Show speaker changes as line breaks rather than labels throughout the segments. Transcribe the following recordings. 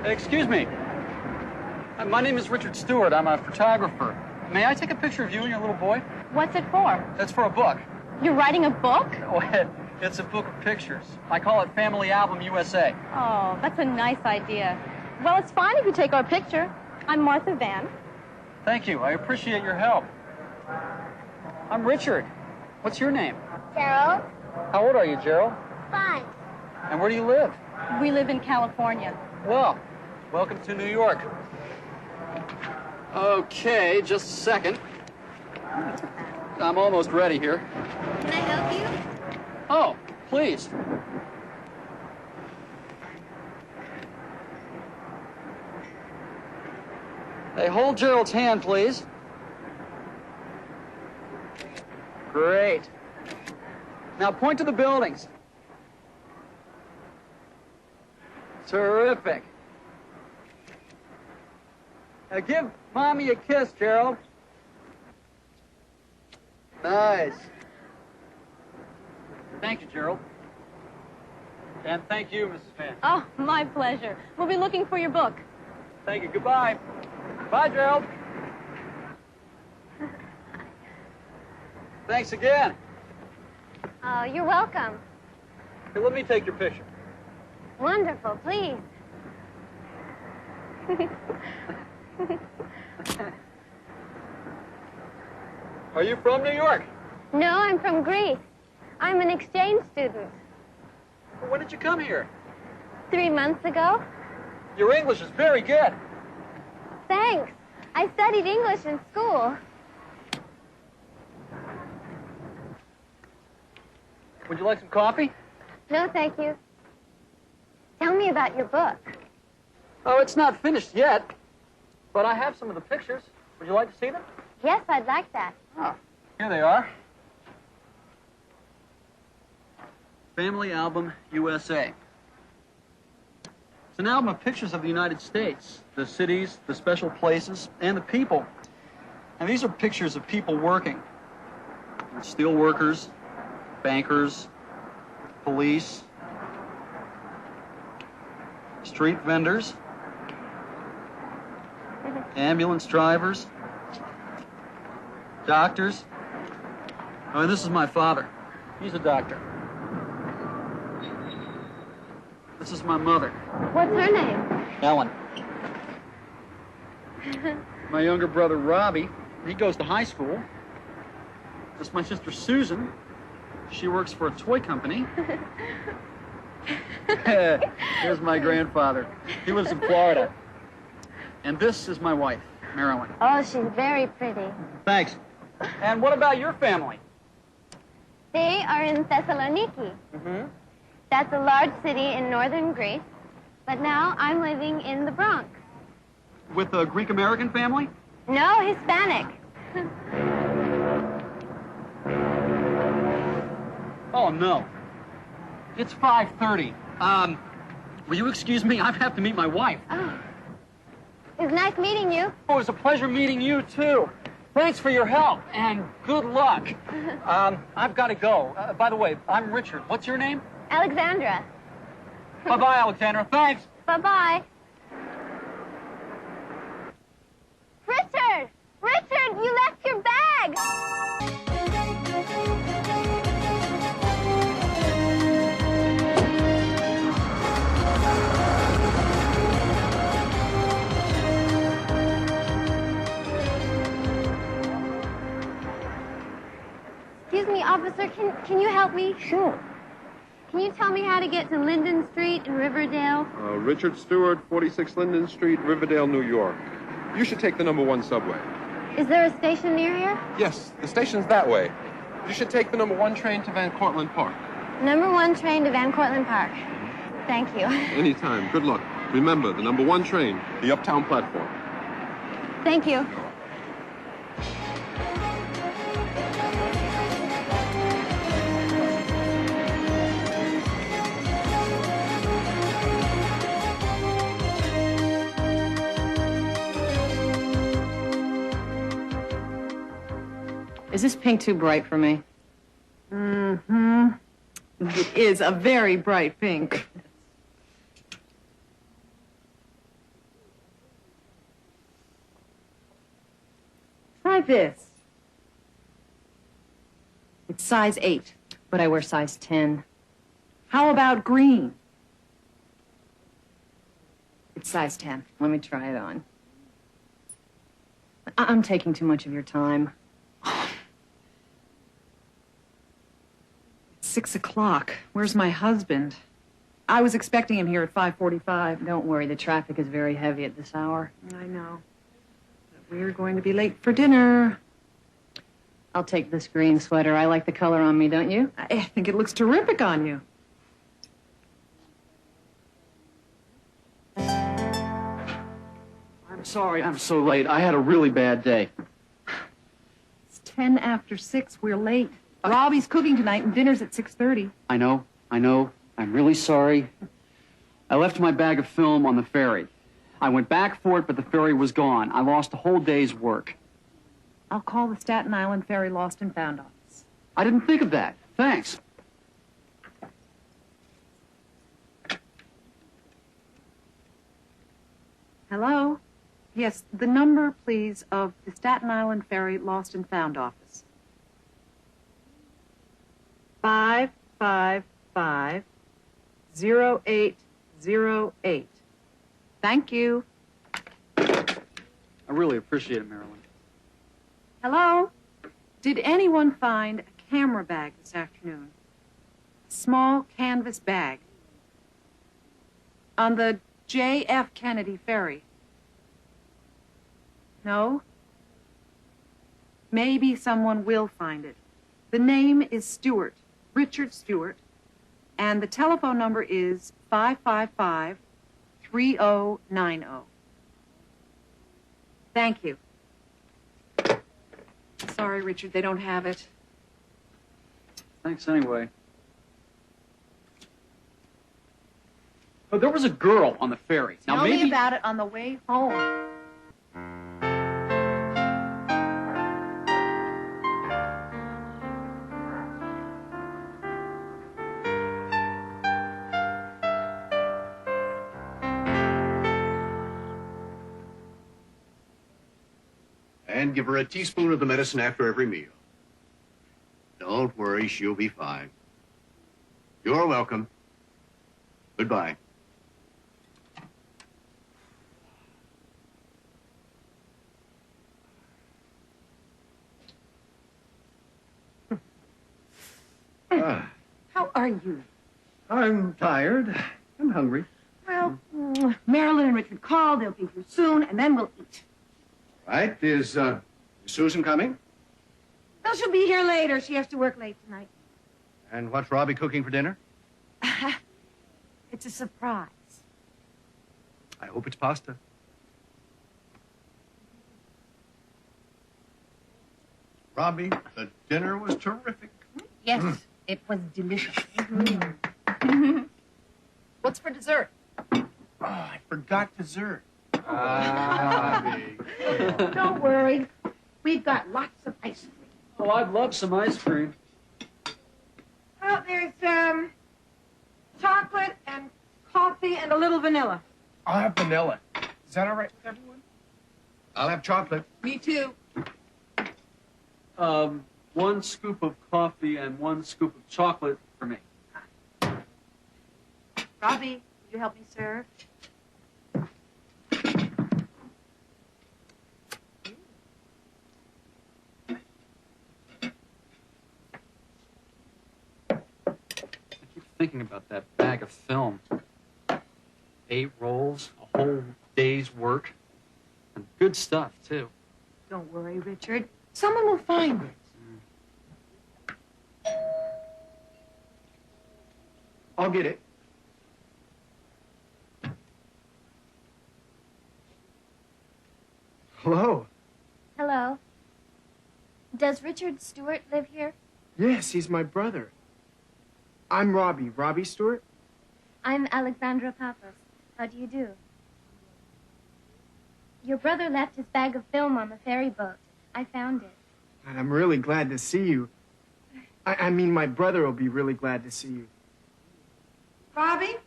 Excuse me. My name is Richard Stewart. I'm a photographer. May I take a picture of you and your little boy?
What's it for?
It's for a book.
You're writing a book?
Oh, it's a book of pictures. I call it Family Album USA.
Oh, that's a nice idea. Well, it's fine if you take our picture. I'm Martha Van.
Thank you. I appreciate your help. I'm Richard. What's your name?
Gerald.
How old are you, Gerald?
5.
And where do you live?
We live in California.
Well, welcome to New York. Okay, just a second. I'm almost ready here.
Can I help you?
Oh, please. Hey, hold Gerald's hand, please. Great. Now point to the buildings. Terrific. Now give Mommy a kiss, Gerald. Nice. Thank you, Gerald. And thank you, Mrs. Van.
Oh, my pleasure. We'll be looking for your book.
Thank you. Goodbye. Bye, Gerald. Thanks again.
Oh, you're welcome.
Here, let me take your picture.
Wonderful, please.
Are you from New York?
No, I'm from Greece. I'm an exchange student.
When did you come here?
3 months ago.
Your English is very good.
Thanks. I studied English in school.
Would you like some coffee?
No, thank you. Tell me about your book.
Oh, it's not finished yet, but I have some of the pictures. Would you like to see them?
Yes, I'd like that.
Oh, here they are. Family Album USA. It's an album of pictures of the United States, the cities, the special places, and the people. And these are pictures of people working. Steel workers, bankers, police, street vendors, ambulance drivers, doctors. Oh, and this is my father. He's a doctor. This is my mother.
What's her name?
Ellen. My younger brother, Robbie, he goes to high school. This is my sister, Susan. She works for a toy company. Here's my grandfather. He lives in Florida. And this is my wife, Marilyn.
Oh, she's very pretty.
Thanks. And what about your family?
They are in Thessaloniki.
Mm-hmm.
That's a large city in northern Greece. But now I'm living in the Bronx.
With a Greek-American family?
No, Hispanic.
Oh, no. It's 5:30. Will you excuse me? I have to meet my wife.
Oh. It's nice meeting you.
Oh, it was a pleasure meeting you, too. Thanks for your help, and good luck. I've got to go. By the way, I'm Richard. What's your name?
Alexandra.
Bye-bye, Alexandra. Thanks.
Bye-bye. Richard! Richard, you left your bag! Excuse me, officer, can you help me?
Sure.
Can you tell me how to get to Linden Street in Riverdale?
Richard Stewart, 46 Linden Street, Riverdale, New York. You should take the number 1 subway.
Is there a station near here?
Yes, the station's that way. You should take the number 1 train to Van Cortlandt Park.
Number 1 train to Van Cortlandt Park. Thank you.
Anytime. Good luck. Remember, the number 1 train, the uptown platform.
Thank you.
Is this pink too bright for me? Mm-hmm. It is a very bright pink. try this. It's size 8, but I wear size 10. How about green? It's size 10. Let me try it on. I'm taking too much of your time. It's 6 o'clock. Where's my husband? I was expecting him here at 5:45. Don't worry, the traffic is very heavy at this hour. I know. But we're going to be late for dinner. I'll take this green sweater. I like the color on me, don't you? I think it looks terrific on you.
I'm sorry I'm so late. I had a really bad day.
It's 10 after 6. We're late. Robbie's cooking tonight and dinner's at 6:30.
I know. I'm really sorry. I left my bag of film on the ferry. I went back for it, but the ferry was gone. I lost a whole day's work.
I'll call the Staten Island Ferry Lost and Found office.
I didn't think of that. Thanks.
Hello? Yes, the number, please, of the Staten Island Ferry Lost and Found office. 555-0808. Thank you.
I really appreciate it, Marilyn.
Hello? Did anyone find a camera bag this afternoon? A small canvas bag. On the J.F. Kennedy ferry. No? Maybe someone will find it. The name is Stewart, Richard Stewart, and the telephone number is 555-3090. Thank you. Sorry, Richard, they don't have it.
Thanks anyway. But there was a girl on the ferry. Now
Tell
maybe
me about it on the way home.
And give her a teaspoon of the medicine after every meal. Don't worry, she'll be fine. You're welcome. Goodbye.
How are you?
I'm tired. I'm hungry.
Well, Marilyn and Richard called. They'll be here soon, and then we'll eat.
Right, is Susan coming?
Well, she'll be here later. She has to work late tonight.
And what's Robbie cooking for dinner?
It's a surprise.
I hope it's pasta. Robbie, the dinner was terrific.
Yes, it was delicious. What's for dessert?
Oh, I forgot dessert. Robbie.
Don't worry. We've got lots of ice cream.
Oh, I'd love some ice cream.
Well, there's chocolate and coffee and a little vanilla.
I'll have vanilla. Is that all right with everyone?
I'll have chocolate.
Me too.
1 scoop of coffee and 1 scoop of chocolate for me.
Robbie, will you help me serve?
Thinking about that bag of film. 8 rolls, a whole day's work, and good stuff, too.
Don't worry, Richard. Someone will find it.
I'll get it. Hello.
Hello. Does Richard Stewart live here?
Yes, he's my brother. I'm Robbie. Robbie Stewart?
I'm Alexandra Pappas. How do you do? Your brother left his bag of film on the ferry boat. I found it.
I'm really glad to see you. I mean, my brother will be really glad to see you.
Robbie?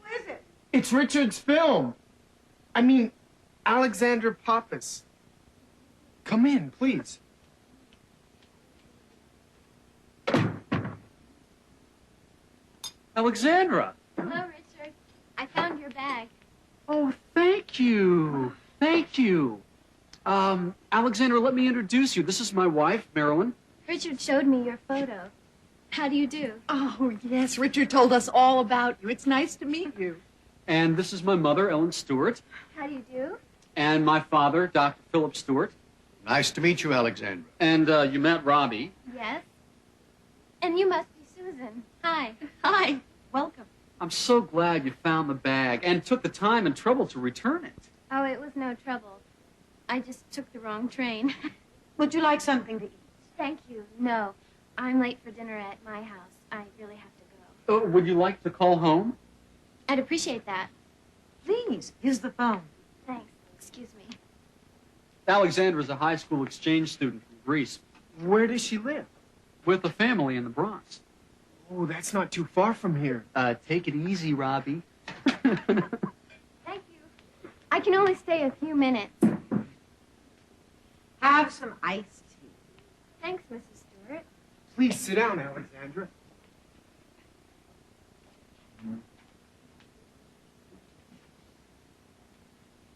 Who is it?
It's Richard's film. I mean, Alexandra Pappas. Come in, please.
Alexandra!
Hello, Richard. I found your bag.
Oh, thank you. Thank you. Alexandra, let me introduce you. This is my wife, Marilyn.
Richard showed me your photo. How do you do?
Oh, yes, Richard told us all about you. It's nice to meet you.
And this is my mother, Ellen Stewart.
How do you do?
And my father, Dr. Philip Stewart.
Nice to meet you, Alexandra.
And you met Robbie.
Yes. And you must be Susan. Hi.
Hi. Welcome.
I'm so glad you found the bag and took the time and trouble to return it.
Oh, it was no trouble. I just took the wrong train.
Would you like something to eat?
Thank you. No. I'm late for dinner at my house. I really have to go.
Would you like to call home?
I'd appreciate that.
Please, here's the phone.
Thanks. Excuse me.
Alexandra's a high school exchange student from Greece
Where does she live?
with a family in the Bronx.
Oh, that's not too far from here.
Take it easy, Robbie.
Thank you. I can only stay a few minutes.
Have some iced tea.
Thanks, Mrs. Stewart.
Please sit down, Alexandra.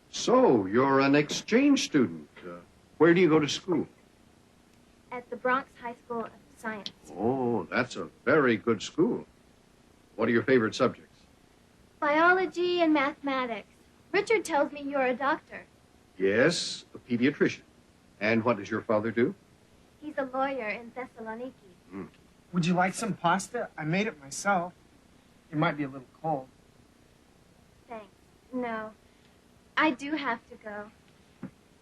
So, you're an exchange student. Where do you go to school?
At the Bronx High School of Science.
Oh, that's a very good school. What are your favorite subjects?
Biology and mathematics. Richard tells me you're a doctor.
Yes, a pediatrician. And what does your father do?
He's a lawyer in Thessaloniki.
Would you like some pasta? I made it myself. It might be a little cold.
Thanks. No. I do have to go.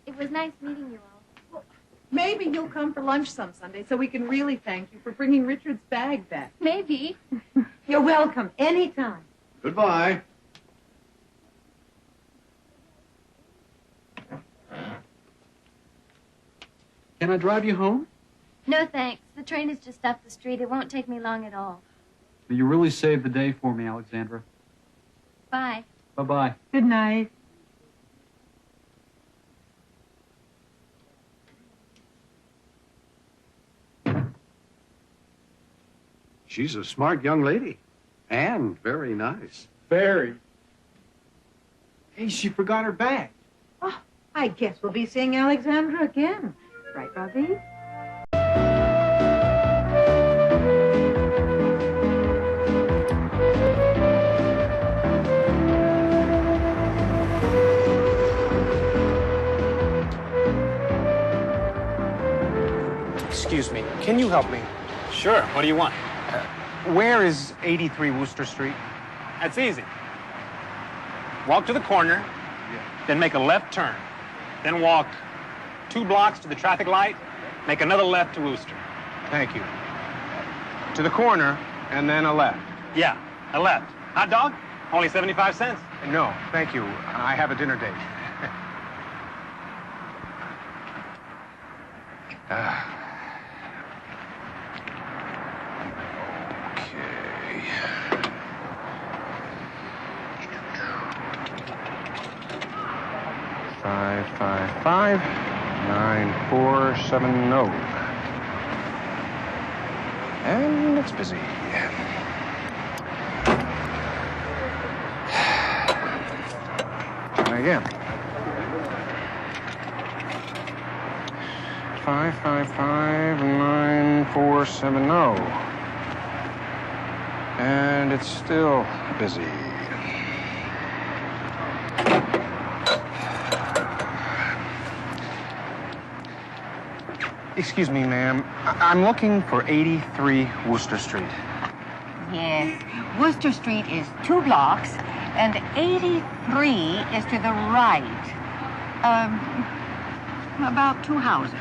It was nice meeting you all.
Maybe you'll come for lunch some Sunday so we can really thank you for bringing Richard's bag back.
Maybe.
You're welcome anytime.
Goodbye.
Can I drive you home?
No, thanks. The train is just up the street. It won't take me long at all.
You really saved the day for me, Alexandra.
Bye.
Bye-bye.
Good night.
She's a smart young lady. And very nice.
Very. Hey, she forgot her bag.
Oh, I guess we'll be seeing Alexandra again. Right, Robbie?
Excuse me, can you help me?
Sure. What do you want?
Where is 83 Wooster Street?
That's easy. Walk to the corner, then make a left turn. Then walk 2 blocks to the traffic light, make another left to Wooster.
Thank you. To the corner, and then a left.
Yeah, a left. Hot dog? Only 75 cents.
No, thank you. I have a dinner date. Okay. 555-9470. And it's busy. Try again. 555-9470. And it's still busy. Excuse me, ma'am. I'm looking for 83 Wooster Street.
Yes. Worcester Street is 2 blocks, and 83 is to the right. About 2 houses.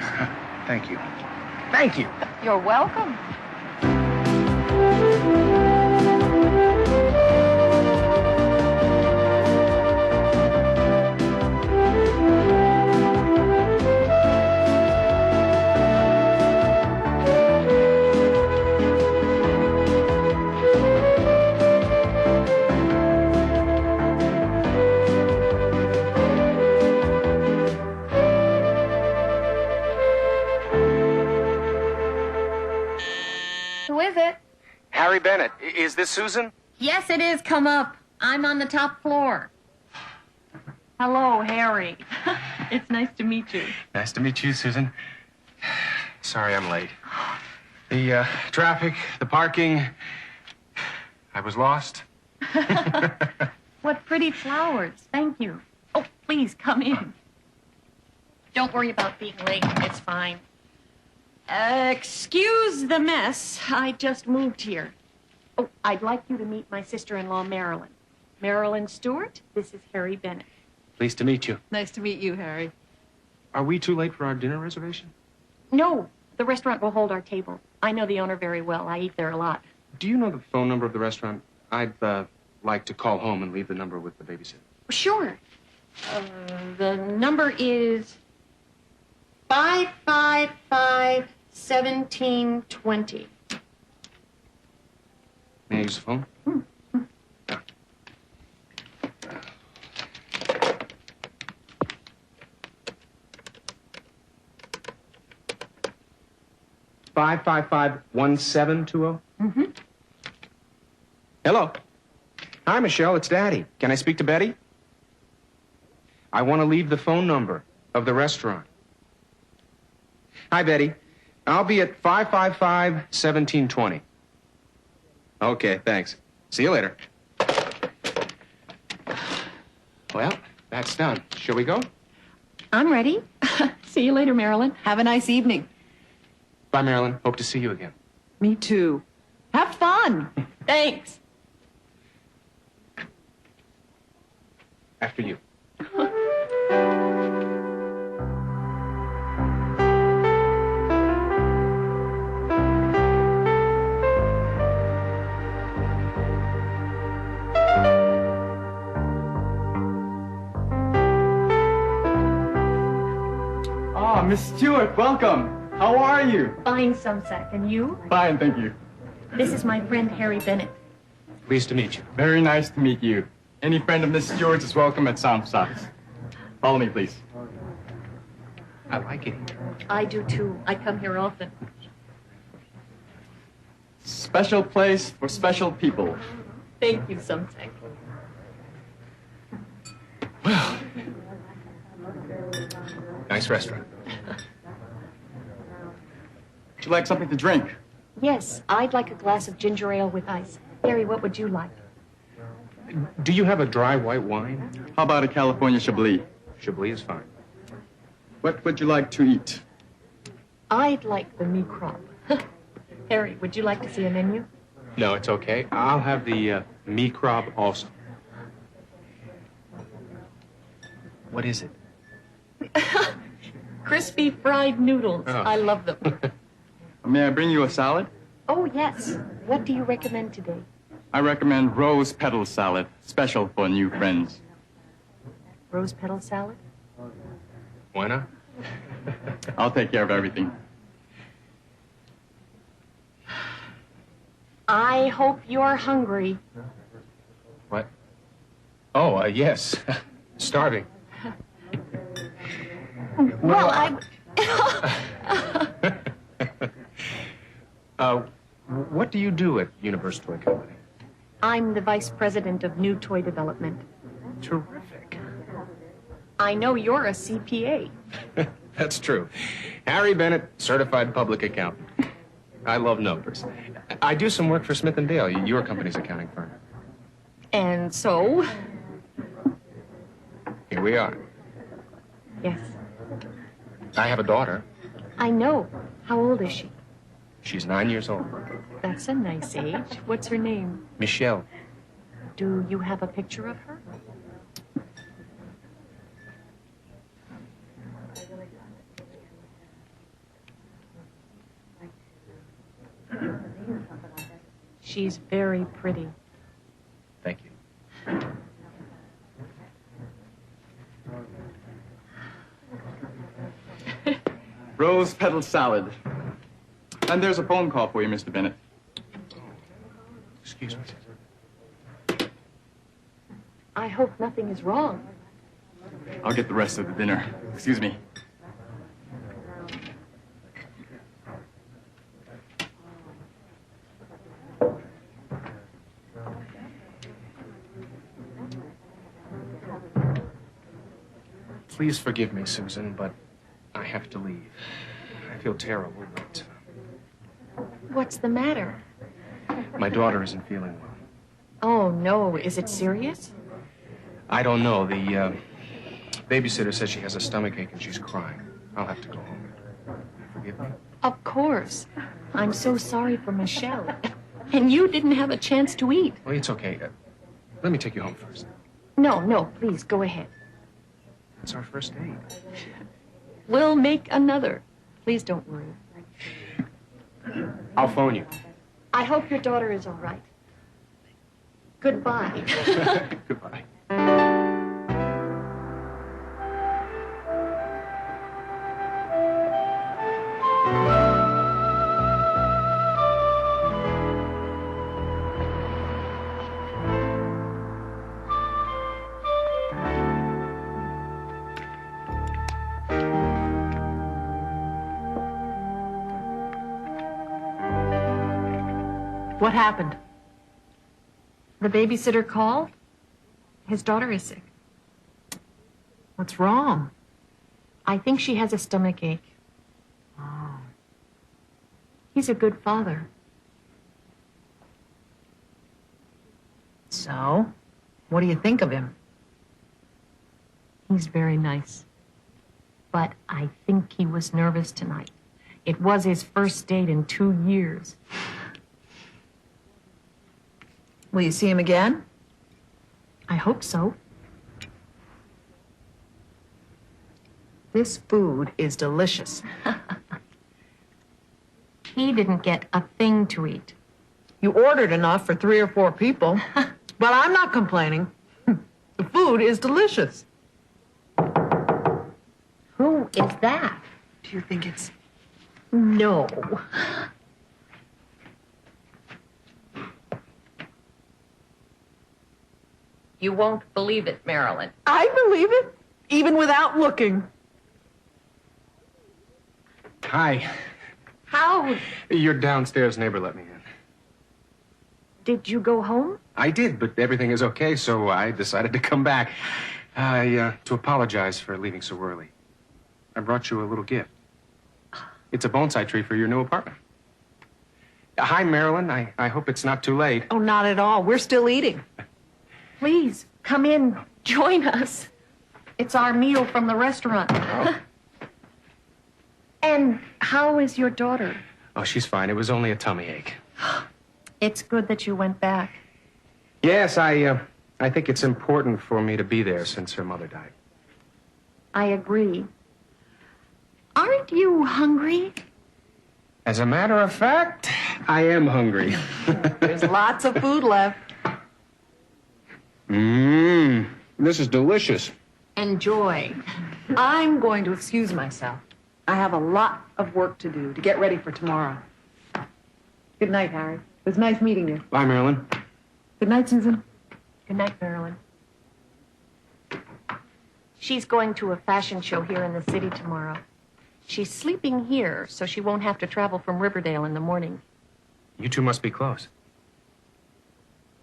Thank you. Thank you.
You're welcome.
Harry Bennett. Is this Susan?
Yes, it is. Come up. I'm on the top floor. Hello, Harry. It's nice to meet you.
Nice to meet you, Susan. Sorry I'm late. The traffic, the parking. I was lost.
What pretty flowers. Thank you. Oh, please, come in. Don't worry about being late. It's fine. Excuse the mess. I just moved here. Oh, I'd like you to meet my sister-in-law, Marilyn. Marilyn Stewart, this is Harry Bennett.
Pleased to meet you.
Nice to meet you, Harry.
Are we too late for our dinner reservation?
No, the restaurant will hold our table. I know the owner very well. I eat there a lot.
Do you know the phone number of the restaurant? I'd like to call home and leave the number with the babysitter.
Sure. The number is 555-1720.
May I use the phone? Yeah. 555-1720?
Mm-hmm.
Hello. Hi, Michelle. It's Daddy. Can I speak to Betty? I want to leave the phone number of the restaurant. Hi, Betty. I'll be at 555-1720. Okay, thanks. See you later. Well, that's done. Shall we go?
I'm ready. See you later, Marilyn. Have a nice evening.
Bye, Marilyn. Hope to see you again.
Me too. Have fun. Thanks.
After you.
Ah, Miss Stewart, welcome. How are you?
Fine, Sumsack. And you?
Fine, thank you.
This is my friend Harry Bennett.
Pleased to meet you.
Very nice to meet you. Any friend of Miss Stewart's is welcome at Samsack's. Follow me, please.
I like it.
I do too. I come here often.
Special place for special people.
Thank you, Sumsack.
Well, nice restaurant.
Would you like something to drink?
Yes, I'd like a glass of ginger ale with ice. Harry, what would you like?
Do you have a dry white wine?
How about a California Chablis?
Chablis is fine.
What would you like to eat?
I'd like the meat crab. Harry, would you like to see a menu?
No, it's okay. I'll have the mee crab also. What is it?
Crispy fried noodles.
Oh.
I love them.
May I bring you a salad?
Oh, yes. What do you recommend today?
I recommend rose petal salad, special for new friends.
Rose petal salad?
Why not?
I'll take care of everything.
I hope you're hungry.
What? Oh, yes. Starving.
Well,
What do you do at Universe Toy Company?
I'm the vice president of new toy development.
Terrific.
I know you're a CPA.
That's true. Harry Bennett, certified public accountant. I love numbers. I do some work for Smith & Dale, your company's accounting firm.
And so?
Here we are.
Yes.
I have a daughter.
I know. How old is she?
She's 9 years old.
That's a nice age. What's her name?
Michelle.
Do you have a picture of her? She's very pretty.
Thank you.
Rose petal salad. And there's a phone call for you, Mr. Bennett.
Excuse me.
I hope nothing is wrong.
I'll get the rest of the dinner. Excuse me.
Please forgive me, Susan, but I have to leave. I feel terrible, but
What's the matter?
my daughter isn't feeling well.
Oh, no. Is it serious?
I don't know. The babysitter says she has a stomachache and she's crying. I'll have to go home. Forgive me?
Of course. I'm so sorry for Michelle. And you didn't have a chance to eat.
Well, it's okay. Let me take you home first.
No, please, go ahead.
It's our first date.
We'll make another. Please don't worry.
I'll phone you.
I hope your daughter is all right. Goodbye.
Goodbye.
What happened?
The babysitter called. His daughter is sick.
What's wrong?
I think she has a stomachache.
Oh.
He's a good father.
So, what do you think of him?
He's very nice. But I think he was nervous tonight. It was his first date in 2 years.
Will you see him again?
I hope so.
This food is delicious.
He didn't get a thing to eat.
You ordered enough for 3 or 4 people. But I'm not complaining. The food is delicious.
Who is that?
Do you think it's...
No. You won't believe it, Marilyn.
I believe it, even without looking.
Hi.
How
Your downstairs neighbor let me in.
did you go home?
I did, but everything is okay, so I decided to come back. To apologize for leaving so early. I brought you a little gift. It's a bonsai tree for your new apartment. Hi, Marilyn. I hope it's not too late.
Oh, not at all. We're still eating.
Please, come in. Join us. It's our meal from the restaurant.
Oh.
And how is your daughter?
Oh, she's fine. It was only a tummy ache.
It's good that you went back.
Yes, I think it's important for me to be there since her mother died.
I agree. Aren't you hungry?
As a matter of fact, I am hungry.
There's lots of food left.
This is delicious.
Enjoy.
I'm going to excuse myself. I have a lot of work to do to get ready for tomorrow. Good night, Harry. It was nice meeting you.
Bye, Marilyn.
Good night, Susan.
Good night, Marilyn. She's going to a fashion show here in the city tomorrow. She's sleeping here, so she won't have to travel from Riverdale in the morning.
You two must be close.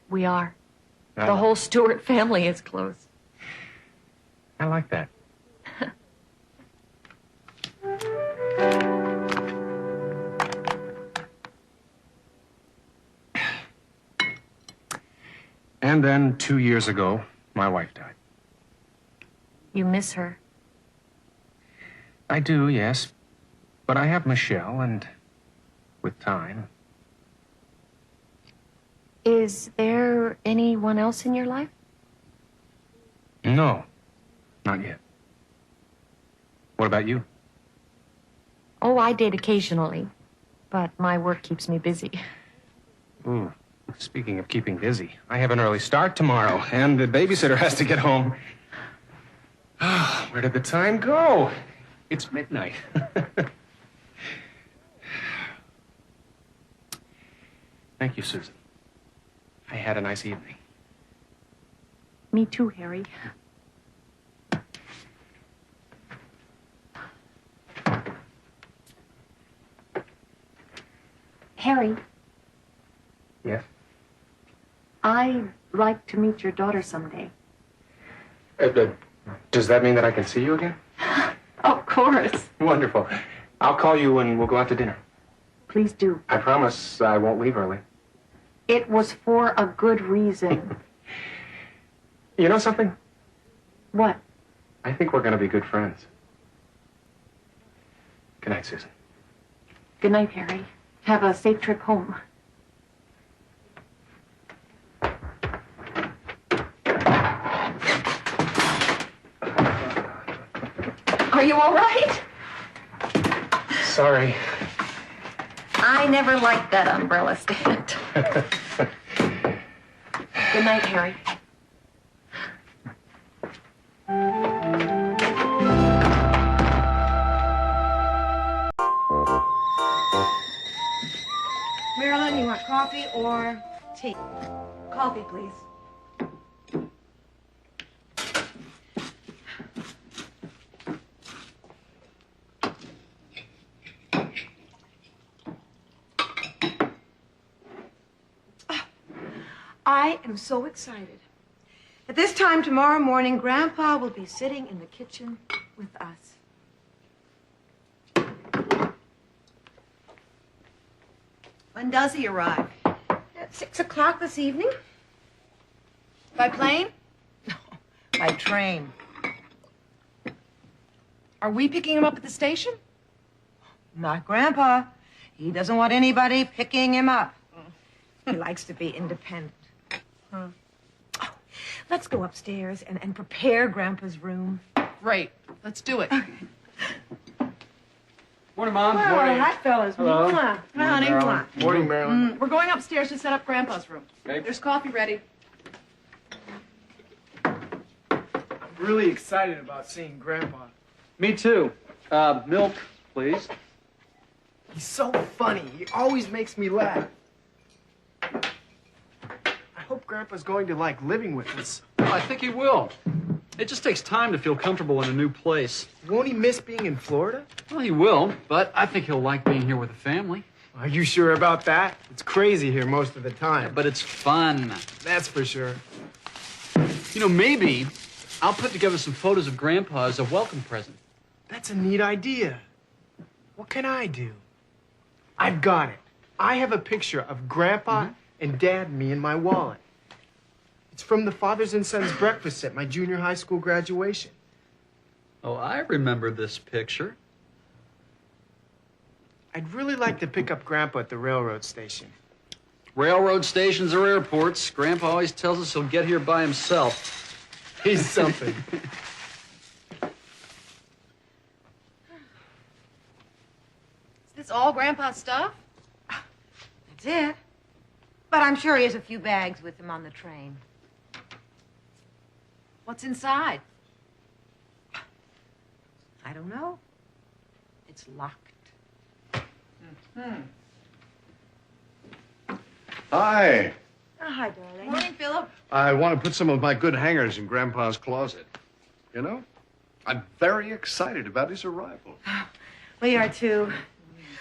We are. The whole Stewart family is close.
I like that. And then 2 years ago, my wife died.
You miss her.
I do, yes. But I have Michelle, and with time.
Is there anyone else in your life?
No, not yet. What about you?
Oh, I date occasionally, but my work keeps me busy.
Ooh, speaking of keeping busy, I have an early start tomorrow, and the babysitter has to get home. Where did the time go? It's midnight. Thank you, Susan. I had a nice evening.
Me too, Harry. Harry,
Yes?
I'd like to meet your daughter someday.
Does that mean that I can see you again?
Of course.
Wonderful. I'll call you and we'll go out to dinner.
Please do.
I promise I won't leave early.
It was for a good reason.
You know something?
What?
I think we're going to be good friends. Good night, Susan.
Good night, Harry. Have a safe trip home. Are you all right?
Sorry.
I never liked that umbrella stand. Good night, Harry.
Marilyn, you want coffee or tea? Coffee, please. I am so excited. At this time tomorrow morning, Grandpa will be sitting in the kitchen with us. When does he arrive? At 6 o'clock this evening. By plane? No, by train. Are we picking him up at the station? Not Grandpa. He doesn't want anybody picking him up. He likes to be independent. Oh, let's go upstairs and prepare Grandpa's room.
Great. Let's do it.
Morning, Mom.
Well,
Morning.
that fella's.
Hello.
Mwah. Honey, mwah.
Morning, Marilyn.
We're going upstairs to set up Grandpa's room.
Okay.
There's coffee ready.
I'm really excited about seeing Grandpa.
Me too. Milk, please.
He's so funny. He always makes me laugh. I hope Grandpa's going to like living with us.
Well, I think he will. It just takes time to feel comfortable in a new place.
Won't he miss being in Florida?
Well, he will, but I think he'll like being here with the family.
Are you sure about that? It's crazy here most of the time.
But it's fun.
That's for sure.
You know, maybe I'll put together some photos of Grandpa as a welcome present.
That's a neat idea. What can I do? I've got it. I have a picture of Grandpa and Dad and me in my wallet. It's from the Fathers and Sons breakfast at my junior high school graduation.
Oh, I remember this picture.
I'd really like to pick up Grandpa at the railroad station.
Railroad stations or airports. Grandpa always tells us he'll get here by himself.
He's something.
Is this all Grandpa's stuff? That's it. But I'm sure he has a few bags with him on the train. What's inside? I don't know. It's locked.
Hi.
Oh, hi, darling.
Morning, Philip.
I want to put some of my good hangers in Grandpa's closet. You know, I'm very excited about his arrival.
We are too.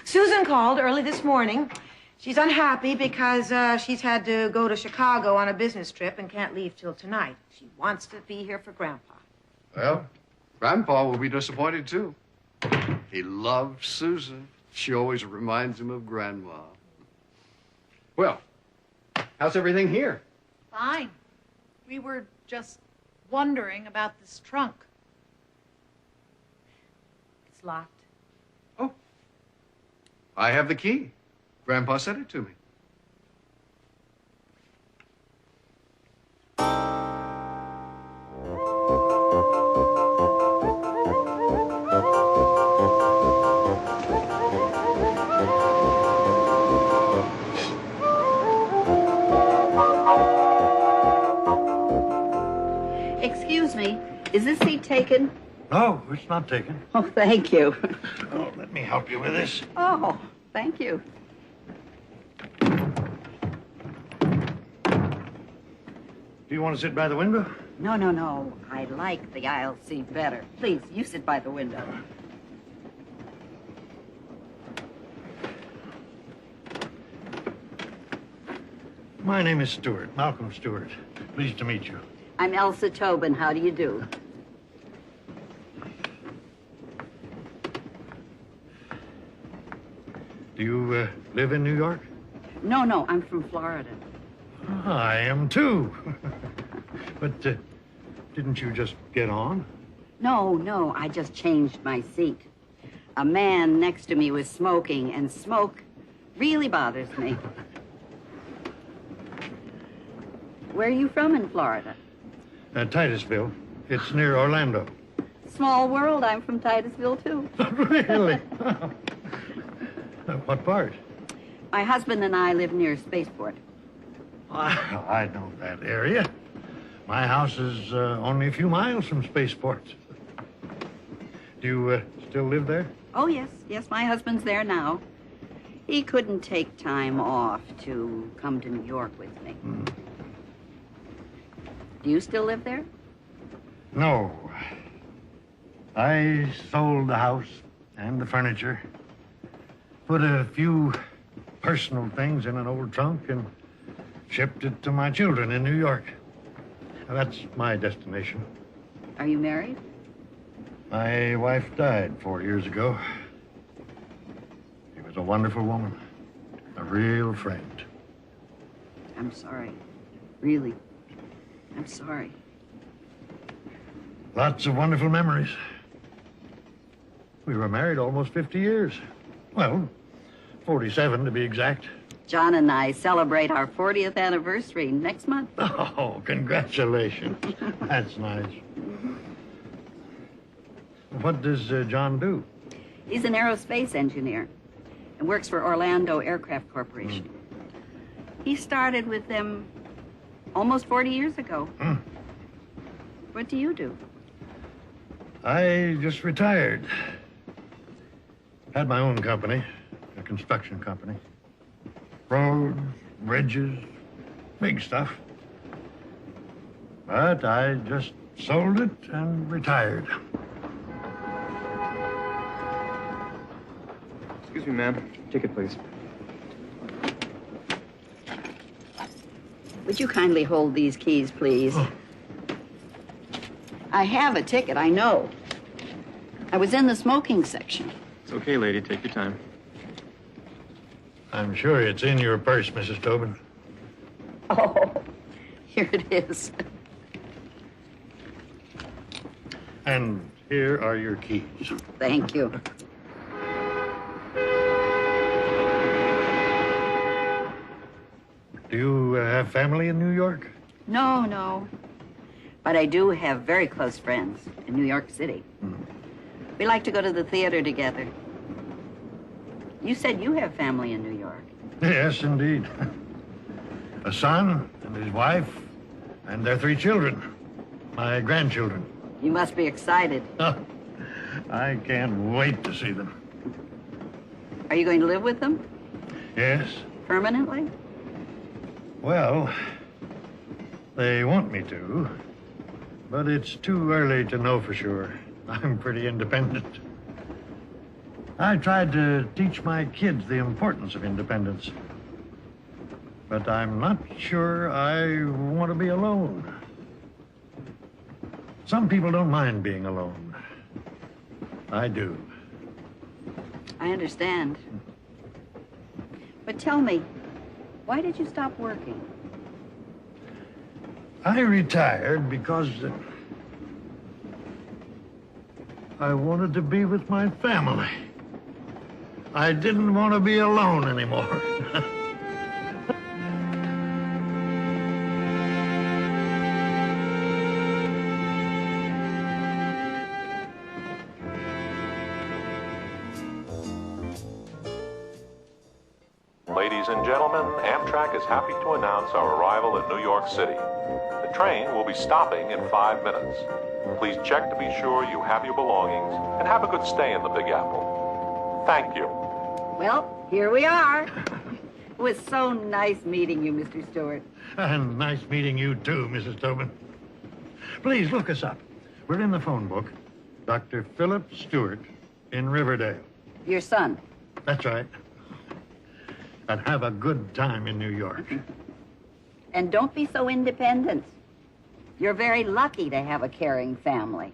Susan called early this morning. She's unhappy because she's had to go to Chicago on a business trip and can't leave till tonight. She wants to be here for Grandpa.
Well, Grandpa will be disappointed, too. He loves Susan. She always reminds him of Grandma. Well, how's everything here?
Fine. We were just wondering about this trunk.
It's locked.
Oh, I have the key. Grandpa sent it to me.
Excuse me, is this seat taken?
No, it's not taken.
Oh, thank you.
Oh, let me help you with this.
Oh, thank you.
Do you want to sit by the window?
No, no, no. I like the aisle seat better. Please, you sit by the window.
My name is Stewart, Malcolm Stewart. Pleased to meet you.
I'm Elsa Tobin. How do you do?
Do you live in New York?
No, I'm from Florida.
I am too. But didn't you just get on?
No, I just changed my seat. A man next to me was smoking, and smoke really bothers me. Where are you from in Florida?
Titusville. It's near Orlando.
Small world. I'm from Titusville, too.
Really? What part?
My husband and I live near Spaceport.
I know that area. My house is only a few miles from Spaceport. Do you still live there?
Oh, yes, my husband's there now. He couldn't take time off to come to New York with me. Do you still live there?
No. I sold the house and the furniture, put a few personal things in an old trunk, and shipped it to my children in New York. That's my destination.
Are you married?
My wife died 4 years ago. She was a wonderful woman, a real friend.
I'm sorry. Really. I'm sorry.
Lots of wonderful memories. We were married almost 50 years. Well, 47 to be exact.
John and I celebrate our 40th anniversary next month.
Oh, congratulations. That's nice. What does John do?
He's an aerospace engineer and works for Orlando Aircraft Corporation. He started with them almost 40 years ago. What do you do?
I just retired. Had my own company, a construction company. Roads, bridges, big stuff. But I just sold it and retired.
Excuse me, ma'am. Ticket, please.
Would you kindly hold these keys, please?
Oh.
I have a ticket, I know. I was in the smoking section.
It's okay, lady. Take your time.
I'm sure it's in your purse, Mrs. Tobin.
Oh, here it is.
And here are your keys.
Thank you.
Do you have family in New York?
No. But I do have very close friends in New York City. We like to go to the theater together. You said you have family in New York.
Yes, indeed. A son and his wife and their 3 children, my grandchildren.
You must be excited.
I can't wait to see them.
Are you going to live with them?
Yes.
Permanently?
Well, they want me to, but it's too early to know for sure. I'm pretty independent. I tried to teach my kids the importance of independence, but I'm not sure I want to be alone. Some people don't mind being alone. I do.
I understand. But tell me, why did you stop working?
I retired because I wanted to be with my family. I didn't want to be alone anymore.
Ladies and gentlemen, Amtrak is happy to announce our arrival in New York City. The train will be stopping in 5 minutes. Please check to be sure you have your belongings and have a good stay in the Big Apple. Thank you.
Well, here we are. It was so nice meeting you, Mr. Stewart.
And nice meeting you too, Mrs. Tobin. Please look us up. We're in the phone book. Dr. Philip Stewart in Riverdale.
Your son.
That's right. And have a good time in New York.
And don't be so independent. You're very lucky to have a caring family.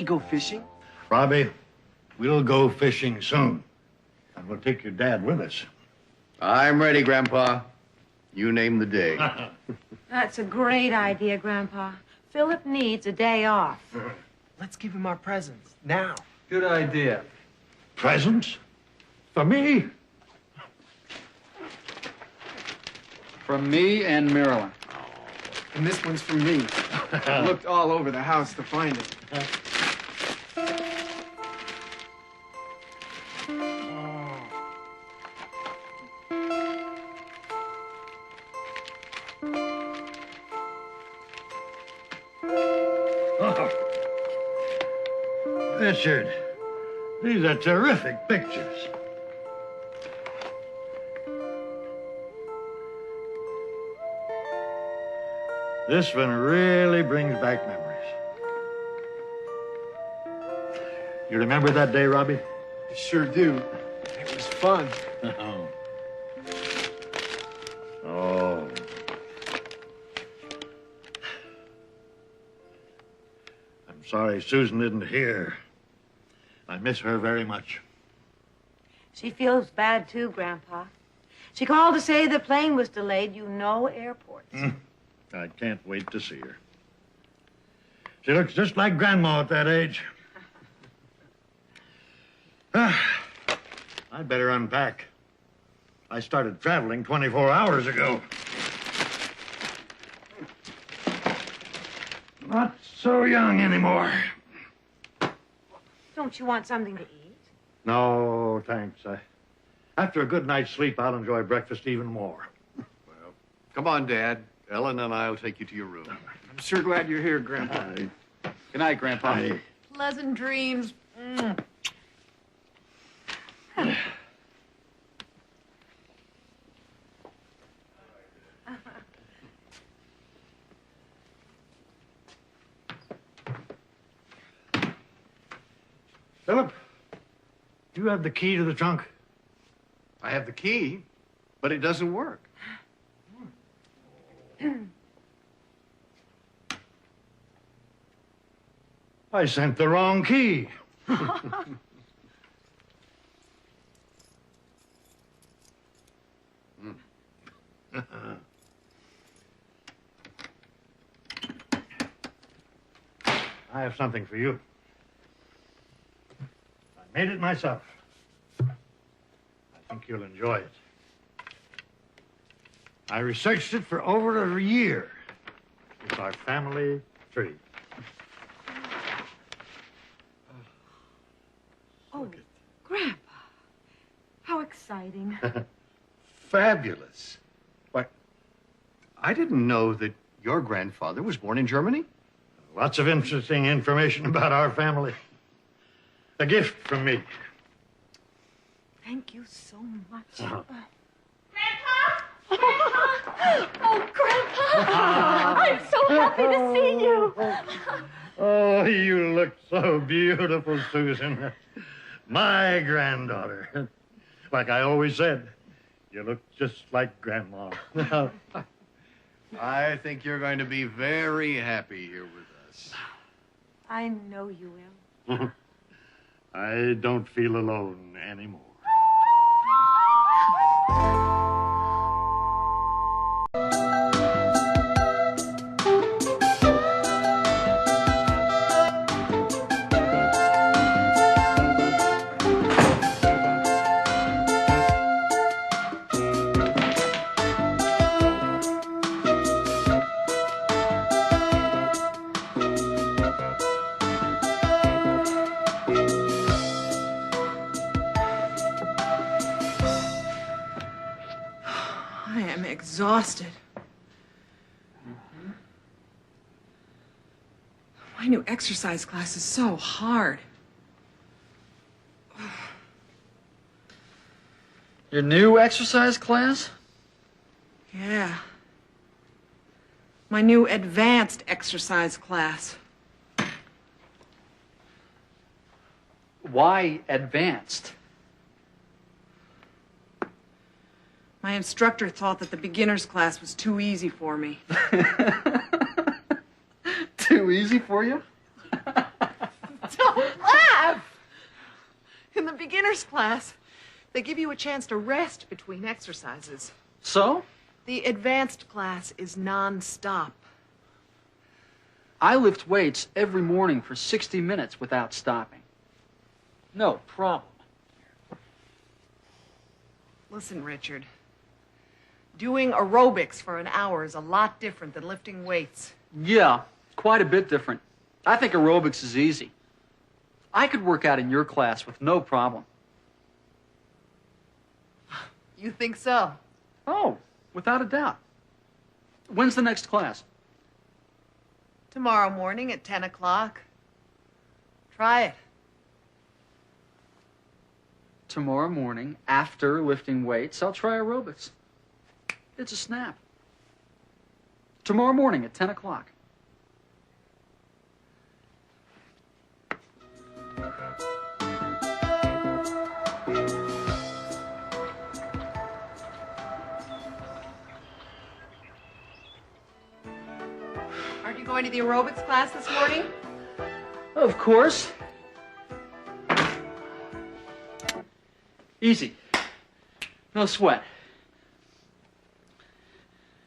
go fishing.
Robbie, we'll go fishing soon. And we'll take your dad with us.
I'm ready, Grandpa. You name the day.
That's a great idea, Grandpa. Philip needs a day off.
Let's give him our presents now.
Good idea.
Presents? For me?
From me and Marilyn.
And this one's from me. I looked all over the house to find it.
Richard, these are terrific pictures. This one really brings back memories. You remember that day, Robbie?
I sure do. It was fun.
Oh. I'm sorry Susan isn't here. I miss her very much.
She feels bad too, Grandpa. She called to say the plane was delayed. You know airports.
I can't wait to see her. She looks just like Grandma at that age. I'd better unpack. I started traveling 24 hours ago. Not so young anymore.
Don't you want something to eat?
No, thanks. After a good night's sleep, I'll enjoy breakfast even more.
Well, come on, Dad. Ellen and I will take you to your room.
I'm sure glad you're here, Grandpa.
Good night, Grandpa.
Pleasant dreams.
Philip, do you have the key to the trunk?
I have the key, but it doesn't work.
I sent the wrong key. I have something for you. I made it myself. I think you'll enjoy it. I researched it for over a year. It's our family tree.
Oh, Grandpa. How exciting.
Fabulous. Why, I didn't know that your grandfather was born in Germany.
Lots of interesting information about our family. A gift from me.
Thank you so much.
Oh, Grandpa! I'm so happy to see you.
Oh, you look so beautiful, Susan. My granddaughter. Like I always said, you look just like Grandma.
I think you're going to be very happy here with us.
I know you will.
I don't feel alone anymore.
Exhausted. My new exercise class is so hard.
Your new exercise class?
Yeah. My new advanced exercise class.
Why advanced?
My instructor thought that the beginner's class was too easy for me.
Too easy for you?
Laugh! In the beginner's class, they give you a chance to rest between exercises.
So?
The advanced class is non-stop.
I lift weights every morning for 60 minutes without stopping. No problem.
Listen, Richard. Doing aerobics for an hour is a lot different than lifting weights.
Yeah, quite a bit different. I think aerobics is easy. I could work out in your class with no problem.
You think so?
Oh, without a doubt. When's the next class?
Tomorrow morning at 10 o'clock. Try it.
Tomorrow morning, after lifting weights, I'll try aerobics. It's a snap. Tomorrow morning at 10 o'clock.
Aren't you going to the aerobics class this morning?
Of course. Easy. No sweat.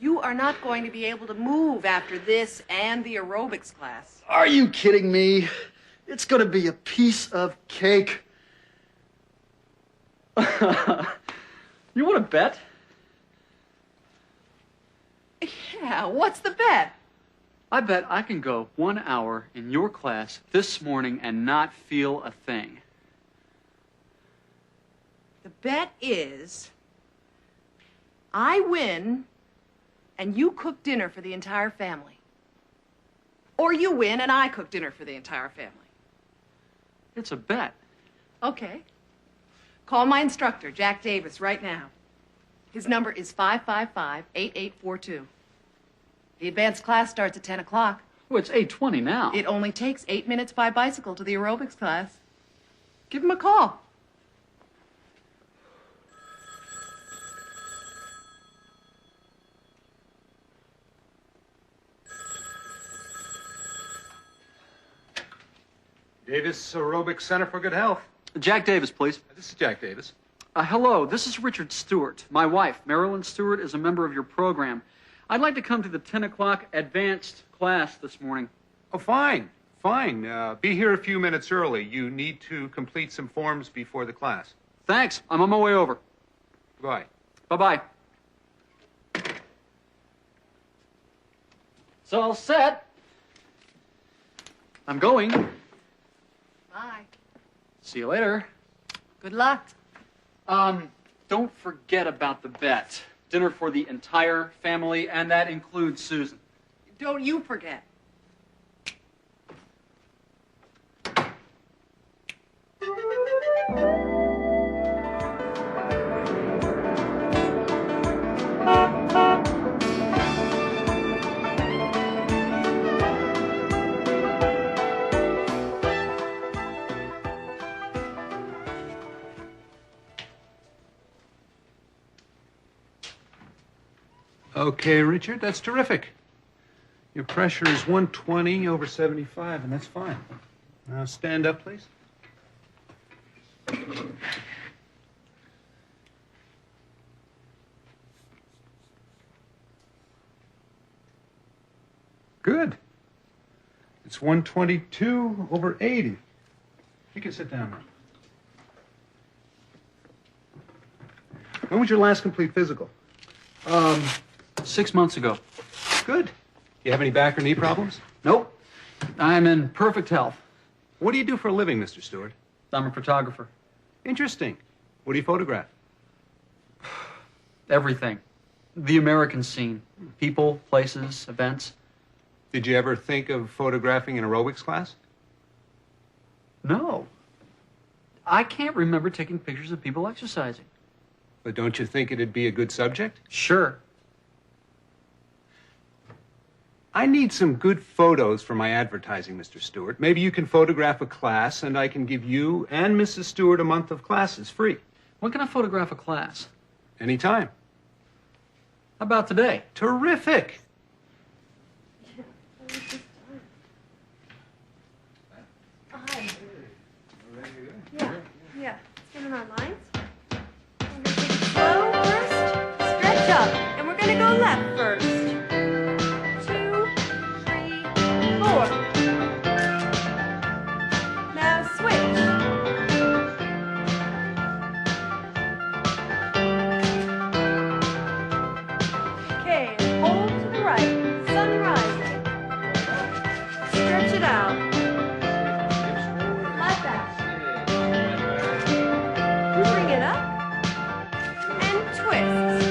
You are not going to be able to move after this and the aerobics class.
Are you kidding me? It's going to be a piece of cake. You want to bet?
Yeah, what's the bet?
I bet I can go 1 hour in your class this morning and not feel a thing.
The bet is I win and you cook dinner for the entire family. Or you win and I cook dinner for the entire family.
It's a bet.
Okay. Call my instructor, Jack Davis, right now. His number is 555-8842. The advanced class starts at 10 o'clock.
Oh, it's 8:20 now.
It only takes 8 minutes by bicycle to the aerobics class. Give him a call.
Davis Aerobic Center for Good Health.
Jack Davis, please.
This is Jack Davis.
Hello, this is Richard Stewart. My wife, Marilyn Stewart, is a member of your program. I'd like to come to the 10 o'clock advanced class this morning.
Oh, fine. Fine. Be here a few minutes early. You need to complete some forms before the class.
Thanks. I'm on my way over.
Goodbye.
Bye-bye. It's all set. I'm going.
Bye.
See you later.
Good luck.
Don't forget about the bet. Dinner for the entire family, and that includes Susan.
Don't you forget.
Okay, Richard, that's terrific. Your pressure is 120 over 75, and that's fine. Now stand up, please. Good. It's 122 over 80. You can sit down now. When was your last complete physical?
6 months ago.
Good. Do you have any back or knee problems?
Nope. I'm in perfect health.
What do you do for a living, Mr. Stewart?
I'm a photographer.
Interesting. What do you photograph?
Everything. The American scene. People, places, events.
Did you ever think of photographing an aerobics class?
No. I can't remember taking pictures of people exercising.
But don't you think it'd be a good subject?
Sure.
I need some good photos for my advertising, Mr. Stewart. Maybe you can photograph a class, and I can give you and Mrs. Stewart a month of classes free.
When can I photograph a class?
Anytime.
How about today?
Terrific.
Hi. turn our lines. We're going to take it slow first. Stretch up. And we're going to go left first. 2, 3, 4. Now switch. Okay, and hold to the right. Sun rising. Stretch it out. Like that. Bring it up. And twist.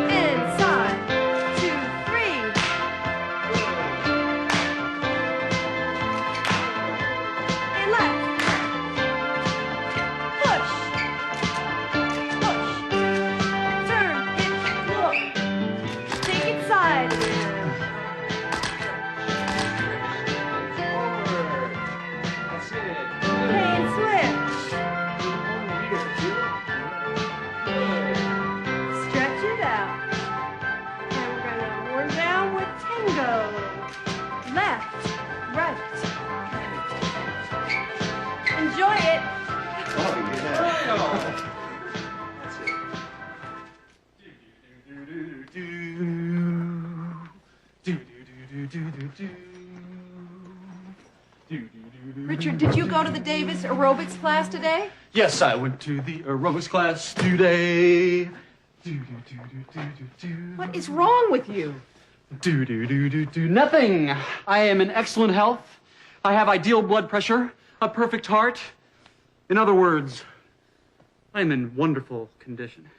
Inside. 2, 3. And left. Push. Push. Turn. Hit. Look. Take it sideways. Okay, and switch. Stretch it out. And we're gonna warm down with tango. Left, right. Enjoy it. Richard, did you go to the Davis aerobics class today?
Yes, I went to the aerobics class today.
What is wrong with you?
Nothing. I am in excellent health. I have ideal blood pressure, a perfect heart. In other words, I'm in wonderful condition.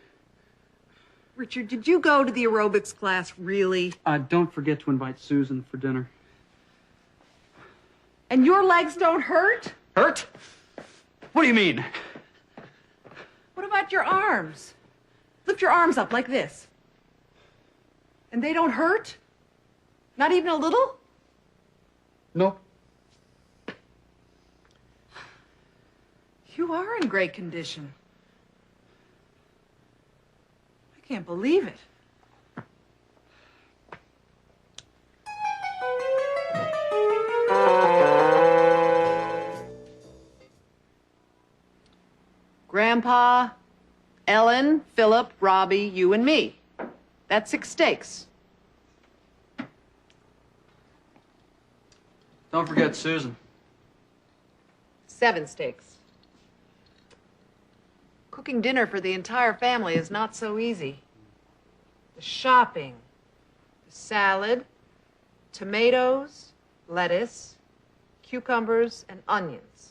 Richard, did you go to the aerobics class really?
Don't forget to invite Susan for dinner.
And your legs don't hurt?
Hurt? What do you mean?
What about your arms? Lift your arms up like this. And they don't hurt? Not even a little?
No.
You are in great condition. I can't believe it. Grandpa, Ellen, Philip, Robbie, you and me. That's 6 steaks.
Don't forget Susan.
7 steaks. Cooking dinner for the entire family is not so easy. The shopping, the salad, tomatoes, lettuce, cucumbers, and onions.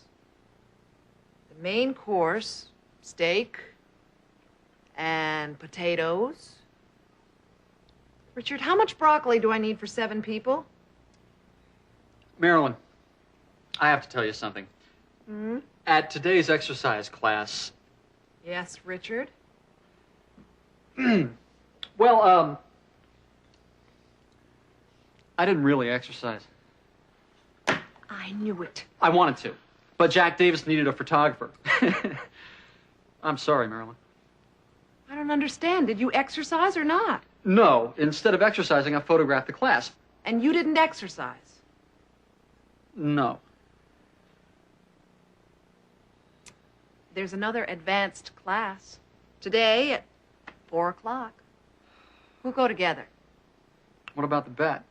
The main course, steak and potatoes. Richard, how much broccoli do I need for 7 people?
Marilyn, I have to tell you something.
Hmm?
At today's exercise class,
Yes, Richard?
well, I didn't really exercise.
I knew it.
I wanted to, but Jack Davis needed a photographer. I'm sorry, Marilyn.
I don't understand. Did you exercise or not?
No, instead of exercising, I photographed the class.
And you didn't exercise?
No.
There's another advanced class. Today at 4 o'clock. We'll go together.
What about the bet?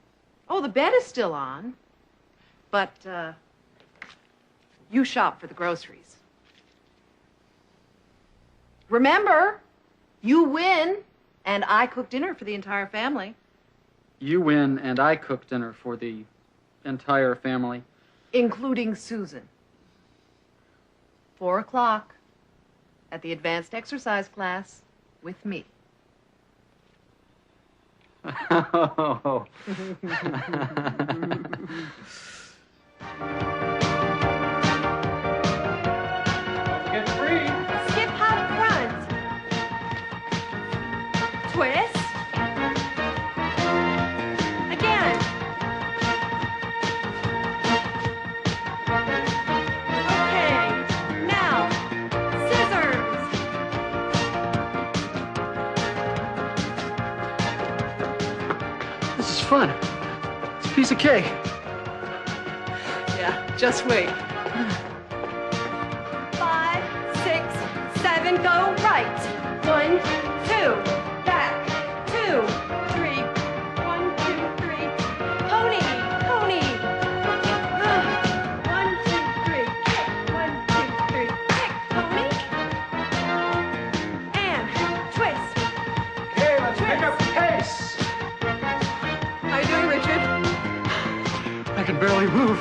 Oh, the bet is still on. But, you shop for the groceries. Remember, you win, and I cook dinner for the entire family.
You win, and I cook dinner for the entire family.
Including Susan. 4 o'clock at the advanced exercise class with me.
Oh. Get free.
Skip out front. Twist. Again. Okay. Now, scissors.
This is fun. It's a piece of cake.
Yeah, just wait.
and go right. 1, 2, back, 2, 3. 1, 2, 3. Pony, pony. 1, 2, 3. Kick. 1, 2, 3. Kick, pony. And twist.
Okay, let's pick up the pace.
How you doing, Richard?
I can barely move.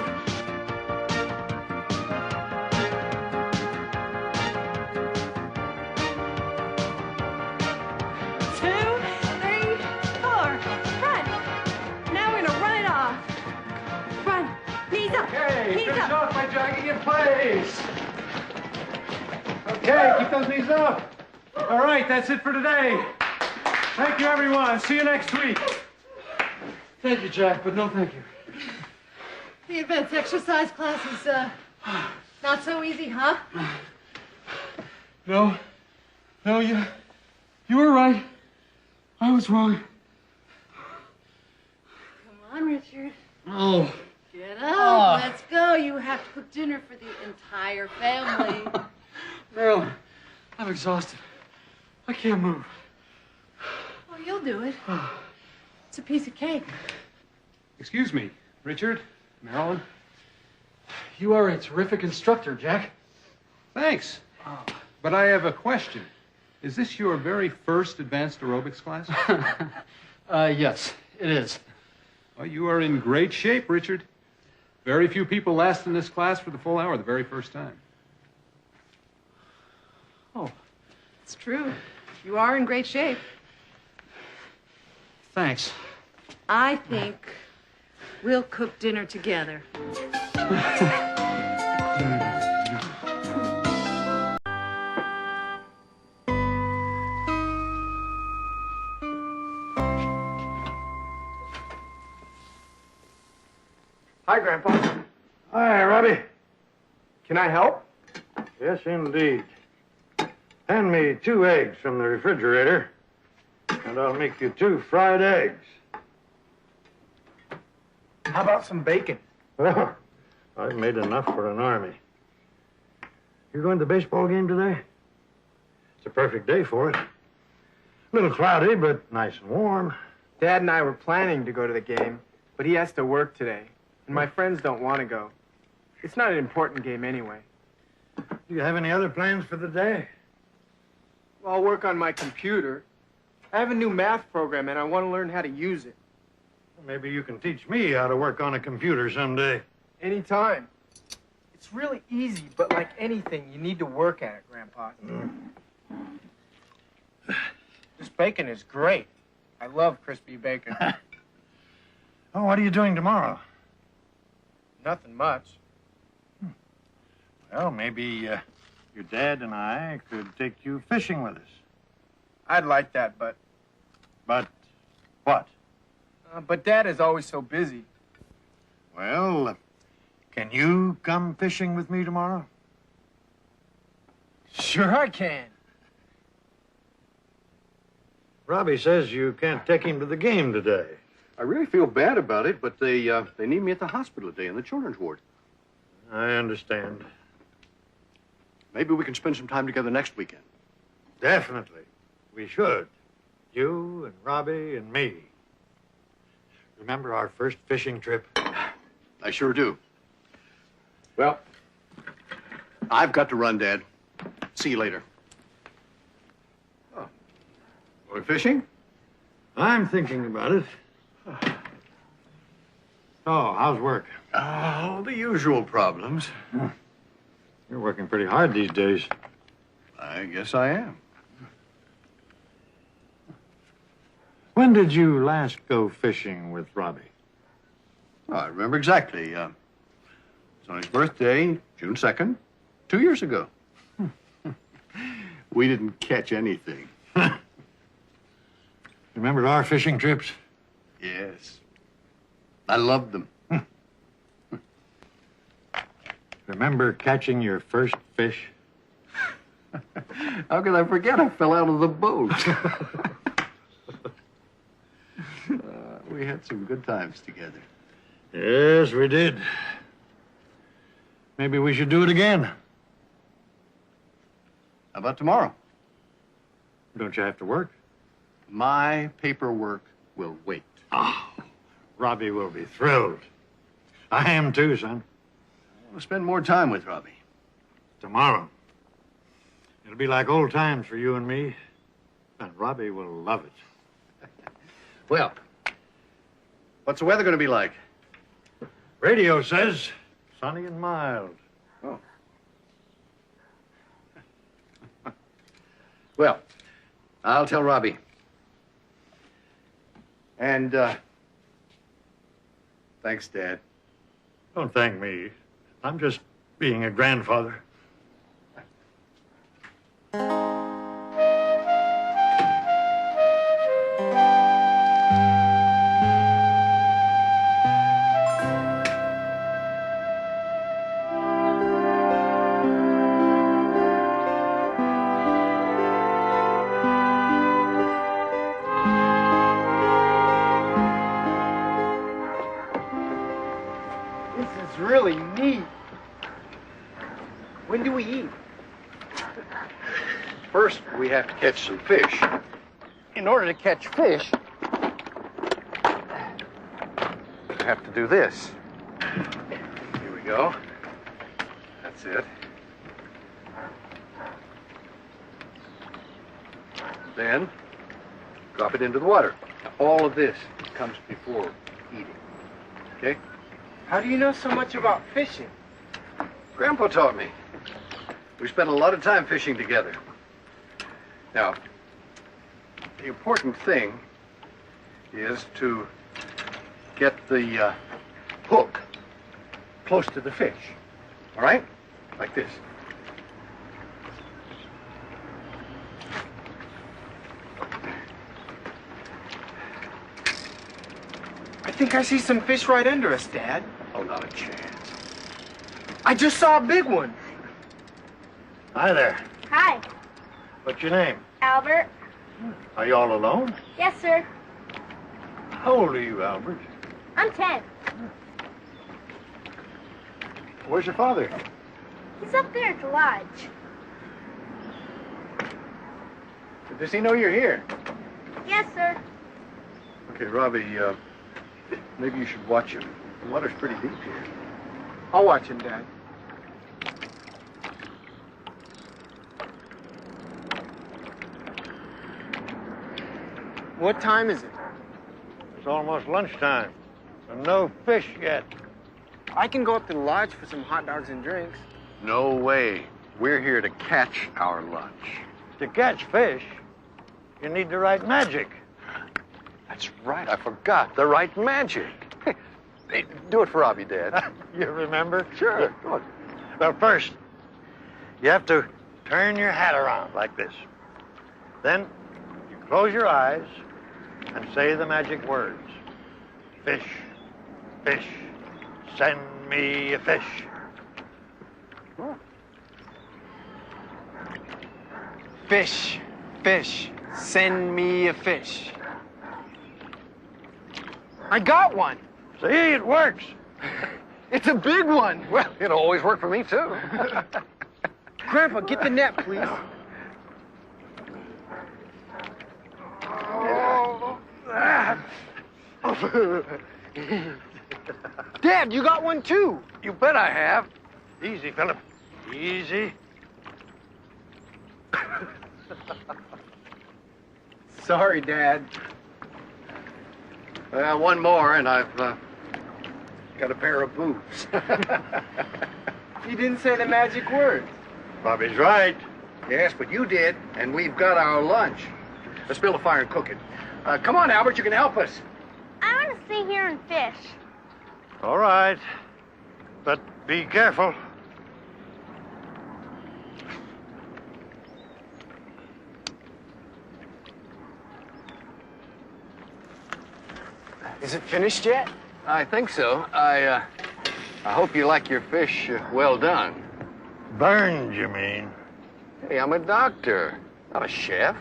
Knees
off by dragging in place. Okay, keep those knees up. All right, that's it for today. Thank you, everyone. See you next week. Thank you, Jack, but no thank you.
The advanced exercise class is, not so easy, huh?
No, you were right. I was wrong.
Come on, Richard.
Oh.
Get up. Let's go. You have to cook dinner for the entire family.
Marilyn, I'm exhausted. I can't move.
Oh, you'll do it. It's a piece of cake.
Excuse me, Richard, Marilyn. You are a terrific instructor, Jack. Thanks. But I have a question. Is this your very first advanced aerobics class?
Yes, it is.
Well, you are in great shape, Richard. Very few people last in this class for the full hour the very first time.
Oh, it's true. You are in great shape.
Thanks.
I think we'll cook dinner together.
Hi, Grandpa.
Hi, Robbie.
Can I help?
Yes, indeed. Hand me 2 eggs from the refrigerator, and I'll make you 2 fried eggs.
How about some bacon?
Well, I've made enough for an army. You going to the baseball game today? It's a perfect day for it. A little cloudy, but nice and warm.
Dad and I were planning to go to the game, but he has to work today, and my friends don't want to go. It's not an important game anyway.
Do you have any other plans for the day?
Well, I'll work on my computer. I have a new math program, and I want to learn how to use it.
Maybe you can teach me how to work on a computer someday.
Anytime. It's really easy, but like anything, you need to work at it, Grandpa. This bacon is great. I love crispy bacon.
Oh, what are you doing tomorrow?
Nothing much.
Well, maybe your dad and I could take you fishing with us.
I'd like that, but...
But what?
But Dad is always so busy.
Well, can you come fishing with me tomorrow?
Sure I can.
Robbie says you can't take him to the game today.
I really feel bad about it, but they need me at the hospital today in the children's ward.
I understand.
Maybe we can spend some time together next weekend.
Definitely. We should. You and Robbie and me. Remember our first fishing trip?
I sure do. Well, I've got to run, Dad. See you later. Oh. Going fishing?
I'm thinking about it. Oh, how's work?
Oh, the usual problems.
You're working pretty hard these days.
I guess I am.
When did you last go fishing with Robbie?
Oh, I remember exactly. It was on his birthday, June 2nd, 2 years ago. We didn't catch anything.
Remember our fishing trips?
Yes. I loved them.
Remember catching your first fish?
How could I forget? I fell out of the boat. We had some good times together.
Yes, we did. Maybe we should do it again.
How about tomorrow?
Don't you have to work?
My paperwork will wait.
Oh, Robbie will be thrilled. I am too, son.
We'll spend more time with Robbie.
Tomorrow. It'll be like old times for you and me. And Robbie will love it.
Well, what's the weather going to be like?
Radio says sunny and mild.
Oh. Well, I'll tell Robbie. And, thanks, Dad.
Don't thank me. I'm just being a grandfather.
Really neat. When do we eat?
First, we have to catch some fish.
In order to catch fish,
We have to do this. Here we go. That's it. Then, drop it into the water. Now, all of this comes before eating. Okay?
how do you know so much about fishing?
Grandpa taught me. We spent a lot of time fishing together. Now, the important thing is to get the hook close to the fish. All right? Like this.
I think I see some fish right under us, Dad.
Oh, not a chance.
I just saw a big one.
Hi there.
Hi,
What's your name?
Albert.
Are you all alone?
Yes, sir.
How old are you, Albert?
I'm 10.
Where's your father?
He's up there at the lodge.
Does he know you're here?
Yes, sir.
Okay, Robbie, maybe you should watch him. The water's pretty deep here.
I'll watch him, Dad. What time is it?
It's almost lunchtime, and no fish yet.
I can go up to the lodge for some hot dogs and drinks.
No way. We're here to catch our lunch.
To catch fish, you need the right magic.
That's right. I forgot. The right magic. Hey, do it for Robbie, Dad.
You remember?
Sure. Go on.
Well, first, you have to turn your hat around like this. Then you close your eyes and say the magic words. Fish, fish, send me a fish.
Fish, fish, send me a fish. I got one.
See, it works.
It's a big one.
Well, it'll always work for me, too.
Grandpa, get the net, please. Dad, you got one too.
You bet I have. Easy, Philip. Easy.
Sorry, Dad.
Well, one more, and I've got a pair of boots.
You didn't say the magic words.
Robbie's right.
Yes, but you did, and we've got our lunch. Let's build a fire and cook it. Come on, Albert, you can help us.
I want to stay here and fish.
All right. But be careful.
Is it finished yet?
I think so. I hope you like your fish well done.
Burned, you mean?
Hey, I'm a doctor, not a chef.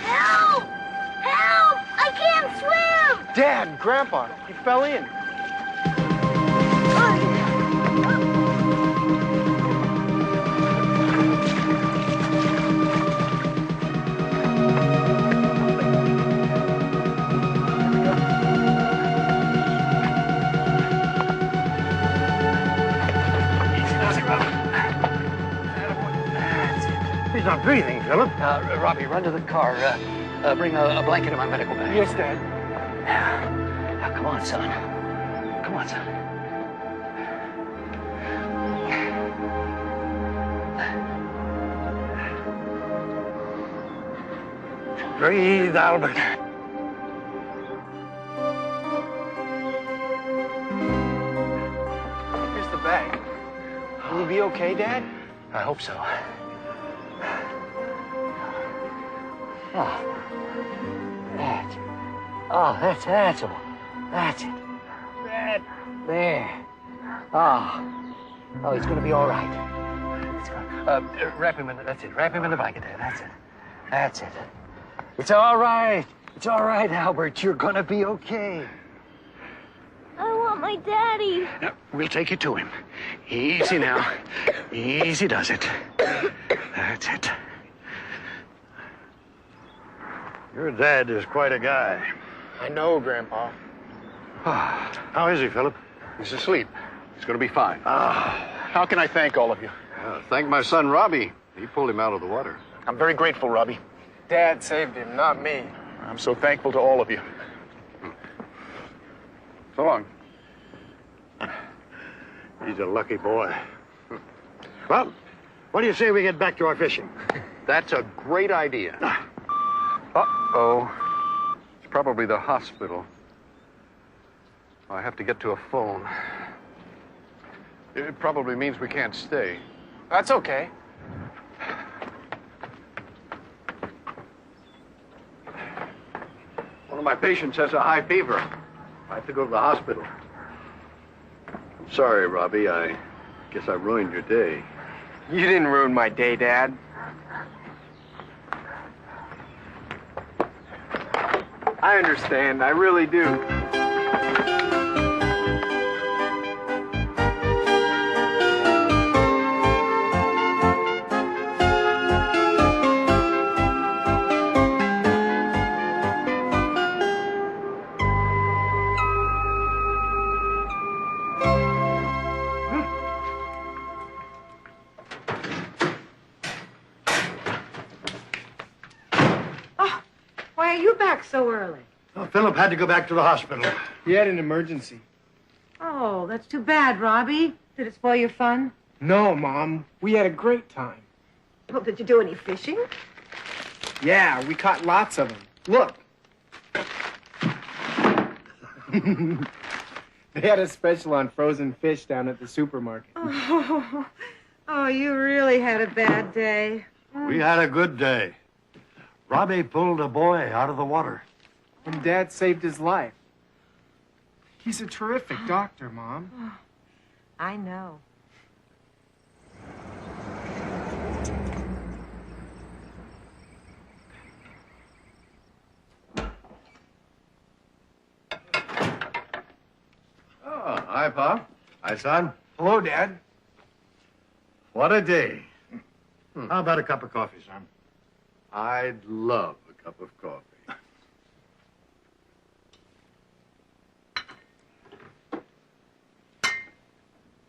Help! Help! I can't swim!
Dad, Grandpa, he fell in.
He's not breathing, Philip.
Robbie, run to the car. Bring a blanket in my medical bag.
Yes, Dad.
Now, come on, son. Come on, son.
Breathe, Albert.
Here's the bag. Will you be okay, Dad?
I hope so. Oh. That's it. Oh, that's all. That's it. There. Oh, he's going to be all right. Wrap him in. That's it. Wrap him in the blanket there. That's it. That's it. It's all right. It's all right, Albert. You're going to be okay.
I want my daddy.
Now, we'll take you to him. Easy now. Easy does it. That's it.
Your dad is quite a guy.
I know, Grandpa.
How is he, Philip?
He's asleep. He's going to be fine.
How can I thank all of you?
Thank my son, Robbie. He pulled him out of the water.
I'm very grateful, Robbie.
Dad saved him, not me.
I'm so thankful to all of you.
So long.
He's a lucky boy. Well, what do you say we get back to our fishing?
That's a great idea. Uh-oh. It's probably the hospital. I have to get to a phone. It probably means we can't stay.
That's okay.
One of my patients has a high fever. I have to go to the hospital. I'm sorry, Robbie. I guess I ruined your day.
You didn't ruin my day, Dad. I understand. I really do.
Why are you back so early?
Well, Philip had to go back to the hospital.
He had an emergency.
Oh, that's too bad, Robbie. Did it spoil your fun?
No, Mom. We had a great time.
Well, did you do any fishing?
Yeah, we caught lots of them. Look. They had a special on frozen fish down at the supermarket.
Oh, you really had a bad day.
We had a good day. Robbie pulled a boy out of the water.
And Dad saved his life. He's a terrific doctor, Mom.
I know.
Oh, hi, Pop.
Hi, son.
Hello, Dad.
What a day. How about a cup of coffee, son?
I'd love a cup of coffee.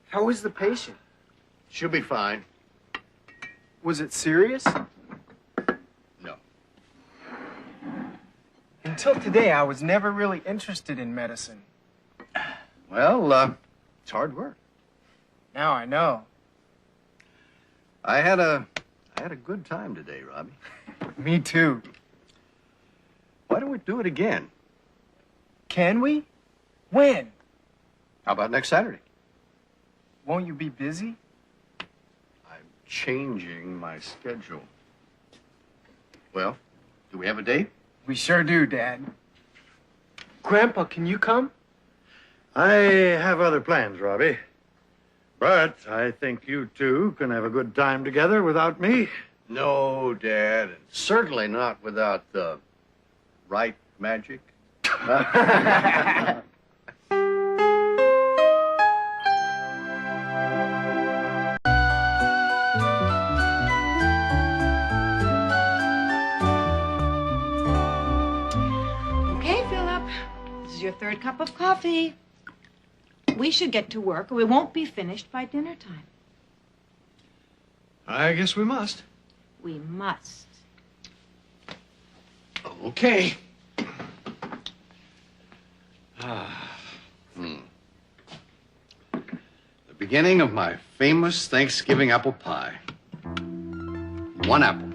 How is the patient?
She'll be fine.
Was it serious?
No.
Until today, I was never really interested in medicine.
Well, it's hard work.
Now I know.
I had a good time today, Robbie.
Me too.
Why don't we do it again?
Can we? When?
How about next Saturday?
Won't you be busy?
I'm changing my schedule. Well, do we have a date?
We sure do, Dad. Grandpa, can you come?
I have other plans, Robbie. But I think you two can have a good time together without me.
No, Dad, and certainly not without the right magic.
Okay, Philip. This is your third cup of coffee. We should get to work or we won't be finished by dinner time.
I guess we must.
We must.
Okay. The beginning of my famous Thanksgiving apple pie. 1 apple.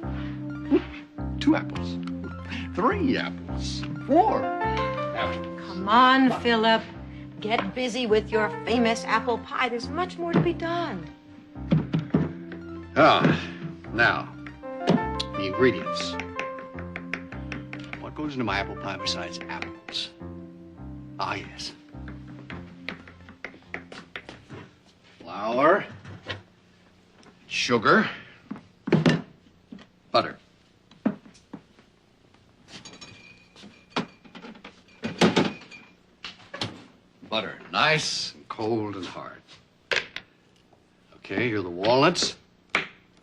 2 apples. 3 apples. 4 apples.
Come on, Philip. Get busy with your famous apple pie. There's much more to be done.
Now, the ingredients. What goes into my apple pie besides apples? Ah, yes. Flour, sugar, butter. Butter, nice and cold and hard. Okay, here are the walnuts.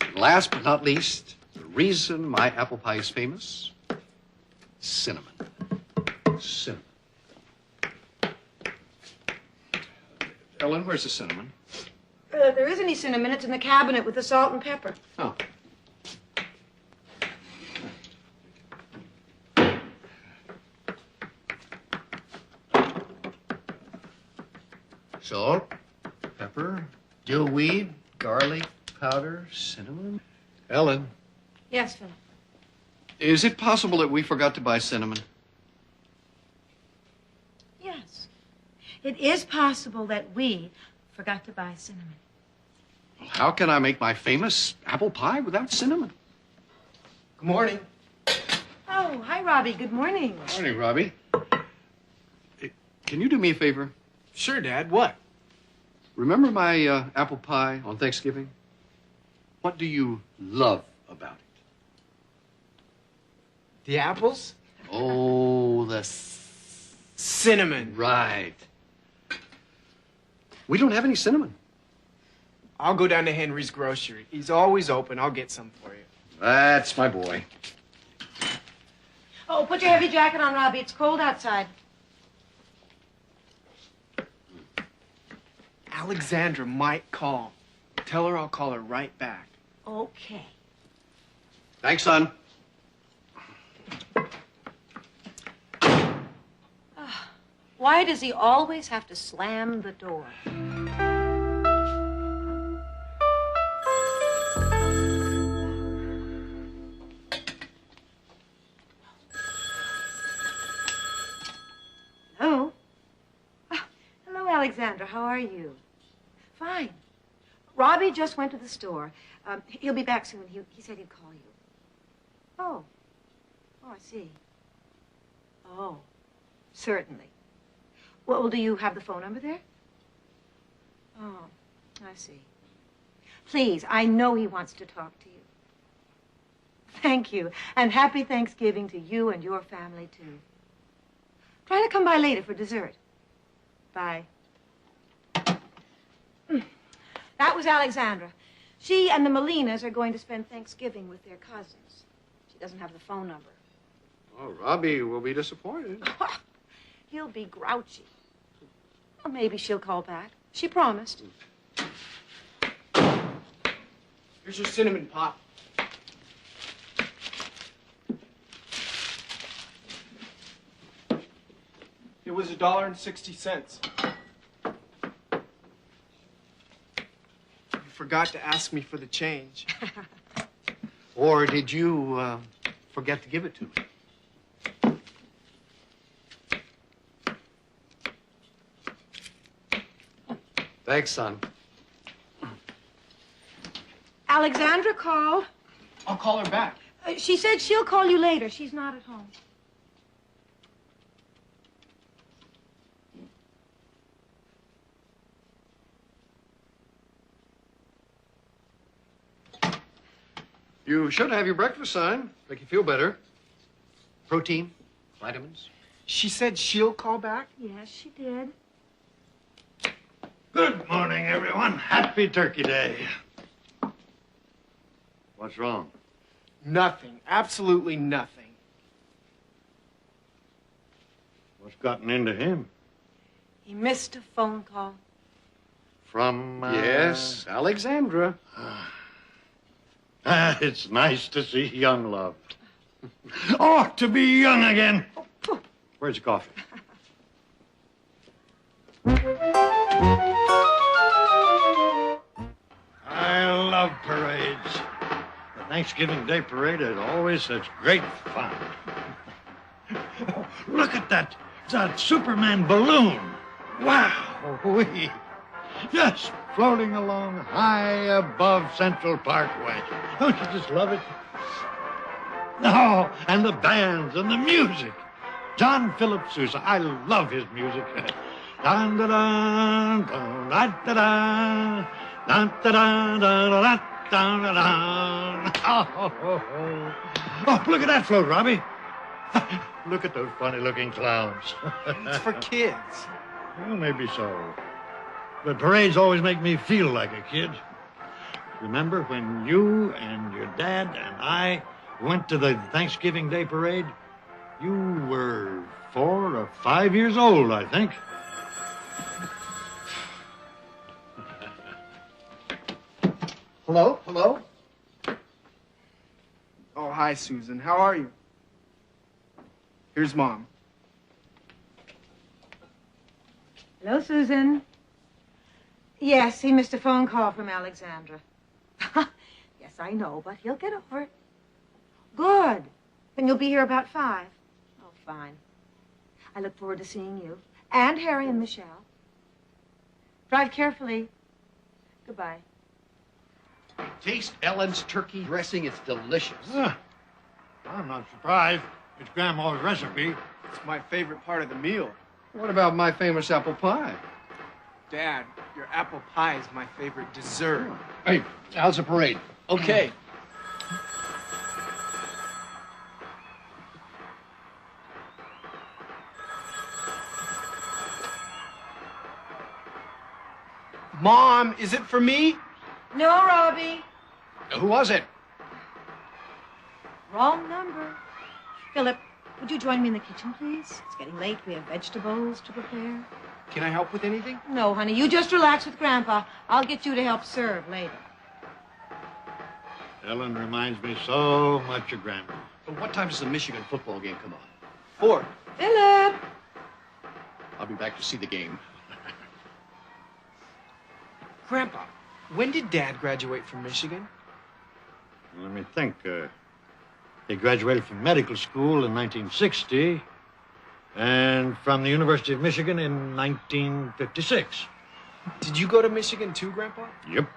And last but not least, the reason my apple pie is famous, cinnamon. Cinnamon. Ellen, where's the cinnamon?
There isn't any cinnamon. It's in the cabinet with the salt and pepper.
Oh. Salt, pepper, dillweed, garlic powder, cinnamon. Ellen,
Yes, Philip.
is it possible that we forgot to buy cinnamon?
Yes. It is possible that we forgot to buy cinnamon.
Well, how can I make my famous apple pie without cinnamon?
Good morning.
Oh, hi, Robbie. Good morning.
Morning, Robbie. Can you do me a favor?
Sure, Dad. What?
Remember my apple pie on Thanksgiving? What do you love about it?
The apples?
Oh, the
cinnamon.
Right. We don't have any cinnamon.
I'll go down to Henry's grocery. He's always open. I'll get some for you.
That's my boy.
Oh, put your heavy jacket on, Robbie. It's cold outside.
Alexandra might call. Tell her I'll call her right back.
Okay.
Thanks, son.
Why does he always have to slam the door? Hello? Hello, Alexandra. How are you? Fine. Robbie just went to the store. He'll be back soon. He said he'd call you. Oh. Oh, I see. Oh, certainly. Well, do you have the phone number there? Oh, I see. Please, I know he wants to talk to you. Thank you, and happy Thanksgiving to you and your family, too. Try to come by later for dessert. Bye. That was Alexandra. She and the Molinas are going to spend Thanksgiving with their cousins. She doesn't have the phone number.
Oh, Robbie will be disappointed.
He'll be grouchy. Well, maybe she'll call back. She promised.
Here's your cinnamon pop. It was $1.60. You forgot to ask me for the change.
Or did you forget to give it to me? Thanks, son.
Alexandra called.
I'll call her back.
She said she'll call you later. She's not at home.
You should have your breakfast, son. Make you feel better. Protein, vitamins.
She said she'll call back?
Yes, she did.
Good morning, everyone. Happy Turkey Day. What's wrong?
Nothing. Absolutely nothing.
What's gotten into him?
He missed a phone call.
From,
Yes, Alexandra.
It's nice to see young love. Oh, to be young again. Where's the coffee? I love parades. The Thanksgiving Day parade is always such great fun. Oh, look at that Superman balloon. Wow, wee. Just floating along high above Central Parkway. Don't you just love it? Oh, and the bands and the music. John Philip Sousa, I love his music. Dun, da, dun, dun, da, da, dun, dun, da, dun, dun, da, dun, da, dun. Oh, look at that float, Robbie. Look at those funny-looking clowns.
It's for kids.
Well, maybe so. But parades always make me feel like a kid. Remember when you and your dad and I went to the Thanksgiving Day parade? You were 4 or 5 years old, I think.
Hello? Hello? Oh, hi, Susan. How are you? Here's Mom.
Hello, Susan. Yes, he missed a phone call from Alexandra. Yes, I know, but he'll get over it. Good. Then you'll be here about 5. Oh, fine. I look forward to seeing you. And Harry and Michelle. Drive carefully. Goodbye.
Taste Ellen's turkey dressing. It's delicious.
I'm not surprised. It's Grandma's recipe.
It's my favorite part of the meal.
What about my famous apple pie?
Dad, your apple pie is my favorite dessert.
Hey, how's the parade?
Okay. Mom, is it for me?
No, Robbie.
Who was it?
Wrong number. Philip, would you join me in the kitchen, please? It's getting late. We have vegetables to prepare.
Can I help with anything?
No, honey. You just relax with Grandpa. I'll get you to help serve later.
Ellen reminds me so much of Grandma.
Well, what time does the Michigan football game come on?
4.
Philip!
I'll be back to see the game.
Grandpa, when did Dad graduate from Michigan?
Let me think. He graduated from medical school in 1960 and from the University of Michigan in 1956.
Did you go to Michigan too, Grandpa?
Yep.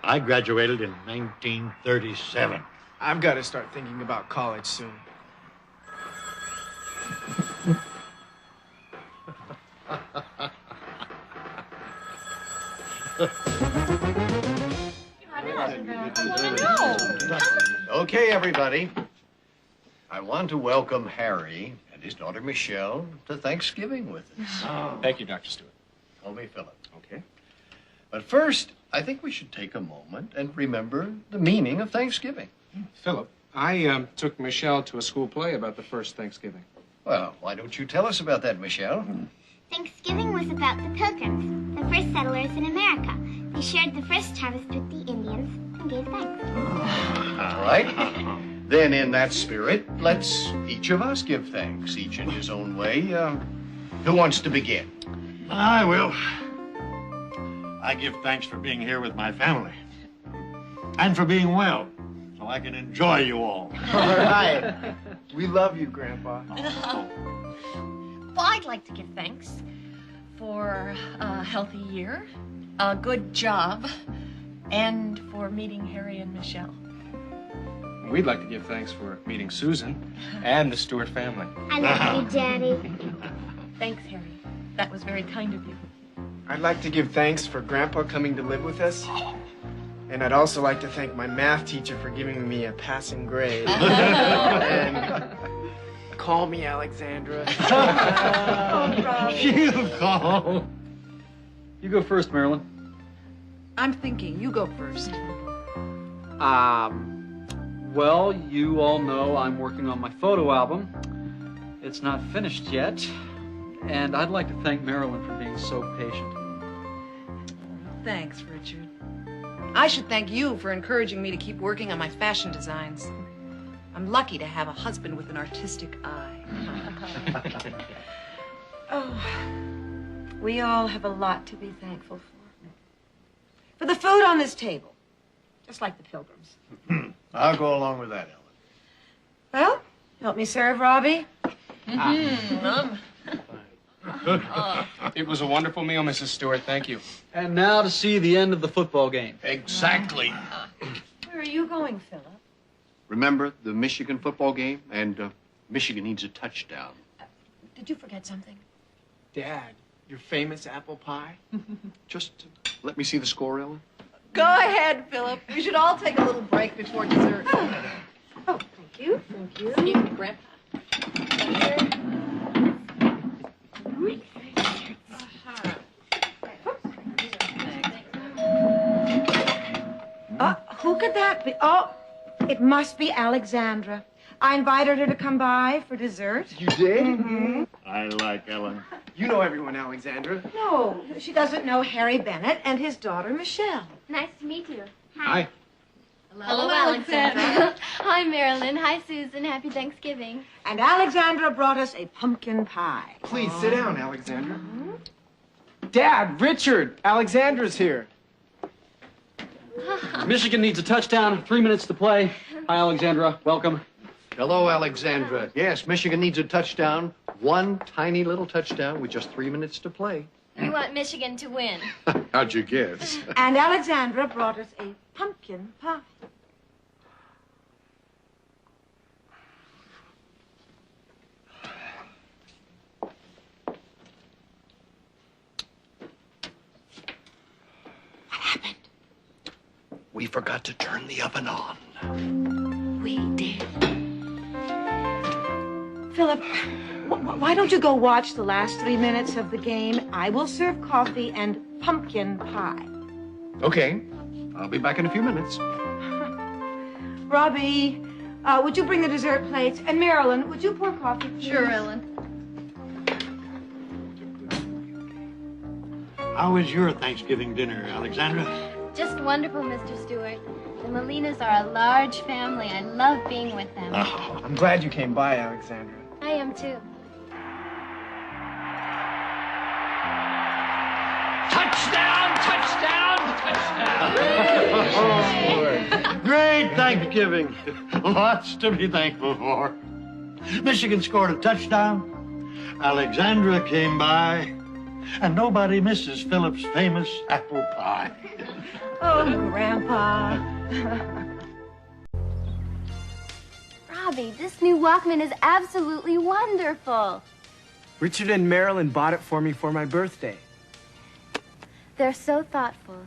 I graduated in 1937.
I've got to start thinking about college soon.
Okay, everybody. I want to welcome Harry and his daughter Michelle to Thanksgiving with us.
Thank you, Dr. Stewart.
Call me Philip.
Okay.
But first, I think we should take a moment and remember the meaning of Thanksgiving.
Philip, I took Michelle to a school play about the first Thanksgiving.
Well, why don't you tell us about that, Michelle?
Thanksgiving was about the Pilgrims, the first settlers in America. They shared the first harvest with the Indians and gave thanks.
All right. Then in that spirit, let's each of us give thanks, each in his own way. Who wants to begin?
I will. I give thanks for being here with my family and for being well, so I can enjoy you all.
All right. We love you, Grandpa.
Well, I'd like to give thanks for a healthy year, a good job, and for meeting Harry and Michelle.
We'd like to give thanks for meeting Susan and the Stewart family.
I love you, Daddy.
Thanks, Harry. That was very kind of you.
I'd like to give thanks for Grandpa coming to live with us. And I'd also like to thank my math teacher for giving me a passing grade. And call me, Alexandra.
You call.
You go first, Marilyn.
I'm thinking. You go first.
Well, you all know I'm working on my photo album. It's not finished yet, and I'd like to thank Marilyn for being so patient.
Thanks, Richard. I should thank you for encouraging me to keep working on my fashion designs. I'm lucky to have a husband with an artistic eye.
Oh, we all have a lot to be thankful for. For the food on this table, just like the Pilgrims.
I'll go along with that, Ellen.
Well, help me serve, Robbie.
It was a wonderful meal, Mrs. Stewart. Thank you.
And now to see the end of the football game.
Exactly.
Where are you going, Philip?
Remember the Michigan football game? And Michigan needs a touchdown.
Did you forget something?
Dad, your famous apple pie?
Just let me see the score, Ellen.
Go ahead, Philip. We should all take a little break before dessert.
Oh, thank you. Thank you.
Excuse me, Grandpa.
Who could that be? Oh, it must be Alexandra. I invited her to come by for dessert.
You did?
Mm-hmm.
I like Ellen.
You know everyone, Alexandra.
No, she doesn't know Harry Bennett and his daughter, Michelle.
Nice to meet you.
Hi.
Hello, Alexandra. Hi, Marilyn. Hi, Susan. Happy Thanksgiving.
And Alexandra brought us a pumpkin pie.
Please sit down, Alexandra. Dad, Richard, Alexandra's here.
Michigan needs a touchdown. 3 minutes to play. Hi, Alexandra. Welcome.
Hello, Alexandra. Yes, Michigan needs a touchdown. One tiny little touchdown with just 3 minutes to play.
You want Michigan to win.
How'd you guess?
And Alexandra brought us a pumpkin pie. What happened?
We forgot to turn the oven on.
We did. Philip, why don't you go watch the last 3 minutes of the game? I will serve coffee and pumpkin pie.
Okay. I'll be back in a few minutes.
Robbie, would you bring the dessert plates? And Marilyn, would you pour coffee, please?
Sure, Ellen.
How was your Thanksgiving dinner, Alexandra?
Just wonderful, Mr. Stewart. The Molinas are a large family. I love being with them.
Oh.
I'm glad you came by, Alexandra.
I am too.
Oh, great Thanksgiving. Lots to be thankful for. Michigan scored a touchdown. Alexandra came by. And nobody misses Philip's famous apple pie.
Oh, Grandpa.
Robbie, this new Walkman is absolutely wonderful.
Richard and Marilyn bought it for me for my birthday.
They're so thoughtful.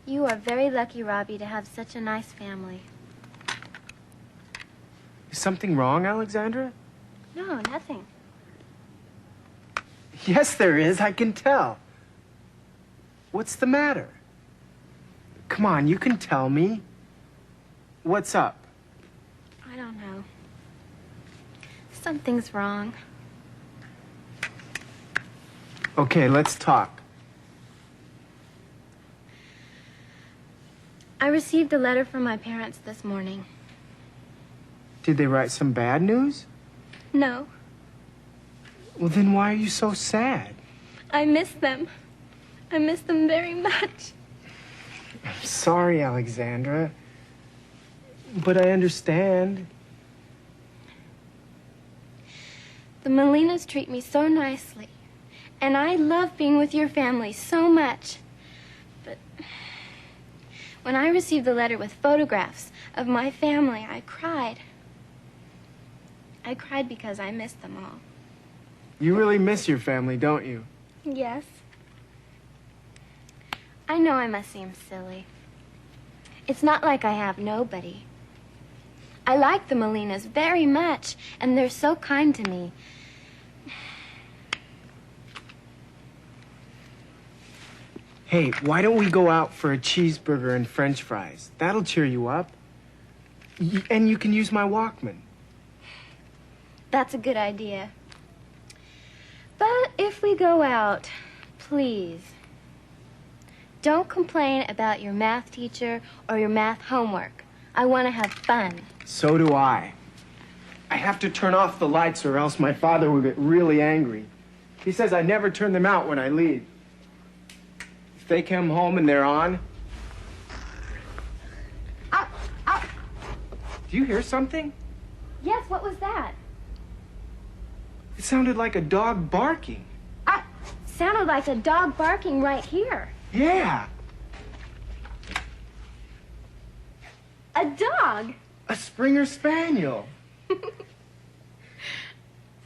You are very lucky, Robbie, to have such a nice family.
Is something wrong, Alexandra?
No, nothing.
Yes, there is. I can tell. What's the matter? Come on, you can tell me. What's up?
I don't know. Something's wrong.
Okay, let's talk.
I received a letter from my parents this morning.
Did they write some bad news?
No,
Well, then why are you so sad?
I miss them. I miss them very much.
I'm sorry, Alexandra. But I understand.
The Molinas treat me so nicely. And I love being with your family so much. But when I received the letter with photographs of my family, I cried. I cried because I missed them all.
You really miss your family, don't you?
Yes. I know I must seem silly. It's not like I have nobody. I like the Molinas very much, and they're so kind to me.
Hey, why don't we go out for a cheeseburger and French fries? That'll cheer you up. And you can use my Walkman.
That's a good idea. But if we go out, please, don't complain about your math teacher or your math homework. I want to have fun.
So do I. I have to turn off the lights or else my father will get really angry. He says I never turn them out when I leave. If they come home and they're on... Do you hear something?
Yes, what was that?
It sounded like a dog barking.
Sounded like a dog barking right here.
Yeah.
A dog?
A Springer Spaniel.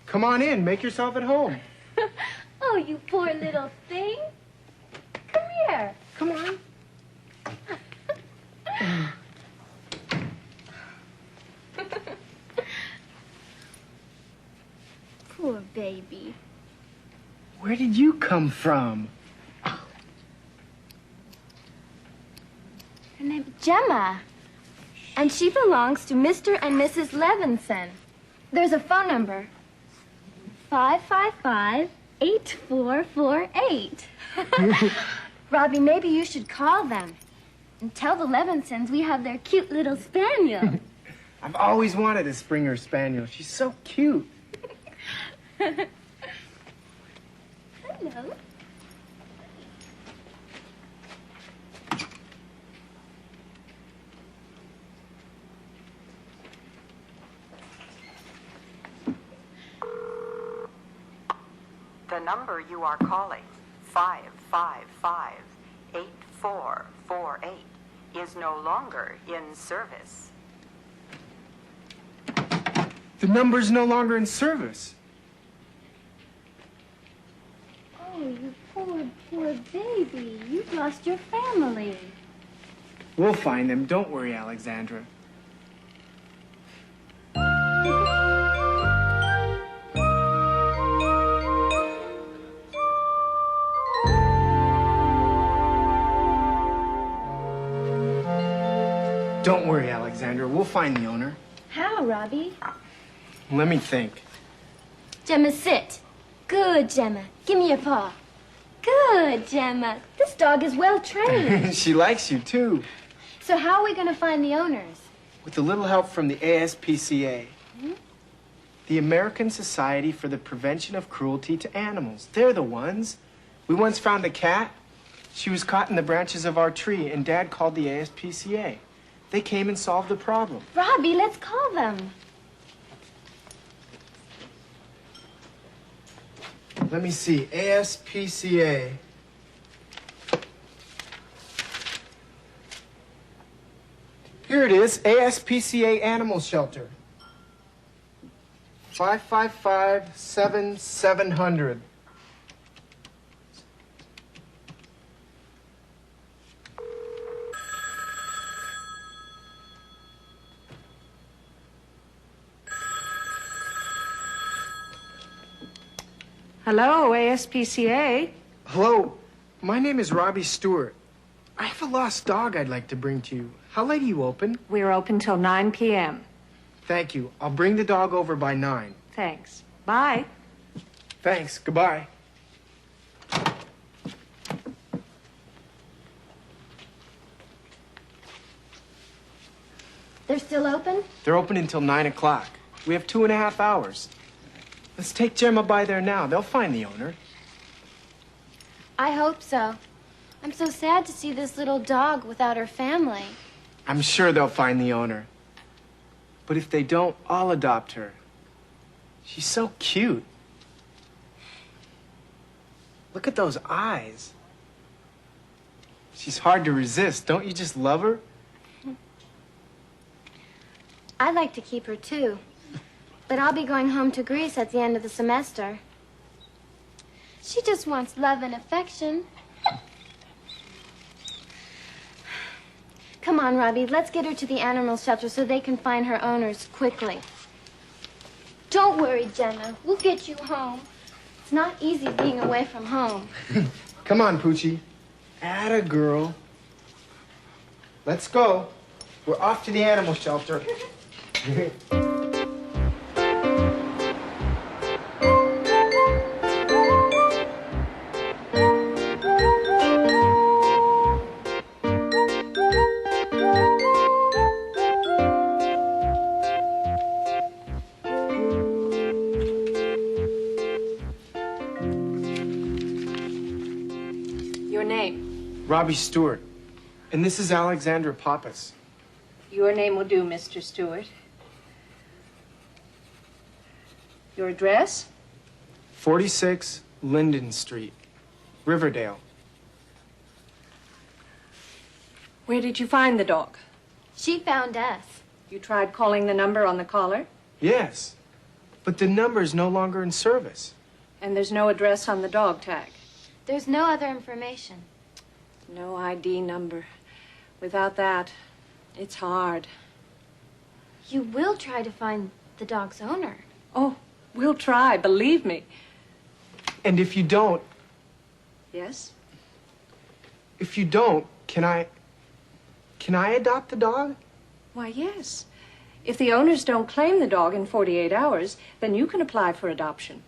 Come on in, make yourself at home.
Oh, you poor little thing. Come here.
Come on.
Poor baby.
Where did you come from?
Her name's Gemma. And she belongs to Mr. and Mrs. Levinson. There's a phone number. 555-8448. Robbie, maybe you should call them and tell the Levinsons we have their cute little spaniel.
I've always wanted a Springer Spaniel. She's so cute.
Hello.
The number you are calling, 555-8448, is no longer in service.
The number's no longer in service.
Oh, you poor, poor baby. You've lost your family.
We'll find them. Don't worry, Alexandra. Don't worry, Alexandra. We'll find the owner.
How, Robbie?
Let me think.
Gemma, sit. Good, Gemma. Give me your paw. Good, Gemma. This dog is well trained.
She likes you, too.
So how are we going to find the owners?
With a little help from the ASPCA. The American Society for the Prevention of Cruelty to Animals. They're the ones. We once found a cat. She was caught in the branches of our tree, and Dad called the ASPCA. They came and solved the problem.
Robbie, let's call them.
Let me see. ASPCA. Here it is. ASPCA Animal Shelter. 555-7700.
Hello, ASPCA.
Hello. My name is Robbie Stewart. I have a lost dog I'd like to bring to you. How late are you open?
We're open till 9 p.m.
Thank you. I'll bring the dog over by 9.
Thanks. Bye.
Thanks. Goodbye.
They're still open?
They're open until 9 o'clock. We have 2.5 hours. Let's take Gemma by there now. They'll find the owner.
I hope so. I'm so sad to see this little dog without her family.
I'm sure they'll find the owner. But if they don't, I'll adopt her. She's so cute. Look at those eyes. She's hard to resist. Don't you just love her?
I'd like to keep her too. But I'll be going home to Greece at the end of the semester. She just wants love and affection. Come on, Robbie. Let's get her to the animal shelter so they can find her owners quickly. Don't worry, Gemma. We'll get you home. It's not easy being away from home.
Come on, Poochie. Atta girl. Let's go. We're off to the animal shelter.
Your name?
Robbie Stewart. And this is Alexandra Pappas.
Your name will do, Mr. Stewart. Your address?
46 Linden Street, Riverdale.
Where did you find the dog?
She found us.
You tried calling the number on the collar?
Yes, but the number is no longer in service.
And there's no address on the dog tag?
There's no other information.
No ID number. Without that, it's hard.
You will try to find the dog's owner.
Oh, we'll try, believe me.
And if you don't,
Yes?
if you don't, can I adopt the dog?
Why, yes. If the owners don't claim the dog in 48 hours, then you can apply for adoption.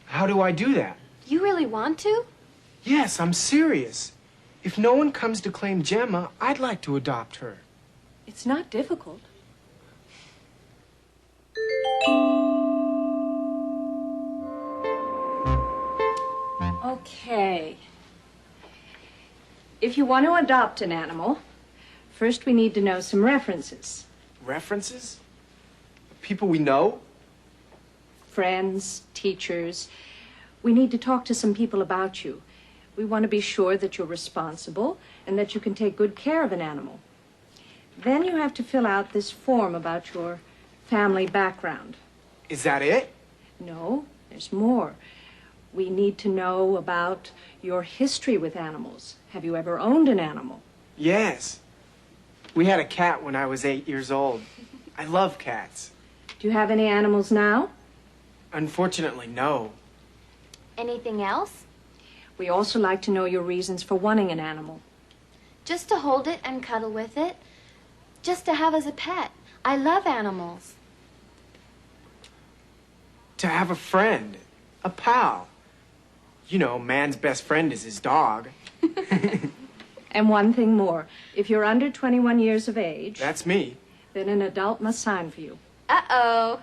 How do I do that?
You really want to?
Yes, I'm serious. If no one comes to claim Gemma, I'd like to adopt her.
It's not difficult. Okay. If you want to adopt an animal, first we need to know some references.
References? People we know?
Friends, teachers. We need to talk to some people about you. We want to be sure that you're responsible and that you can take good care of an animal. Then you have to fill out this form about your family background.
Is that it?
No, there's more. We need to know about your history with animals. Have you ever owned an animal?
Yes. We had a cat when I was 8 years old. I love cats.
Do you have any animals now?
Unfortunately, no.
Anything else?
We also like to know your reasons for wanting an animal.
Just to hold it and cuddle with it. Just to have as a pet. I love animals.
To have a friend, a pal. You know, man's best friend is his dog.
And one thing more. If you're under 21 years of age...
That's me.
Then an adult must sign for you.
Uh-oh.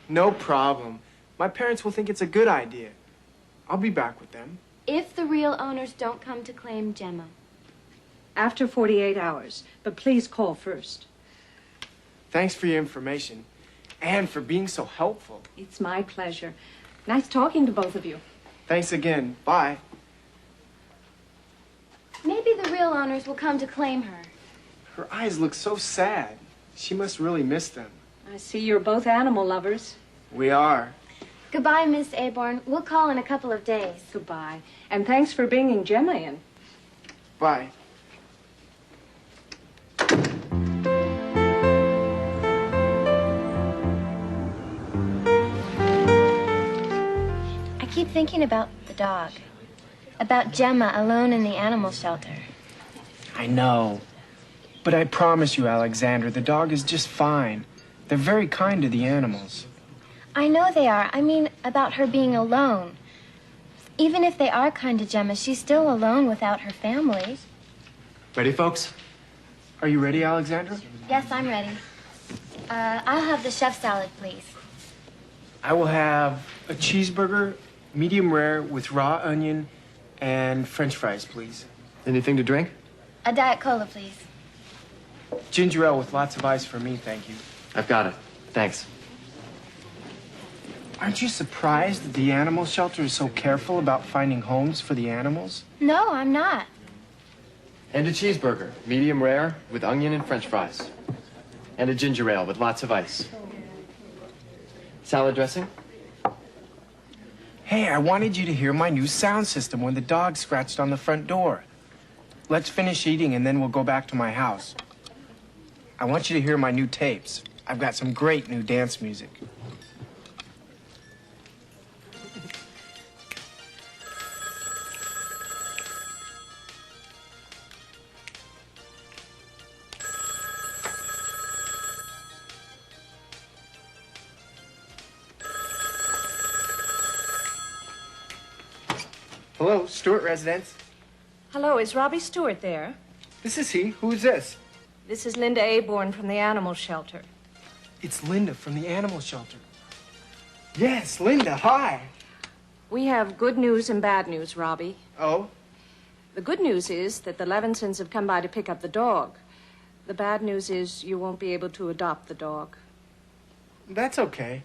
No problem. My parents will think it's a good idea. I'll be back with them.
If the real owners don't come to claim Gemma.
After 48 hours. But please call first.
Thanks for your information. And for being so helpful.
It's my pleasure. Nice talking to both of you.
Thanks again. Bye.
Maybe the real owners will come to claim her.
Her eyes look so sad. She must really miss them.
I see you're both animal lovers.
We are.
Goodbye, Miss Aborn. We'll call in a couple of days.
Goodbye. And thanks for bringing Gemma in.
Bye.
I keep thinking about the dog. About Gemma alone in the animal shelter.
I know. But I promise you, Alexandra, the dog is just fine. They're very kind to the animals.
I know they are. I mean, about her being alone. Even if they are kind to Gemma, she's still alone without her family.
Ready, folks? Are you ready, Alexandra?
Yes, I'm ready. I'll have the chef salad, please.
I will have a cheeseburger, medium rare, with raw onion and French fries, please.
Anything to drink?
A Diet Cola, please.
Ginger ale with lots of ice for me, thank you.
I've got it. Thanks.
Aren't you surprised that the animal shelter is so careful about finding homes for the animals?
No, I'm not.
And a cheeseburger, medium rare, with onion and French fries. And a ginger ale with lots of ice. Salad dressing?
Hey, I wanted you to hear my new sound system when the dog scratched on the front door. Let's finish eating and then we'll go back to my house.
I want you to hear my new tapes. I've got some great new dance music. Hello, Stewart residence.
Hello, is Robbie Stewart there?
This is he. Who is this?
This is Linda Aborn from the animal shelter.
It's Linda from the animal shelter. Yes, Linda, hi.
We have good news and bad news, Robbie.
Oh?
The good news is that the Levinsons have come by to pick up the dog. The bad news is you won't be able to adopt the dog.
That's okay.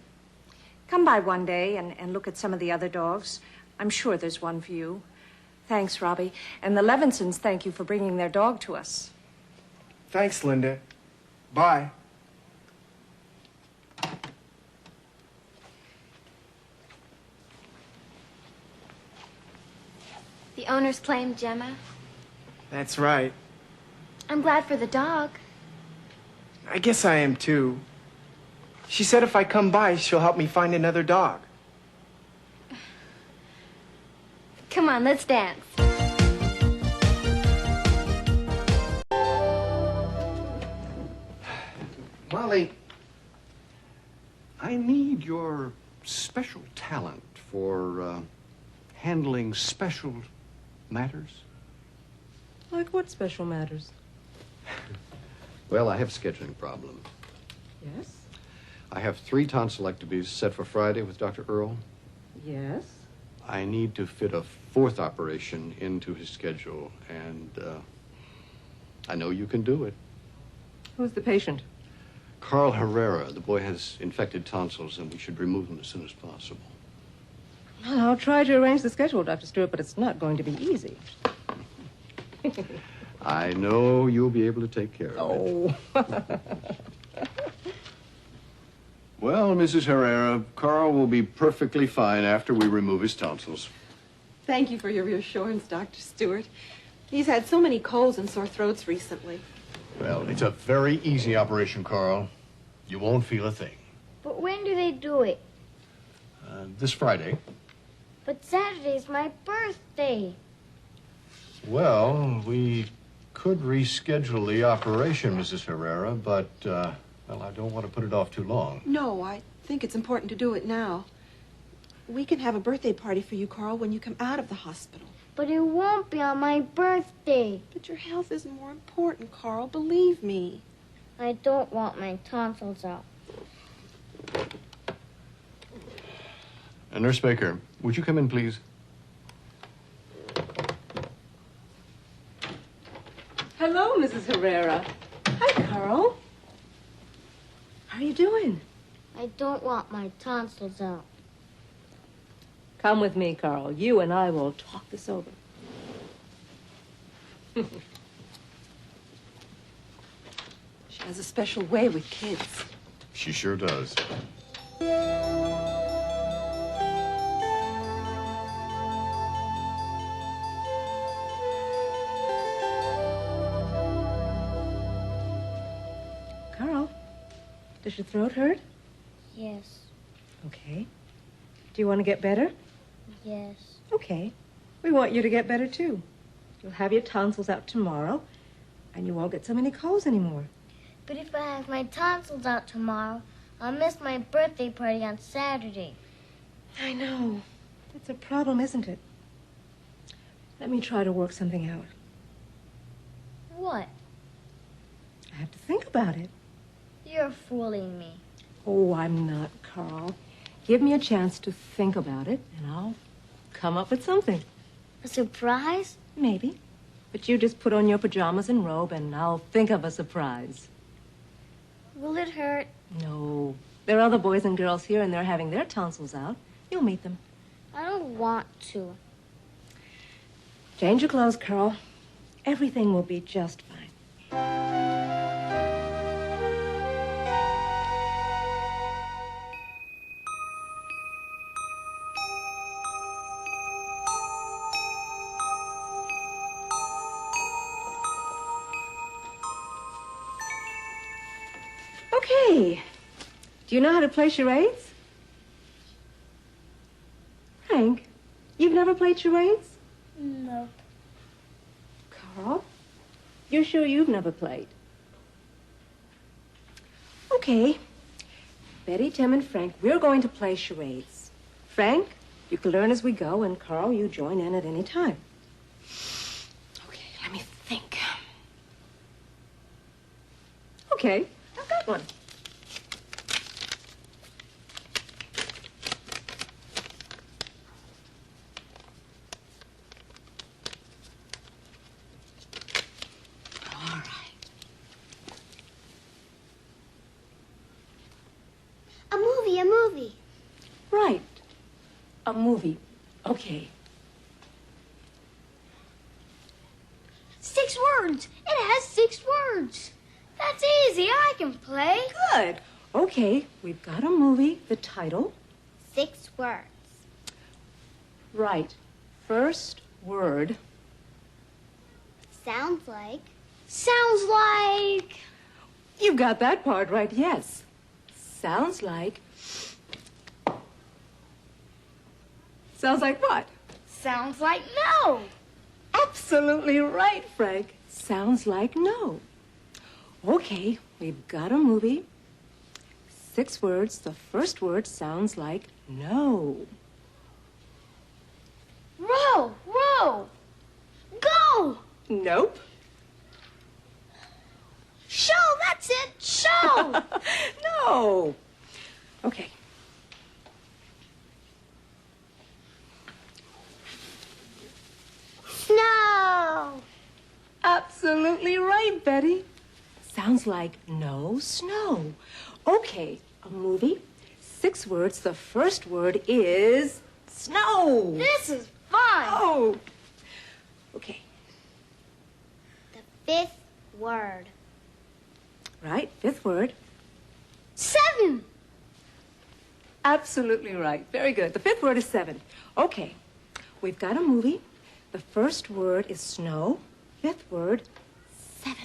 Come by one day and look at some of the other dogs. I'm sure there's one for you. Thanks, Robbie. And the Levinsons thank you for bringing their dog to us.
Thanks, Linda. Bye.
The owner's claim, Gemma.
That's right.
I'm glad for the dog.
I guess I am too. She said if I come by, she'll help me find another dog.
Come on, let's dance.
Molly, I need your special talent for handling special matters.
Like what special matters?
Well, I have a scheduling problem.
Yes?
I have 3 tonsillectomies set for Friday with Dr. Earl.
Yes?
I need to fit a 4th operation into his schedule, and I know you can do it.
Who's the patient?
Carl Herrera. The boy has infected tonsils, and we should remove them as soon as possible.
Well, I'll try to arrange the schedule, Dr. Stewart, but it's not going to be easy.
I know you'll be able to take care of it. Well, Mrs. Herrera, Carl will be perfectly fine after we remove his tonsils.
Thank you for your reassurance, Dr. Stewart. He's had so many colds and sore throats recently.
Well, it's a very easy operation, Carl. You won't feel a thing.
But when do they do it?
This Friday.
But Saturday's my birthday.
Well, we could reschedule the operation, Mrs. Herrera, but, well, I don't want to put it off too long.
No, I think it's important to do it now. We can have a birthday party for you, Carl, when you come out of the hospital.
But it won't be on my birthday.
But your health is more important, Carl. Believe me.
I don't want my tonsils out.
Nurse Baker, would you come in, please?
Hello, Mrs. Herrera. Hi, Carl. How are you doing?
I don't want my tonsils out.
Come with me, Carl. You and I will talk this over.
She has a special way with kids.
She sure does.
Carl, does your throat hurt?
Yes.
Okay. Do you want to get better?
Yes.
Okay. We want you to get better, too. You'll have your tonsils out tomorrow, and you won't get so many colds anymore.
But if I have my tonsils out tomorrow, I'll miss my birthday party on Saturday.
I know. It's a problem, isn't it? Let me try to work something out.
What?
I have to think about it.
You're fooling me.
Oh, I'm not, Carl. Give me a chance to think about it, and I'll come up with something.
A surprise?
Maybe. But you just put on your pajamas and robe, and I'll think of a surprise.
Will it hurt?
No. There are other boys and girls here, and they're having their tonsils out. You'll meet them.
I don't want to.
Change your clothes, Carl. Everything will be just fine. Okay. Do you know how to play charades? Frank, you've never played charades?
No.
Carl, you're sure you've never played? Okay. Betty, Tim, and Frank, we're going to play charades. Frank, you can learn as we go, and Carl, you join in at any time. Okay, let me think. Okay, I've got one.
A movie.
Right. A movie. Okay.
6 words. It has 6 words. That's easy. I can play.
Good. Okay, we've got a movie. The title?
6 words.
Right. First word.
Sounds like. Sounds like.
You've got that part right, yes. Sounds like. Sounds like what?
Sounds like no.
Absolutely right, Frank. Sounds like no. Okay, we've got a movie. 6 words. The first word sounds like no.
Row, row. Go.
Nope.
Show, that's it. Show.
No. Okay.
Snow.
Absolutely right, Betty. Sounds like no snow. Okay, a movie. 6 words. The first word is snow.
This is fun.
Oh. Okay.
The 5th word.
Right, 5th word.
7.
Absolutely right. Very good. The 5th word is 7. Okay, we've got a movie. The first word is snow. 5th word, 7.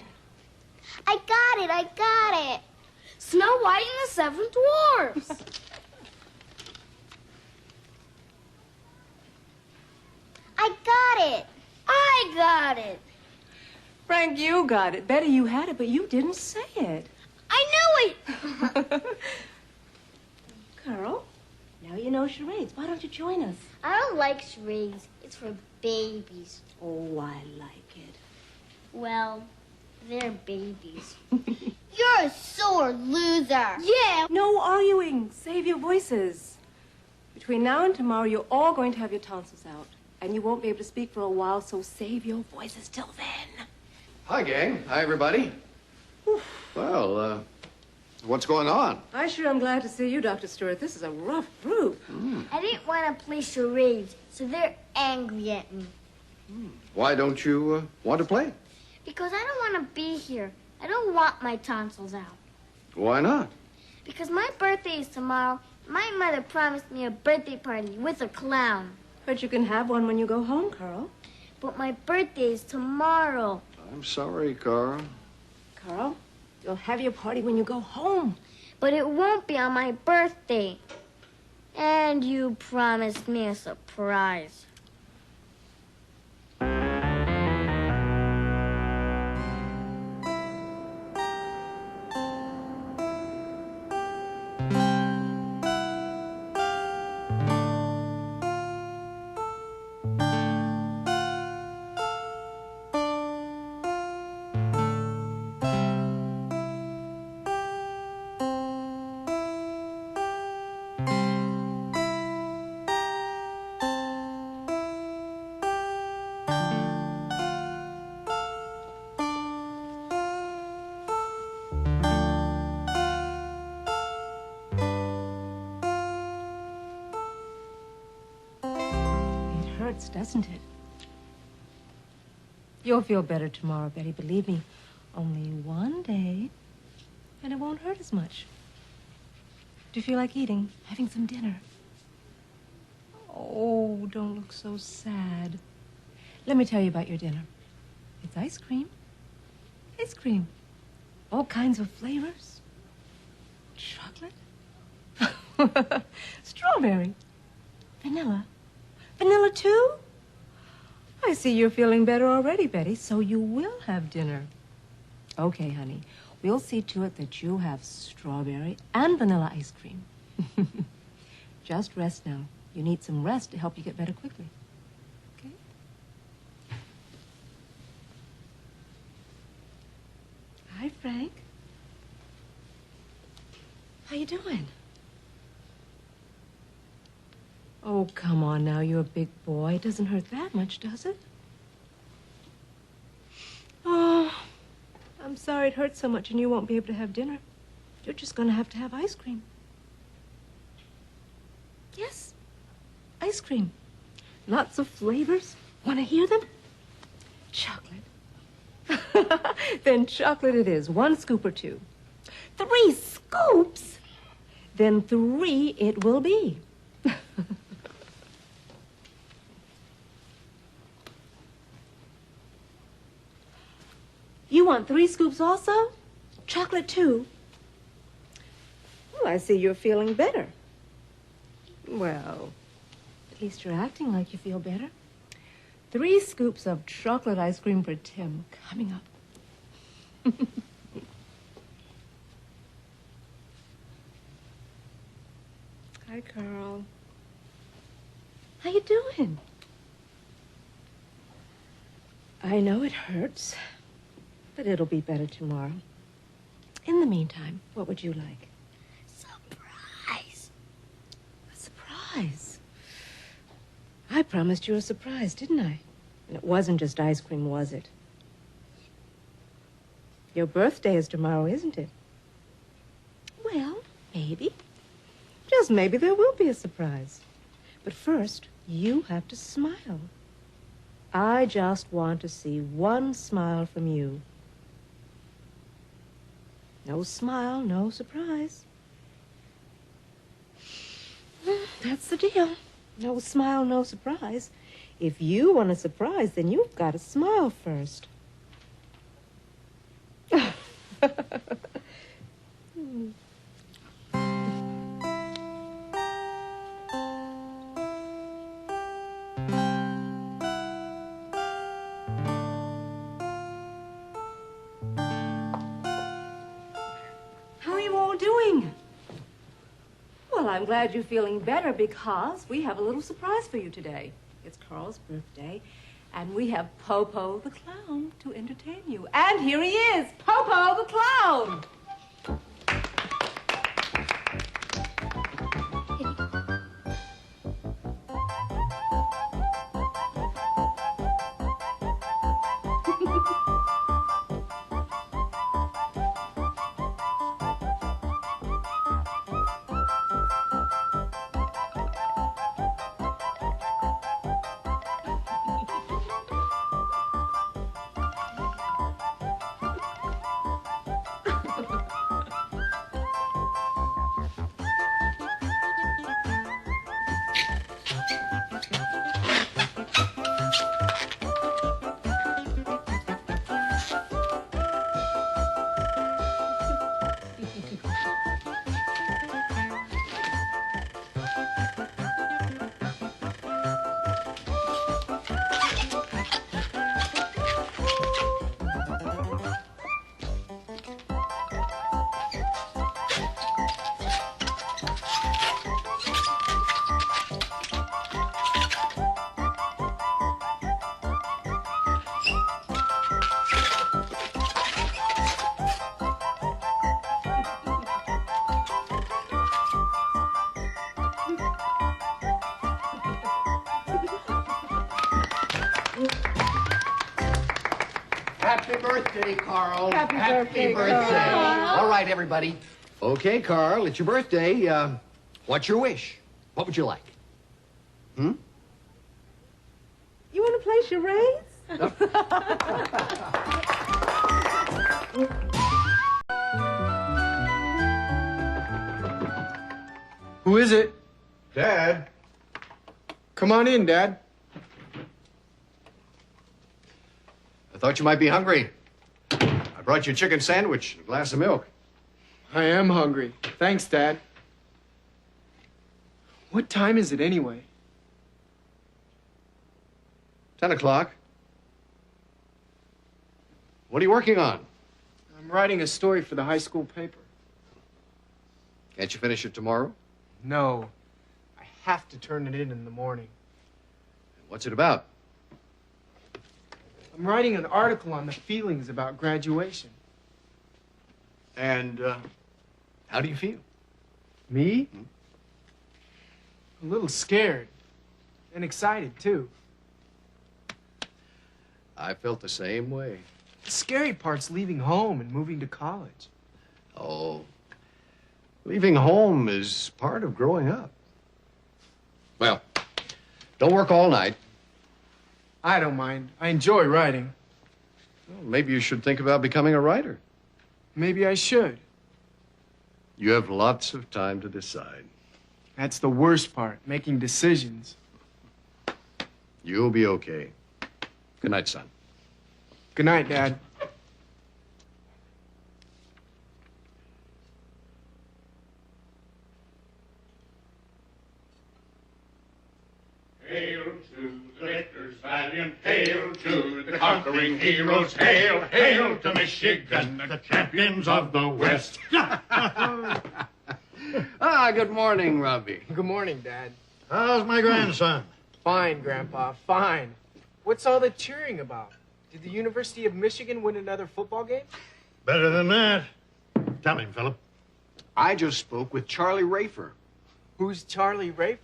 I got it. I got it. Snow White and the 7 Dwarfs. I got it. I got it.
Frank, you got it. Betty, you had it, but you didn't say it.
I knew it.
Carl, now you know charades. Why don't you join us?
I don't like charades. It's for babies.
Oh, I like it.
Well, they're babies. You're a sore loser. Yeah.
No arguing. Save your voices. Between now and tomorrow, you're all going to have your tonsils out. And you won't be able to speak for a while, so save your voices till then.
Hi, gang. Hi, everybody. Well, what's going on?
I sure am glad to see you, Dr. Stewart. This is a rough group.
I didn't want to play charades, so they're angry at me.
Why don't you want to play?
Because I don't want to be here. I don't want my tonsils out.
Why not?
Because my birthday is tomorrow. My mother promised me a birthday party with a clown.
But you can have one when you go home, Carl.
But my birthday is tomorrow.
I'm sorry, Carl.
Carl, you'll have your party when you go home.
But it won't be on my birthday. And you promised me a surprise.
Doesn't it? You'll feel better tomorrow, Betty. Believe me. Only one day, and it won't hurt as much. Do you feel like eating? Having some dinner? Oh, don't look so sad. Let me tell you about your dinner. It's ice cream. Ice cream. All kinds of flavors. Chocolate? Strawberry? Vanilla? Vanilla too? I see you're feeling better already, Betty, so you will have dinner. Okay, honey. We'll see to it that you have strawberry and vanilla ice cream. Just rest now. You need some rest to help you get better quickly. Okay? Hi, Frank. How you doing? Oh, come on now. You're a big boy. It doesn't hurt that much, does it? Oh, I'm sorry it hurts so much and you won't be able to have dinner. You're just going to have ice cream. Yes, ice cream. Lots of flavors. Want to hear them? Chocolate. Then chocolate it is. 1 scoop or 2. 3 scoops? Then 3 it will be. You want 3 scoops also? Chocolate too? Well, I see you're feeling better. Well, at least you're acting like you feel better. 3 scoops of chocolate ice cream for Tim coming up. Hi, Carl. How you doing? I know it hurts, but it'll be better tomorrow. In the meantime, what would you like? Surprise. A surprise? I promised you a surprise, didn't I? And it wasn't just ice cream, was it? Your birthday is tomorrow, isn't it? Well, maybe. Just maybe there will be a surprise. But first, you have to smile. I just want to see 1 smile from you. No smile, no surprise. That's the deal. No smile, no surprise. If you want a surprise, then you've got to smile first. Well, I'm glad you're feeling better because we have a little surprise for you today. It's Carl's birthday, and we have Popo the Clown to entertain you. And here he is, Popo the Clown!
Happy birthday, Carl.
Happy birthday,
Carl. All right, everybody. Okay, Carl, it's your birthday. What's your wish? What would you like? Hmm?
You want to play charades?
Who is it?
Dad.
Come on in, Dad.
I thought you might be hungry. I brought you a chicken sandwich and a glass of milk.
I am hungry. Thanks, Dad. What time is it anyway?
10 o'clock. What are you working on?
I'm writing a story for the high school paper.
Can't you finish it tomorrow?
No. I have to turn it in the morning.
What's it about?
I'm writing an article on the feelings about graduation.
And, how do you feel?
Me? A little scared. And excited, too.
I felt the same way.
The scary part's leaving home and moving to college.
Oh, leaving home is part of growing up. Well, don't work all night.
I don't mind. I enjoy writing.
Well, maybe you should think about becoming a writer.
Maybe I should.
You have lots of time to decide.
That's the worst part, making decisions.
You'll be okay. Good night, son.
Good night, Dad.
Hail to the victors valiant, hail to the conquering heroes, hail, hail to Michigan, the champions of the West.
Good morning, Robbie.
Good morning, Dad.
How's my grandson?
Fine, Grandpa, fine. What's all the cheering about? Did the University of Michigan win another football game?
Better than that. Tell him, Philip.
I just spoke with Charlie Rafer.
Who's Charlie Rafer?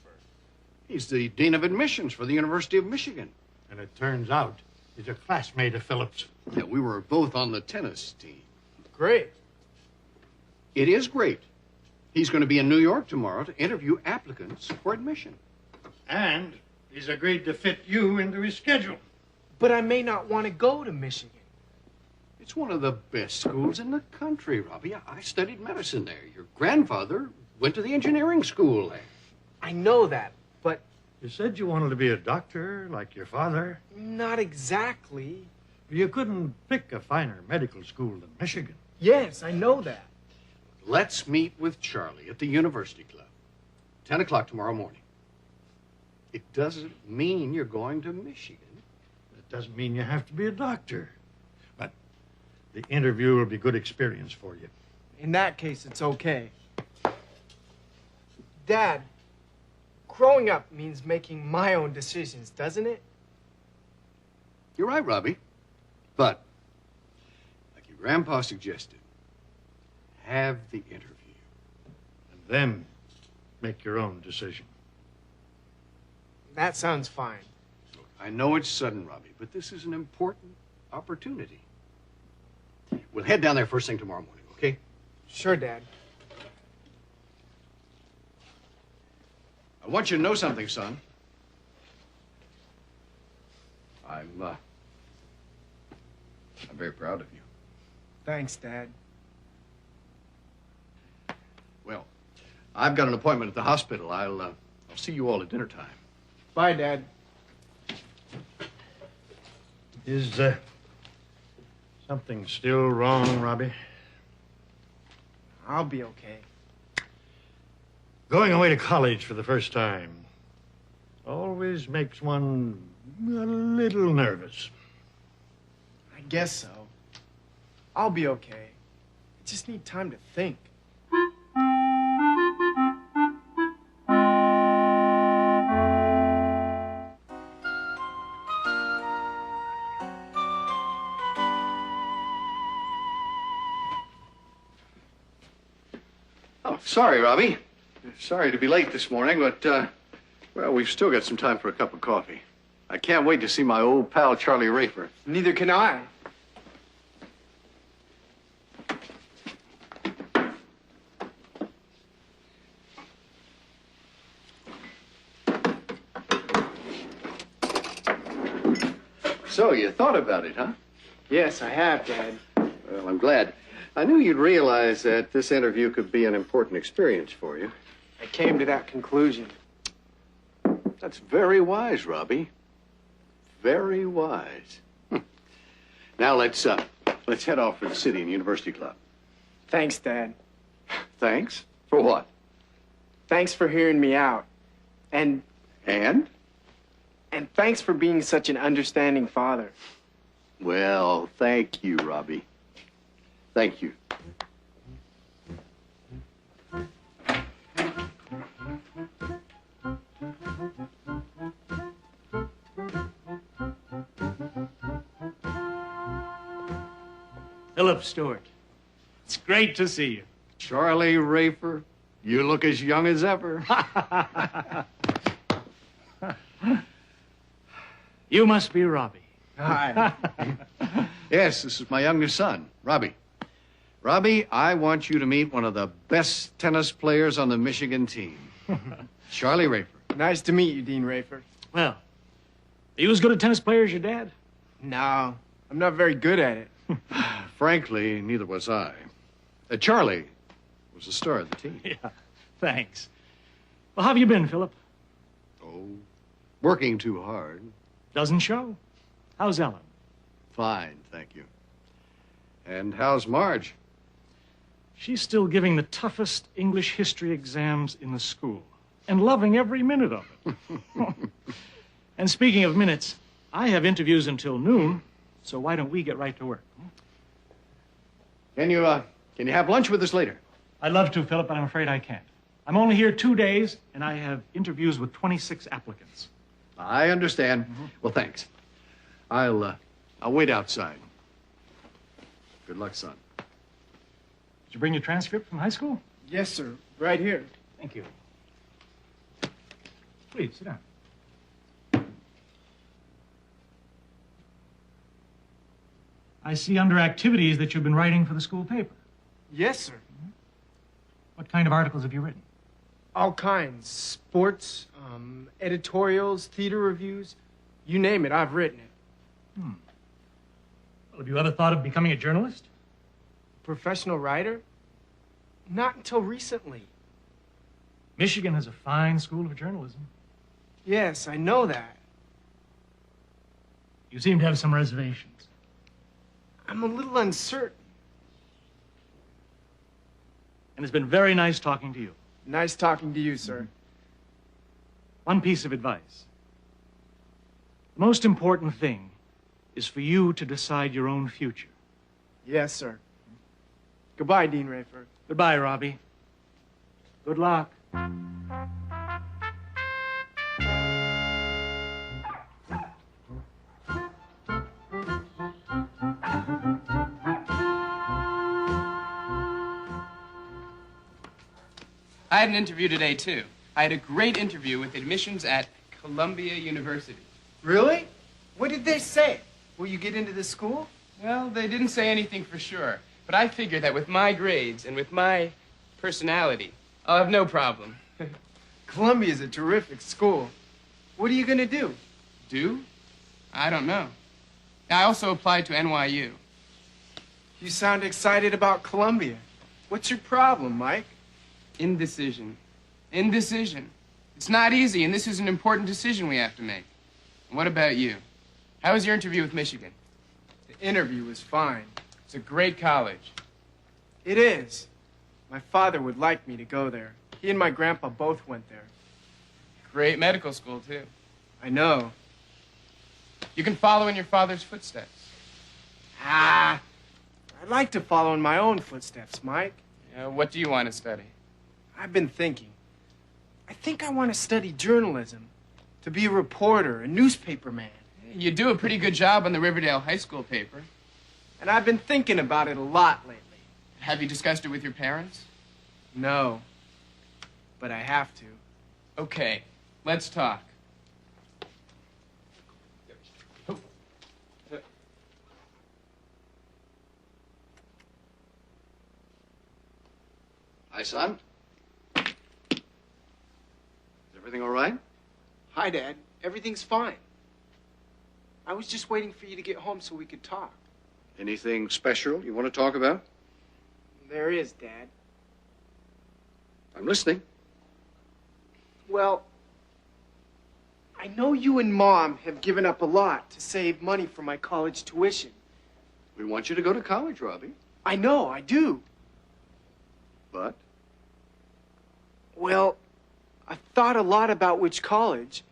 He's the Dean of Admissions for the University of Michigan.
And it turns out he's a classmate of Philip's.
Yeah, we were both on the tennis team.
Great.
It is great. He's going to be in New York tomorrow to interview applicants for admission.
And he's agreed to fit you into his schedule.
But I may not want to go to Michigan.
It's one of the best schools in the country, Robbie. I studied medicine there. Your grandfather went to the engineering school there.
I know that, but...
You said you wanted to be a doctor like your father.
Not exactly.
You couldn't pick a finer medical school than Michigan.
Yes, I know that.
Let's meet with Charlie at the University Club. 10 o'clock tomorrow morning. It doesn't mean you're going to Michigan.
It doesn't mean you have to be a doctor. But the interview will be good experience for you.
In that case, it's okay. Dad, growing up means making my own decisions, doesn't it?
You're right, Robbie. But, like your grandpa suggested, have the interview.
And then make your own decision.
That sounds fine.
Look, I know it's sudden, Robbie, but this is an important opportunity. We'll head down there first thing tomorrow morning, okay?
Sure, Dad.
I want you to know something, son. I'm very proud of you.
Thanks, Dad.
Well, I've got an appointment at the hospital. I'll see you all at dinner time.
Bye, Dad.
Is something still wrong, Robbie?
I'll be okay.
Going away to college for the first time always makes one a little nervous.
I guess so. I'll be okay. I just need time to think.
Oh, sorry, Robbie. Sorry to be late this morning, but, well, we've still got some time for a cup of coffee. I can't wait to see my old pal, Charlie Rafer.
Neither can I.
So, you thought about it, huh?
Yes, I have, Dad.
Well, I'm glad. I knew you'd realize that this interview could be an important experience for you.
I came to that conclusion.
That's very wise, Robbie. Very wise. Now let's head off for the city and University Club.
Thanks, Dad.
Thanks? For what?
Thanks for hearing me out. And thanks for being such an understanding father.
Well, thank you, Robbie. Thank you.
Philip Stewart. It's great to see you.
Charlie Rafer, you look as young as ever.
You must be Robbie.
Hi. Yes, this is my youngest son, Robbie. Robbie, I want you to meet one of the best tennis players on the Michigan team, Charlie Rafer.
Nice to meet you, Dean Rafer.
Well, are you as good a tennis player as your dad?
No, I'm not very good at it.
Frankly, neither was I. Charlie was the star of the team.
Yeah, thanks. Well, how have you been, Philip?
Oh, working too hard.
Doesn't show. How's Ellen?
Fine, thank you. And how's Marge?
She's still giving the toughest English history exams in the school and loving every minute of it. And speaking of minutes, I have interviews until noon, so why don't we get right to work?
Can you have lunch with us later?
I'd love to, Philip, but I'm afraid I can't. I'm only here 2 days, and I have interviews with 26 applicants.
I understand. Well, thanks. I'll wait outside. Good luck, son.
Did you bring your transcript from high school?
Yes, sir. Right here.
Thank you. Please, sit down. I see under activities that you've been writing for the school paper.
Yes, sir.
What kind of articles have you written?
All kinds. Sports, editorials, theater reviews. You name it, I've written it.
Well, have you ever thought of becoming a journalist?
Professional writer? Not until recently.
Michigan has a fine school of journalism.
Yes, I know that.
You seem to have some reservations.
I'm a little uncertain.
And it's been very nice talking to you.
Nice talking to you, sir.
One piece of advice. The most important thing is for you to decide your own future.
Yes, sir. Goodbye, Dean Rafer.
Goodbye, Robbie. Good luck.
I had an interview today, too. I had a great interview with admissions at Columbia University.
Really? What did they say? Will you get into the school?
Well, they didn't say anything for sure, but I figured that with my grades and with my personality, I'll have no problem.
Columbia's a terrific school. What are you going to do?
Do? I don't know. I also applied to NYU.
You sound excited about Columbia. What's your problem, Mike?
Indecision. Indecision. It's not easy, and this is an important decision we have to make. And what about you? How was your interview with Michigan?
The interview was fine.
It's a great college.
It is. My father would like me to go there. He and my grandpa both went there.
Great medical school, too.
I know.
You can follow in your father's footsteps.
I'd like to follow in my own footsteps, Mike.
What do you want to study?
I've been thinking. I think I want to study journalism. To be a reporter, a newspaper man.
You do a pretty good job on the Riverdale High School paper.
And I've been thinking about it a lot lately.
Have you discussed it with your parents?
No. But I have to.
Okay, let's talk.
Hi, son. Is everything all right?
Hi, Dad. Everything's fine. I was just waiting for you to get home so we could talk.
Anything special you want to talk about?
There is, Dad.
I'm listening.
Well, I know you and Mom have given up a lot to save money for my college tuition.
We want you to go to college, Robbie.
I know, I do.
But?
Well, I've thought a lot about which college,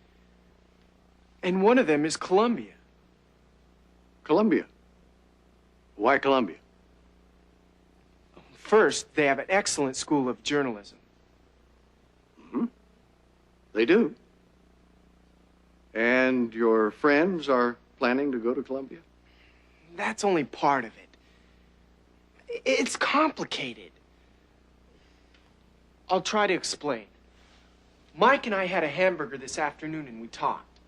and one of them is Columbia.
Columbia? Why Columbia?
First, they have an excellent school of journalism.
Mm-hmm. They do. And your friends are planning to go to Columbia?
That's only part of it. It's complicated. I'll try to explain. Mike and I had a hamburger this afternoon and we talked.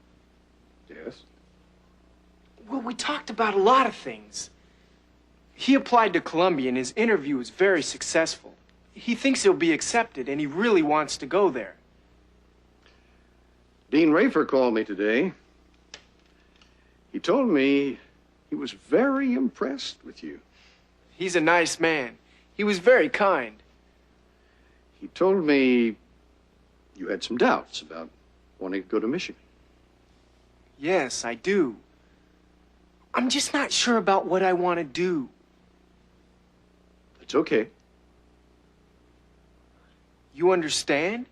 Yes?
Well, we talked about a lot of things. He applied to Columbia and his interview was very successful. He thinks he'll be accepted and he really wants to go there.
Dean Rafer called me today. He told me he was very impressed with you.
He's a nice man. He was very kind.
He told me you had some doubts about wanting to go to Michigan.
Yes, I do. I'm just not sure about what I want to do.
It's okay.
You understand?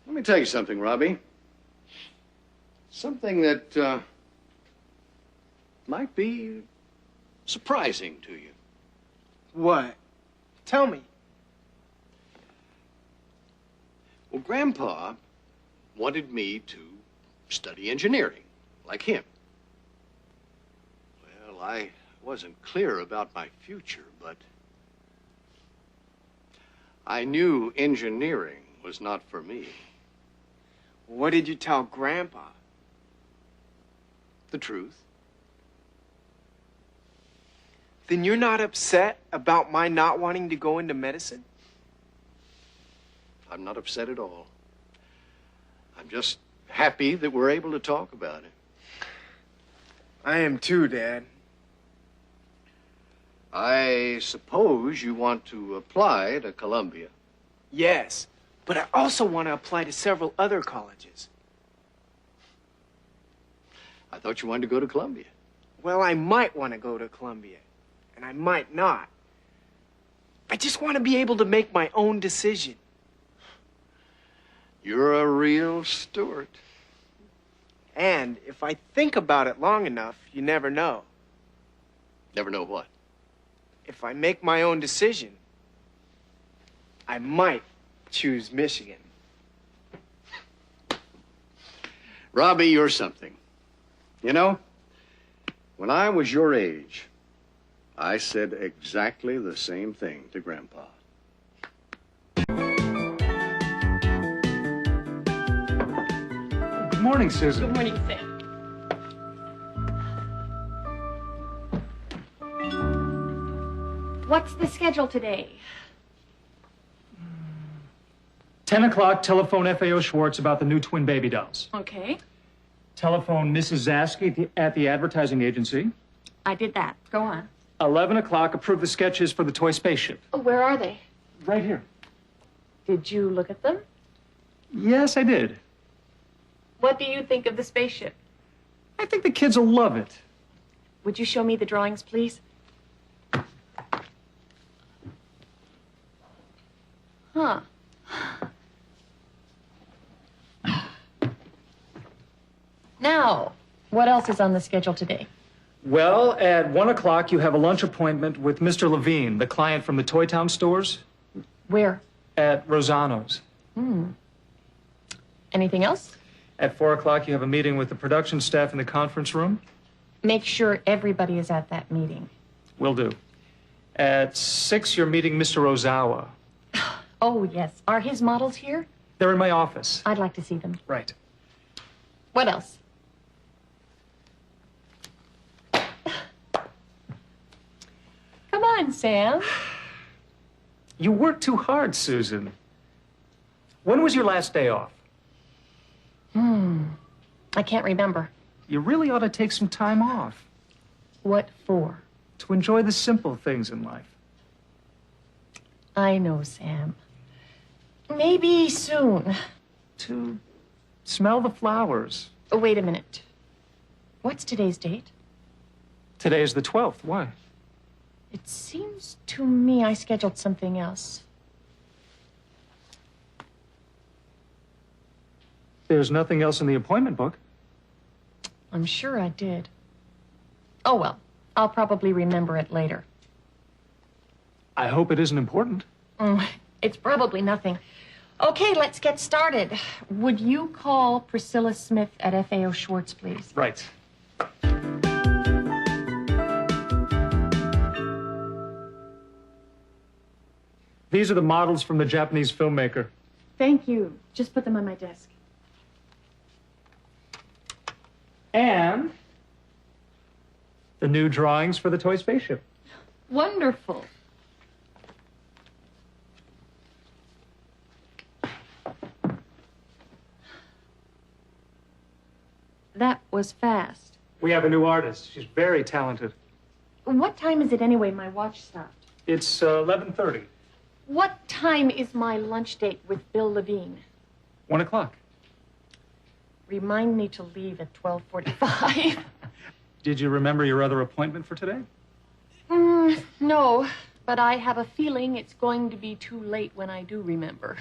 Let me tell you something, Robbie. Something that might be surprising to you.
What? Tell me.
Well, Grandpa wanted me to study engineering, like him. Well, I wasn't clear about my future, but I knew engineering was not for me.
What did you tell Grandpa?
The truth.
Then you're not upset about my not wanting to go into medicine?
I'm not upset at all. I'm just happy that we're able to talk about it.
I am too, Dad.
I suppose you want to apply to Columbia.
Yes, but I also want to apply to several other colleges.
I thought you wanted to go to Columbia.
Well, I might want to go to Columbia, and I might not. I just want to be able to make my own decision.
You're a real Stuart.
And if I think about it long enough, you never know.
Never know what?
If I make my own decision, I might choose Michigan.
Robbie, you're something. You know, when I was your age, I said exactly the same thing to Grandpa.
Good morning, Susan.
Good morning, Sam. What's the schedule today?
10 o'clock, telephone FAO Schwartz about the new twin baby dolls.
Okay.
Telephone Mrs. Zasky at the advertising agency.
I did that. Go on.
11 o'clock, approve the sketches for the toy spaceship.
Oh, where are they?
Right here.
Did you look at them?
Yes, I did.
What do you think of the spaceship?
I think the kids will love it.
Would you show me the drawings, please? Huh. Now, what else is on the schedule today?
Well, at 1 o'clock, you have a lunch appointment with Mr. Levine, the client from the Toy Town stores.
Where?
At Rosano's.
Anything else?
At 4 o'clock, you have a meeting with the production staff in the conference room.
Make sure everybody is at that meeting.
Will do. At 6, you're meeting Mr. Ozawa.
Oh, yes. Are his models here?
They're in my office.
I'd like to see them.
Right.
What else? Come on, Sam.
You work too hard, Susan. When was your last day off?
I can't remember.
You really ought to take some time off.
What for?
To enjoy the simple things in life.
I know, Sam. Maybe soon.
To smell the flowers.
Oh, wait a minute. What's today's date?
Today is the 12th. Why?
It seems to me I scheduled something else.
There's nothing else in the appointment book.
I'm sure I did. Oh, well, I'll probably remember it later.
I hope it isn't important.
It's probably nothing. Okay, let's get started. Would you call Priscilla Smith at FAO Schwartz, please?
Right. These are the models from the Japanese filmmaker.
Thank you. Just put them on my desk.
And the new drawings for the toy spaceship.
Wonderful. That was fast.
We have a new artist. She's very talented.
What time is it anyway? My watch stopped.
It's 11:30.
What time is my lunch date with Bill Levine?
1 o'clock.
Remind me to leave at 12:45.
Did you remember your other appointment for today?
No, but I have a feeling it's going to be too late when I do remember.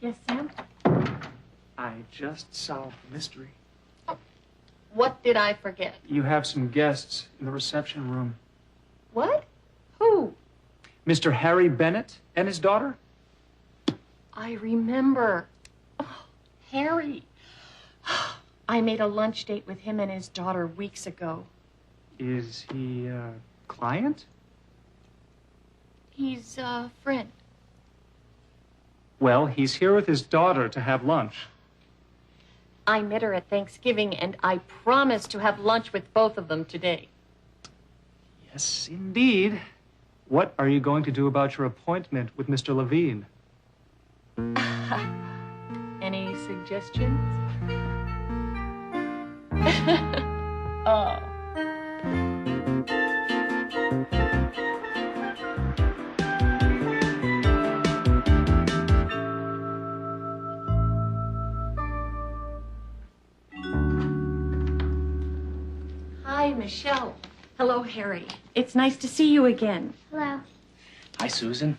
Yes, Sam?
I just solved the mystery.
What did I forget?
You have some guests in the reception room.
What? Who?
Mr. Harry Bennett and his daughter?
I remember. Oh, Harry. I made a lunch date with him and his daughter weeks ago.
Is he a client?
He's a friend.
Well, he's here with his daughter to have lunch.
I met her at Thanksgiving, and I promised to have lunch with both of them today.
Yes, indeed. What are you going to do about your appointment with Mr. Levine?
Any suggestions? Oh. Hi, Michelle. Hello, Harry. It's nice to see you again.
Hello.
Hi, Susan.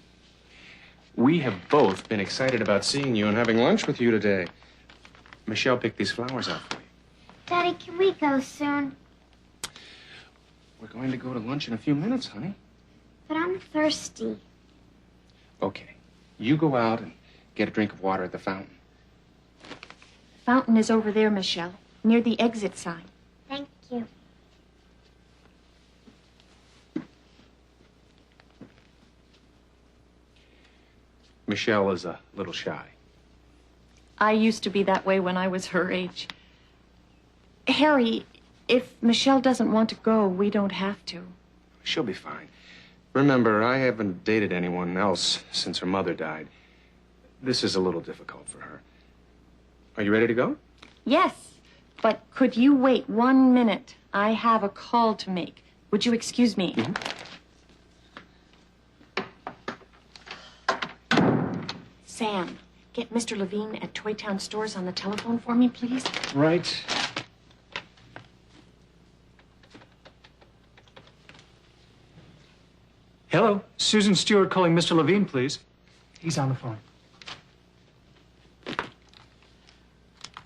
We have both been excited about seeing you and having lunch with you today. Michelle picked these flowers out for you.
Daddy, can we go soon?
We're going to go to lunch in a few minutes, honey.
But I'm thirsty.
Okay. You go out and get a drink of water at the fountain.
Fountain is over there, Michelle, near the exit sign.
Thank you.
Michelle is a little shy.
I used to be that way when I was her age. Harry, if Michelle doesn't want to go, we don't have to.
She'll be fine. Remember, I haven't dated anyone else since her mother died. This is a little difficult for her. Are you ready to go?
Yes, but could you wait 1 minute? I have a call to make. Would you excuse me? Sam, get Mr. Levine at Toy Town Stores on the telephone for me, please.
Right. Hello, Susan Stewart calling Mr. Levine, please. He's on the phone.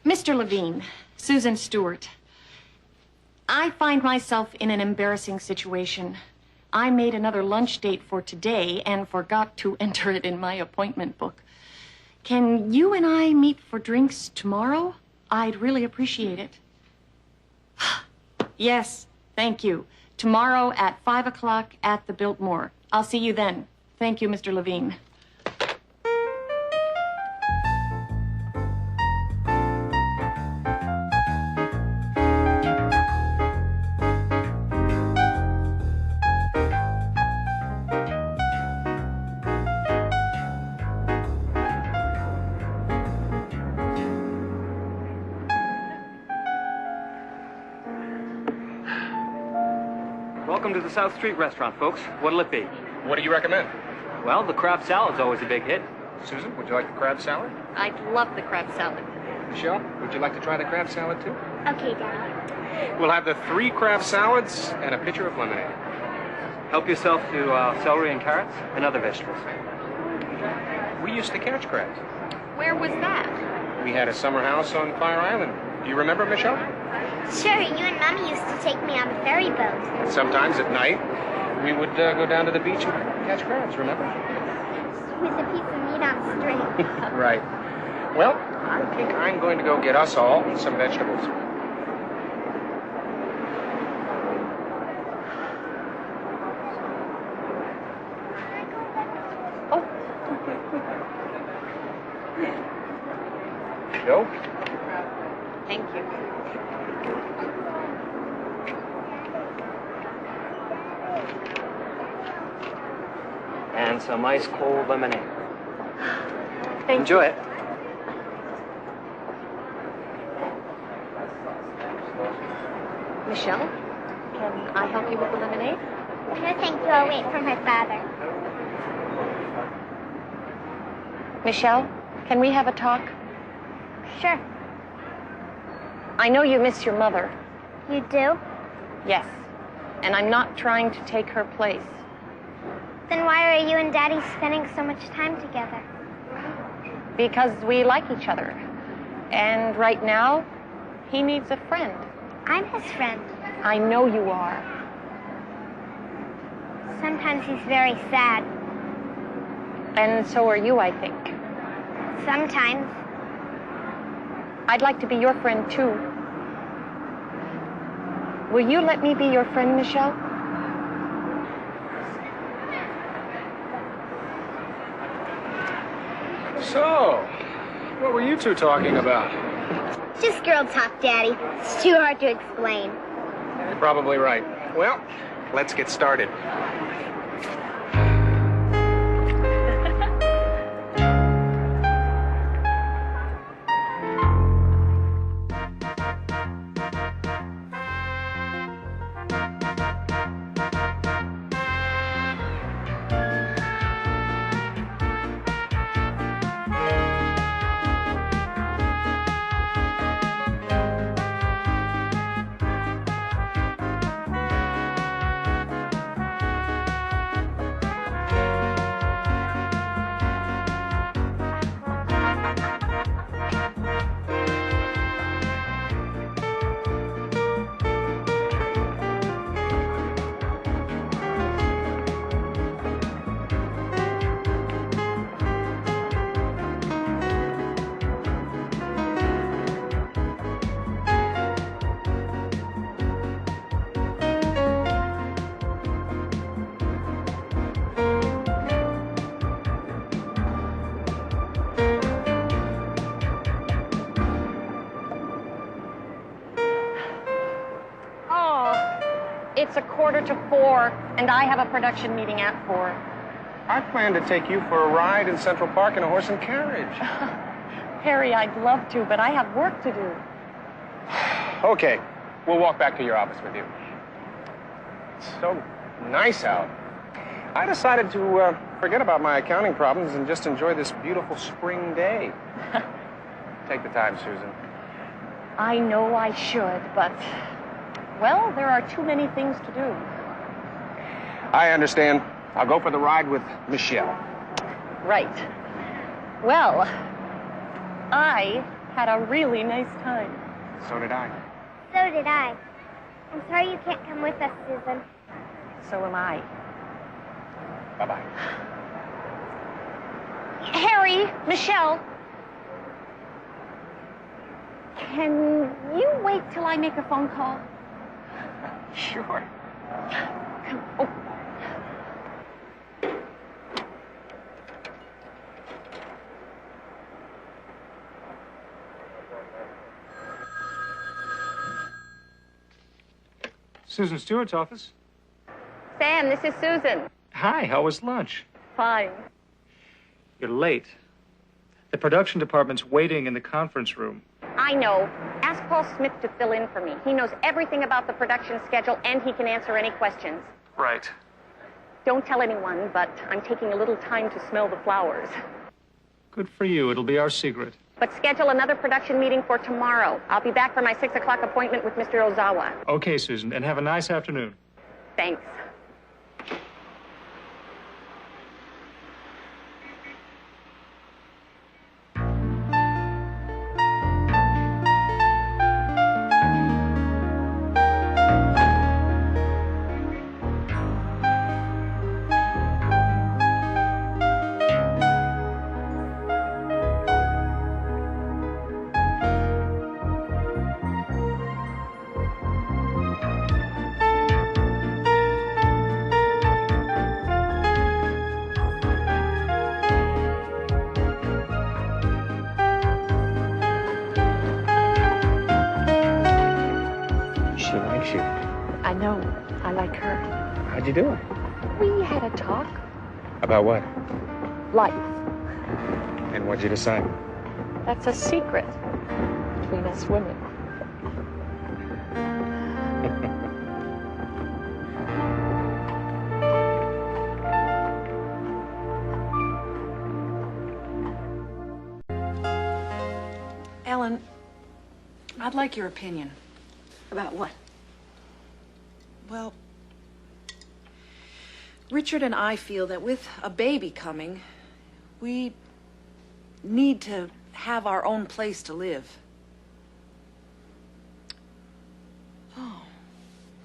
Mr. Levine, Susan Stewart. I find myself in an embarrassing situation. I made another lunch date for today and forgot to enter it in my appointment book. Can you and I meet for drinks tomorrow? I'd really appreciate it. Yes, thank you. Tomorrow at 5 o'clock at the Biltmore. I'll see you then. Thank you, Mr. Levine.
Welcome to the South Street restaurant, folks. What'll it be?
What do you recommend?
Well, the crab salad's always a big hit.
Susan, would you like the crab salad?
I'd love the crab salad.
Michelle, would you like to try the crab salad too?
Okay, Daddy.
We'll have the 3 crab salads and a pitcher of lemonade.
Help yourself to celery and carrots and other vegetables.
We used to catch crabs.
Where was that?
We had a summer house on Fire Island. Do you remember, Michelle?
Sure, you and Mommy used to take me on a ferry boat.
Sometimes at night, we would go down to the beach and catch crabs, remember?
With a piece of meat on string.
Right. Well, I think I'm going to go get us all some vegetables. Joe?
Thank you.
And some ice cold lemonade.
Thank
Enjoy
you.
it.
Michelle, can I help you with the lemonade?
No, thank you. I'll wait for my father.
Michelle, can we have a talk?
Sure.
I know you miss your mother.
You do?
Yes. And I'm not trying to take her place.
Then why are you and Daddy spending so much time together?
Because we like each other. And right now, he needs a friend.
I'm his friend.
I know you are.
Sometimes he's very sad.
And so are you, I think.
Sometimes.
I'd like to be your friend, too. Will you let me be your friend, Michelle?
So, what were you two talking about?
Just girl talk, Daddy. It's too hard to explain.
You're probably right. Well, let's get started.
It's 3:45, and I have a production meeting at 4.
I plan to take you for a ride in Central Park in a horse and carriage.
Harry, I'd love to, but I have work to do.
Okay, we'll walk back to your office with you. It's so nice out. I decided to forget about my accounting problems and just enjoy this beautiful spring day. Take the time, Susan.
I know I should, but, well, there are too many things to do.
I understand. I'll go for the ride with Michelle.
Right. Well, I had a really nice time.
So did I.
So did I. I'm sorry you can't come with us, Susan.
So am I.
Bye-bye.
Harry, Michelle, can you wait till I make a phone call?
Sure.
Come. Oh.
Susan Stewart's office.
Sam, this is Susan.
Hi, how was lunch?
Fine.
You're late. The production department's waiting in the conference room.
I know. Ask Paul Smith to fill in for me. He knows everything about the production schedule, and he can answer any questions.
Right.
Don't tell anyone, but I'm taking a little time to smell the flowers.
Good for you. It'll be our secret.
but schedule another production meeting for tomorrow. I'll be back for my 6 o'clock appointment with Mr. Ozawa.
Okay, Susan, and have a nice afternoon.
Thanks.
She likes you.
I know. I like her.
How'd you do it?
We had a talk.
About what?
Life.
And what'd you decide?
That's a secret between us women.
Ellen, I'd like your opinion.
About what?
Well, Richard and I feel that with a baby coming, we need to have our own place to live. Oh.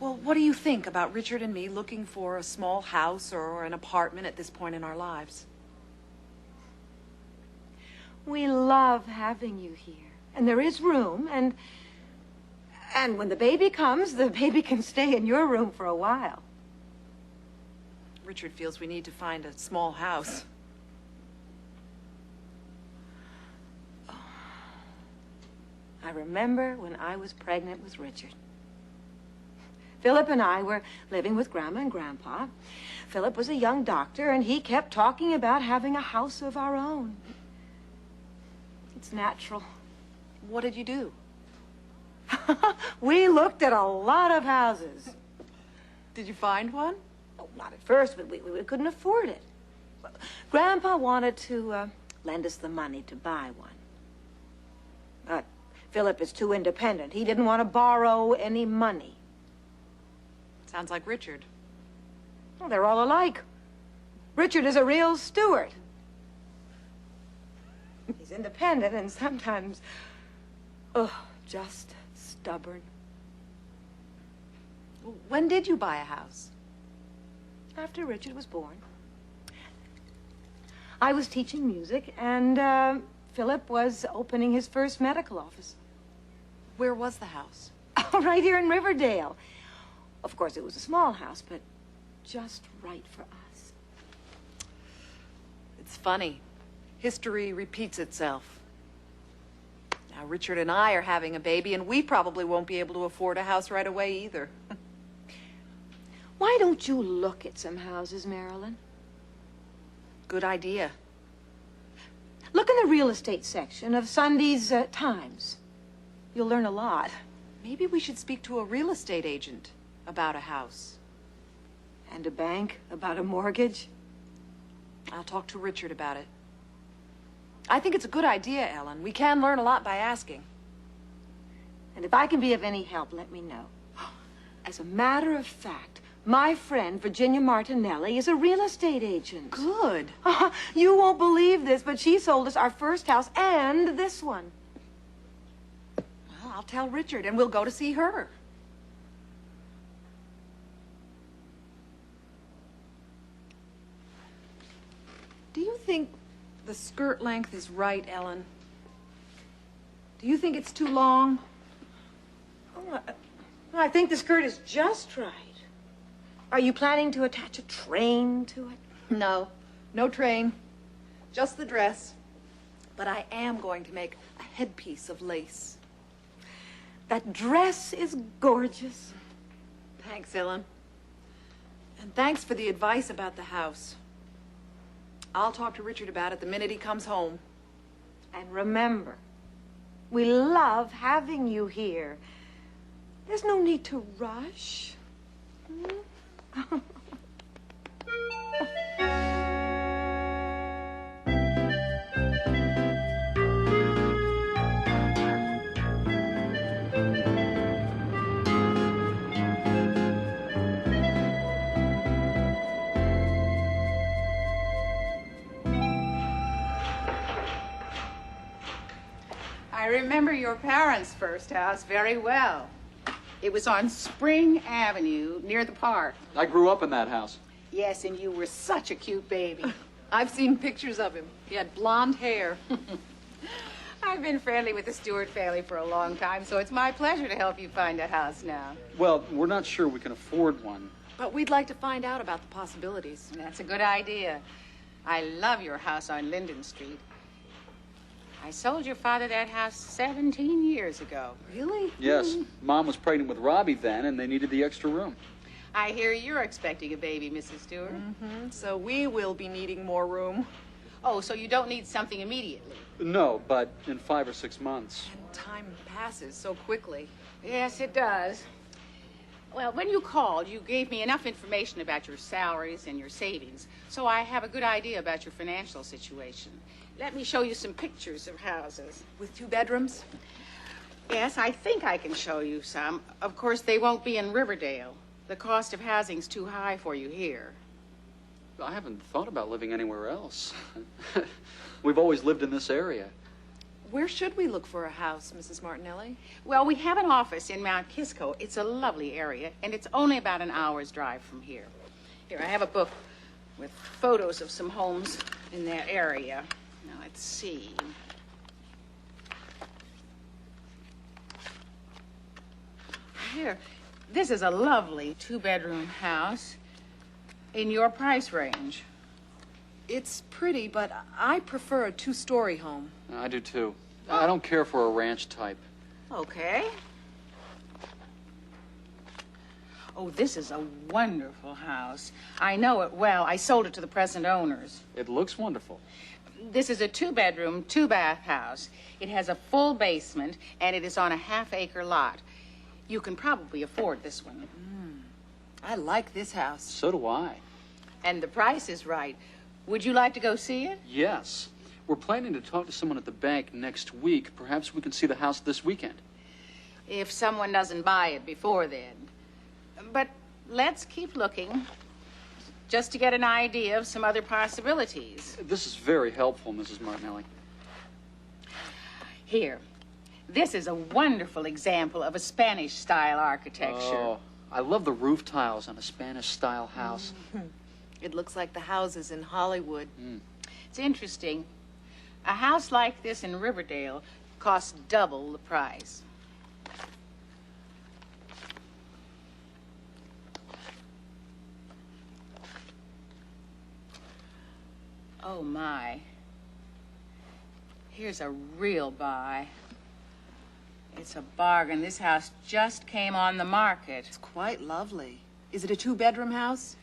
Well, what do you think about Richard and me looking for a small house or an apartment at this point in our lives?
We love having you here. And there is room, and when the baby comes, the baby can stay in your room for a while.
Richard feels we need to find a small house.
Oh. I remember when I was pregnant with Richard. Philip and I were living with Grandma and Grandpa. Philip was a young doctor, and he kept talking about having a house of our own. It's natural.
What did you do?
We looked at a lot of houses.
Did you find one?
Oh, not at first, but we couldn't afford it. Grandpa wanted to lend us the money to buy one. But Philip is too independent. He didn't want to borrow any money.
Sounds like Richard.
Well, they're all alike. Richard is a real steward. He's independent and sometimes, just stubborn.
When did you buy a house?
After Richard was born. I was teaching music, and Philip was opening his first medical office.
Where was the house?
Oh, right here in Riverdale. Of course, it was a small house, but just right for us.
It's funny. History repeats itself. Now, Richard and I are having a baby, and we probably won't be able to afford a house right away either.
Why don't you look at some houses, Marilyn?
Good idea.
Look in the real estate section of Sunday's Times. You'll learn a lot.
Maybe we should speak to a real estate agent about a house.
And a bank about a mortgage.
I'll talk to Richard about it. I think it's a good idea, Ellen. We can learn a lot by asking.
And if I can be of any help, let me know. As a matter of fact, my friend, Virginia Martinelli, is a real estate agent.
Good.
You won't believe this, but she sold us our first house and this one.
Well, I'll tell Richard, and we'll go to see her. Do you think the skirt length is right, Ellen? Do you think it's too long?
Oh, I think the skirt is just right. Are you planning to attach a train to it?
No, no train. Just the dress. But I am going to make a headpiece of lace.
That dress is gorgeous.
Thanks, Ellen. And thanks for the advice about the house. I'll talk to Richard about it the minute he comes home.
And remember, we love having you here. There's no need to rush.
I remember your parents' first house very well. It was on Spring Avenue near the park.
I grew up in that house.
Yes, and you were such a cute baby.
I've seen pictures of him. He had blonde hair.
I've been friendly with the Stewart family for a long time, so it's my pleasure to help you find a house now.
Well, we're not sure we can afford one.
But we'd like to find out about the possibilities.
That's a good idea. I love your house on Linden Street. I sold your father that house 17 years ago.
Really?
Yes. Mom was pregnant with Robbie then, and they needed the extra room.
I hear you're expecting a baby, Mrs. Stewart.
So we will be needing more room.
Oh, so you don't need something immediately?
No, but in 5 or 6 months.
And time passes so quickly.
Yes, it does. Well, when you called, you gave me enough information about your salaries and your savings, so I have a good idea about your financial situation. Let me show you some pictures of houses.
With 2 bedrooms?
Yes, I think I can show you some. Of course, they won't be in Riverdale. The cost of housing's too high for you here.
I haven't thought about living anywhere else. We've always lived in this area.
Where should we look for a house, Mrs. Martinelli?
Well, we have an office in Mount Kisco. It's a lovely area, and it's only about an hour's drive from here. Here, I have a book with photos of some homes in that area. Now, let's see. Here, this is a lovely 2-bedroom house in your price range.
It's pretty, but I prefer a 2-story home.
I do too. I don't care for a ranch type.
Okay. Oh, this is a wonderful house. I know it well. I sold it to the present owners.
It looks wonderful.
This is a 2-bedroom, 2-bath house. It has a full basement, and it is on a half-acre lot. You can probably afford this one.
I like this house.
So do I.
And the price is right. Would you like to go see it?
Yes. We're planning to talk to someone at the bank next week. Perhaps we can see the house this weekend.
If someone doesn't buy it before then. But let's keep looking, just to get an idea of some other possibilities.
This is very helpful, Mrs. Martinelli.
Here. This is a wonderful example of a Spanish-style architecture.
Oh, I love the roof tiles on a Spanish-style house.
It looks like the houses in Hollywood.
It's interesting. A house like this in Riverdale costs double the price. Oh, my. Here's a real buy. It's a bargain. This house just came on the market.
It's quite lovely. Is it a 2-bedroom house?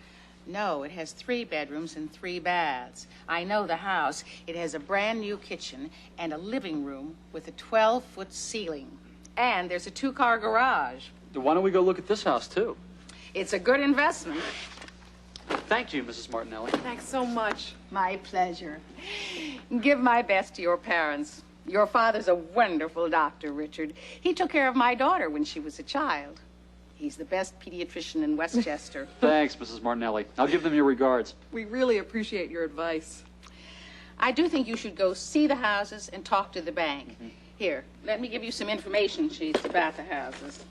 No, it has 3 bedrooms and 3 baths. I know the house. It has a brand new kitchen and a living room with a 12-foot ceiling. And there's a 2-car garage.
Why don't we go look at this house, too?
It's a good investment.
Thank you, Mrs. Martinelli.
Thanks so much.
My pleasure. Give my best to your parents. Your father's a wonderful doctor, Richard. He took care of my daughter when she was a child. He's the best pediatrician in Westchester.
Thanks, Mrs. Martinelli. I'll give them your regards.
We really appreciate your advice.
I do think you should go see the houses and talk to the bank. Here, let me give you some information sheets about the houses.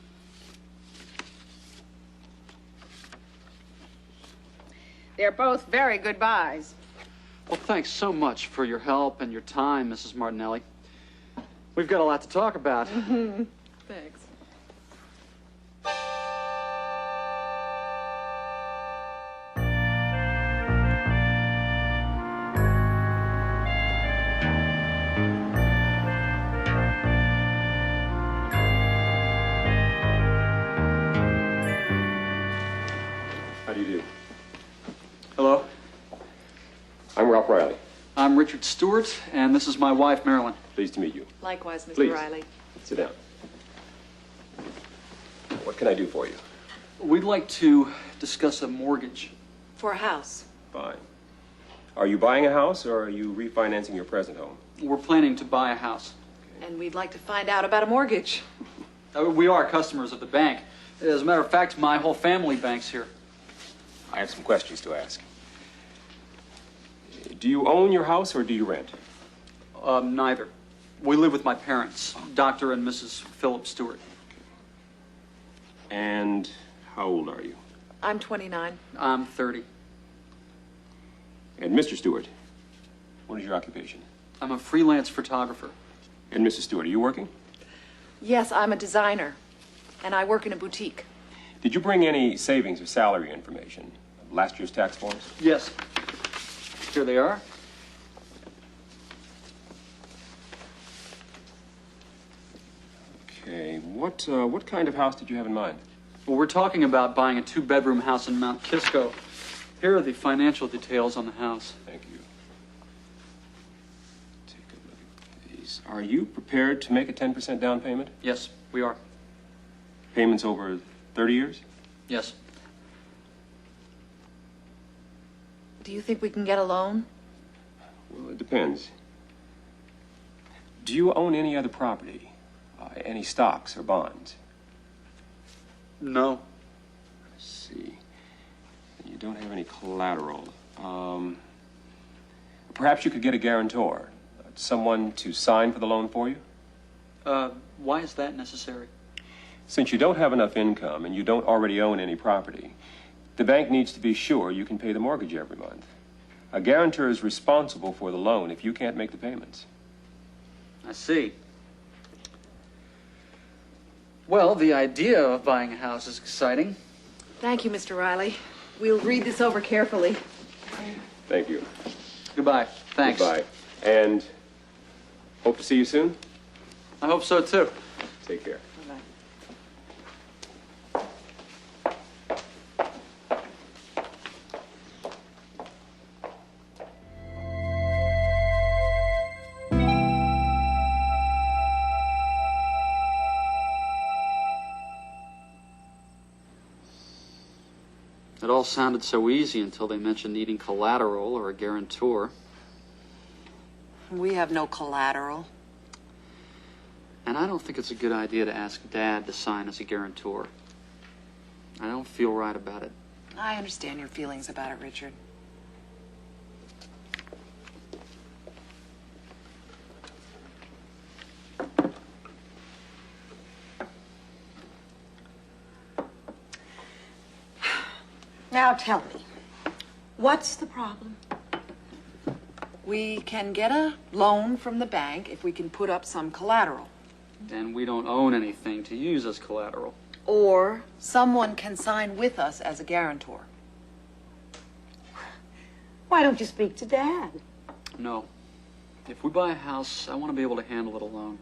They're both very good buys.
Well, thanks so much for your help and your time, Mrs. Martinelli. We've got a lot to talk about.
Thanks.
How do you do?
Hello.
I'm Ralph Riley.
I'm Richard Stewart, and this is my wife, Marilyn.
Pleased to meet you.
Likewise, Mr.
Please.
Riley.
Sit down. What can I do for you?
We'd like to discuss a mortgage.
For a house.
Fine. Are you buying a house or are you refinancing your present home?
We're planning to buy a house.
And we'd like to find out about a mortgage.
We are customers of the bank. As a matter of fact, my whole family banks here.
I have some questions to ask. Do you own your house or do you rent?
Neither. We live with my parents, Dr. and Mrs. Philip Stewart.
And how old are you?
I'm 29.
I'm 30.
And Mr. Stewart, what is your occupation?
I'm a freelance photographer.
And Mrs. Stewart, are you working?
Yes, I'm a designer, and I work in a boutique.
Did you bring any savings or salary information? Last year's tax forms?
Yes. Here they are.
Okay, what kind of house did you have in mind?
Well, we're talking about buying a 2-bedroom house in Mount Kisco. Here are the financial details on the house.
Thank you. Take a look at these. Are you prepared to make a 10% down payment?
Yes, we are.
Payments over 30 years?
Yes.
Do you think we can get a loan?
Well, it depends. Do you own any other property? Any stocks or bonds?
No.
Let's see. You don't have any collateral. Perhaps you could get a guarantor. Someone to sign for the loan for you?
Why is that necessary?
Since you don't have enough income and you don't already own any property, the bank needs to be sure you can pay the mortgage every month. A guarantor is responsible for the loan if you can't make the payments.
I see. Well, the idea of buying a house is exciting.
Thank you, Mr. Riley. We'll read this over carefully.
Thank you.
Goodbye. Thanks.
Goodbye. And hope to see you soon.
I hope so, too.
Take care.
It all sounded so easy until they mentioned needing collateral or a guarantor.
We have no collateral.
And I don't think it's a good idea to ask Dad to sign as a guarantor. I don't feel right about it.
I understand your feelings about it, Richard.
Now tell me, what's the problem?
We can get a loan from the bank if we can put up some collateral.
And we don't own anything to use as collateral.
Or someone can sign with us as a guarantor.
Why don't you speak to Dad?
No. If we buy a house, I want to be able to handle it alone.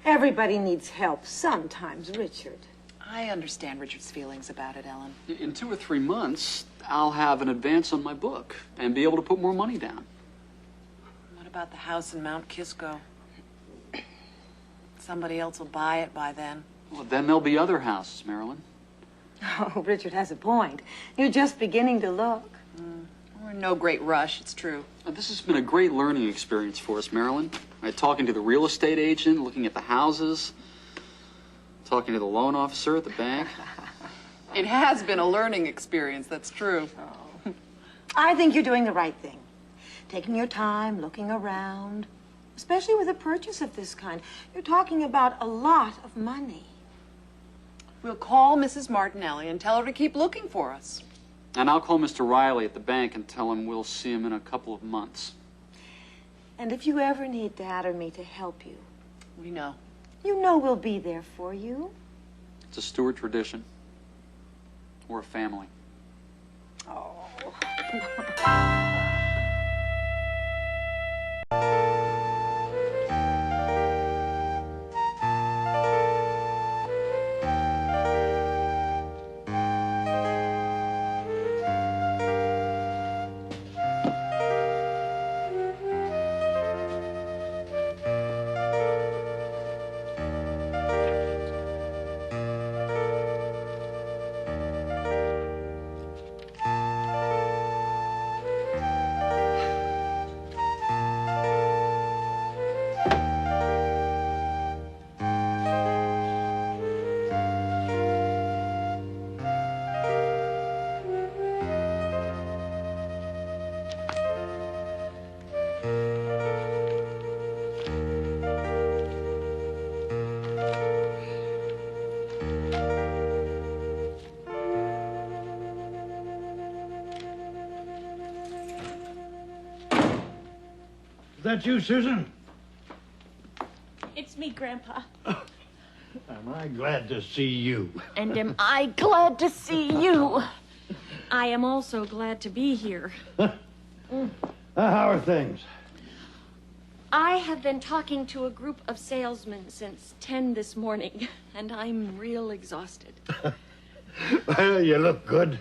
Everybody needs help sometimes, Richard.
I understand Richard's feelings about it, Ellen.
In 2 or 3 months, I'll have an advance on my book and be able to put more money down.
What about the house in Mount Kisco? Somebody else will buy it by then.
Well, then there'll be other houses, Marilyn.
Oh, Richard has a point. You're just beginning to look.
We're in no great rush, it's true.
This has been a great learning experience for us, Marilyn. Talking to the real estate agent, looking at the houses, talking to the loan officer at the bank.
It has been a learning experience, that's true.
Oh. I think you're doing the right thing. Taking your time, looking around, especially with a purchase of this kind. You're talking about a lot of money.
We'll call Mrs. Martinelli and tell her to keep looking for us.
And I'll call Mr. Riley at the bank and tell him we'll see him in a couple of months.
And if you ever need Dad or me to help you,
we know.
You know we'll be there for you.
It's a Stewart tradition. We're a family.
Oh.
Is that you, Susan?
It's me, Grandpa.
Am I glad to see you?
And am I glad to see you? I am also glad to be here.
How are things?
I have been talking to a group of salesmen since 10 this morning, and I'm real exhausted.
Well, you look good.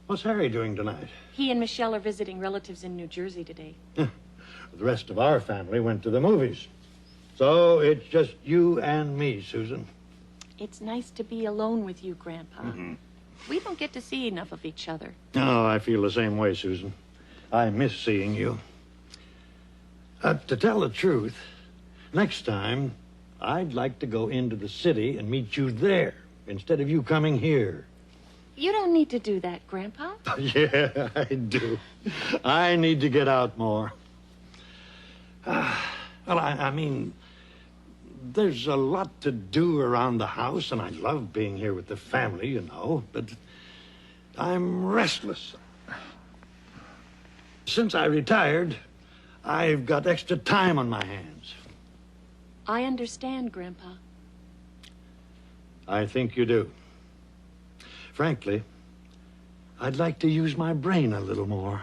What's Harry doing tonight?
He and Michelle are visiting relatives in New Jersey today.
The rest of our family went to the movies. So it's just you and me, Susan.
It's nice to be alone with you, Grandpa. We don't get to see enough of each other.
Oh, I feel the same way, Susan. I miss seeing you. To tell the truth, next time, I'd like to go into the city and meet you there instead of you coming here.
You don't need to do that, Grandpa.
Yeah, I do. I need to get out more. Well, I mean, there's a lot to do around the house, and I love being here with the family, you know, but I'm restless. Since I retired, I've got extra time on my hands.
I understand, Grandpa.
I think you do. Frankly, I'd like to use my brain a little more.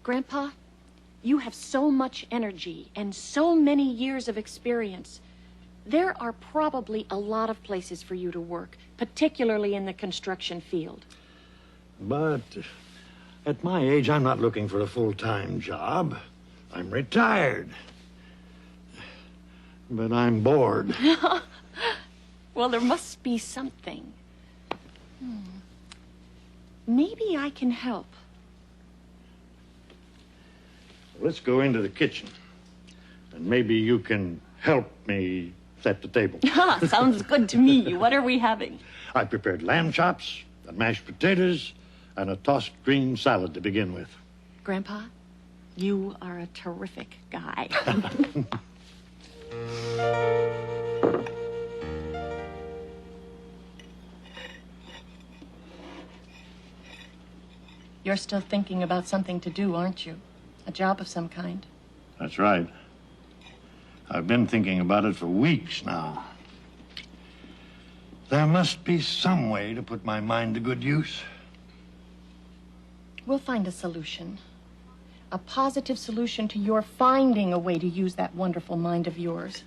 Grandpa, you have so much energy and so many years of experience. There are probably a lot of places for you to work, particularly in the construction field.
But at my age, I'm not looking for a full-time job. I'm retired. But I'm bored.
Well, there must be something. Maybe I can help.
Let's go into the kitchen. And maybe you can help me set the table.
Sounds good to me. What are we having?
I prepared lamb chops and mashed potatoes and a tossed green salad to begin with.
Grandpa, you are a terrific guy. You're still thinking about something to do, aren't you? A job of some kind.
That's right. I've been thinking about it for weeks now. There must be some way to put my mind to good use.
We'll find a solution. A positive solution to your finding a way to use that wonderful mind of yours.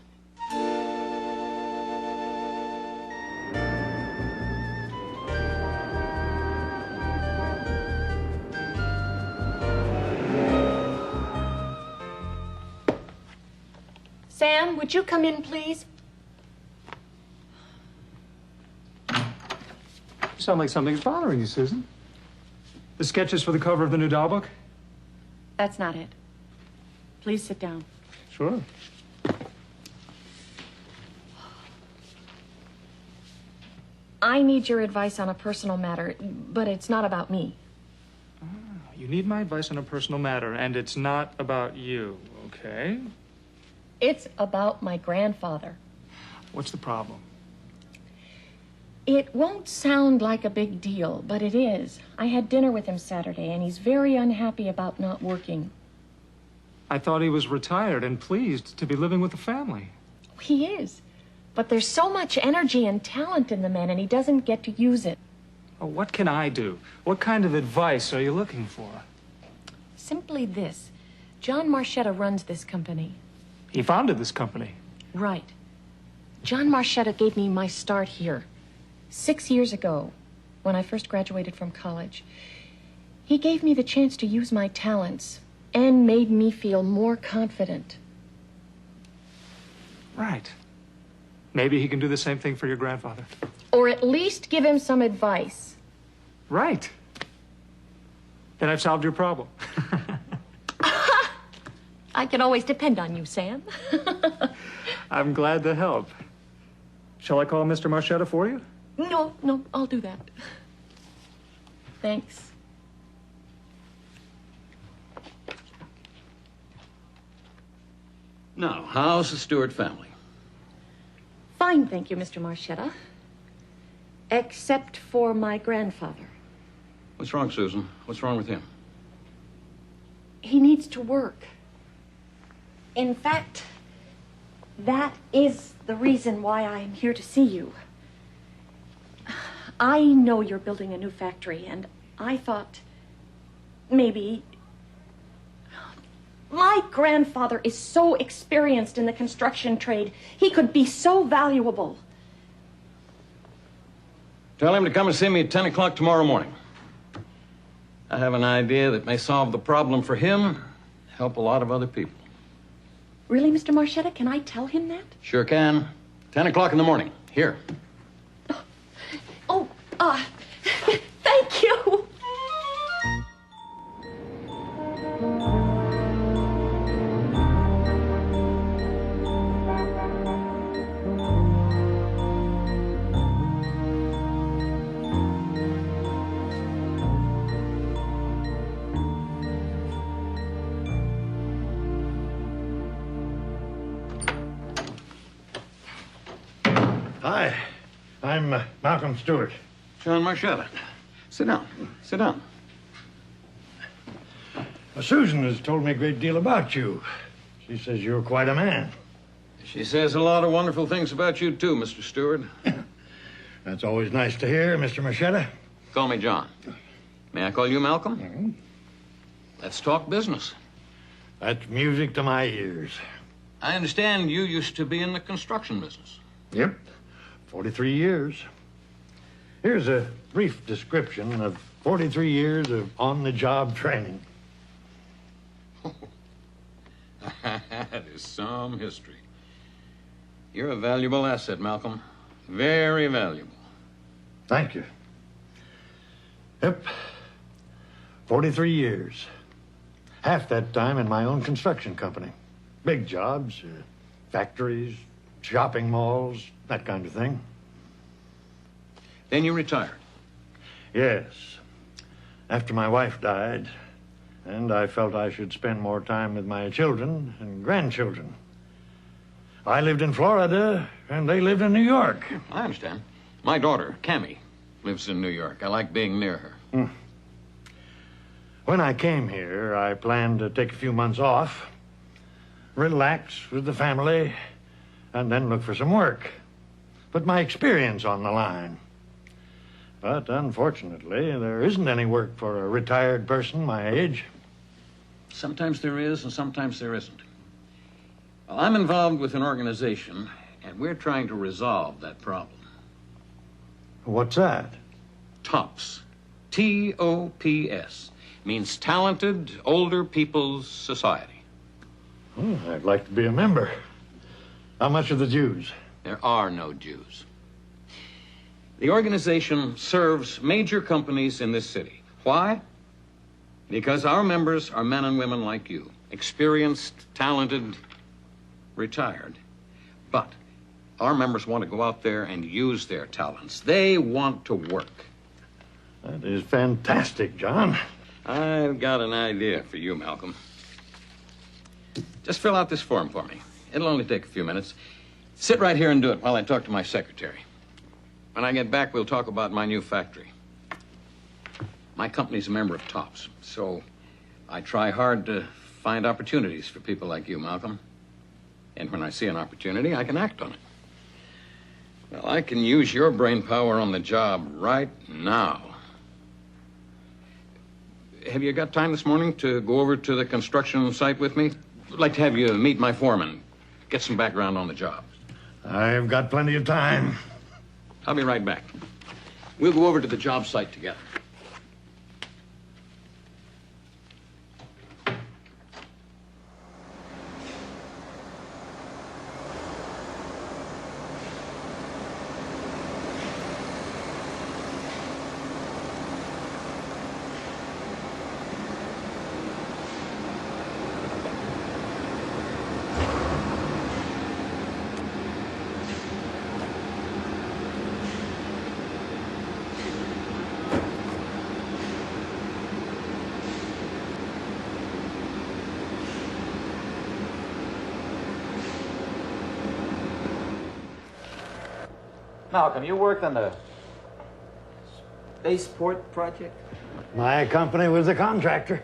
Sam, would you come in, please?
You sound like something's bothering you, Susan. The sketches for the cover of the new doll book?
That's not it. Please sit down.
Sure.
I need your advice on a personal matter, but it's not about me.
You need my advice on a personal matter, and it's not about you, okay?
It's about my grandfather.
What's the problem?
It won't sound like a big deal, but it is. I had dinner with him Saturday, and he's very unhappy about not working.
I thought he was retired and pleased to be living with the family.
He is. But there's so much energy and talent in the man, and he doesn't get to use it.
Oh, what can I do? What kind of advice are you looking for?
Simply this. John Marchetta runs this company.
He founded this company.
Right. John Marchetta gave me my start here 6 years ago, when I first graduated from college. He gave me the chance to use my talents and made me feel more confident.
Right. Maybe he can do the same thing for your grandfather.
Or at least give him some advice.
Right. Then I've solved your problem.
I can always depend on you, Sam.
I'm glad to help. Shall I call Mr. Marchetta for you?
No, I'll do that. Thanks.
Now, how's the Stewart family?
Fine, thank you, Mr. Marchetta. Except for my grandfather.
What's wrong, Susan? What's wrong with him?
He needs to work. In fact, that is the reason why I am here to see you. I know you're building a new factory, and I thought maybe... My grandfather is so experienced in the construction trade. He could be so valuable.
Tell him to come and see me at 10 o'clock tomorrow morning. I have an idea that may solve the problem for him, help a lot of other people.
Really, Mr. Marchetta? Can I tell him that?
Sure can. 10 o'clock in the morning. Here.
Oh, thank you.
Hi, I'm Malcolm Stewart.
John Marchetta. Sit down. Sit down.
Susan has told me a great deal about you. She says you're quite a man.
She says a lot of wonderful things about you, too, Mr. Stewart.
That's always nice to hear, Mr. Marchetta.
Call me John. May I call you Malcolm?
Mm-hmm.
Let's talk business.
That's music to my ears.
I understand you used to be in the construction business.
Yep, 43 years. Here's a brief description of 43 years of on-the-job training.
That is some history. You're a valuable asset, Malcolm. Very valuable.
Thank you. Yep, 43 years. Half that time in my own construction company. Big jobs, factories, shopping malls, that kind of thing.
Then you retired?
Yes. After my wife died, and I felt I should spend more time with my children and grandchildren. I lived in Florida, and they lived in New York.
I understand. My daughter, Cammie, lives in New York. I like being near her.
When I came here, I planned to take a few months off, relax with the family, and then look for some work. Put my experience on the line. But unfortunately, there isn't any work for a retired person my age.
Sometimes there is, and sometimes there isn't. Well, I'm involved with an organization, and we're trying to resolve that problem.
What's that?
TOPS. T-O-P-S. Means Talented Older People's Society.
Oh, I'd like to be a member. How much are the dues?
There are no dues. The organization serves major companies in this city. Why? Because our members are men and women like you. Experienced, talented, retired. But our members want to go out there and use their talents. They want to work.
That is fantastic, John.
I've got an idea for you, Malcolm. Just fill out this form for me. It'll only take a few minutes. Sit right here and do it while I talk to my secretary. When I get back, we'll talk about my new factory. My company's a member of TOPS, so I try hard to find opportunities for people like you, Malcolm. And when I see an opportunity, I can act on it. Well, I can use your brain power on the job right now. Have you got time this morning to go over to the construction site with me? I'd like to have you meet my foreman, get some background on the job.
I've got plenty of time.
I'll be right back. We'll go over to the job site together.
Malcolm, you worked on the spaceport project?
My company was a contractor.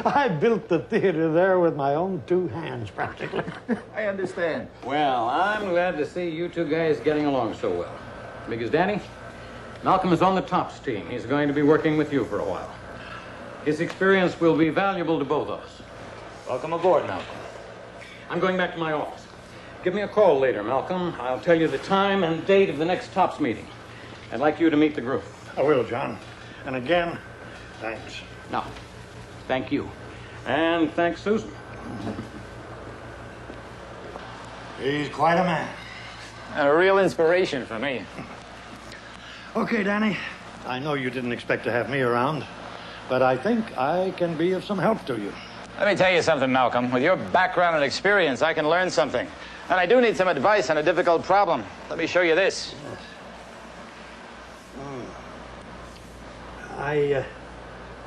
I built the theater there with my own 2 hands, practically.
I understand.
Well, I'm glad to see you two guys getting along so well. Because, Danny, Malcolm is on the tops team. He's going to be working with you for a while. His experience will be valuable to both of us.
Welcome aboard, Malcolm.
I'm going back to my office. Give me a call later, Malcolm. I'll tell you the time and date of the next tops meeting. I'd like you to meet the group.
I will, John. And again, thanks.
No, thank you. And thanks, Susan.
He's quite a man.
And a real inspiration for me.
Okay, Danny. I know you didn't expect to have me around, but I think I can be of some help to you.
Let me tell you something, Malcolm. With your background and experience, I can learn something. And I do need some advice on a difficult problem. Let me show you this.
I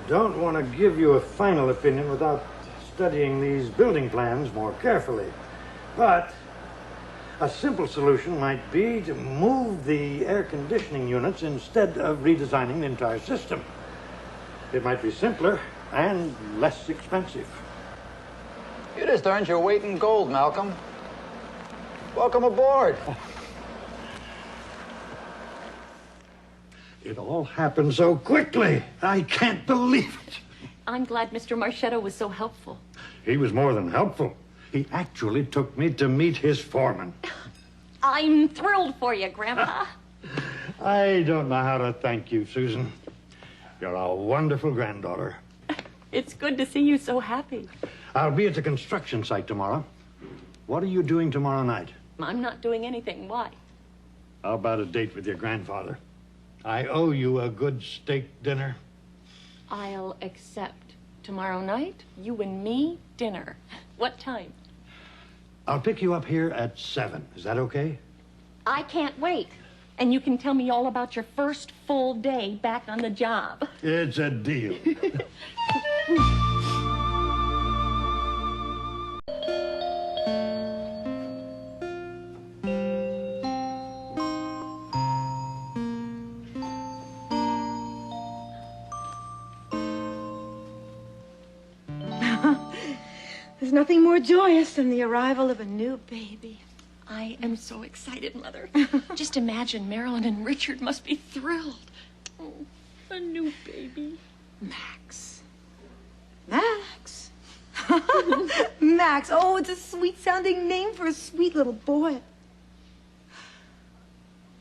don't want to give you a final opinion without studying these building plans more carefully. But a simple solution might be to move the air conditioning units instead of redesigning the entire system. It might be simpler and less expensive.
You just earned your weight in gold, Malcolm. Welcome aboard.
It all happened so quickly. I can't believe it.
I'm glad Mr. Marchetto was so helpful.
He was more than helpful. He actually took me to meet his foreman.
I'm thrilled for you, Grandpa.
I don't know how to thank you, Susan. You're a wonderful granddaughter.
It's good to see you so happy.
I'll be at the construction site tomorrow. What are you doing tomorrow night?
I'm not doing anything. Why?
How about a date with your grandfather? I owe you a good steak dinner.
I'll accept. Tomorrow night, you and me, dinner. What time?
I'll pick you up here at 7. Is that okay?
I can't wait. And you can tell me all about your first full day back on the job.
It's a deal.
There's nothing more joyous than the arrival of a new baby.
I am so excited, Mother. Just imagine Marilyn and Richard must be thrilled. Oh, a new baby.
Max. Max. Max. Oh, it's a sweet-sounding name for a sweet little boy.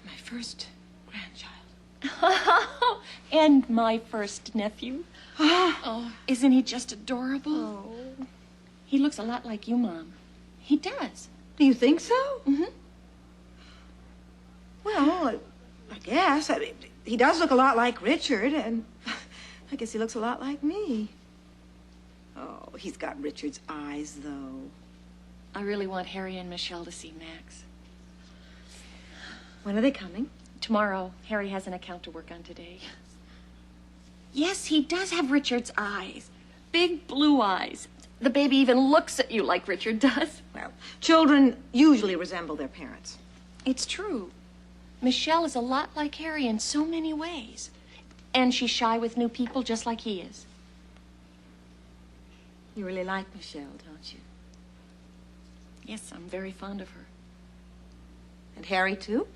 My first grandchild.
And my first nephew. Oh, isn't he just adorable?
Oh.
He looks a lot like you, Mom. He does.
Do you think so?
Mm-hmm.
Well, I guess. I mean, he does look a lot like Richard, and I guess he looks a lot like me. Oh, he's got Richard's eyes, though.
I really want Harry and Michelle to see Max.
When are they coming?
Tomorrow. Harry has an account to work on today. Yes, he does have Richard's eyes. Big blue eyes. The baby even looks at you like Richard does.
Well, children usually resemble their parents.
It's true. Michelle is a lot like Harry in so many ways. And she's shy with new people just like he is.
You really like Michelle, don't you?
Yes, I'm very fond of her.
And Harry, too?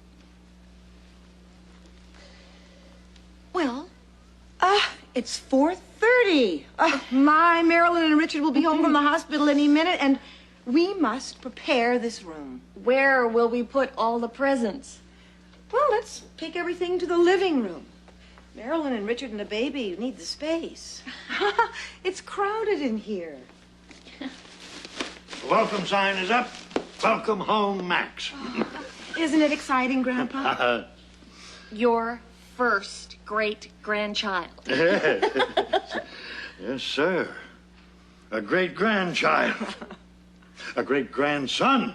Well...
It's 4:30. My Marilyn and Richard will be home from the hospital any minute, and we must prepare this room.
Where will we put all the presents?
Well, let's take everything to the living room. Marilyn and Richard and the baby need the space. It's crowded in here.
The welcome sign is up. Welcome home, Max.
Isn't it exciting, Grandpa?
Your first great-grandchild.
Yes, sir. A great-grandchild. A great-grandson.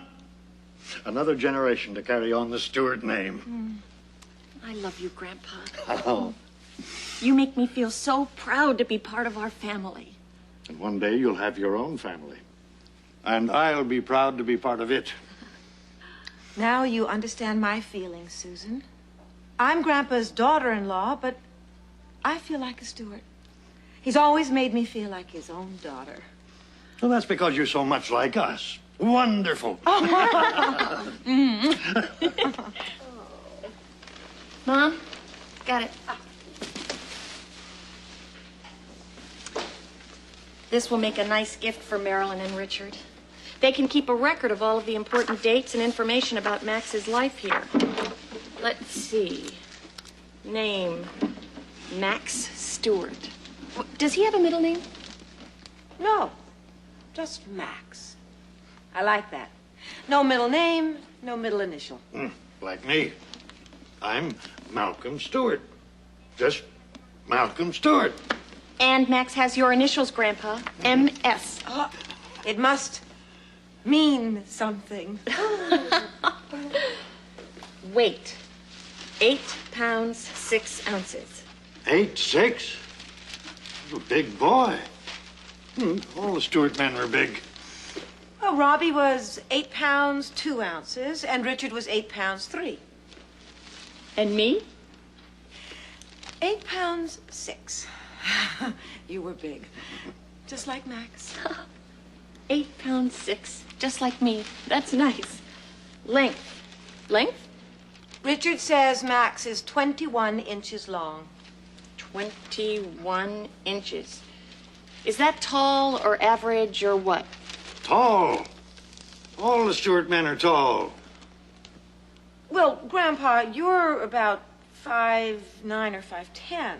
Another generation to carry on the Stewart name.
I love you, Grandpa.
Oh.
You make me feel so proud to be part of our family.
And one day you'll have your own family. And I'll be proud to be part of it.
Now you understand my feelings, Susan. I'm Grandpa's daughter-in-law, but I feel like a Stewart. He's always made me feel like his own daughter.
Well, that's because you're so much like us. Wonderful.
Mom, got it. This will make a nice gift for Marilyn and Richard. They can keep a record of all of the important dates and information about Max's life here. Let's see. Name, Max Stewart. Does he have a middle name?
No, just Max. I like that. No middle name, no middle initial.
Like me. I'm Malcolm Stewart. Just Malcolm Stewart.
And Max has your initials, Grandpa. M.S.
It must mean something.
Weight, 8 pounds, 6 ounces.
8'6"? A big boy. All the Stewart men were big.
Well, Robbie was 8 pounds, 2 ounces, and Richard was 8 pounds, 3.
And me?
8 pounds, 6. You were big. Just like Max.
8 pounds, 6, just like me. That's nice. Length. Length?
Richard says Max is 21 inches long.
21 inches. Is that tall or average or what?
Tall. All the Stewart men are tall.
Well, Grandpa, you're about 5'9" or 5'10".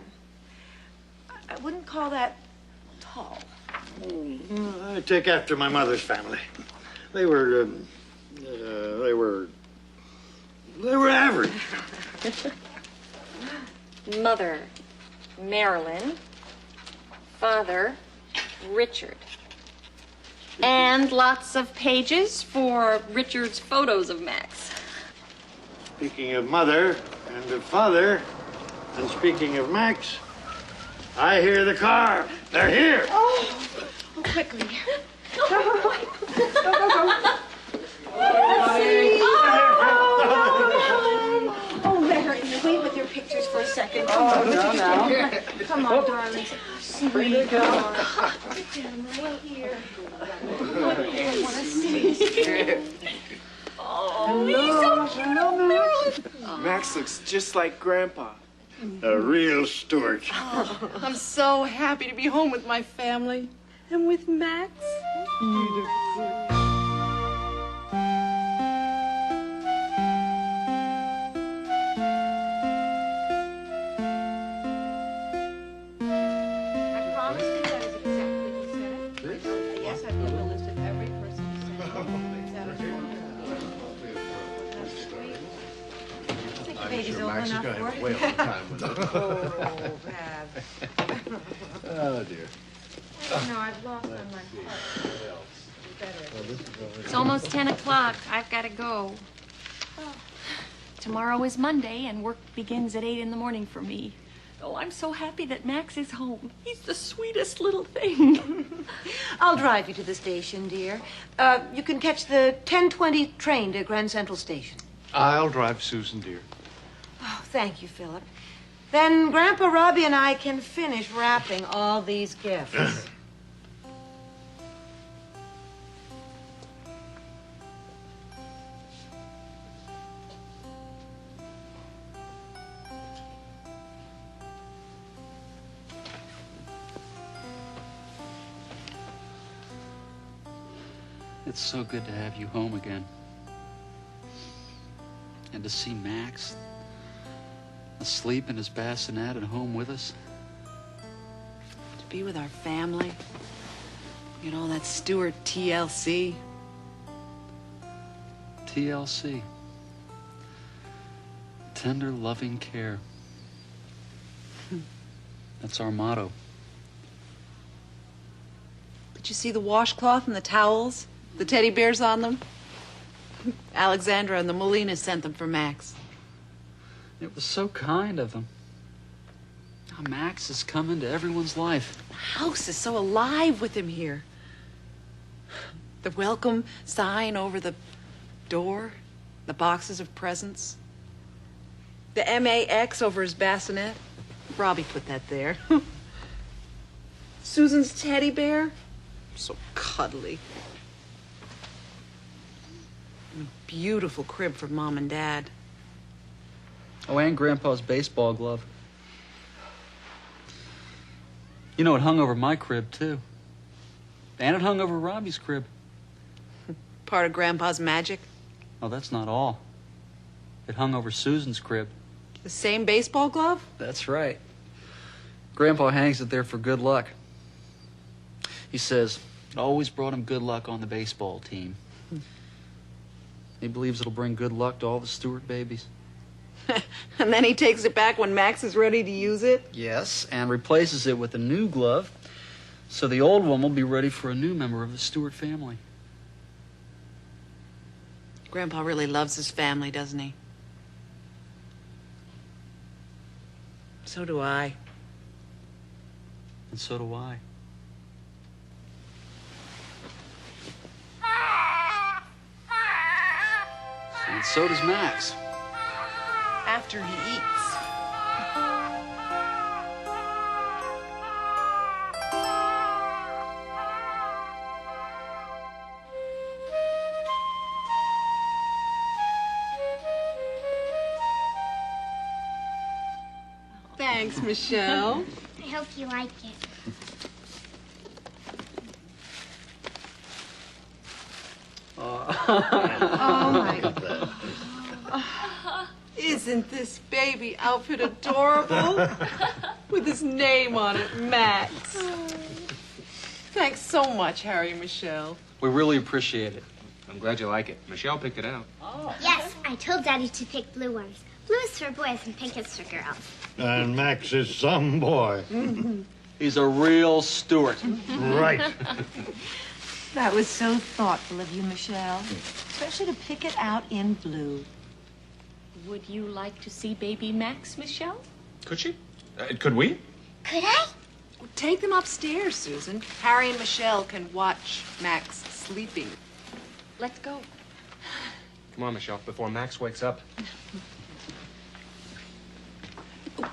I wouldn't call that tall.
I take after my mother's family. They were average.
Mother, Marilyn. Father, Richard. And lots of pages for Richard's photos of Max.
Speaking of mother and of father, and speaking of Max, I hear the car. They're here.
Oh, quickly. Go. Oh, Mary, wait with your pictures for a second. Come on,
now.
Come on, darling.
Ready to go.
Right here. I want to see.
Oh, he's so cute. Max looks just like Grandpa.
A real Stewart.
I'm so happy to be home with my family and with Max.
I promise you that is exactly what he said. Yes, I've made a list of every person who said it. Think the baby's old enough for it?
Whale of a time with it.
Oh, Bab.
Oh, dear.
No, I've lost on my heart.
It's almost 10 o'clock. I've got to go. Tomorrow is Monday, and work begins at 8 in the morning for me. Oh, I'm so happy that Max is home. He's the sweetest little thing.
I'll drive you to the station, dear. You can catch the 10:20 train to Grand Central Station.
I'll drive Susan, dear.
Oh, thank you, Philip. Then Grandpa Robbie and I can finish wrapping all these gifts.
It's so good to have you home again. And to see Max asleep in his bassinet at home with us.
To be with our family. You know, that Stewart TLC.
TLC. Tender, loving care. That's our motto.
Did you see the washcloth and the towels? The teddy bears on them? Alexandra and the Molinas sent them for Max.
It was so kind of them. Now Max is coming to everyone's life.
The house is so alive with him here. The welcome sign over the door, the boxes of presents, the MAX over his bassinet. Robbie put that there. Susan's teddy bear? So cuddly. And a beautiful crib for Mom and Dad.
Oh, and Grandpa's baseball glove. You know, it hung over my crib, too. And it hung over Robbie's crib.
Part of Grandpa's magic?
Oh, that's not all. It hung over Susan's crib.
The same baseball glove?
That's right. Grandpa hangs it there for good luck. He says it always brought him good luck on the baseball team. He believes it'll bring good luck to all the Stewart babies.
And then he takes it back when Max is ready to use it?
Yes, and replaces it with a new glove, so the old one will be ready for a new member of the Stewart family.
Grandpa really loves his family, doesn't he? So do I.
And so do I. And so does Max.
After he eats. Thanks, Michelle.
I hope you like it.
Oh, my God. Isn't this baby outfit adorable? With his name on it, Max. Thanks so much, Harry and Michelle.
We really appreciate it.
I'm glad you like it. Michelle picked it out.
Yes, I told Daddy to pick blue ones. Blue is for boys and pink is for girls.
And Max is some boy.
He's a real Stewart.
Right.
That was so thoughtful of you, Michelle. Especially to pick it out in blue.
Would you like to see baby Max, Michelle?
Could she? Could we?
Could I?
Take them upstairs, Susan. Harry and Michelle can watch Max sleeping.
Let's go.
Come on, Michelle, before Max wakes up.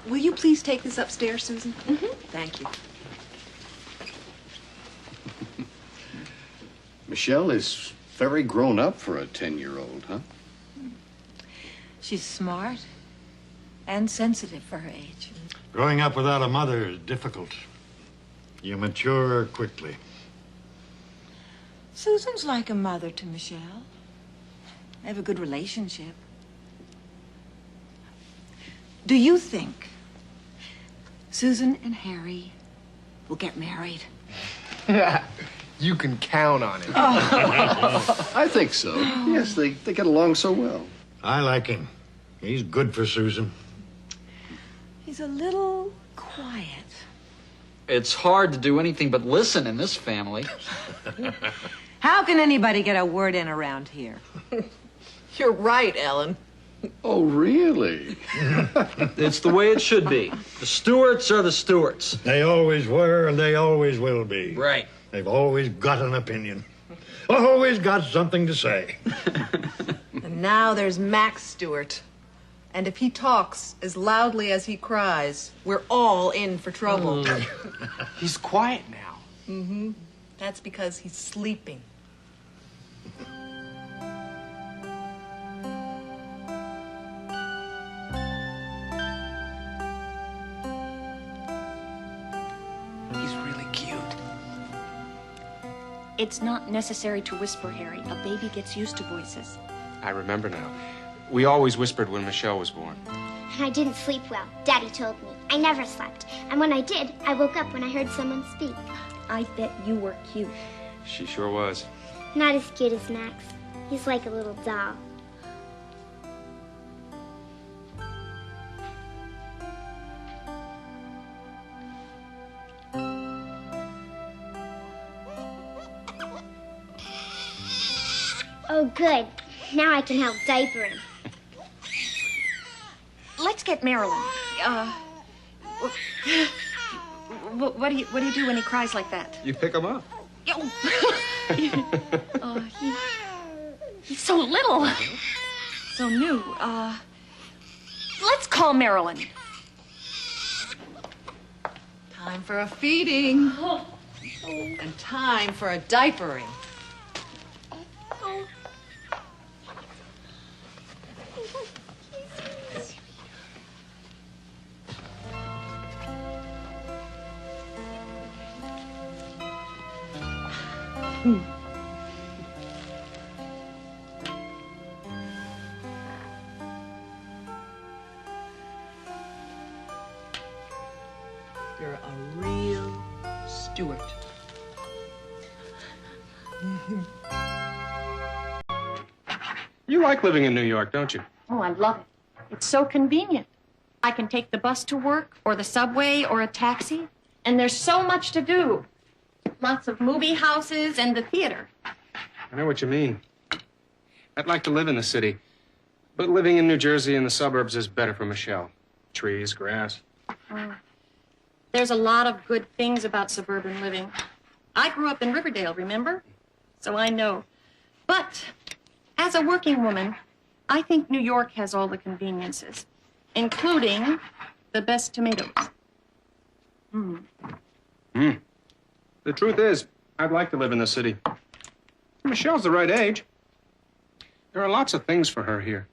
Will you please take this upstairs, Susan?
Mm-hmm.
Thank you.
Michelle is very grown up for a 10-year-old, huh?
She's smart and sensitive for her age.
Growing up without a mother is difficult. You mature quickly.
Susan's like a mother to Michelle. They have a good relationship. Do you think Susan and Harry will get married?
You can count on it.
I think so. Yes, they get along so well.
I like him. He's good for Susan.
He's a little quiet.
It's hard to do anything but listen in this family.
How can anybody get a word in around here?
You're right, Ellen.
Oh, really?
It's the way it should be. The Stewarts are the Stewarts.
They always were, and they always will be.
Right.
They've always got an opinion. Always got something to say.
And now there's Max Stewart. And if he talks as loudly as he cries, we're all in for trouble.
He's quiet now.
Mm-hmm. That's because he's sleeping.
He's really cute.
It's not necessary to whisper, Harry. A baby gets used to voices.
I remember now. We always whispered when Michelle was born.
And I didn't sleep well. Daddy told me. I never slept. And when I did, I woke up when I heard someone speak.
I bet you were cute.
She sure was.
Not as cute as Max. He's like a little doll. Oh, good. Now I can help diaper him.
Let's get Marilyn. What do you do when he cries like that?
You pick him up.
He's so little. So new. Let's call Marilyn.
Time for a feeding. And time for a diapering. You're a real Stewart.
You like living in New York, don't you?
Oh, I love it. It's so convenient. I can take the bus to work, or the subway, or a taxi, and there's so much to do. Lots of movie houses and the theater.
I know what you mean. I'd like to live in the city, but living in New Jersey in the suburbs is better for Michelle. Trees, grass.
There's a lot of good things about suburban living. I grew up in Riverdale, remember? So I know. But as a working woman, I think New York has all the conveniences, including the best tomatoes.
The truth is, I'd like to live in the city. Michelle's the right age. There are lots of things for her here.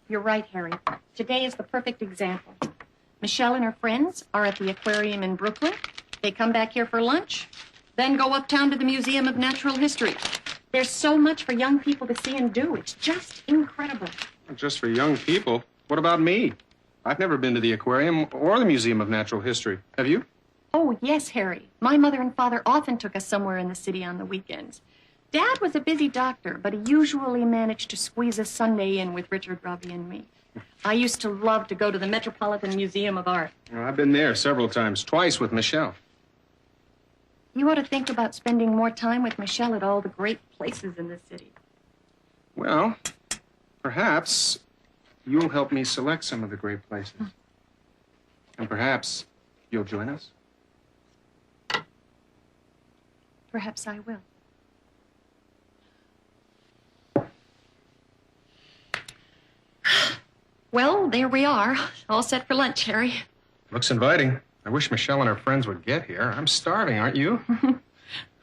You're right, Harry. Today is the perfect example. Michelle and her friends are at the aquarium in Brooklyn. They come back here for lunch, then go uptown to the Museum of Natural History. There's so much for young people to see and do. It's just incredible.
Not just for young people. What about me? I've never been to the aquarium or the Museum of Natural History. Have you?
Oh, yes, Harry. My mother and father often took us somewhere in the city on the weekends. Dad was a busy doctor, but he usually managed to squeeze a Sunday in with Richard, Robbie, and me. I used to love to go to the Metropolitan Museum of Art.
Well, I've been there several times, twice with Michelle.
You ought to think about spending more time with Michelle at all the great places in the city.
Well, perhaps you'll help me select some of the great places. And perhaps you'll join us.
Perhaps I will. Well, there we are. All set for lunch, Harry.
Looks inviting. I wish Michelle and her friends would get here. I'm starving, aren't you?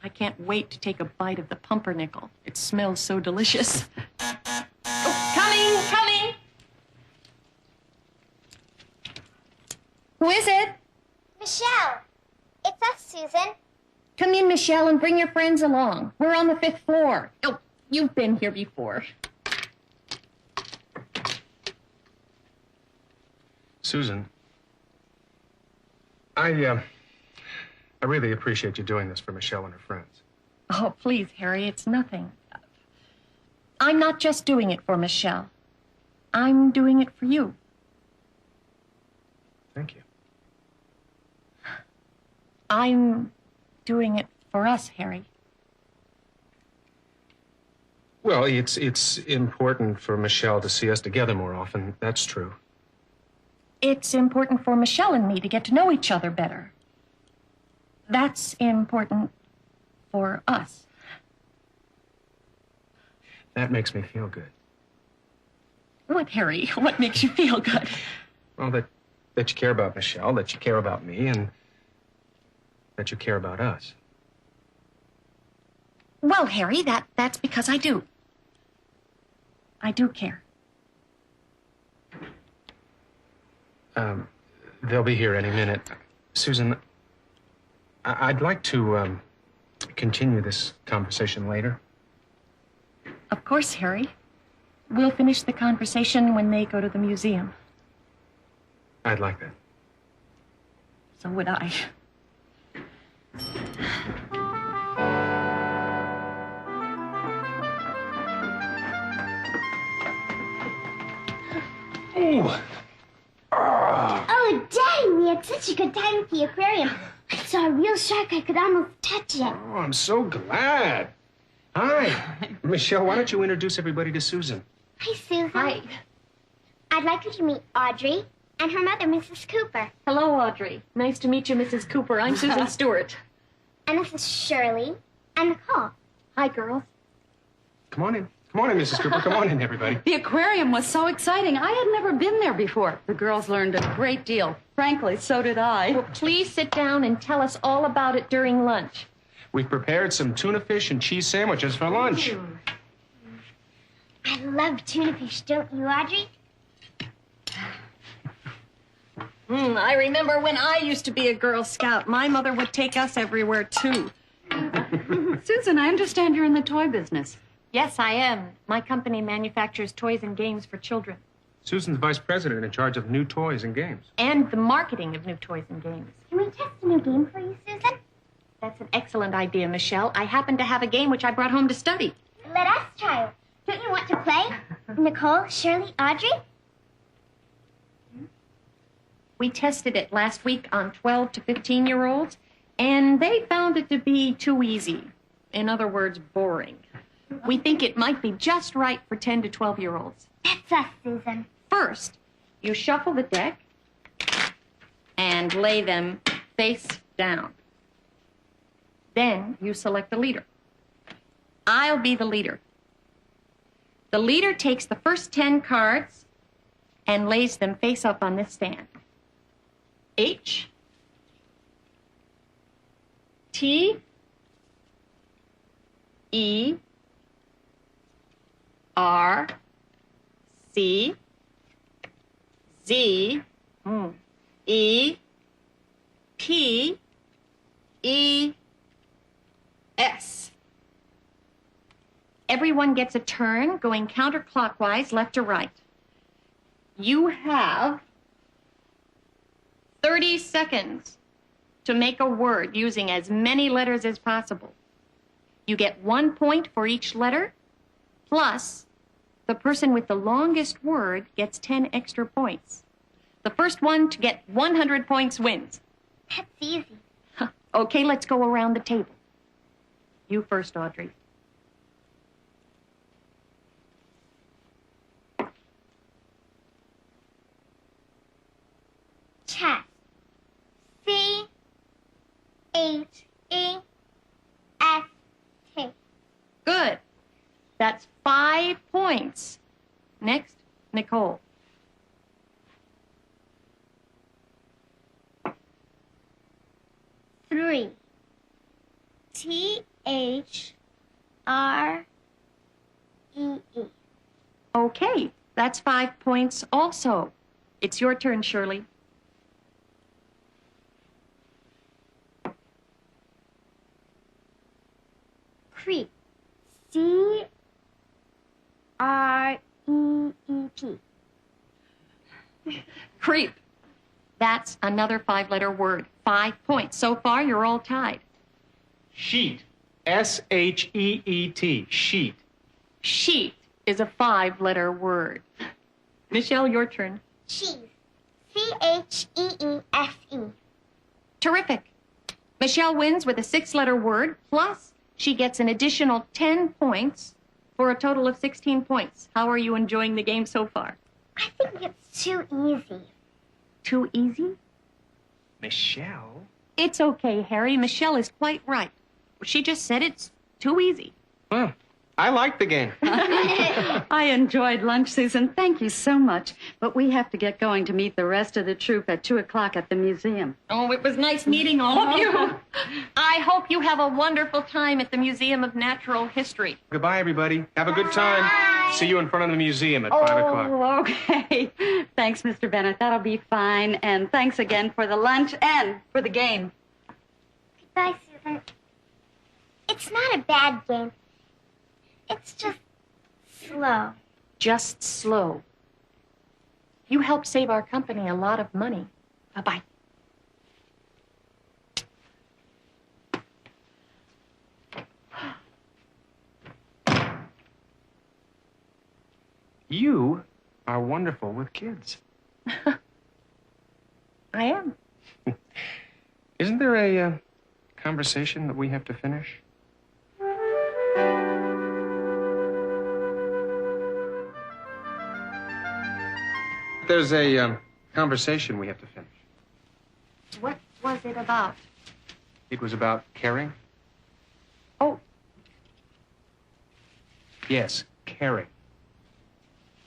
I can't wait to take a bite of the pumpernickel. It smells so delicious. Oh, coming! Who is it?
Michelle, it's us, Susan.
Come in, Michelle, and bring your friends along. We're on the 5th floor. Oh, you've been here before.
Susan, I really appreciate you doing this for Michelle and her friends.
Oh, please, Harry, it's nothing. I'm not just doing it for Michelle. I'm doing it for you.
Thank you.
I'm doing it for us, Harry.
Well, it's important for Michelle to see us together more often. That's true.
It's important for Michelle and me to get to know each other better. That's important for us.
That makes me feel good.
What, Harry? What makes you feel good?
Well, that you care about Michelle, that you care about me, and that you care about us.
Well, Harry, that's because I do. I do care.
They'll be here any minute. Susan, I'd like to continue this conversation later.
Of course, Harry. We'll finish the conversation when they go to the museum.
I'd like that.
So would I.
Oh!
Oh, Daddy, we had such a good time at the aquarium. I saw a real shark. I could almost touch it.
Oh, I'm so glad. Hi. Michelle, why don't you introduce everybody to Susan?
Hi, Susan. Hi. I'd like you to meet Audrey and her mother, Mrs. Cooper.
Hello, Audrey. Nice to meet you, Mrs. Cooper. I'm Susan Stewart.
And this is Shirley and Nicole.
Hi, girls.
Come on in. Come on in, Mrs. Cooper. Come on in, everybody.
The aquarium was so exciting. I had never been there before. The girls learned a great deal.
Frankly, so did I. Well, please sit down and tell us all about it during lunch.
We've prepared some tuna fish and cheese sandwiches for lunch.
I love tuna fish, don't you, Audrey?
I remember when I used to be a Girl Scout. My mother would take us everywhere, too.
Susan, I understand you're in the toy business.
Yes, I am. My company manufactures toys and games for children.
Susan's vice president in charge of new toys and games.
And the marketing of new toys and games.
Can we test a new game for you, Susan?
That's an excellent idea, Michelle. I happen to have a game which I brought home to study.
Let us try it. Don't you want to play? Nicole, Shirley, Audrey?
We tested it last week on 12 to 15-year-olds, and they found it to be too easy. In other words, boring. We think it might be just right for 10 to 12-year-olds.
That's us, Susan.
First, you shuffle the deck and lay them face down. Then you select a leader. I'll be the leader. The leader takes the first 10 cards and lays them face up on this stand. H, T, E, R, C, Z, E, P, E, S. Everyone gets a turn going counterclockwise, left to right. You have 30 seconds to make a word using as many letters as possible. You get 1 point for each letter, plus the person with the longest word gets 10 extra points. The first one to get 100 points wins.
That's easy.
Okay, let's go around the table. You first, Audrey.
Chess. C-H-E-S-T.
Good. That's 5 points. Next, Nicole.
Three. T-H-R-E-E.
Okay, that's 5 points also. It's your turn, Shirley.
Creep. C-R-E-E-P.
Creep. That's another 5-letter word. 5 points. So far, you're all tied.
Sheet. S-H-E-E-T. Sheet.
Sheet is a 5-letter word. Michelle, your turn.
Cheese. C-H-E-E-S-E.
Terrific. Michelle wins with a 6-letter word, plus she gets an additional 10 points for a total of 16 points. How are you enjoying the game so far?
I think it's too easy.
Too easy?
Michelle?
It's okay, Harry. Michelle is quite right. She just said it's too easy.
Well, I like the game.
I enjoyed lunch, Susan. Thank you so much. But we have to get going to meet the rest of the troupe at 2 o'clock at the museum.
Oh, it was nice meeting all of you. I hope you have a wonderful time at the Museum of Natural History.
Goodbye, everybody. Have a good time. See you in front of the museum at 5 o'clock.
Oh, okay. Thanks, Mr. Bennett. That'll be fine. And thanks again for the lunch and for the game.
Goodbye, Susan. It's not a bad game. It's just slow.
Just slow. You helped save our company a lot of money. Bye-bye.
You are wonderful with kids.
I am.
Isn't there a conversation that we have to finish? There's a conversation we have to finish.
What was it about?
It was about caring.
Oh.
Yes, caring.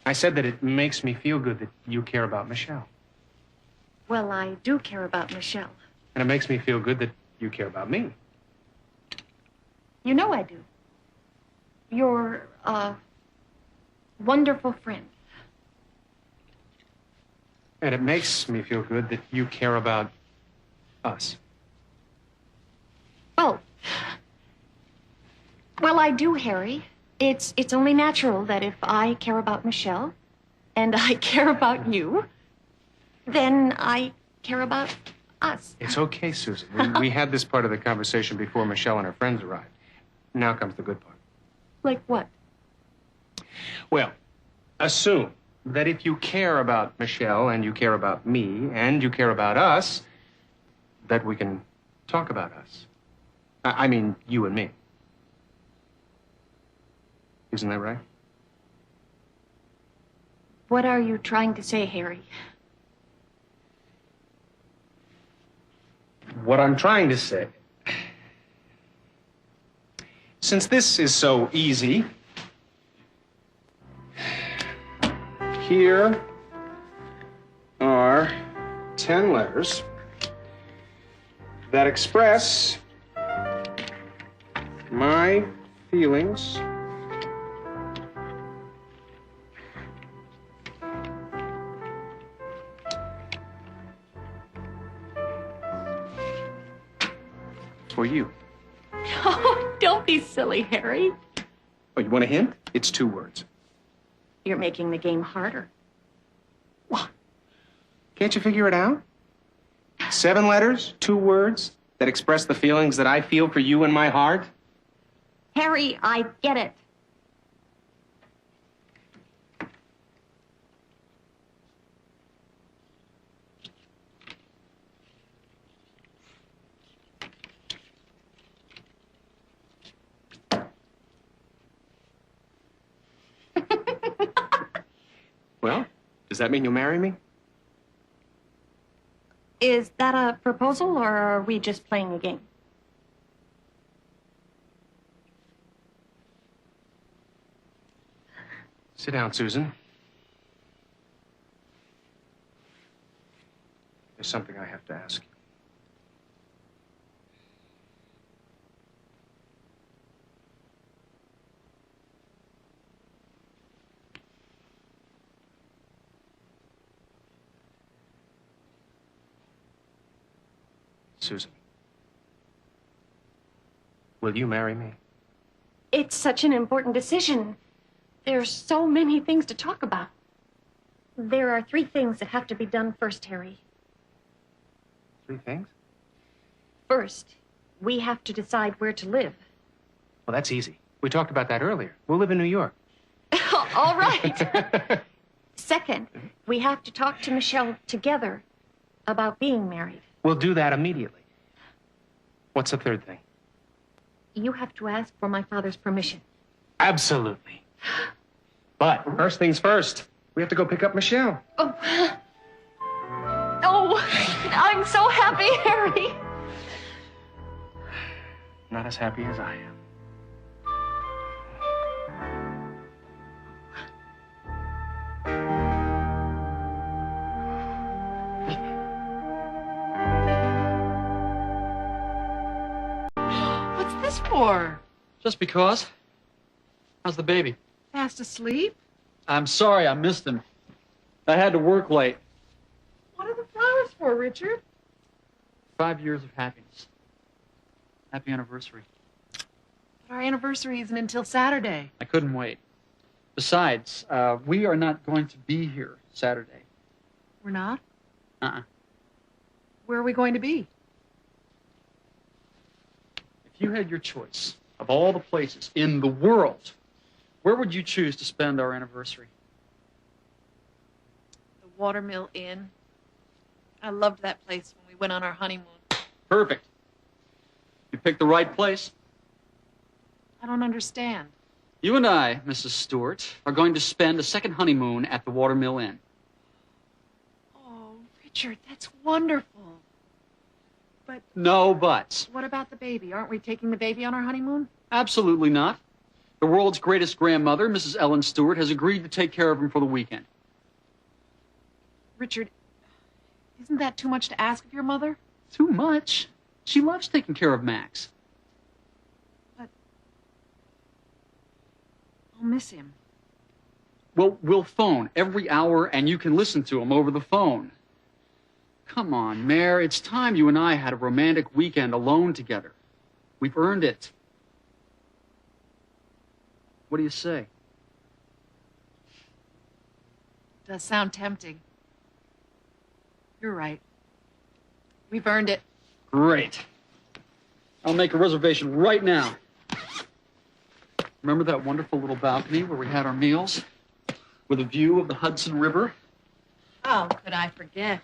I said that it makes me feel good that you care about Michelle.
Well, I do care about Michelle.
And it makes me feel good that you care about me.
You know I do. You're a wonderful friend.
And it makes me feel good that you care about us.
Oh. Well, I do, Harry. It's only natural that if I care about Michelle and I care about you, then I care about us.
It's okay, Susan. We had this part of the conversation before Michelle and her friends arrived. Now comes the good part.
Like what?
Well, assume that if you care about Michelle and you care about me and you care about us, that we can talk about us. I mean, you and me. Isn't that right?
What are you trying to say, Harry?
What I'm trying to say, since this is so easy, here are 10 letters that express my feelings for you.
Oh, don't be silly, Harry.
Oh, you want a hint? It's 2 words.
You're making the game harder.
Can't you figure it out? 7 letters, 2 words that express the feelings that I feel for you in my heart.
Harry, I get it.
Well, does that mean you'll marry me?
Is that a proposal, or are we just playing a game?
Sit down, Susan. There's something I have to ask you. Susan, will you marry me?
It's such an important decision. There's so many things to talk about. There are 3 things that have to be done first, Harry.
3 things?
First, we have to decide where to live.
Well, that's easy. We talked about that earlier. We'll live in New York.
All right. Second, we have to talk to Michelle together about being married.
We'll do that immediately. What's the 3rd thing?
You have to ask for my father's permission.
Absolutely. But first things first, we have to go pick up Michelle.
Oh, I'm so happy, Harry.
Not as happy as I am.
What's this for?
Just because. How's the baby?
Fast asleep?
I'm sorry I missed him. I had to work late.
What are the flowers for, Richard?
5 years of happiness. Happy anniversary.
But our anniversary isn't until Saturday.
I couldn't wait. Besides, we are not going to be here Saturday.
We're not?
Uh-uh.
Where are we going to be?
If you had your choice of all the places in the world, where would you choose to spend our anniversary?
The Watermill Inn. I loved that place when we went on our honeymoon.
Perfect. You picked the right place.
I don't understand.
You and I, Mrs. Stewart, are going to spend a second honeymoon at the Watermill Inn.
Oh, Richard, that's wonderful. But
No buts.
what about the baby? Aren't we taking the baby on our honeymoon?
Absolutely not. The world's greatest grandmother, Mrs. Ellen Stewart, has agreed to take care of him for the weekend.
Richard,
Isn't that too much to ask of your mother?
Too much? She loves taking care of Max.
But I'll miss him.
Well, we'll phone every hour and you can listen to him over the phone. Come on, Mare, it's time you and I had a romantic weekend alone together. We've earned it. What do you say?
Does sound tempting. You're right. We've earned it.
Great. I'll make a reservation right now. Remember that wonderful little balcony where we had our meals? With a view of the Hudson River?
Oh, could I forget?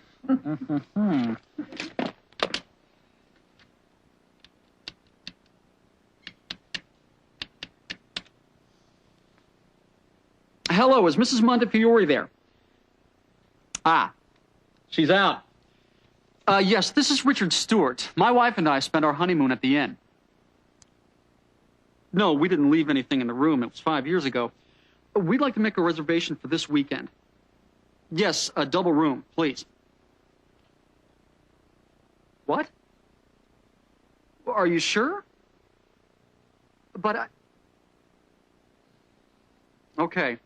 Hello, is Mrs. Montefiore there? Ah, she's out. Yes, this is Richard Stewart. My wife and I spent our honeymoon at the inn. No, we didn't leave anything in the room. It was 5 years ago. We'd like to make a reservation for this weekend. Yes, a double room, please. What? Are you sure? But Okay.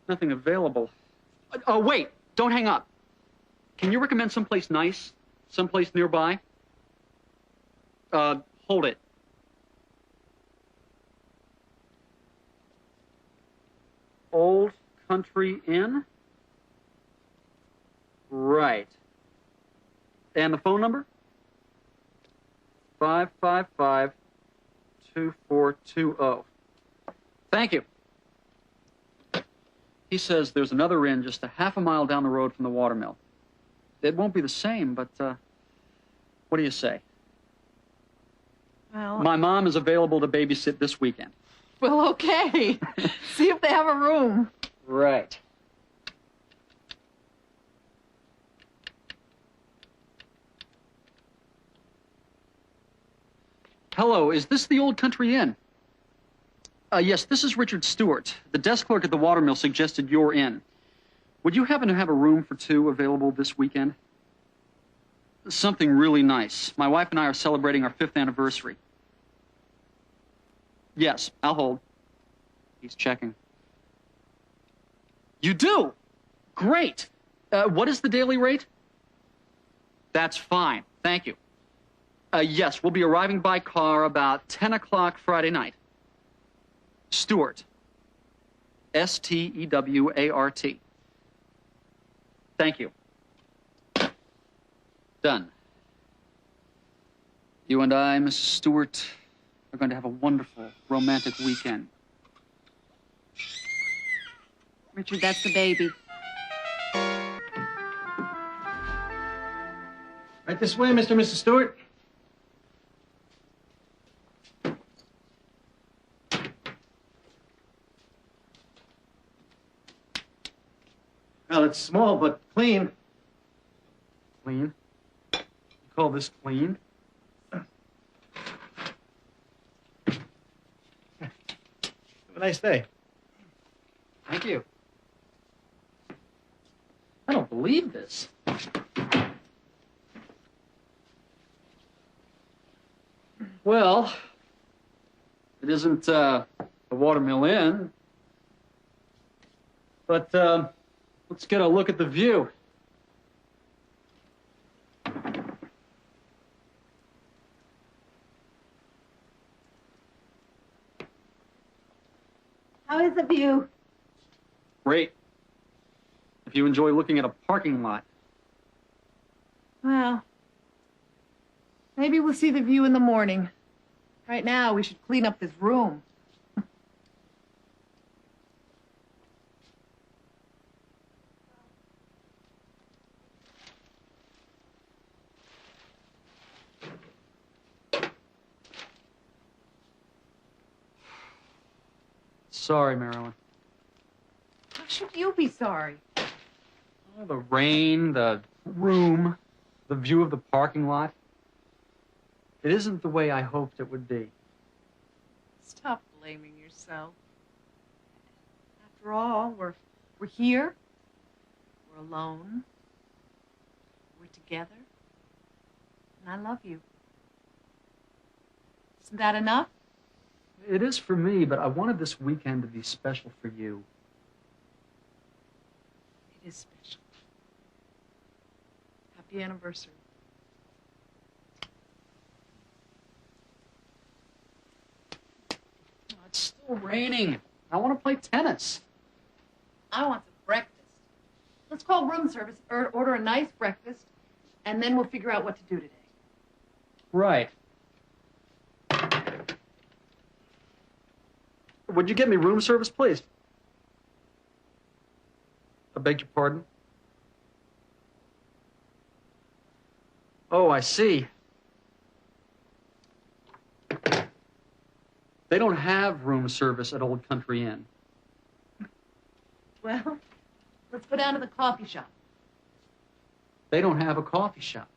Nothing available. Oh, wait! Don't hang up. Can you recommend someplace nice? Someplace nearby? Hold it. Old Country Inn? Right. And the phone number? 555-2420. Thank you. He says there's another inn just a half a mile down the road from the watermill. It won't be the same, but, what do you say?
Well...
My mom is available to babysit this weekend.
Well, okay. See if they have a room.
Right. Hello, is this the Old Country Inn? Yes, this is Richard Stewart. The desk clerk at the watermill suggested your inn. Would you happen to have a room for two available this weekend? Something really nice. My wife and I are celebrating our 5th anniversary. Yes, I'll hold. He's checking. You do? Great. What is the daily rate? That's fine. Thank you. Yes, we'll be arriving by car about 10 o'clock Friday night. Stewart. S-T-E-W-A-R-T. Thank you. Done. You and I, Mrs. Stewart, are going to have a wonderful, romantic weekend.
Richard, that's the baby.
Right this way, Mr. and Mrs. Stewart. Well, it's small, but clean. Clean? You call this clean? Have a nice day.
Thank you. I don't believe this. Well, it isn't the Watermill Inn, but let's get a look at the view.
How is the view?
Great. If you enjoy looking at a parking lot.
Well, maybe we'll see the view in the morning. Right now, we should clean up this room.
Sorry, Marilyn.
How should you be sorry?
Oh, the rain, the room, the view of the parking lot. It isn't the way I hoped it would be.
Stop blaming yourself. After all, we're here. We're alone. together. And I love you. Isn't that enough?
It is for me, but I wanted this weekend to be special for you.
It is special. Happy anniversary.
It's still raining. I want to play tennis.
I want some breakfast. Let's call room service, or order a nice breakfast, and then we'll figure out what to do today.
Right. Would you get me room service, please? I beg your pardon? Oh, I see. They don't have room service at Old Country Inn.
Well, let's go down to the coffee shop.
They don't have a coffee shop.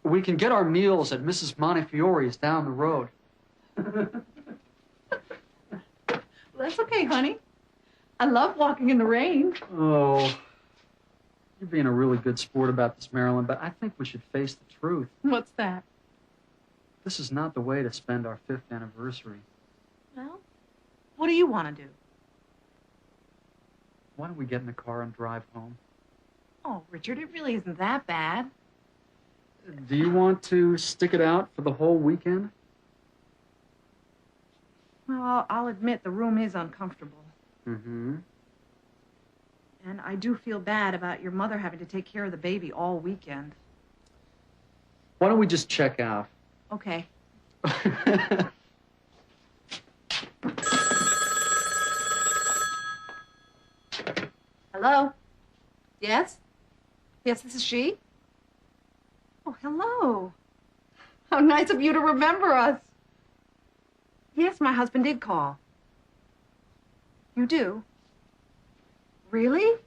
We can get our meals at Mrs. Montefiore's down the road.
That's okay, honey. I love walking in the rain.
Oh, you're being a really good sport about this, Marilyn, but I think we should face the truth.
What's that?
This is not the way to spend our 5th anniversary.
Well, what do you want to do?
Why don't we get in the car and drive home?
Oh, Richard, it really isn't that bad.
Do you want to stick it out for the whole weekend?
Well, I'll admit the room is uncomfortable.
Mm-hmm.
And I do feel bad about your mother having to take care of the baby all weekend.
Why don't we just check out?
Okay. Hello? Yes? Yes, this is she? Oh, hello. How nice of you to remember us. Yes, my husband did call. You do? Really?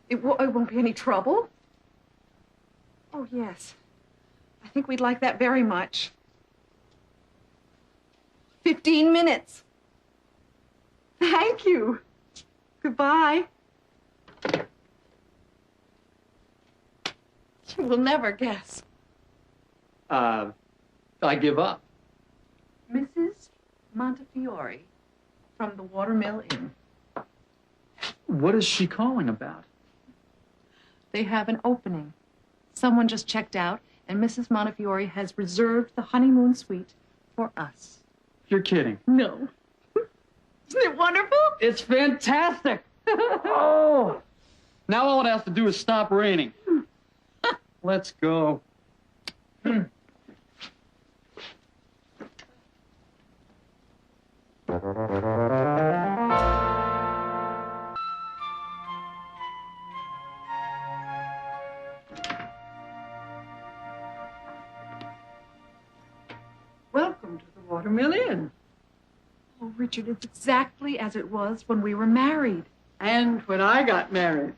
It won't be any trouble? Oh, yes. I think we'd like that very much. 15 minutes. Thank you. Goodbye. You will never guess.
I give up.
Mrs. Montefiore from the Watermill Inn.
What is she calling about?
They have an opening. Someone just checked out, and Mrs. Montefiore has reserved the honeymoon suite for us.
You're kidding.
No. Isn't it wonderful?
It's fantastic. Oh, now all it has to do is stop raining. Let's go.
Welcome to the Watermill Inn. Oh, Richard, it's exactly as it was when we were married.
And when I got married.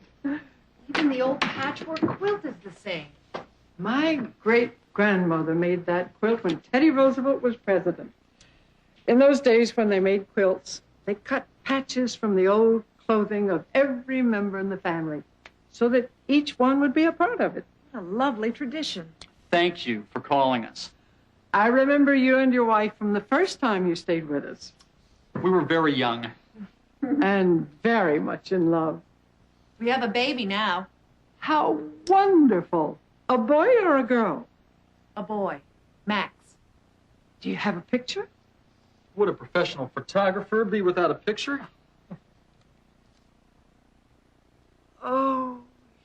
Even the old patchwork quilt is the same.
My great-grandmother made that quilt when Teddy Roosevelt was president. In those days when they made quilts, they cut patches from the old clothing of every member in the family so that each one would be a part of it.
What a lovely tradition.
Thank you for calling us.
I remember you and your wife from the first time you stayed with us.
We were very young.
And very much in love.
We have a baby now.
How wonderful. A boy or a girl?
A boy. Max.
Do you have a picture?
Would a professional photographer be without a picture?
Oh,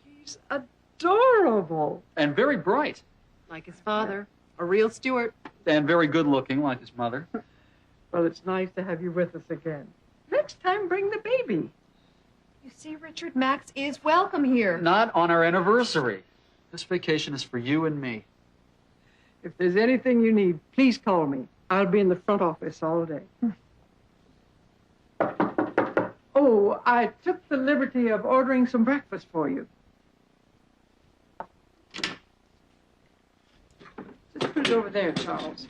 he's adorable.
And very bright.
Like his father. A real Stuart.
And very good looking, like his mother.
Well, it's nice to have you with us again. Next time, bring the baby.
You see, Richard, Max is welcome here.
Not on our anniversary. This vacation is for you and me.
If there's anything you need, please call me. I'll be in the front office all day. Oh, I took the liberty of ordering some breakfast for you. Just put it over there, Charles.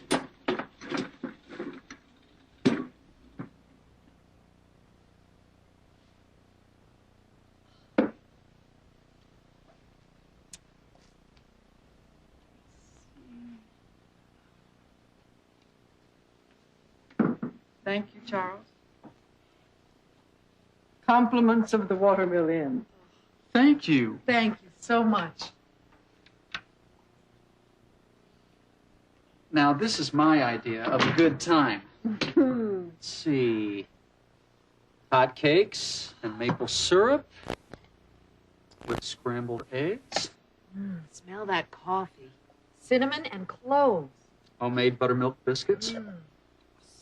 Thank you, Charles. Compliments of the Watermill Inn.
Thank you.
Thank you so much.
Now, this is my idea of a good time. Let's see. Hot cakes and maple syrup with scrambled eggs.
Smell that coffee. Cinnamon and cloves.
Homemade buttermilk biscuits.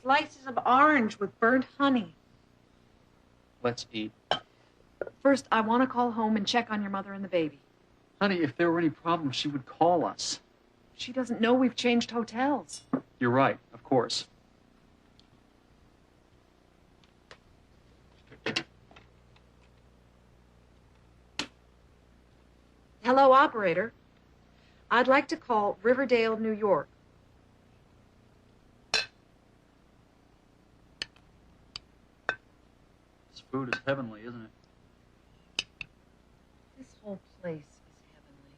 Slices of orange with burnt honey.
Let's eat.
First, I want to call home and check on your mother and the baby.
Honey, if there were any problems, she would call us.
She doesn't know we've changed hotels.
You're right, of course.
Hello, operator. I'd like to call Riverdale, New York.
This food is heavenly, isn't it?
This whole place is heavenly.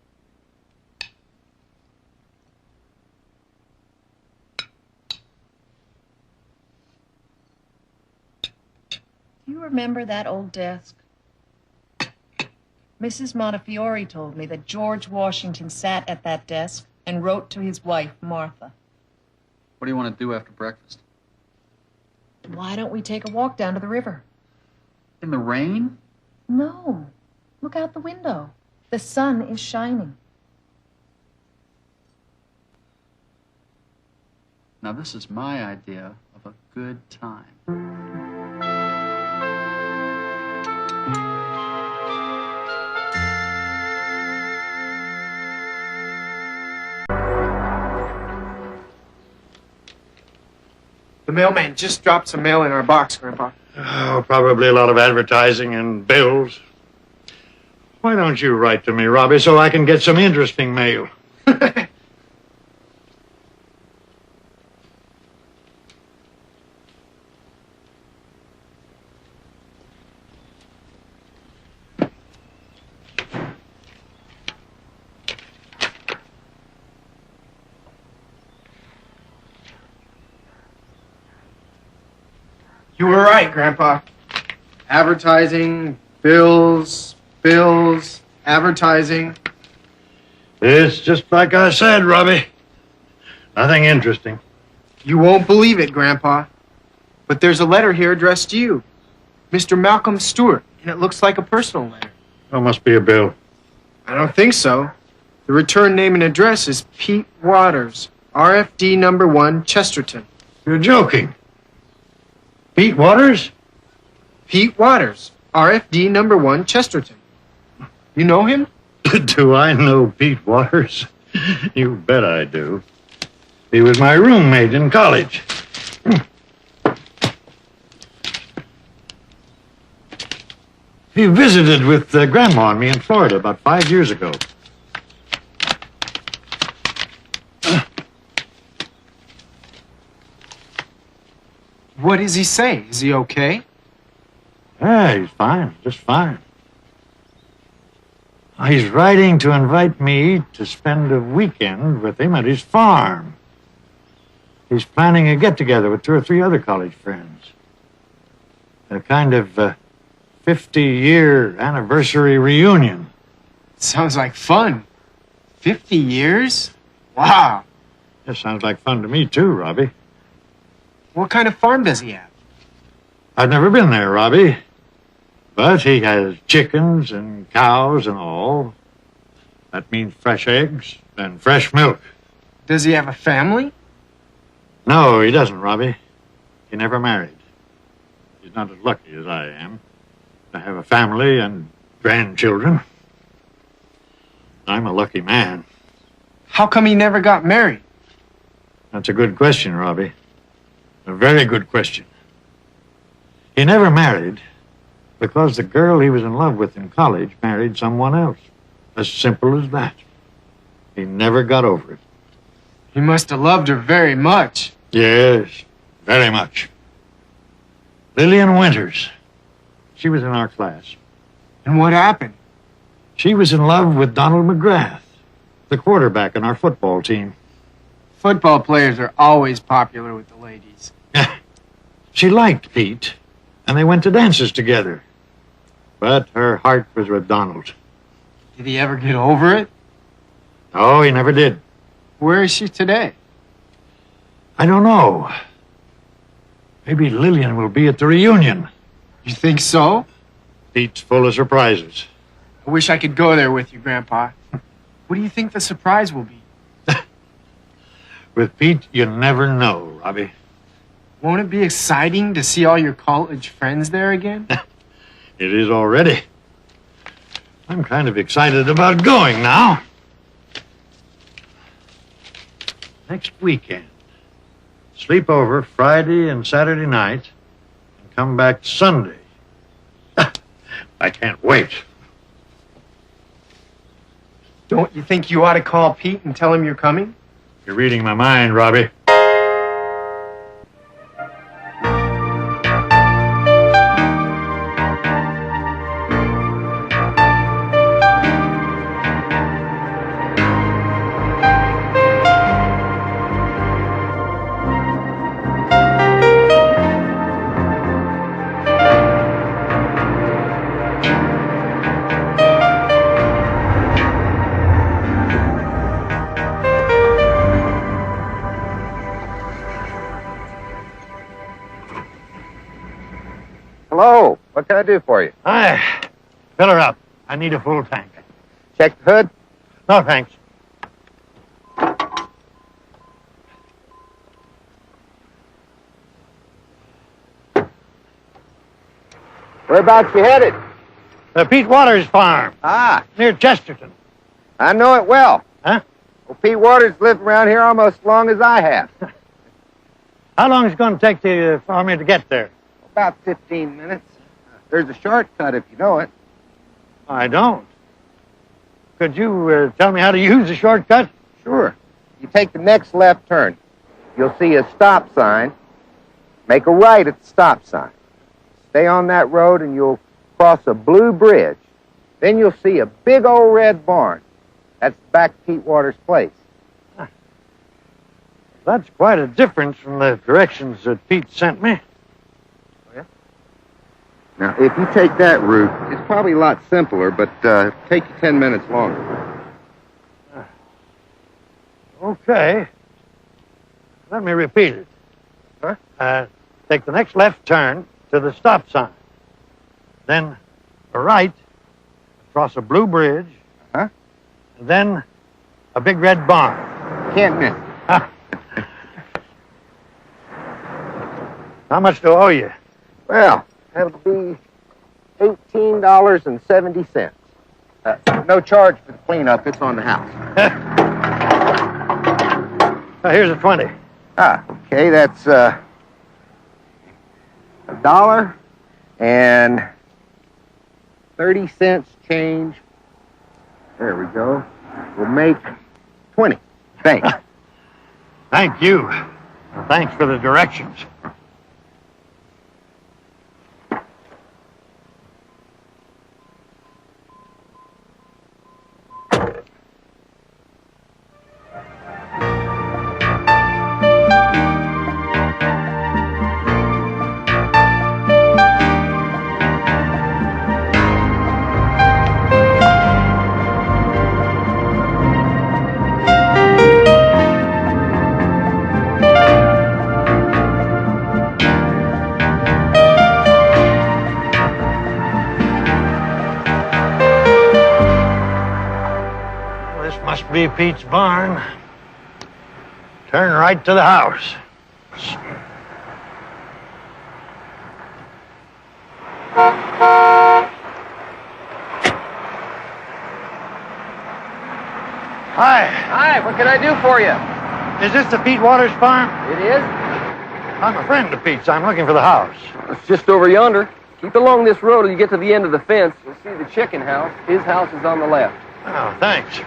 Do you remember that old desk? Mrs. Montefiore told me that George Washington sat at that desk and wrote to his wife, Martha.
What do you want to do after breakfast?
Why don't we take a walk down to the river?
In the rain?
No. Look out the window. The sun is shining.
Now, this is my idea of a good time.
The mailman just dropped some mail in our box, Grandpa.
Oh, probably a lot of advertising and bills. Why don't you write to me, Robbie, so I can get some interesting mail?
You were right, Grandpa. Advertising, bills, advertising.
It's just like I said, Robbie. Nothing interesting.
You won't believe it, Grandpa. But there's a letter here addressed to you. Mr. Malcolm Stewart, and it looks like a personal letter.
That must be a bill.
I don't think so. The return name and address is Pete Waters, RFD number 1, Chesterton.
You're joking. Pete Waters?
Pete Waters, RFD number 1, Chesterton. You know him?
Do I know Pete Waters? You bet I do. He was my roommate in college. He visited with Grandma and me in Florida about 5 years ago.
What does he say? Is he okay?
Yeah, he's fine, just fine. He's writing to invite me to spend a weekend with him at his farm. He's planning a get-together with 2 or 3 other college friends. A kind of 50-year anniversary reunion.
Sounds like fun. 50 years? Wow.
That sounds like fun to me, too, Robbie.
What kind of farm does he have?
I've never been there, Robbie. But he has chickens and cows and all. That means fresh eggs and fresh milk.
Does he have a family?
No, he doesn't, Robbie. He never married. He's not as lucky as I am to have a family and grandchildren. I'm a lucky man.
How come he never got married?
That's a good question, Robbie. A very good question. He never married because the girl he was in love with in college married someone else. As simple as that. He never got over it.
He must have loved her very much.
Yes, very much. Lillian Winters. She was in our class.
And what happened?
She was in love with Donald McGrath, the quarterback on our football team.
Football players are always popular with the ladies.
She liked Pete, and they went to dances together. But her heart was with Donald.
Did he ever get over it?
No, he never did.
Where is she today?
I don't know. Maybe Lillian will be at the reunion.
You think so?
Pete's full of surprises.
I wish I could go there with you, Grandpa. What do you think the surprise will be?
With Pete, you never know, Robbie.
Won't it be exciting to see all your college friends there again?
It is already. I'm kind of excited about going now. Next weekend. Sleep over Friday and Saturday night and come back Sunday. I can't wait.
Don't you think you ought to call Pete and tell him you're coming?
You're reading my mind, Robbie.
Hello. What can I do for you?
Hi. Fill her up. I need a full tank.
Check the hood?
No, thanks.
Whereabouts you headed?
Pete Waters' farm.
Ah.
Near Chesterton.
I know it well.
Huh?
Well, Pete Waters lived around here almost as long as I have.
How long is it going to take for me to get there?
About 15 minutes. There's a shortcut if you know it.
I don't. Could you tell me how to use the shortcut?
Sure. You take the next left turn. You'll see a stop sign. Make a right at the stop sign. Stay on that road and you'll cross a blue bridge. Then you'll see a big old red barn. That's back Pete Waters' place.
That's quite a difference from the directions that Pete sent me.
Now, if you take that route, it's probably a lot simpler, but it'll take you 10 minutes longer.
Okay. Let me repeat it. Huh? Take the next left turn to the stop sign. Then a right across a blue bridge.
Huh?
And then a big red barn.
Can't miss.
How much do I owe you?
Well, that'll be $18.70. No charge for the cleanup. It's on the house.
Here's a 20.
Ah, okay. That's $1 and 30 cents change. There we go. We'll make 20. Thanks.
Thank you. Thanks for the directions. Must be Pete's barn. Turn right to the house. Hi.
Hi, what can I do for you?
Is this the Pete Waters farm?
It is?
I'm a friend of Pete's. I'm looking for the house.
It's just over yonder. Keep along this road till you get to the end of the fence. You'll see the chicken house. His house is on the left.
Oh, thanks.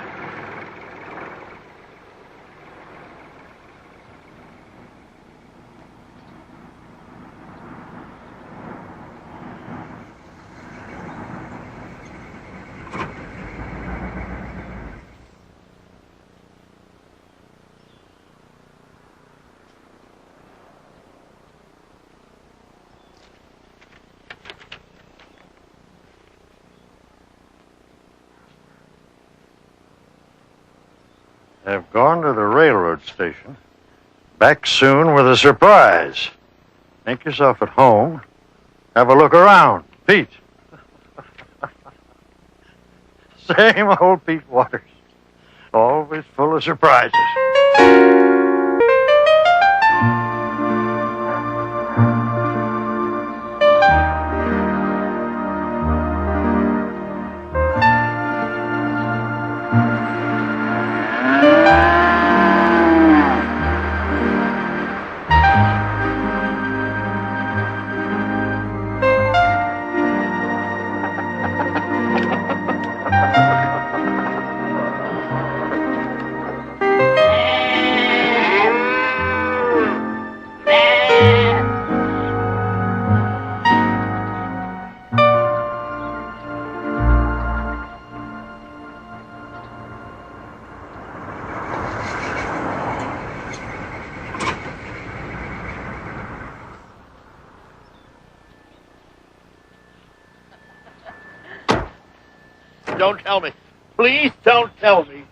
have gone to the railroad station. Back soon with a surprise. Make yourself at home. Have a look around. Pete. Same old Pete Waters. Always full of surprises.
Don't tell me. Please don't tell me.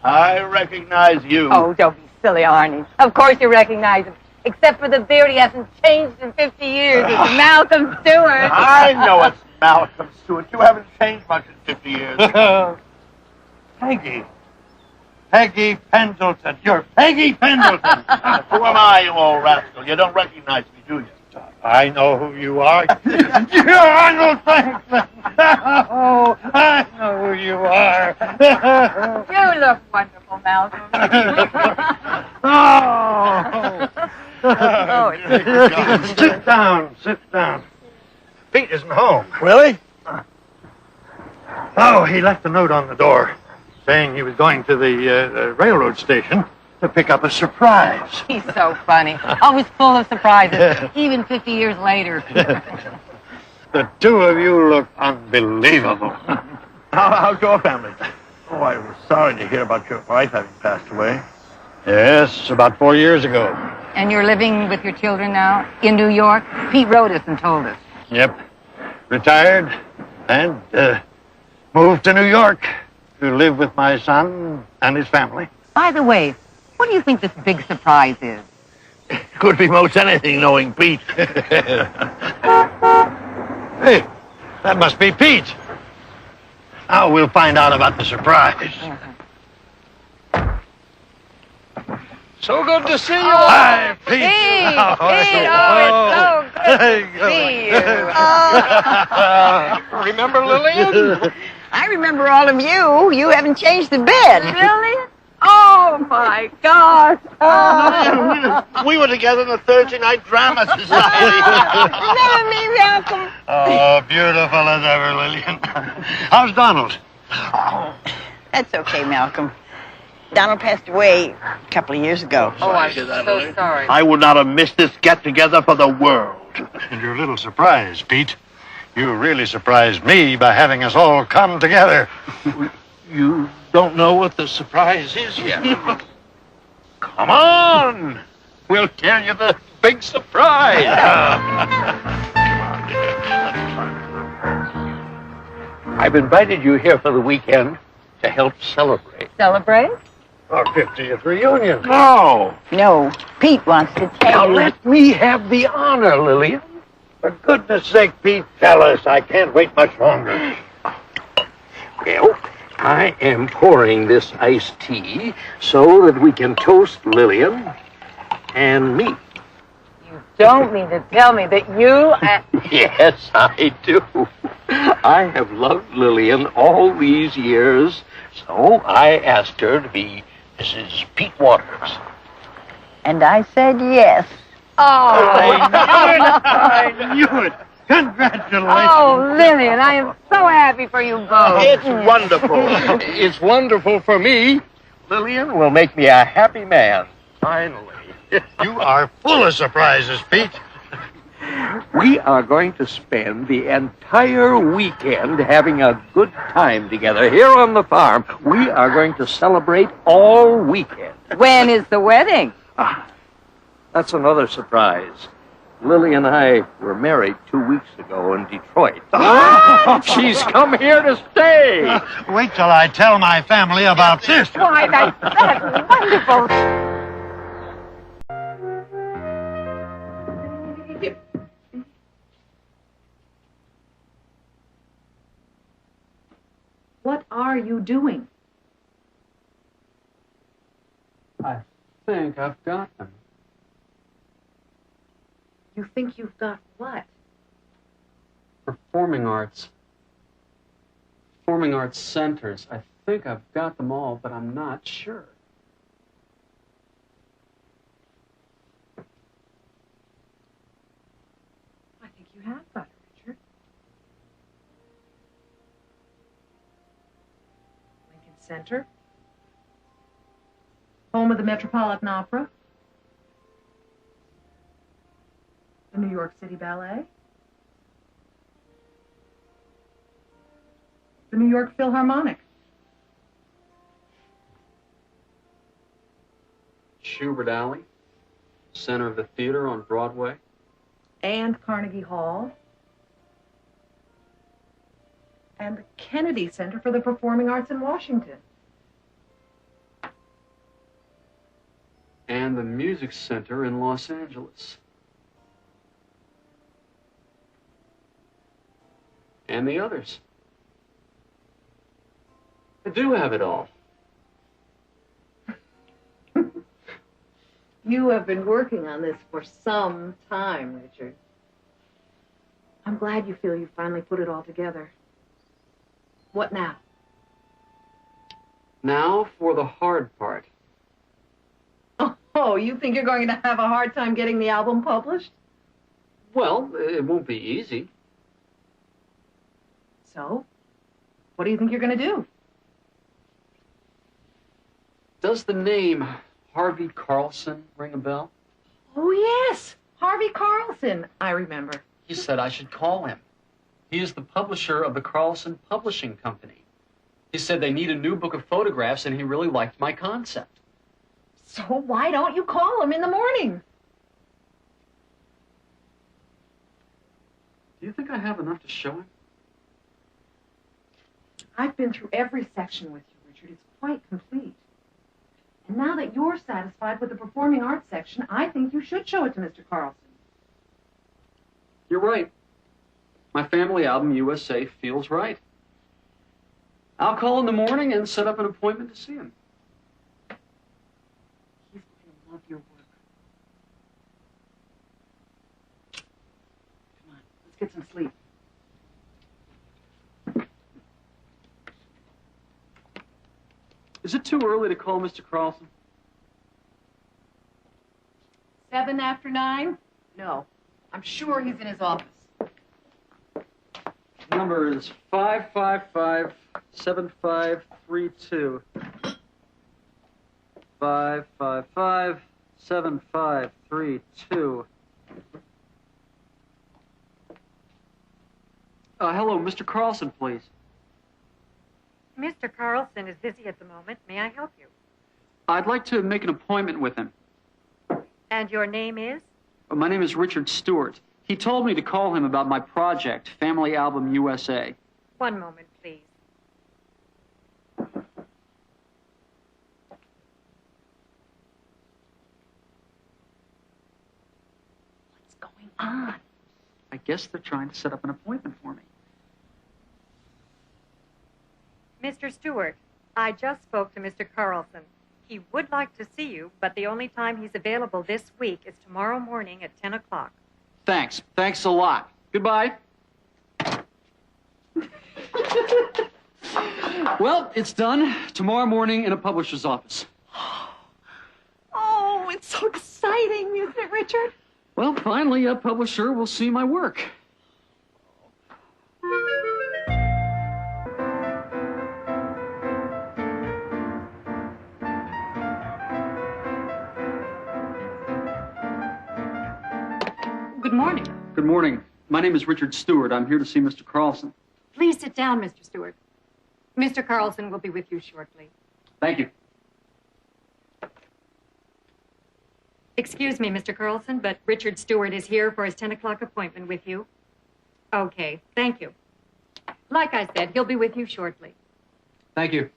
I recognize you.
Oh, don't be silly, Arnie. Of course you recognize him. Except for the beard, he hasn't changed in 50 years. It's Malcolm Stewart.
I know it's Malcolm Stewart. You haven't changed much in 50 years. Peggy. Peggy Pendleton. You're Peggy Pendleton. Who am I, you old rascal? You don't recognize me, do you?
I know who you are. You're Arnold Franklin. Oh, I know who you are.
You look wonderful, Malcolm.
Sit down, sit down. Pete isn't home.
Really?
Oh, he left a note on the door saying he was going to the railroad station to pick up a surprise.
He's so funny. Always full of surprises, even 50 years later.
The two of you look unbelievable.
How's your family? Oh, I was sorry to hear about your wife having passed away.
Yes, about 4 years ago.
And you're living with your children now in New York? Pete wrote us and told us.
Yep. Retired and moved to New York to live with my son and his family.
By the way, what do you think this big surprise is?
Could be most anything, knowing Pete.
Hey, that must be Pete. Now we'll find out about the surprise.
So good to see you.
Hi, Pete.
Pete,
Oh,
it's so good to see you.
Remember Lillian?
I remember all of you. You haven't changed the bed. Really? Oh, my gosh.
We were together in the Thursday Night Drama Society.
Never me, Malcolm.
Oh, beautiful as ever, Lillian. How's Donald?
That's okay, Malcolm. Donald passed away a couple of years ago.
Oh, I'm so sorry. I would not have missed this get-together for the world.
And your little surprise, Pete. You really surprised me by having us all come together.
You don't know what the surprise is yet? Come on! We'll tell you the big surprise. I've invited you here for the weekend to help celebrate.
Celebrate?
Our 50th reunion.
No!
No, Pete wants to tell
Now
you.
let me have the honor, Lillian.
For goodness sake, Pete, tell us. I can't wait much longer.
Well, I am pouring this iced tea so that we can toast Lillian and me.
You don't mean to tell me that you...
Yes, I do. I have loved Lillian all these years, so I asked her to be Mrs. Pete Waters.
And I said yes. Oh,
I knew it. Congratulations.
Oh, Lillian, I am so happy for you both.
It's wonderful. It's wonderful for me. Lillian will make me a happy man, finally.
You are full of surprises, Pete.
We are going to spend the entire weekend having a good time together here on the farm. We are going to celebrate all weekend.
When is the wedding?
That's another surprise. Lily and I were married 2 weeks ago in Detroit. She's come here to stay.
Wait till I tell my family about this.
Why, that's wonderful.
What are you doing?
I think I've got them.
You think you've got what?
Performing arts. Performing arts centers. I think I've got them all, but I'm not sure.
I think you have got it, Richard. Lincoln Center. Home of the Metropolitan Opera. The New York City Ballet. The New York Philharmonic.
Schubert Alley, center of the theater on Broadway.
And Carnegie Hall. And the Kennedy Center for the Performing Arts in Washington.
And the Music Center in Los Angeles. And the others. I do have it all.
You have been working on this for some time, Richard. I'm glad you feel you finally put it all together. What now?
Now for the hard part.
Oh, you think you're going to have a hard time getting the album published?
Well, it won't be easy.
So, what do you think you're going to do?
Does the name Harvey Carlson ring a bell?
Oh, yes. Harvey Carlson. I remember.
He said I should call him. He is the publisher of the Carlson Publishing Company. He said they need a new book of photographs, and he really liked my concept.
So why don't you call him in the morning?
Do you think I have enough to show him?
I've been through every section with you, Richard. It's quite complete. And now that you're satisfied with the performing arts section, I think you should show it to Mr. Carlson.
You're right. My family album, USA, feels right. I'll call in the morning and set up an appointment to see him.
He's going to love your work. Come on, let's get some sleep.
Is it too early to call Mr. Carlson?
7 after 9? No. I'm sure he's in his office.
Number is 555-7532. 555-7532. Hello, Mr. Carlson, please.
Mr. Carlson is busy at the moment. May I help you?
I'd like to make an appointment with him.
And your name is?
My name is Richard Stewart. He told me to call him about my project, Family Album USA.
One moment, please.
What's going on?
I guess they're trying to set up an appointment for me.
Mr. Stewart, I just spoke to Mr. Carlson. He would like to see you, but the only time he's available this week is tomorrow morning at 10 o'clock.
Thanks. Thanks a lot. Goodbye. Well, it's done. Tomorrow morning in a publisher's office.
Oh, it's so exciting, isn't it, Richard?
Well, finally, a publisher will see my work.
Good morning.
Good morning. My name is Richard Stewart. I'm here to see Mr. Carlson.
Please sit down, Mr. Stewart. Mr. Carlson will be with you shortly.
Thank you.
Excuse me, Mr. Carlson, but Richard Stewart is here for his 10 o'clock appointment with you. Okay, thank you. Like I said, he'll be with you shortly.
Thank you.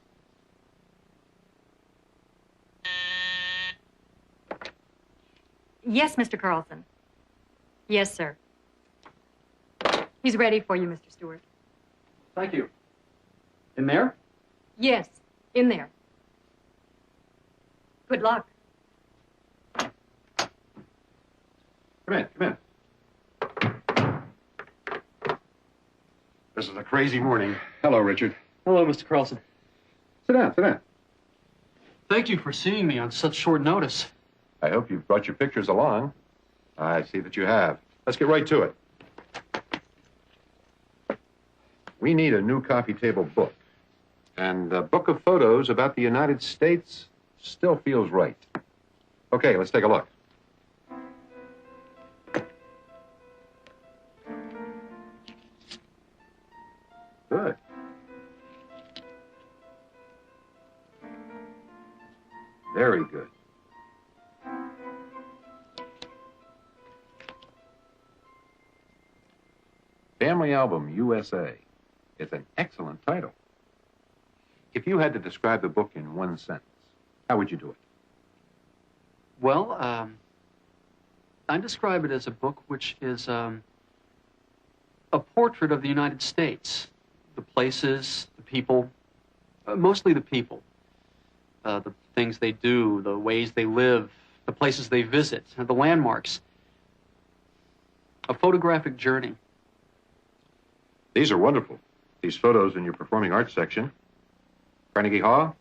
Yes, Mr. Carlson. Yes, sir. He's ready for you, Mr. Stewart.
Thank you. In there?
Yes, in there. Good luck.
Come in, come in. This is a crazy morning. Hello, Richard.
Hello, Mr. Carlson.
Sit down, sit down.
Thank you for seeing me on such short notice.
I hope you've brought your pictures along. I see that you have. Let's get right to it. We need a new coffee table book. And a book of photos about the United States still feels right. Okay, let's take a look. Good. Very good. Family Album USA. It's an excellent title. If you had to describe the book in one sentence, how would you do it?
Well, I describe it as a book which is a portrait of the United States. The places, the people, mostly the people. The things they do, the ways they live, the places they visit, the landmarks. A photographic journey.
These are wonderful. These photos in your performing arts section. Carnegie Hall,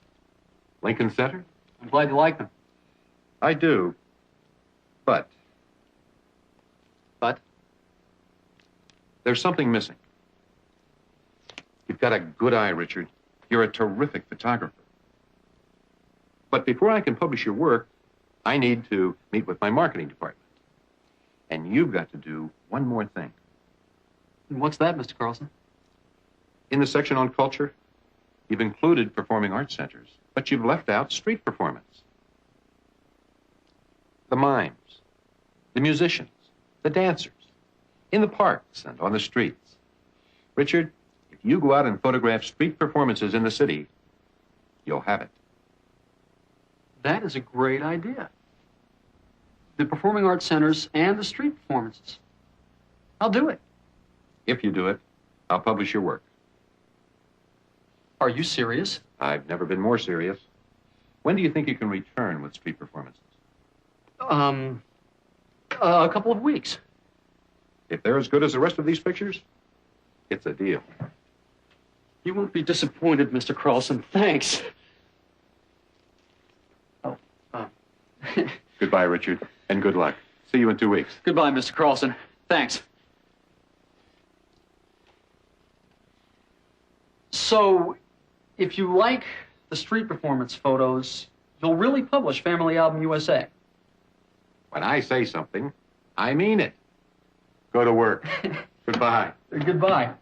Lincoln Center.
I'm glad you like them.
I do. But there's something missing. You've got a good eye, Richard. You're a terrific photographer. But before I can publish your work, I need to meet with my marketing department. And you've got to do one more thing.
And what's that, Mr. Carlson?
In the section on culture, you've included performing arts centers, but you've left out street performance. The mimes, the musicians, the dancers, in the parks and on the streets. Richard, if you go out and photograph street performances in the city, you'll have it.
That is a great idea. The performing arts centers and the street performances. I'll do it.
If you do it, I'll publish your work.
Are you serious?
I've never been more serious. When do you think you can return with street performances?
A couple of weeks.
If they're as good as the rest of these pictures, it's a deal.
You won't be disappointed, Mr. Carlson. Thanks. Oh,
Goodbye, Richard, and good luck. See you in 2 weeks.
Goodbye, Mr. Carlson. Thanks. So, if you like the street performance photos, you'll really publish Family Album USA.
When I say something, I mean it. Go to work. Goodbye.
Goodbye.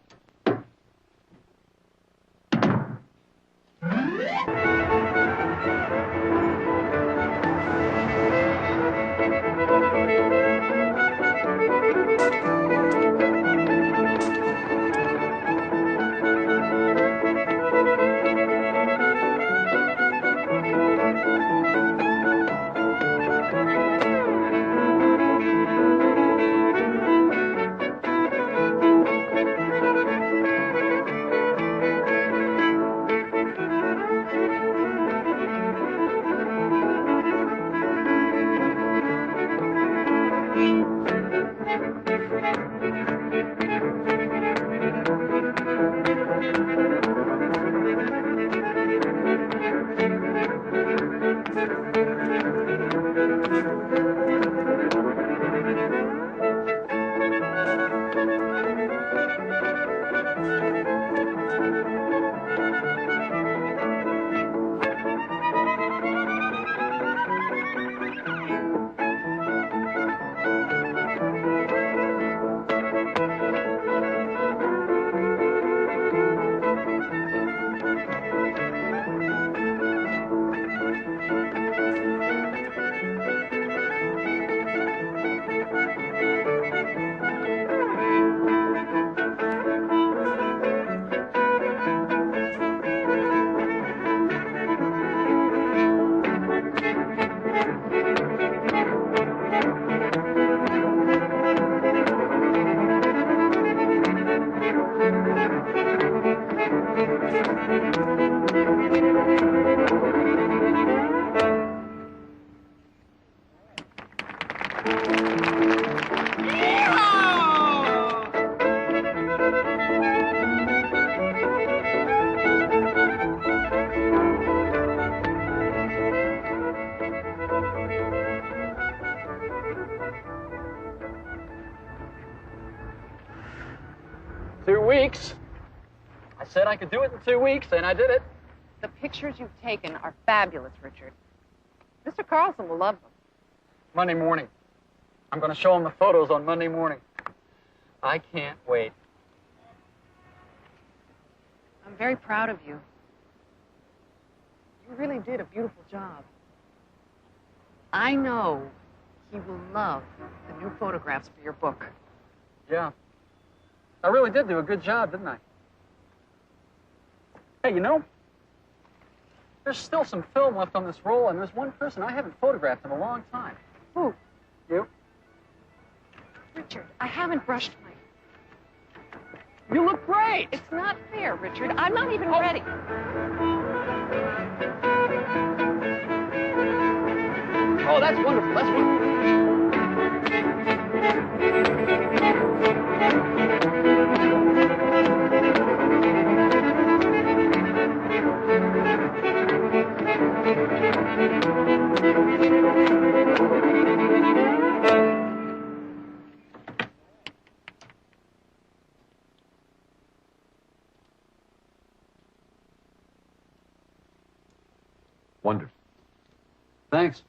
2 weeks. I said I could do it in 2 weeks, and I did it.
The pictures you've taken are fabulous, Richard. Mr. Carlson will love them.
Monday morning. I'm going to show him the photos on Monday morning. I can't wait.
I'm very proud of you. You really did a beautiful job. I know he will love the new photographs for your book.
Yeah. I really did do a good job, didn't I? Hey, you know, there's still some film left on this roll, and there's one person I haven't photographed in a long time.
Who?
You.
Richard, I haven't brushed my...
You look great!
It's not fair, Richard. I'm not even ready.
Oh, that's wonderful. That's wonderful.
Wonderful.
Thanks.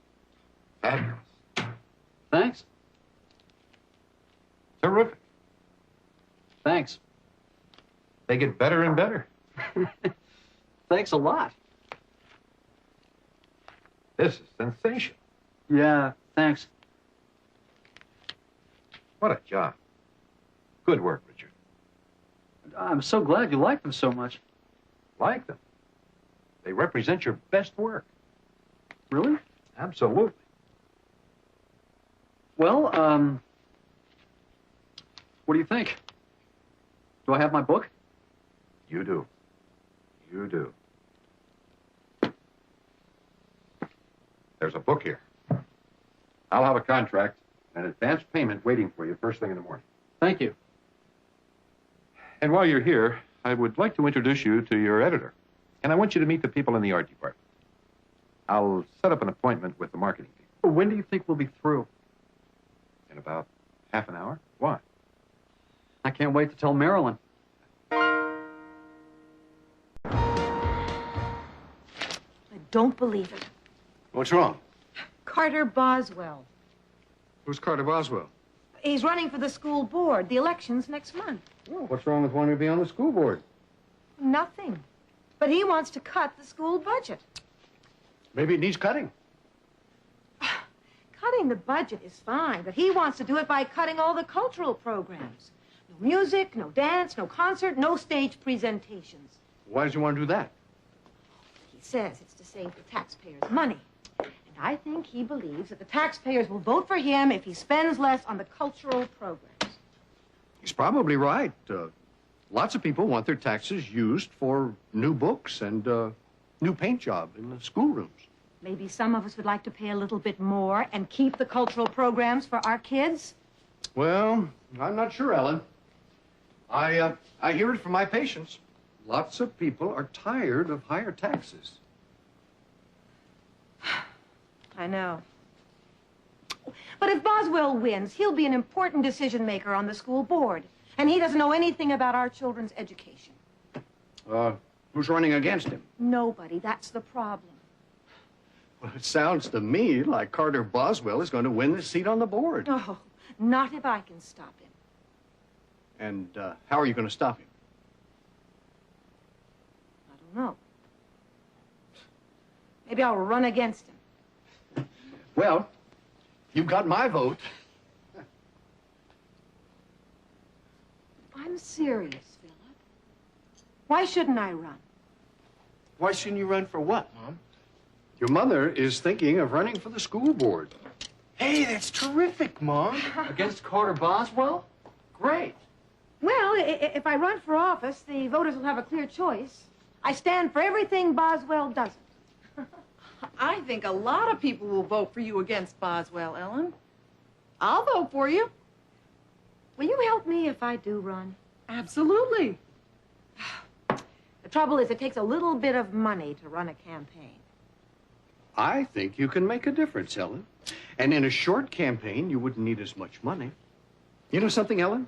Fabulous.
Thanks.
Terrific.
Thanks.
They get better and better.
Thanks a lot.
This is sensational.
Yeah, thanks.
What a job. Good work, Richard.
I'm so glad you like them so much.
Like them. They represent your best work.
Really?
Absolutely.
Well, what do you think? Do I have my book?
You do. You do. There's a book here. I'll have a contract and advance payment waiting for you first thing in the morning.
Thank you.
And while you're here, I would like to introduce you to your editor. And I want you to meet the people in the art department. I'll set up an appointment with the marketing people.
When do you think we'll be through?
In about half an hour. Why?
I can't wait to tell Marilyn.
I don't believe it.
What's wrong?
Carter Boswell.
Who's Carter Boswell?
He's running for the school board. The election's next month.
Well, what's wrong with wanting to be on the school board?
Nothing. But he wants to cut the school budget.
Maybe it needs cutting.
Cutting the budget is fine, but he wants to do it by cutting all the cultural programs. No music, no dance, no concert, no stage presentations.
Why does he want to do that?
He says it's to save the taxpayers money. And I think he believes that the taxpayers will vote for him if he spends less on the cultural programs.
He's probably right. Lots of people want their taxes used for new books and new paint job in the schoolrooms.
Maybe some of us would like to pay a little bit more and keep the cultural programs for our kids.
Well, I'm not sure, Ellen. I hear it from my patients. Lots of people are tired of higher taxes.
I know. But if Boswell wins, he'll be an important decision maker on the school board. And he doesn't know anything about our children's education.
Who's running against him?
Nobody. That's the problem.
Well, it sounds to me like Carter Boswell is going to win the seat on the board.
Oh, not if I can stop him.
And how are you going to stop him?
I don't know. Maybe I'll run against him.
Well, you've got my vote.
I'm serious, Philip. Why shouldn't I run?
Why shouldn't you run for what, Mom? Your mother is thinking of running for the school board.
Hey, that's terrific, Mom.
Against Carter Boswell? Great.
Well, if I run for office, the voters will have a clear choice. I stand for everything Boswell doesn't.
I think a lot of people will vote for you against Boswell, Ellen. I'll vote for you.
Will you help me if I do run?
Absolutely.
The trouble is, it takes a little bit of money to run a campaign.
I think you can make a difference, Ellen. And in a short campaign, you wouldn't need as much money. You know something, Ellen?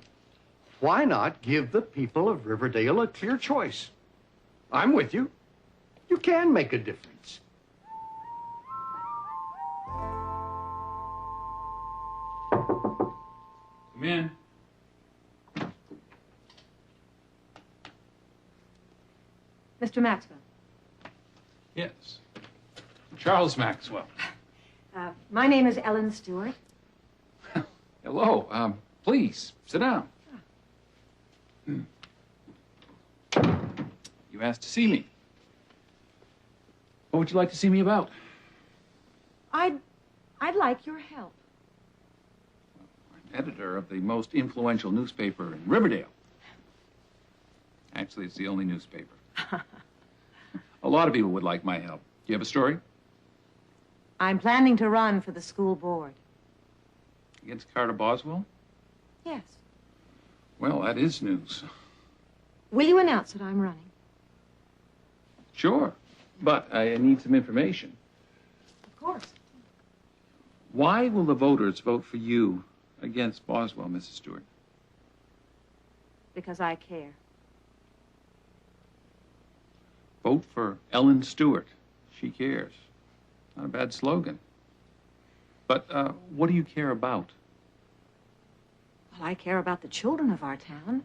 Why not give the people of Riverdale a clear choice? I'm with you. You can make a difference.
Come in.
Mr. Maxwell.
Yes. Charles Maxwell.
My name is Ellen Stewart.
Hello. Please, sit down. You asked to see me. What would you like to see me about?
I'd like your help.
I'm editor of the most influential newspaper in Riverdale. Actually, it's the only newspaper. A lot of people would like my help. Do you have a story?
I'm planning to run for the school board.
Against Carter Boswell?
Yes.
Well, that is news.
Will you announce that I'm running?
Sure. But I need some information.
Of course.
Why will the voters vote for you against Boswell, Mrs. Stewart?
Because I care.
Vote for Ellen Stewart. She cares. Not a bad slogan. But what do you care about?
Well, I care about the children of our town.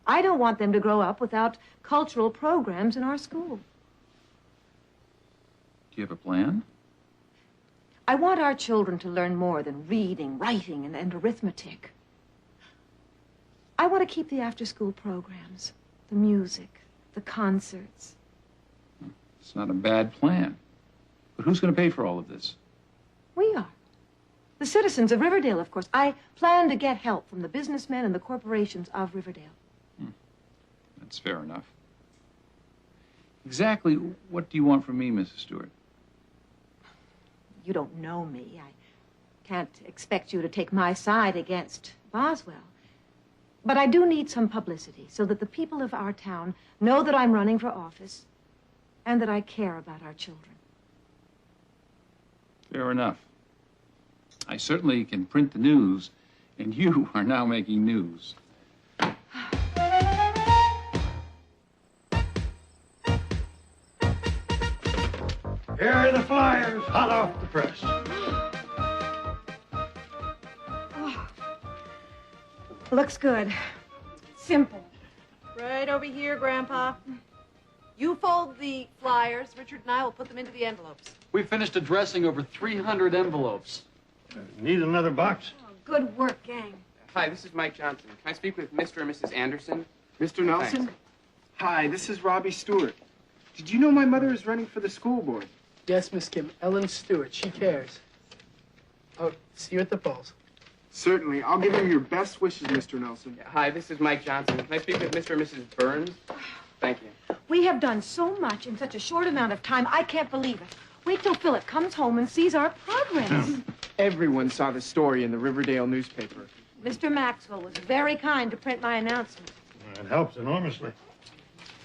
I don't want them to grow up without cultural programs in our school.
Do you have a plan?
I want our children to learn more than reading, writing, and arithmetic. I want to keep the after-school programs, the music, the concerts.
It's not a bad plan. But who's going to pay for all of this?
We are. The citizens of Riverdale, of course. I plan to get help from the businessmen and the corporations of Riverdale.
That's fair enough. Exactly what do you want from me, Mrs. Stewart?
You don't know me. I can't expect you to take my side against Boswell. But I do need some publicity so that the people of our town know that I'm running for office and that I care about our children.
Fair enough. I certainly can print the news, and you are now making news.
Here are the flyers, hot off the press.
Looks good. Simple.
Right over here, Grandpa. You fold the flyers. Richard and I will put them into the envelopes.
We finished addressing over 300 envelopes.
Need another box?
Good work, gang.
Hi, this is Mike Johnson. Can I speak with Mr. and Mrs. Anderson? Mr. Nelson? Thanks. Hi, this is Robbie Stewart. Did you know my mother is running for the school board?
Yes, Miss Kim. Ellen Stewart. She cares. Oh, see you at the polls.
Certainly. I'll give him your best wishes, Mr. Nelson. Hi, this is Mike Johnson. Can I speak with Mr. and Mrs. Burns? Thank you.
We have done so much in such a short amount of time. I can't believe it. Wait till Philip comes home and sees our progress.
Everyone saw the story in the Riverdale newspaper.
Mr. Maxwell was very kind to print my announcement.
It helps enormously.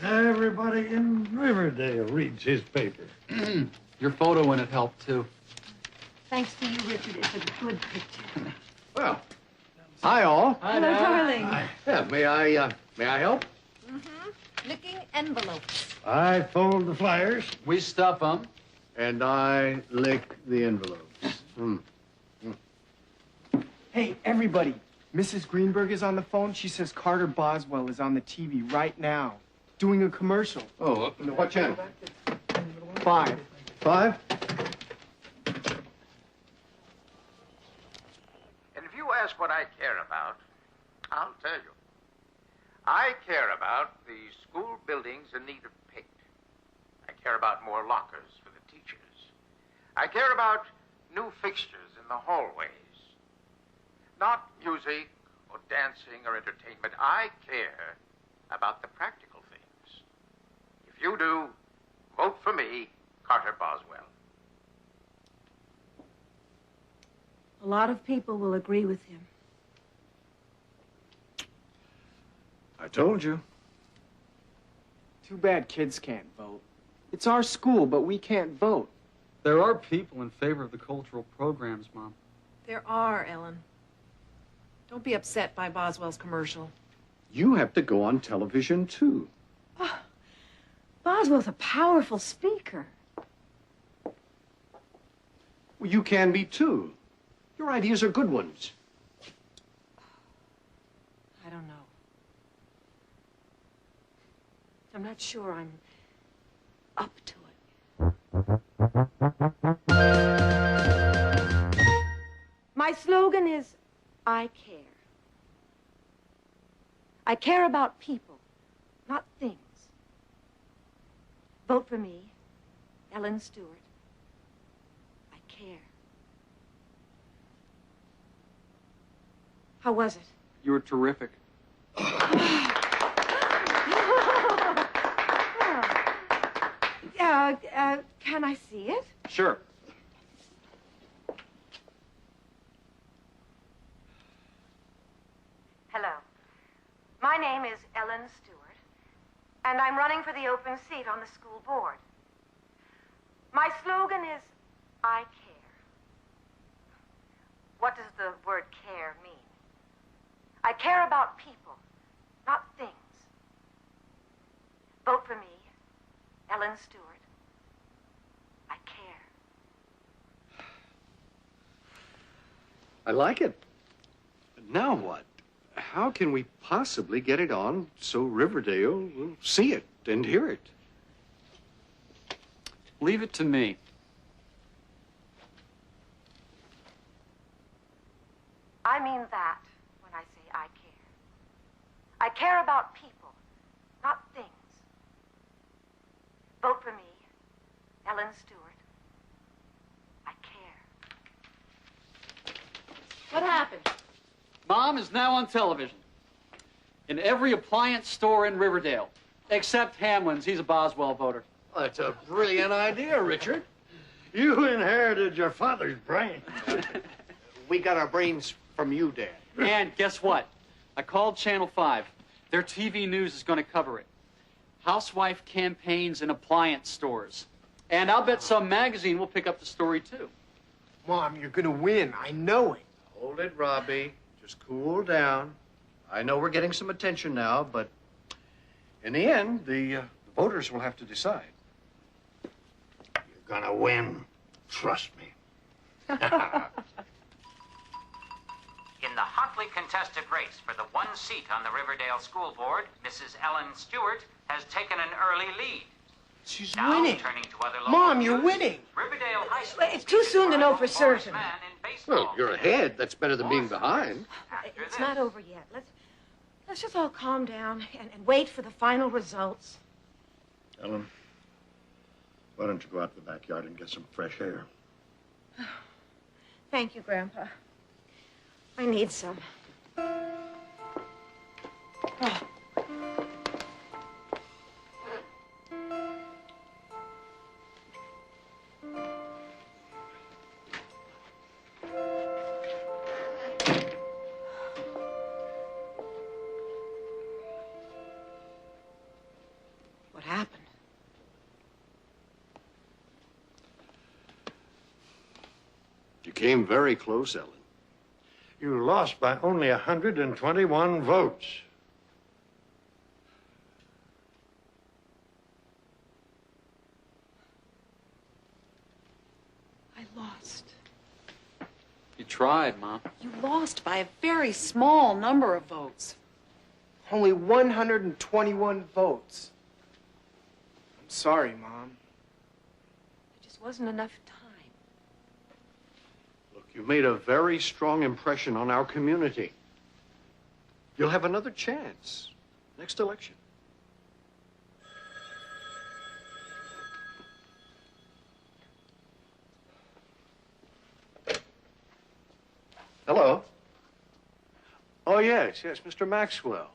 Everybody in Riverdale reads his paper.
Your photo in it helped, too.
Thanks to you, Richard. It's a good picture.
Well, hi all.
Hello, darling.
Yeah, may I help?
Licking envelopes.
I fold the flyers.
We stuff them.
And I lick the envelopes.
Hey, everybody. Mrs. Greenberg is on the phone. She says Carter Boswell is on the TV right now, doing a commercial.
Oh, what channel?
5.
5?
And if you ask what I care about, I'll tell you. I care about the school buildings in need of paint. I care about more lockers for the teachers. I care about new fixtures in the hallways. Not music or dancing or entertainment. I care about the practical things. If you do, vote for me, Carter Boswell.
A lot of people will agree with him.
I told you.
Too bad kids can't vote. It's our school, but we can't vote.
There are people in favor of the cultural programs, Mom.
There are, Ellen. Don't be upset by Boswell's commercial.
You have to go on television, too.
Oh, Boswell's a powerful speaker.
Well, you can be, too. Your ideas are good ones.
I don't know. I'm not sure I'm up to it. My slogan is, I care. I care about people, not things. Vote for me, Ellen Stewart. I care. How was it?
You were terrific.
Can I see it?
Sure.
Hello. My name is Ellen Stewart, and I'm running for the open seat on the school board. My slogan is, I care. What does the word care mean? I care about people, not things. Vote for me, Ellen Stewart. I care.
I like it. Now what? How can we possibly get it on so Riverdale will see it and hear it?
Leave it to me.
I mean that when I say I care. I care about people, not things. Vote for me, Ellen Stewart. I care.
What happened?
Mom is now on television. In every appliance store in Riverdale. Except Hamlin's. He's a Boswell voter.
Well, that's a brilliant idea, Richard.
You inherited your father's brain.
We got our brains from you, Dad.
And guess what? I called Channel 5. Their TV news is going to cover it. Housewife campaigns in appliance stores. And I'll bet some magazine will pick up the story, too.
Mom, you're gonna win. I know it.
Hold it, Robbie. Just cool down. I know we're getting some attention now, but in the end, the voters will have to decide.
You're gonna win. Trust me.
In the hotly contested race for the one seat on the Riverdale School Board, Mrs. Ellen Stewart has taken an early lead.
She's
Now,
winning.
turning to other local
Mom, you're
news,
winning.
Riverdale High School.
It's too soon to know for certain.
Well, you're ahead. That's better than being behind.
It's not over yet. Let's just all calm down and wait for the final results.
Ellen, why don't you go out to the backyard and get some fresh air?
Thank you, Grandpa. I need some. Oh. What happened?
You came very close, Ellen.
You lost by only 121 votes.
I lost.
You tried, Mom.
You lost by a very small number of votes.
Only 121 votes. I'm sorry, Mom.
There just wasn't enough time.
Look, you made a very strong impression on our community. You'll have another chance next election. Hello. Oh, yes, Mr. Maxwell.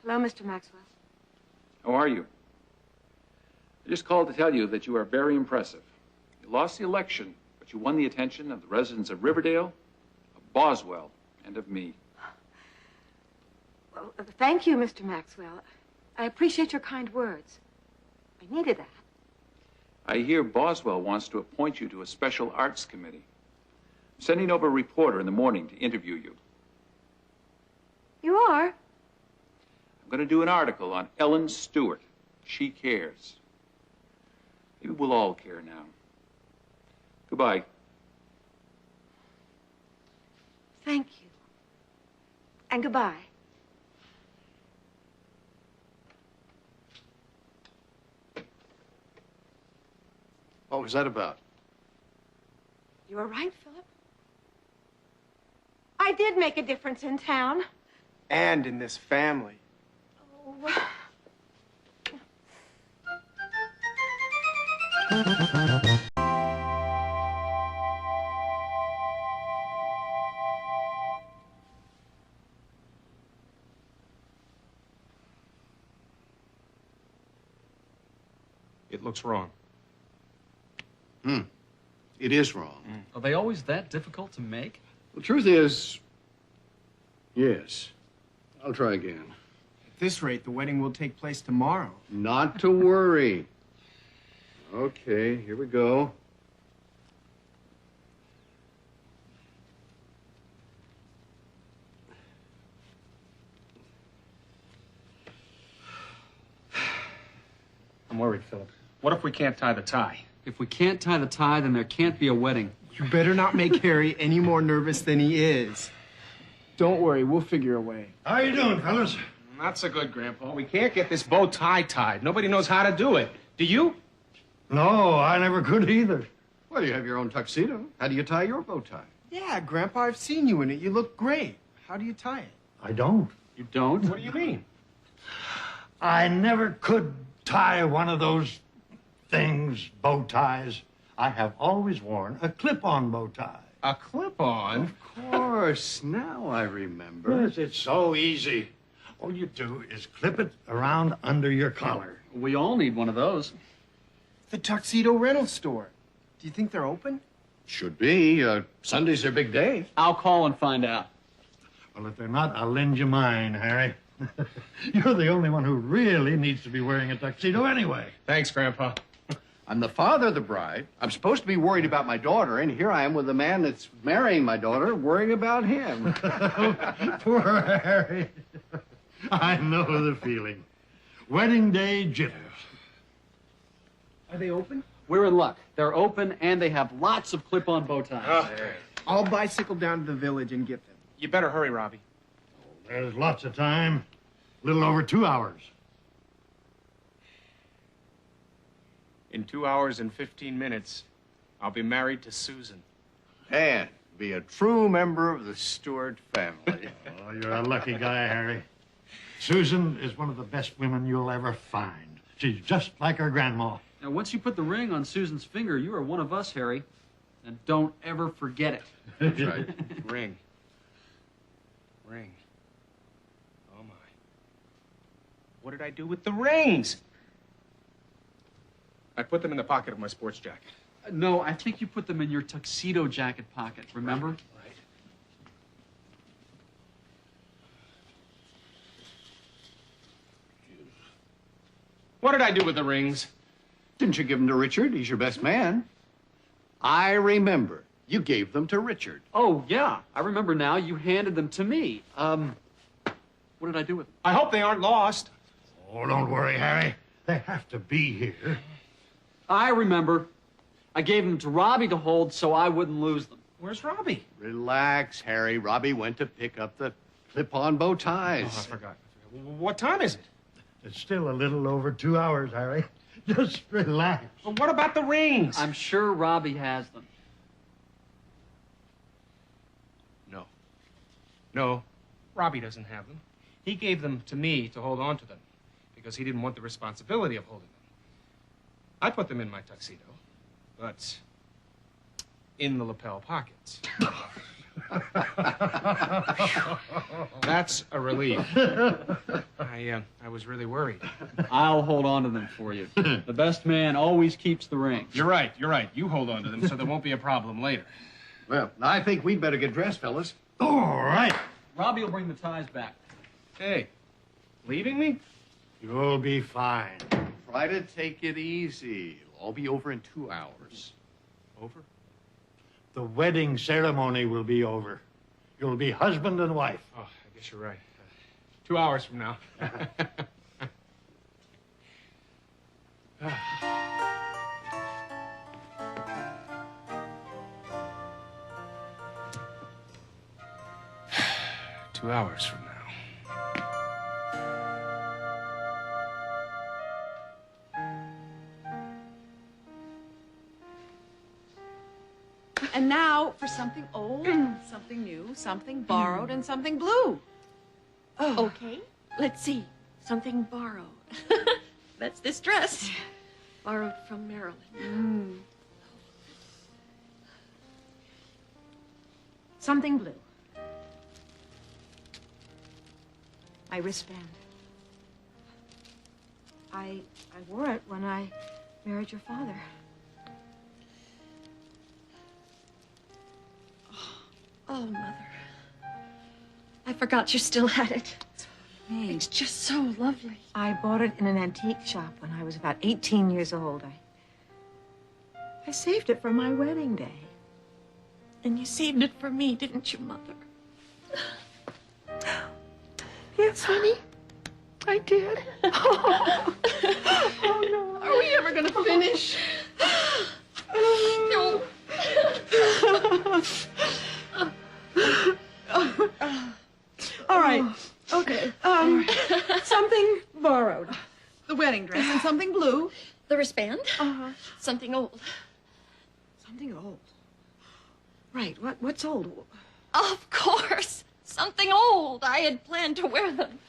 Hello, Mr. Maxwell.
How are you? I just called to tell you that you are very impressive. You lost the election, but you won the attention of the residents of Riverdale, of Boswell, and of me.
Well, thank you, Mr. Maxwell. I appreciate your kind words. I needed that.
I hear Boswell wants to appoint you to a special arts committee. I'm sending over a reporter in the morning to interview you.
You are?
I'm going to do an article on Ellen Stewart. She cares. Maybe we'll all care now. Goodbye.
Thank you. And goodbye.
What was that about?
You were right, Philip. I did make a difference in town.
And in this family.
Oh.
It looks wrong.
It is wrong.
Are they always that difficult to make?
The truth is, yes. I'll try again.
At this rate, the wedding will take place tomorrow.
Not to worry. Okay, here we go.
I'm worried, Philip. What if we can't tie the tie?
If we can't tie the tie, then there can't be a wedding.
You better not make Harry any more nervous than he is. Don't worry, we'll figure a way.
How you doing, fellas?
Not so good, Grandpa. We can't get this bow tie tied. Nobody knows how to do it. Do you?
No, I never could either.
Well, you have your own tuxedo. How do you tie your bow tie?
Yeah, Grandpa, I've seen you in it. You look great. How do you tie it?
I don't.
You don't?
What do you mean?
I never could tie one of those things, bow ties. I have always worn a clip-on bow tie.
A clip-on?
Of course. Now I remember.
Yes, it's so easy. All you do is clip it around under your collar.
We all need one of those.
The tuxedo rental store. Do you think they're open?
Should be. Sunday's their big day.
I'll call and find out.
Well, if they're not, I'll lend you mine, Harry. You're the only one who really needs to be wearing a tuxedo anyway.
Thanks, Grandpa.
I'm the father of the bride. I'm supposed to be worried about my daughter, and here I am with the man that's marrying my daughter, worrying about him.
Poor Harry. I know the feeling. Wedding day jitters.
Are they open?
We're in luck. They're open, and they have lots of clip-on bow ties.
I'll bicycle down to the village and get them.
You better hurry, Robbie.
There's lots of time. A little over 2 hours.
In 2 hours and 15 minutes, I'll be married to Susan.
And be a true member of the Stewart family.
Oh, you're a lucky guy, Harry. Susan is one of the best women you'll ever find. She's just like her grandma.
Now, once you put the ring on Susan's finger, you are one of us, Harry. And don't ever forget it.
That's right.
Ring. Ring. Oh, my. What did I do with the rings? I put them in the pocket of my sports jacket.
No, I think you put them in your tuxedo jacket pocket, remember?
Right. What did I do with the rings?
Didn't you give them to Richard? He's your best man. I remember. You gave them to Richard.
Oh, yeah. I remember now. You handed them to me. What did I do with them?
I hope they aren't lost.
Oh, don't worry, Harry. They have to be here.
I remember. I gave them to Robbie to hold so I wouldn't lose them.
Where's Robbie?
Relax, Harry. Robbie went to pick up the clip-on bow ties.
Oh, I forgot. What time is it?
It's still a little over 2 hours, Harry. Just relax.
Well, what about the rings?
I'm sure Robbie has them.
No. No, Robbie doesn't have them. He gave them to me to hold on to them because he didn't want the responsibility of holding them. I put them in my tuxedo, but in the lapel pockets. That's a relief. I was really worried.
I'll hold on to them for you. The best man always keeps the ring.
You're right. You hold on to them so there won't be a problem later.
Well, I think we'd better get dressed, fellas.
All right.
Robbie will bring the ties back.
Hey, leaving me?
You'll be fine.
Try to take it easy. It'll all be over in 2 hours. Over?
The wedding ceremony will be over. You'll be husband and wife.
Oh, I guess you're right. 2 hours from now. Two hours from now.
And now for something old, something new, something borrowed, and something blue.
Oh. Okay, let's see. Something borrowed. That's this dress. Borrowed from Marilyn.
Something blue. My wristband. I wore it when I married your father.
Oh, Mother. I forgot you still had it. It's just so lovely.
I bought it in an antique shop when I was about 18 years old. I saved it for my wedding day.
And you saved it for me, didn't you, Mother?
Yes, honey. I did.
Oh, no. Are we ever going to finish?
No.
All right. Okay. Something borrowed. The wedding dress and something blue.
The wristband? Something old.
Something old. Right. What's old?
Of course. Something old. I had planned to wear them.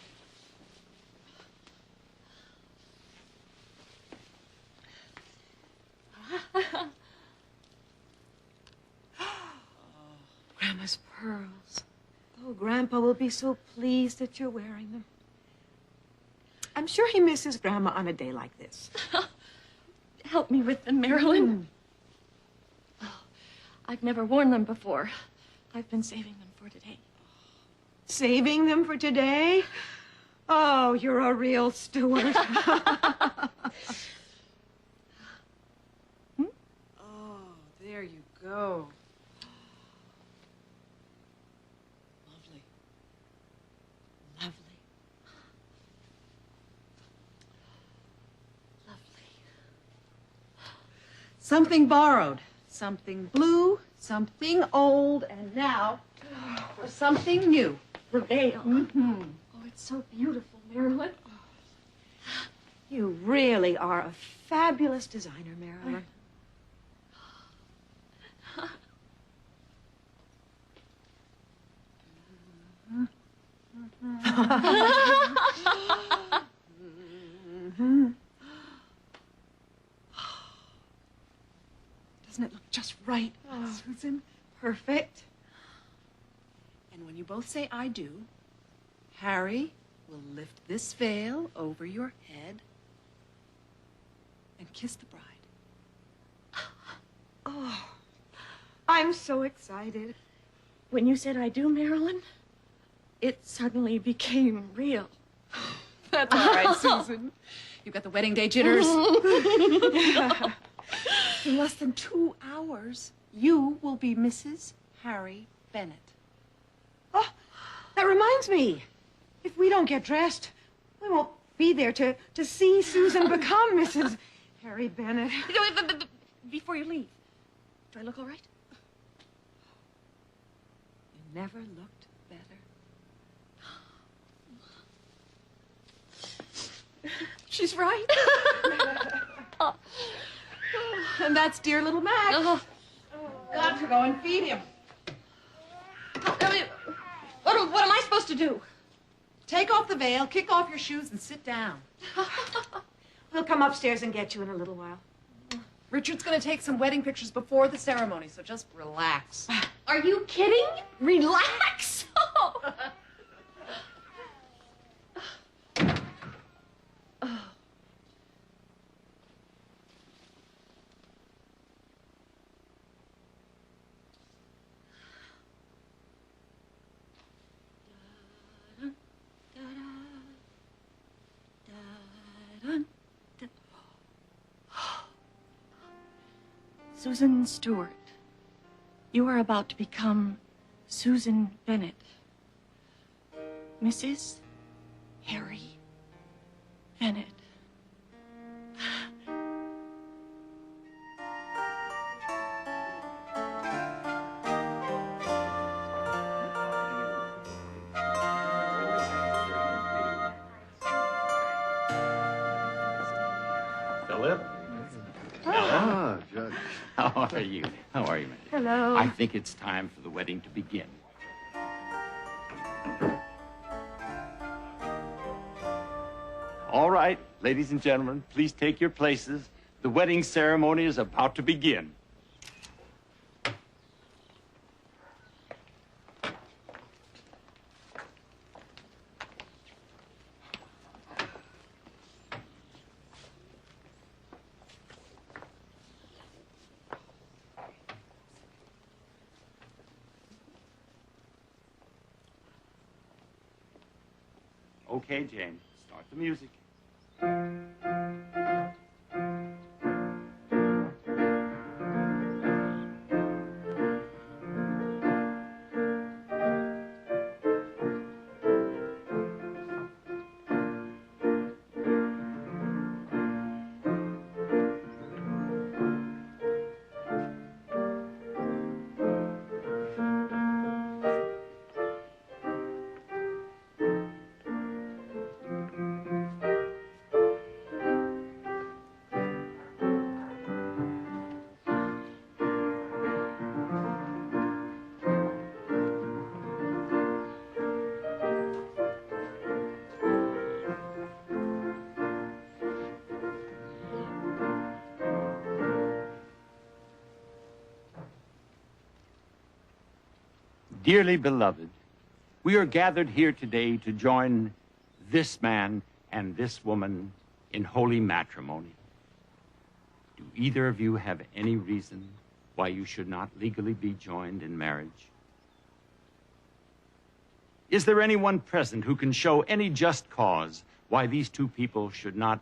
Grandma's pearls. Oh, Grandpa will be so pleased that you're wearing them. I'm sure he misses Grandma on a day like this.
Help me with them, Marilyn. Oh, I've never worn them before. I've been saving them for today.
Saving them for today? Oh, you're a real steward.
Oh, there you go. Lovely.
Lovely.
Something borrowed, something blue, something old, and now for something new.
The veil. Oh, it's so beautiful, Marilyn.
You really are a fabulous designer, Marilyn.
Doesn't it look just right, Susan? Perfect. And when you both say I do, Harry will lift this veil over your head and kiss the bride.
Oh, I'm so excited.
When you said I do, Marilyn, it suddenly became real.
That's all right, Susan. You've got the wedding day jitters. In less than 2 hours, you will be Mrs. Harry Bennett.
Oh, that reminds me. If we don't get dressed, we won't be there to see Susan become Mrs. Harry Bennett.
Before you leave, do I look all right?
You never looked better.
She's right. And that's dear little Mac. Got to go and feed him.
What am I supposed to do?
Take off the veil, kick off your shoes, and sit down.
We'll come upstairs and get you in a little while.
Richard's going to take some wedding pictures before the ceremony, so just relax.
Are you kidding? Relax. Dun, dun. Susan Stewart, you are about to become Susan Bennett, Mrs. Harry Bennett.
Philip?
Ah, Judge.
How are you? How are you, man?
Hello.
I think it's time for the wedding to begin. All right, ladies and gentlemen, please take your places. The wedding ceremony is about to begin. Okay, Jane, start the music. Dearly beloved, we are gathered here today to join this man and this woman in holy matrimony. Do either of you have any reason why you should not legally be joined in marriage? Is there anyone present who can show any just cause why these two people should not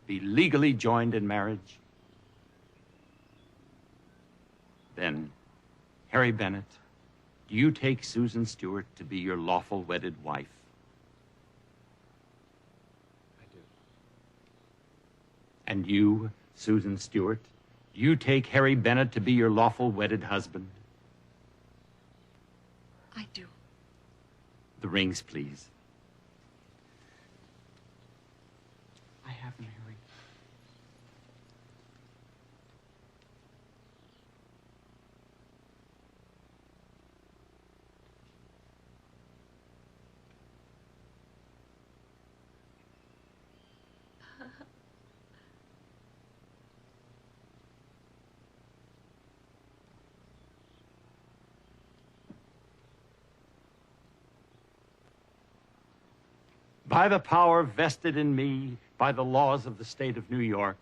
be legally joined in marriage? Then, Harry Bennett, do you take Susan Stewart to be your lawful wedded wife?
I do.
And you, Susan Stewart, do you take Harry Bennett to be your lawful wedded husband?
I do.
The rings, please.
I have them, Harry.
By the power vested in me by the laws of the state of New York,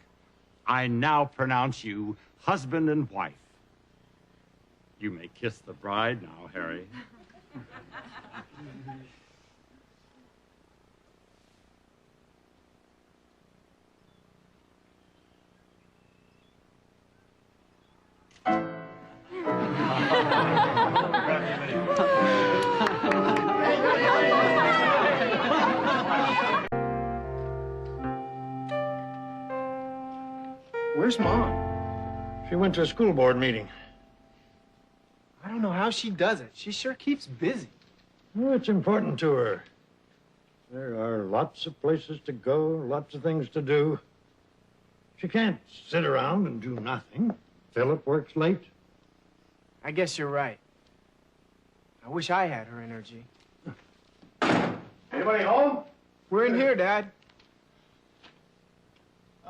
I now pronounce you husband and wife. You may kiss the bride now, Harry.
Where's Mom? She went to a school board meeting.
I don't know how she does it. She sure keeps busy.
Well, it's important to her. There are lots of places to go, lots of things to do. She can't sit around and do nothing. Philip works late.
I guess you're right. I wish I had her energy.
Anybody home?
We're in here, Dad.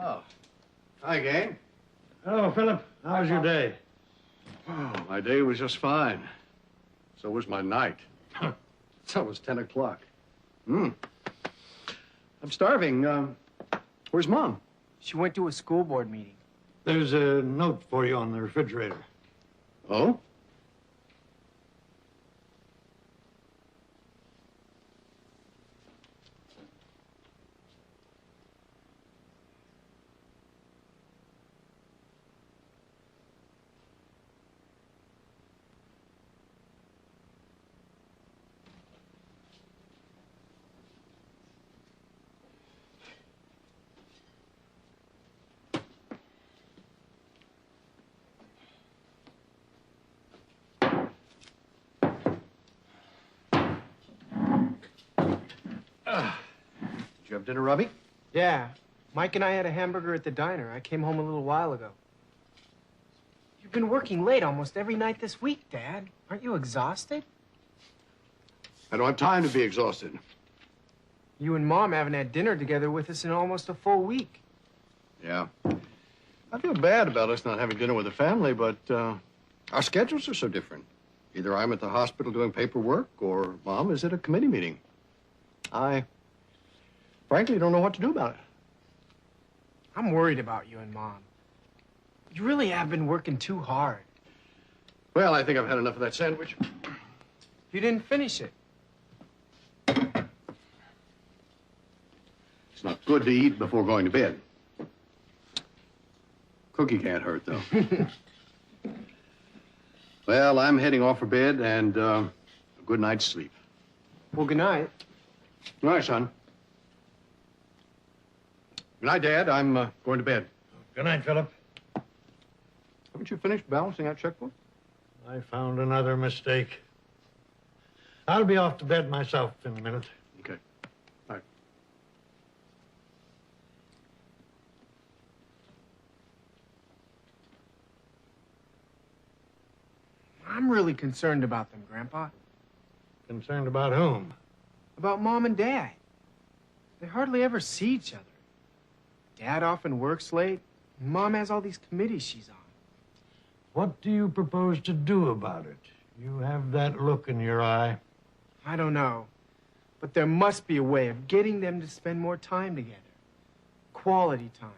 Oh. Hi, gang.
Hello, Philip. How was your day?
Oh, my day was just fine. So was my night. So was 10 o'clock. I'm starving. Where's Mom?
She went to a school board meeting.
There's a note for you on the refrigerator.
Oh? Did you have dinner, Robbie?
Yeah. Mike and I had a hamburger at the diner. I came home a little while ago. You've been working late almost every night this week, Dad. Aren't you exhausted?
I don't have time to be exhausted.
You and Mom haven't had dinner together with us in almost a full week.
Yeah. I feel bad about us not having dinner with the family, but our schedules are so different. Either I'm at the hospital doing paperwork or Mom is at a committee meeting. I frankly don't know what to do about it.
I'm worried about you and Mom. You really have been working too hard.
Well, I think I've had enough of that sandwich.
You didn't finish it.
It's not good to eat before going to bed. Cookie can't hurt, though. Well, I'm heading off for bed and a good night's sleep.
Well, good night.
Good night, son. Good night, Dad. I'm going to bed.
Good night, Philip.
Haven't you finished balancing that checkbook?
I found another mistake. I'll be off to bed myself in a minute.
Okay. All right.
I'm really concerned about them, Grandpa.
Concerned about whom?
About Mom and Dad. They hardly ever see each other. Dad often works late, and Mom has all these committees she's on.
What do you propose to do about it? You have that look in your eye.
I don't know, but there must be a way of getting them to spend more time together. Quality time.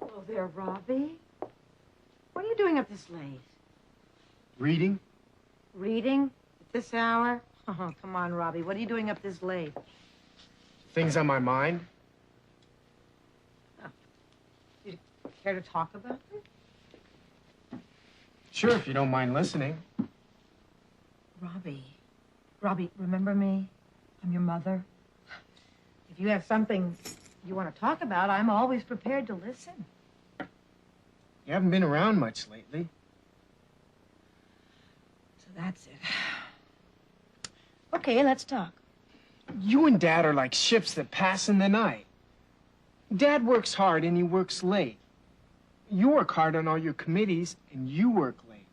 Oh, there, Robbie. What are you doing up this late?
Reading?
Reading? At this hour? Oh, come on, Robbie. What are you doing up this late?
Things on my mind?
You care to talk about them?
Sure, if you don't mind listening.
Robbie. Robbie, remember me? I'm your mother. If you have something you want to talk about, I'm always prepared to listen.
You haven't been around much lately.
So that's it. Okay, let's talk.
You and Dad are like ships that pass in the night. Dad works hard and he works late. You work hard on all your committees and you work late.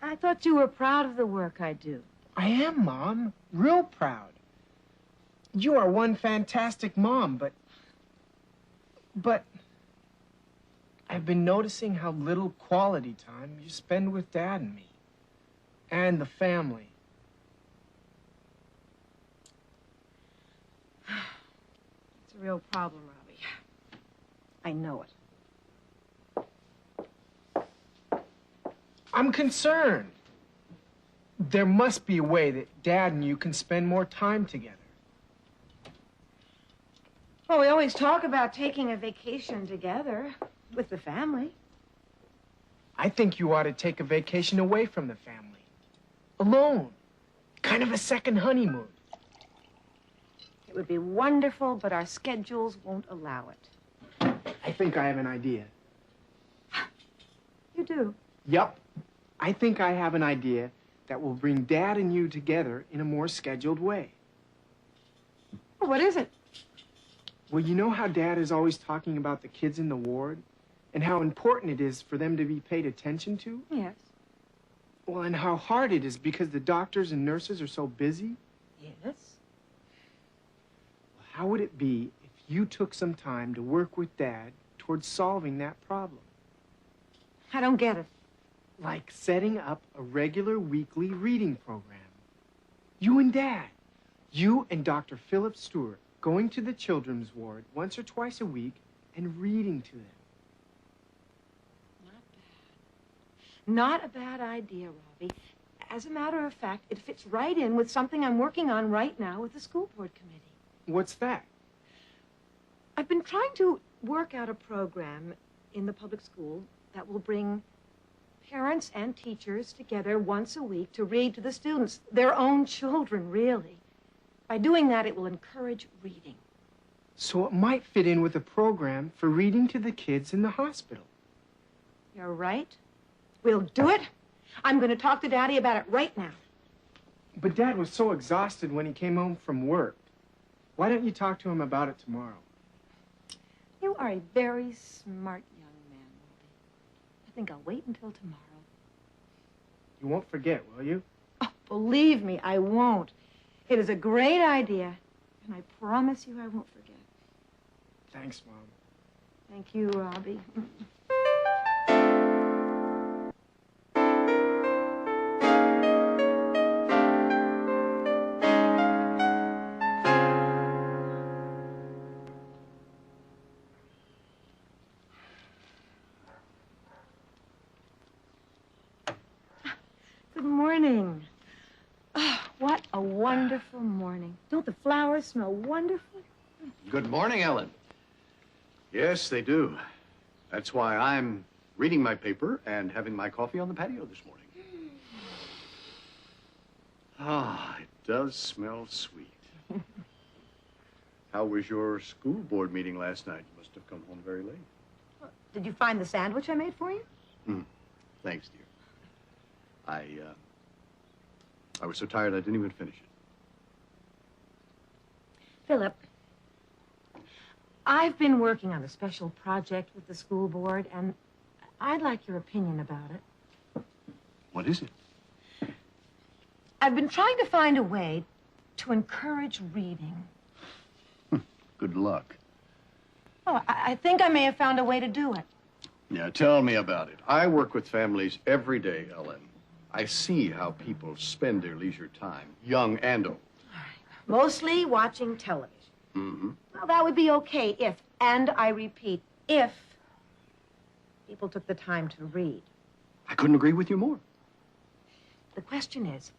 I thought you were proud of the work I do.
I am, Mom. Real proud. You are one fantastic mom, but I've been noticing how little quality time you spend with Dad and me. And the family.
It's a real problem, Robbie. I know it.
I'm concerned. There must be a way that Dad and you can spend more time together.
Well, we always talk about taking a vacation together with the family.
I think you ought to take a vacation away from the family. Alone. Kind of a second honeymoon.
It would be wonderful, but our schedules won't allow it.
I think I have an idea.
You do?
Yup. I think I have an idea that will bring Dad and you together in a more scheduled way.
Well, what is it?
Well, you know how Dad is always talking about the kids in the ward and how important it is for them to be paid attention to?
Yes.
Well, and how hard it is because the doctors and nurses are so busy?
Yes.
How would it be if you took some time to work with Dad towards solving that problem?
I don't get it.
Like setting up a regular weekly reading program. You and Dad. You and Dr. Philip Stewart going to the children's ward once or twice a week and reading to them.
Not a bad idea, Robbie. As a matter of fact, it fits right in with something I'm working on right now with the school board committee.
What's that?
I've been trying to work out a program in the public school that will bring parents and teachers together once a week to read to the students, their own children, really. By doing that, it will encourage reading.
So it might fit in with a program for reading to the kids in the hospital.
You're right. We'll do it. I'm going to talk to Daddy about it right now.
But Dad was so exhausted when he came home from work. Why don't you talk to him about it tomorrow?
You are a very smart young man, Robbie. I think I'll wait until tomorrow.
You won't forget, will you?
Oh, believe me, I won't. It is a great idea, and I promise you I won't forget.
Thanks, Mom.
Thank you, Robbie. Good morning. Oh, what a wonderful morning. Don't the flowers smell wonderful?
Good morning, Ellen. Yes, they do. That's why I'm reading my paper and having my coffee on the patio this morning. Ah, it does smell sweet. How was your school board meeting last night? You must have come home very late.
Did you find the sandwich I made for you?
Thanks, dear. I was so tired I didn't even finish it.
Philip, I've been working on a special project with the school board, and I'd like your opinion about it.
What is it?
I've been trying to find a way to encourage reading.
Good luck.
Oh, I think I may have found a way to do it.
Yeah, tell me about it. I work with families every day, Ellen. I see how people spend their leisure time, young and old.
Mostly watching television.
Mm-hmm.
Well, that would be okay if, and I repeat, if people took the time to read.
I couldn't agree with you more.
The question is,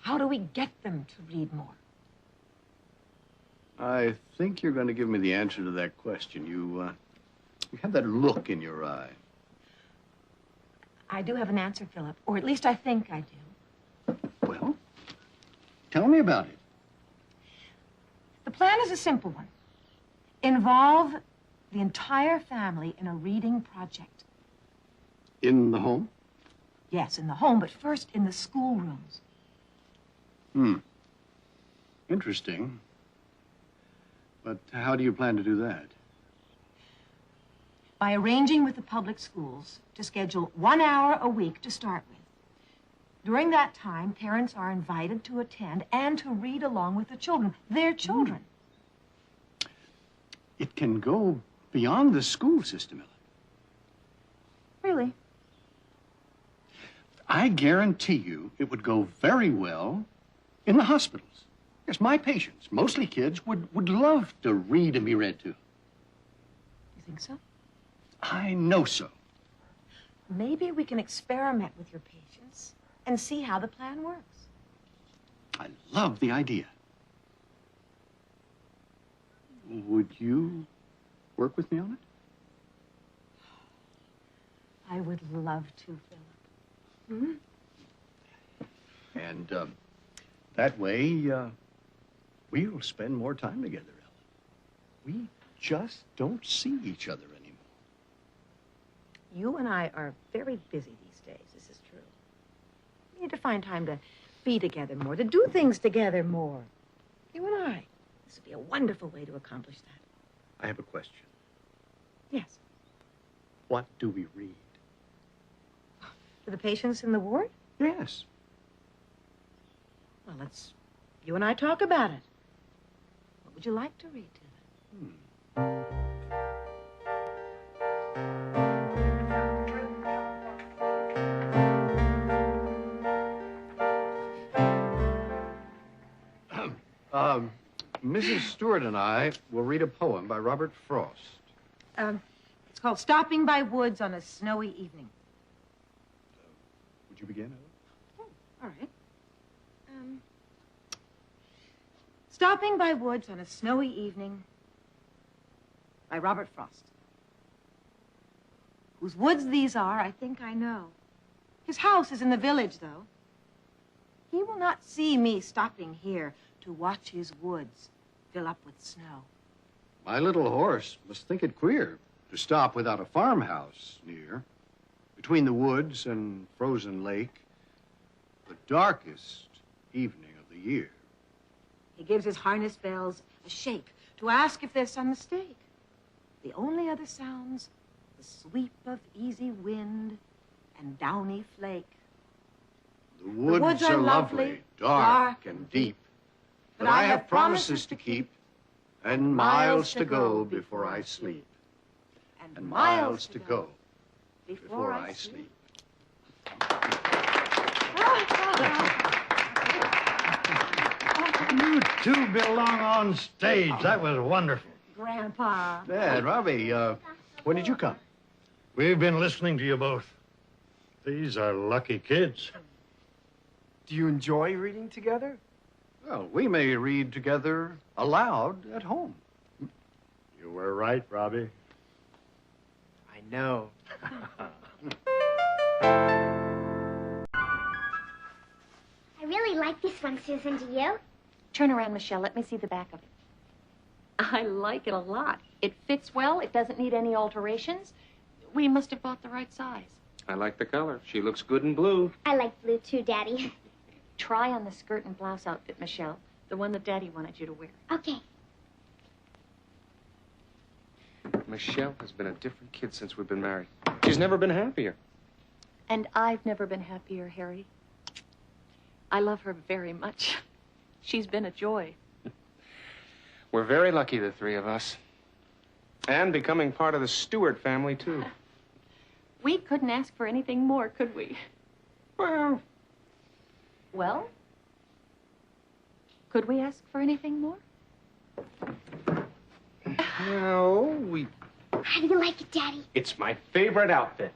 how do we get them to read more?
I think you're going to give me the answer to that question. You have that look in your eye.
I do have an answer, Philip, or at least I think I do.
Well, tell me about it.
The plan is a simple one. Involve the entire family in a reading project.
In the home?
Yes, in the home, but first in the schoolrooms.
Interesting. But how do you plan to do that?
By arranging with the public schools to schedule 1 hour a week to start with. During that time, parents are invited to attend and to read along with the children, their children.
It can go beyond the school system, Ellen.
Really?
I guarantee you it would go very well in the hospitals. Yes, my patients, mostly kids, would love to read and be read to.
You think so?
I know so.
Maybe we can experiment with your patients and see how the plan works.
I love the idea. Would you work with me on it?
I would love to, Philip.
And that way, we'll spend more time together, Ellen. We just don't see each other anymore.
You and I are very busy these days. This is true. We need to find time to be together more, to do things together more. You and I. This would be a wonderful way to accomplish that.
I have a question.
Yes.
What do we read?
For the patients in the ward?
Yes.
Well, let's you and I talk about it. What would you like to read to them?
Mrs. Stewart and I will read a poem by Robert Frost.
It's called Stopping by Woods on a Snowy Evening.
Would you begin?
All right. Stopping by Woods on a Snowy Evening by Robert Frost. Whose woods these are, I think I know. His house is in the village, though. He will not see me stopping here to watch his woods fill up with snow.
My little horse must think it queer to stop without a farmhouse near. Between the woods and frozen lake, the darkest evening of the year.
He gives his harness bells a shake to ask if there's some mistake. The only other sounds, the sweep of easy wind and downy flake.
The woods are lovely, dark and deep, but I have promises to keep and miles to go before I sleep. And miles to go before I sleep.
You two belong on stage. That was wonderful.
Grandpa.
Dad, Robbie, when did you come?
We've been listening to you both. These are lucky kids.
Do you enjoy reading together?
Well, we may read together aloud at home.
You were right, Robbie.
I know.
I really like this one, Susan. Do you?
Turn around, Michelle. Let me see the back of it. I like it a lot. It fits well. It doesn't need any alterations. We must have bought the right size.
I like the color. She looks good in blue.
I like blue too, Daddy.
Try on the skirt and blouse outfit, Michelle. The one that Daddy wanted you to wear.
Okay.
Michelle has been a different kid since we've been married. She's never been happier.
And I've never been happier, Harry. I love her very much. She's been a joy.
We're very lucky, the three of us. And becoming part of the Stewart family, too.
We couldn't ask for anything more, could we?
Well,
could we ask for anything more?
no, we...
How do you like it, Daddy?
It's my favorite outfit.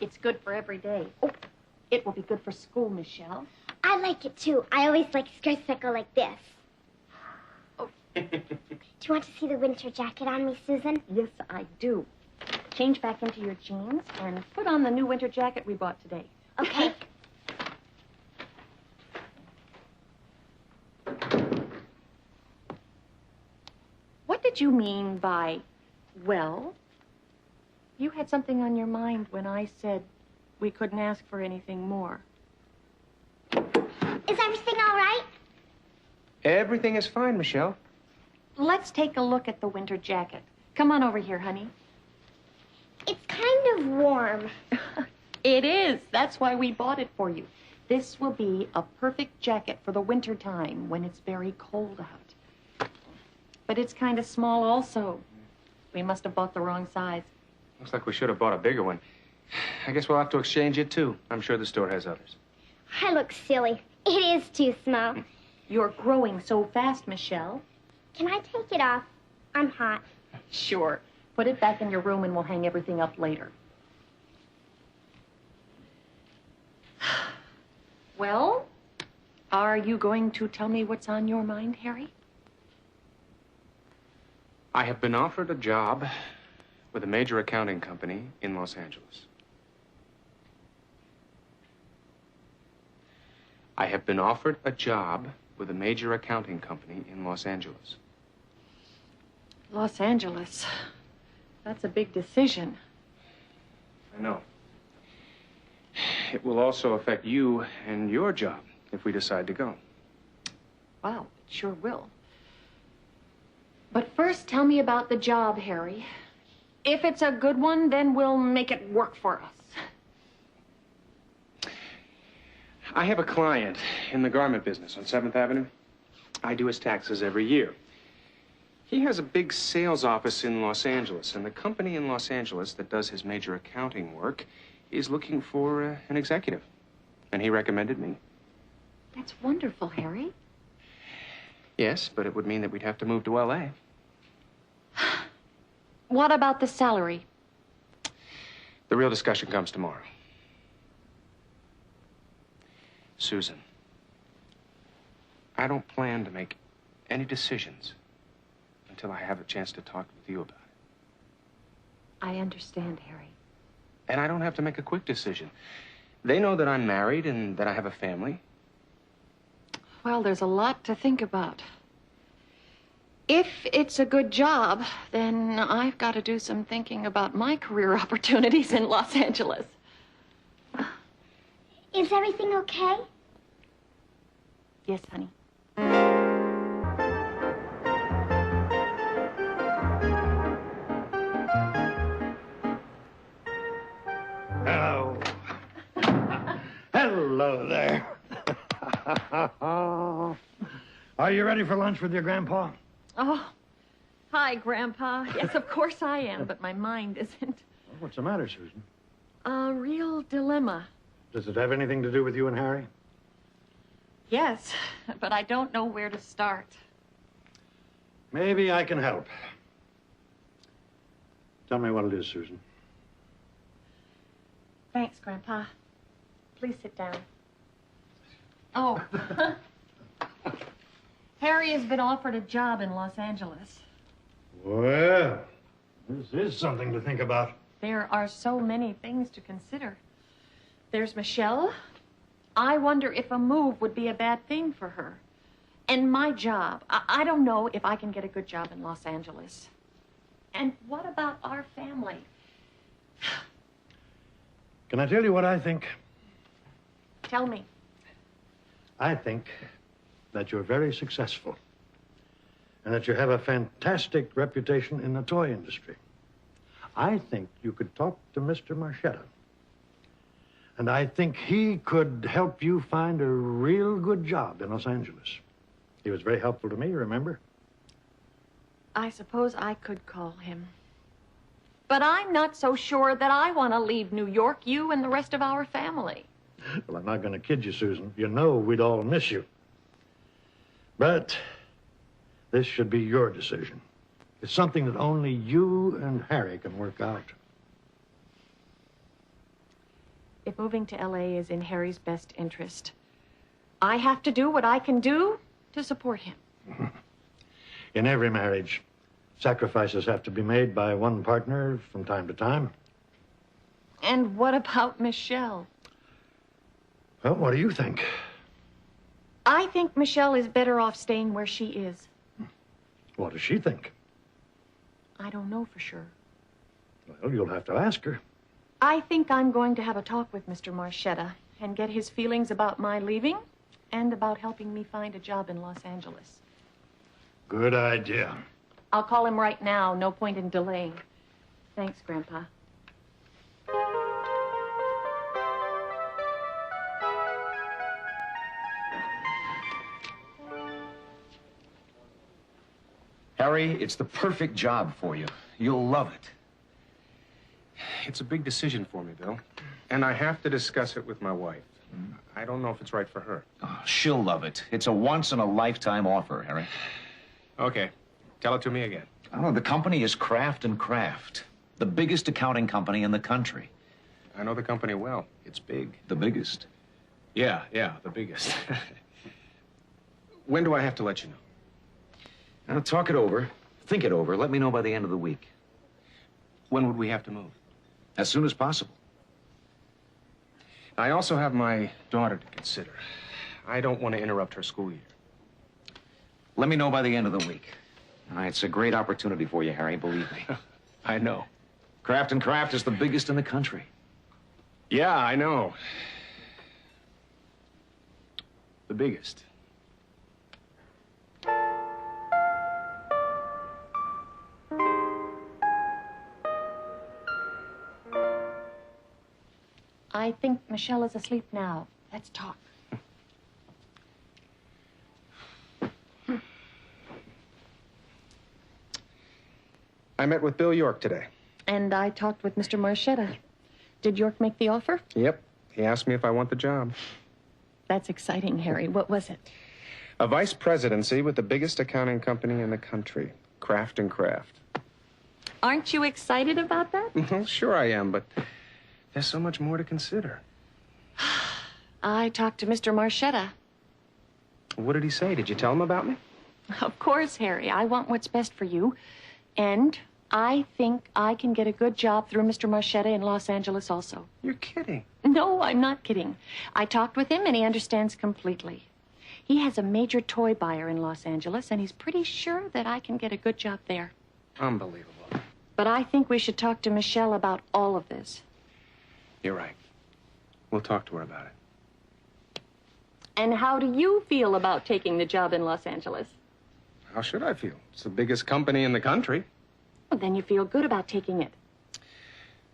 It's good for every day. Oh, it will be good for school, Michelle.
I like it too. I always like skirts that go like this.
Oh.
Do you want to see the winter jacket on me, Susan?
Yes, I do. Change back into your jeans and put on the new winter jacket we bought today.
Okay.
What did you mean by, well? You had something on your mind when I said we couldn't ask for anything more.
Is everything all right?
Everything is fine, Michelle.
Let's take a look at the winter jacket. Come on over here, honey.
It's kind of warm.
It is. That's why we bought it for you. This will be a perfect jacket for the winter time when it's very cold out. But it's kind of small also. We must have bought the wrong size.
Looks like we should have bought a bigger one. I guess we'll have to exchange it, too. I'm sure the store has others.
I look silly. It is too small.
You're growing so fast, Michelle.
Can I take it off? I'm hot.
Sure. Put it back in your room and we'll hang everything up later. Well, are you going to tell me what's on your mind, Harry?
I have been offered a job with a major accounting company in Los Angeles. I have been offered a job with a major accounting company in Los Angeles.
Los Angeles. That's a big decision.
I know. It will also affect you and your job if we decide to go.
Wow, it sure will. But first, tell me about the job, Harry. If it's a good one, then we'll make it work for us.
I have a client in the garment business on 7th Avenue. I do his taxes every year. He has a big sales office in Los Angeles, and the company in Los Angeles that does his major accounting work is looking for an executive. And he recommended me.
That's wonderful, Harry.
Yes, but it would mean that we'd have to move to L.A.
What about the salary?
The real discussion comes tomorrow. Susan, I don't plan to make any decisions until I have a chance to talk with you about it.
I understand, Harry.
And I don't have to make a quick decision. They know that I'm married and that I have a family.
Well, there's a lot to think about. If it's a good job, then I've got to do some thinking about my career opportunities in Los Angeles.
Is everything okay?
Yes, honey.
Hello. Hello there. Are you ready for lunch with your grandpa?
Oh, hi, Grandpa. Yes, of course I am, but my mind isn't.
What's the matter, Susan?
A real dilemma.
Does it have anything to do with you and Harry?
Yes, but I don't know where to start.
Maybe I can help. Tell me what it is, Susan.
Thanks, Grandpa. Please sit down. Oh. Harry has been offered a job in Los Angeles.
Well, this is something to think about.
There are so many things to consider. There's Michelle. I wonder if a move would be a bad thing for her. And my job. I don't know if I can get a good job in Los Angeles. And what about our family?
Can I tell you what I think?
Tell me.
I think that you're very successful and that you have a fantastic reputation in the toy industry. I think you could talk to Mr. Marchetta, and I think he could help you find a real good job in Los Angeles. He was very helpful to me, remember?
I suppose I could call him. But I'm not so sure that I want to leave New York, you and the rest of our family.
Well, I'm not going to kid you, Susan. You know we'd all miss you. But this should be your decision. It's something that only you and Harry can work out.
If moving to L.A. is in Harry's best interest, I have to do what I can do to support him.
In every marriage, sacrifices have to be made by one partner from time to time.
And what about Michelle?
Well, what do you think?
I think Michelle is better off staying where she is.
What does she think?
I don't know for sure.
Well, you'll have to ask her.
I think I'm going to have a talk with Mr. Marchetta and get his feelings about my leaving and about helping me find a job in Los Angeles.
Good idea.
I'll call him right now. No point in delaying. Thanks, Grandpa.
Harry, it's the perfect job for you. You'll love it.
It's a big decision for me, Bill. And I have to discuss it with my wife. I don't know if it's right for her.
Oh, she'll love it. It's a once-in-a-lifetime offer, Harry.
Okay. Tell it to me again.
Oh, the company is Kraft & Kraft, the biggest accounting company in the country.
I know the company well. It's big.
The biggest.
Yeah, the biggest. When do I have to let you know?
Now, talk it over. Think it over. Let me know by the end of the week.
When would we have to move?
As soon as possible.
I also have my daughter to consider. I don't want to interrupt her school year.
Let me know by the end of the week. It's a great opportunity for you, Harry, believe me.
I know.
Kraft & Kraft is the biggest in the country.
Yeah, I know. The biggest.
I think Michelle is asleep now. Let's talk.
I met with Bill York today.
And I talked with Mr. Marchetta. Did York make the offer?
Yep. He asked me if I want the job.
That's exciting, Harry. What was it?
A vice presidency with the biggest accounting company in the country. Kraft and Kraft.
Aren't you excited about that?
Well, sure I am, but there's so much more to consider.
I talked to Mr. Marchetta.
What did he say? Did you tell him about me?
Of course, Harry. I want what's best for you. And I think I can get a good job through Mr. Marchetta in Los Angeles also.
You're kidding.
No, I'm not kidding. I talked with him and he understands completely. He has a major toy buyer in Los Angeles and he's pretty sure that I can get a good job there.
Unbelievable.
But I think we should talk to Michelle about all of this.
You're right. We'll talk to her about it.
And how do you feel about taking the job in Los Angeles?
How should I feel? It's the biggest company in the country.
Well, then you feel good about taking it.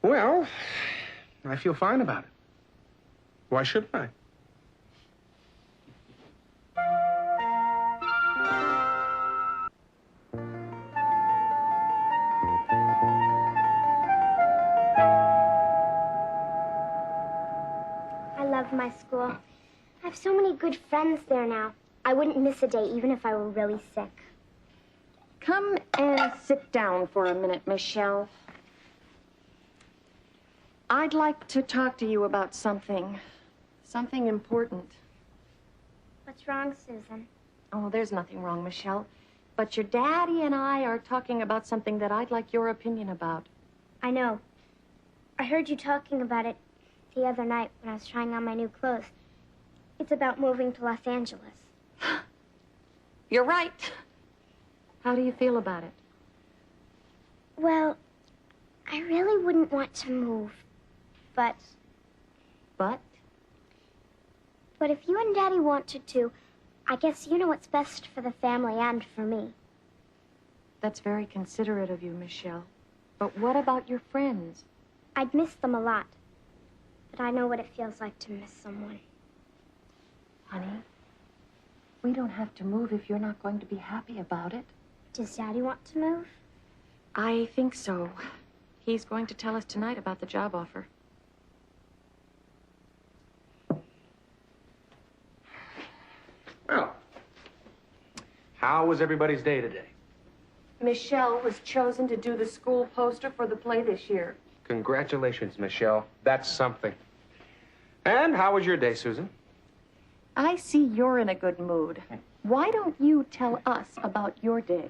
Well, I feel fine about it. Why shouldn't I?
I love my school. I have so many good friends there now. I wouldn't miss a day even if I were really sick.
Come and sit down for a minute, Michelle. I'd like to talk to you about something. Something important.
What's wrong, Susan?
Oh, there's nothing wrong, Michelle. But your daddy and I are talking about something that I'd like your opinion about.
I know. I heard you talking about it the other night when I was trying on my new clothes. It's about moving to Los Angeles.
You're right. How do you feel about it?
Well, I really wouldn't want to move, but...
But?
But if you and Daddy wanted to, I guess you know what's best for the family and for me.
That's very considerate of you, Michelle. But what about your friends?
I'd miss them a lot, but I know what it feels like to miss someone.
Honey, we don't have to move if you're not going to be happy about it.
Does Daddy want to move?
I think so. He's going to tell us tonight about the job offer.
Well, how was everybody's day today?
Michelle was chosen to do the school poster for the play this year.
Congratulations, Michelle. That's something. And how was your day, Susan?
I see you're in a good mood. Why don't you tell us about your day?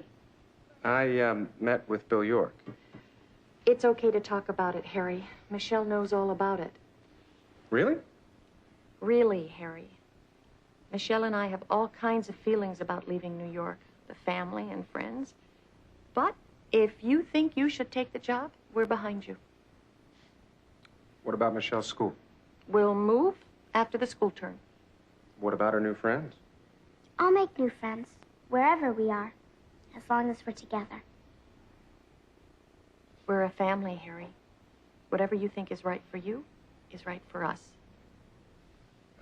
I met with Bill York.
It's okay to talk about it, Harry. Michelle knows all about it.
Really?
Really, Harry. Michelle and I have all kinds of feelings about leaving New York, the family and friends. But if you think you should take the job, we're behind you.
What about Michelle's school?
We'll move after the school term.
What about her new friends?
I'll make new friends, wherever we are, as long as we're together.
We're a family, Harry. Whatever you think is right for you is right for us.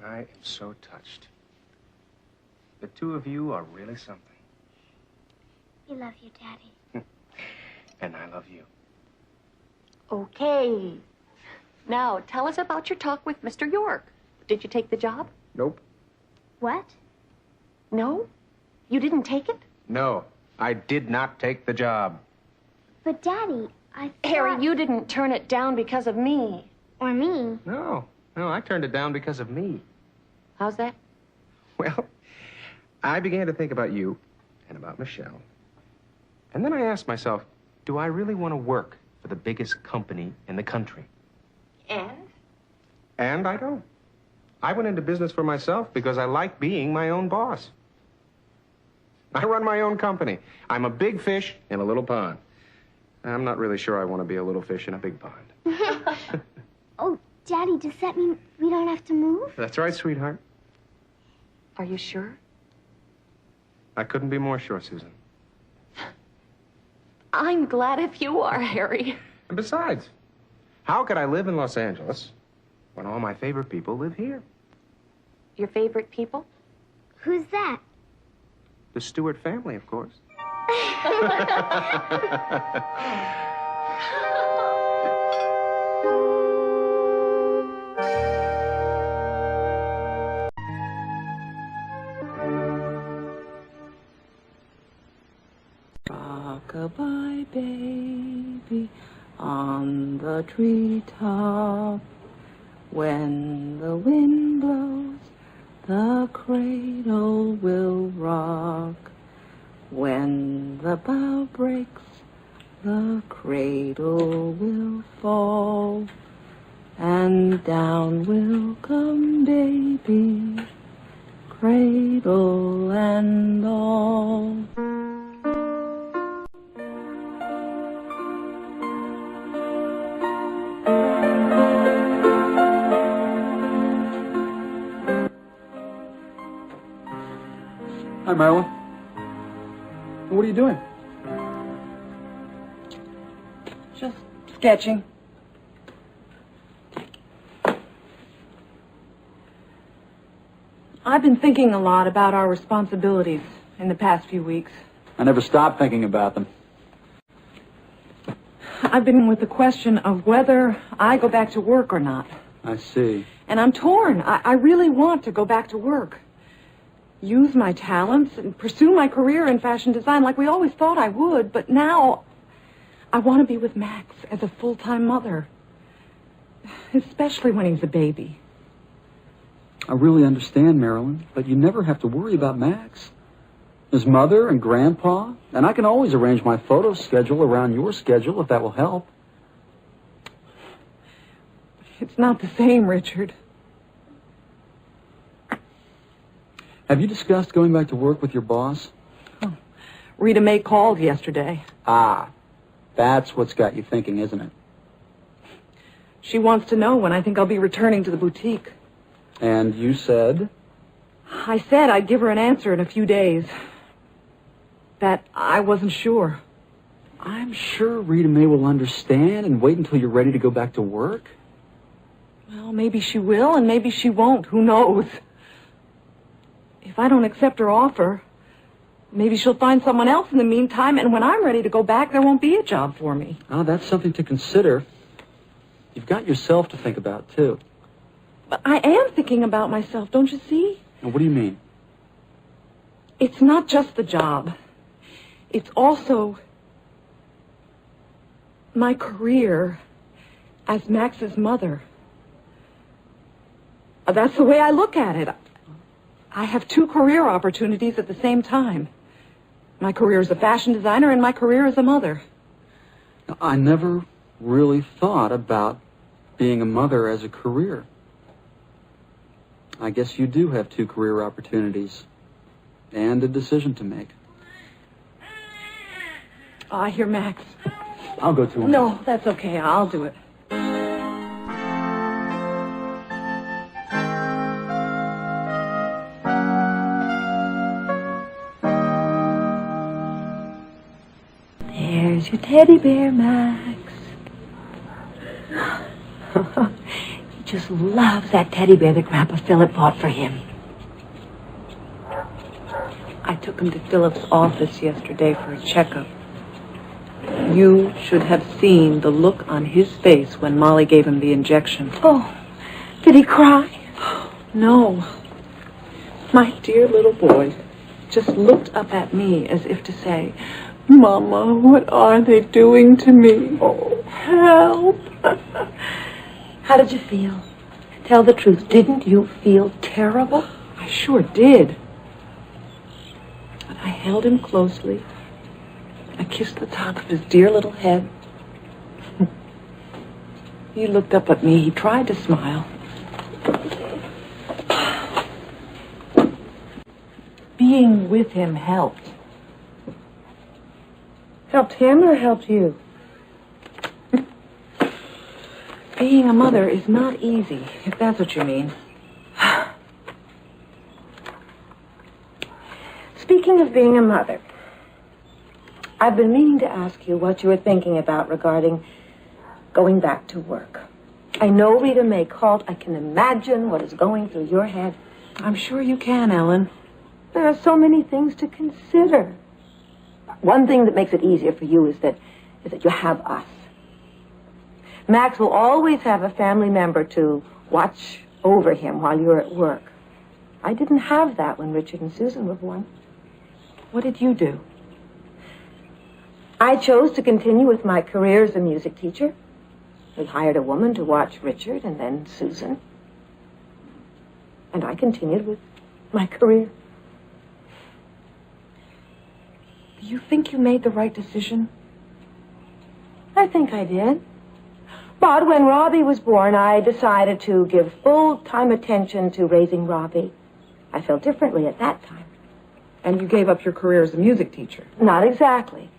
I am so touched. The two of you are really something.
We love you, Daddy.
And I love you.
Okay. Now, tell us about your talk with Mr. York. Did you take the job?
Nope.
What?
No? You didn't take it?
No, I did not take the job.
But, Daddy, I thought...
Harry, you didn't turn it down because of me.
Or me.
No, I turned it down because of me.
How's that?
Well, I began to think about you and about Michelle. And then I asked myself, do I really want to work for the biggest company in the country?
And?
And I don't. I went into business for myself because I like being my own boss. I run my own company. I'm a big fish in a little pond. I'm not really sure I want to be a little fish in a big pond.
Oh, Daddy, does that mean we don't have to move?
That's right, sweetheart.
Are you sure?
I couldn't be more sure, Susan.
I'm glad if you are, Harry.
And besides, how could I live in Los Angeles when all my favorite people live here?
Your favorite people?
Who's that?
The Stewart family, of course.
Rock-a-bye, baby, on the treetop. When the wind blows, the cradle will rock. When the bough breaks, the cradle will fall. And down will come baby, cradle and all.
Hi, Marilyn. What are you doing?
Just sketching. I've been thinking a lot about our responsibilities in the past few weeks.
I never stopped thinking about them.
I've been with the question of whether I go back to work or not.
I see.
And I'm torn. I really want to go back to work. Use my talents and pursue my career in fashion design like we always thought I would. But now I want to be with Max as a full-time mother. Especially when he's a baby.
I really understand, Marilyn, but you never have to worry about Max. His mother and Grandpa, and I can always arrange my photo schedule around your schedule if that will help.
It's not the same, Richard.
Have you discussed going back to work with your boss?
Oh, Rita Mae called yesterday.
Ah, that's what's got you thinking, isn't it?
She wants to know when I think I'll be returning to the boutique.
And you said?
I said I'd give her an answer in a few days. That I wasn't sure.
I'm sure Rita Mae will understand and wait until you're ready to go back to work.
Well, maybe she will and maybe she won't. Who knows? If I don't accept her offer, maybe she'll find someone else in the meantime, and when I'm ready to go back, there won't be a job for me.
Oh, that's something to consider. You've got yourself to think about, too.
But I am thinking about myself, don't you see?
Now, what do you mean?
It's not just the job. It's also my career as Max's mother. That's the way I look at it. I have two career opportunities at the same time. My career as a fashion designer and my career as a mother.
Now, I never really thought about being a mother as a career. I guess you do have two career opportunities and a decision to make.
Oh, I hear Max.
I'll go to him.
No, that's okay. I'll do it.
There's your teddy bear, Max. He just loves that teddy bear that Grandpa Philip bought for him.
I took him to Philip's office yesterday for a checkup. You should have seen the look on his face when Molly gave him the injection.
Oh, did he cry?
No. My dear little boy just looked up at me as if to say, Mama, what are they doing to me? Oh, help.
How did you feel? Tell the truth. Didn't you feel terrible?
I sure did. But I held him closely. I kissed the top of his dear little head. He looked up at me. He tried to smile. Being with him helped. Helped him or helped you? Being a mother is not easy, if that's what you mean.
Speaking of being a mother, I've been meaning to ask you what you were thinking about regarding going back to work. I know Rita Mae called. I can imagine what is going through your head.
I'm sure you can, Ellen.
There are so many things to consider. One thing that makes it easier for you is that you have us. Max will always have a family member to watch over him while you're at work. I didn't have that when Richard and Susan were born.
What did you do?
I chose to continue with my career as a music teacher. We hired a woman to watch Richard and then Susan. And I continued with my career.
Do you think you made the right decision?
I think I did. But when Robbie was born, I decided to give full-time attention to raising Robbie. I felt differently at that time.
And you gave up your career as a music teacher?
Not exactly.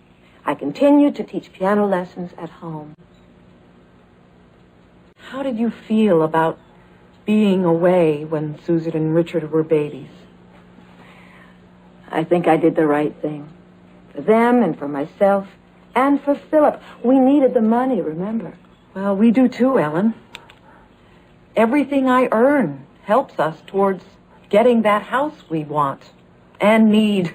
I continued to teach piano lessons at home.
How did you feel about being away when Susan and Richard were babies?
I think I did the right thing. For them and for myself and for Philip. We needed the money, remember?
Well, we do too, Ellen. Everything I earn helps us towards getting that house we want and need.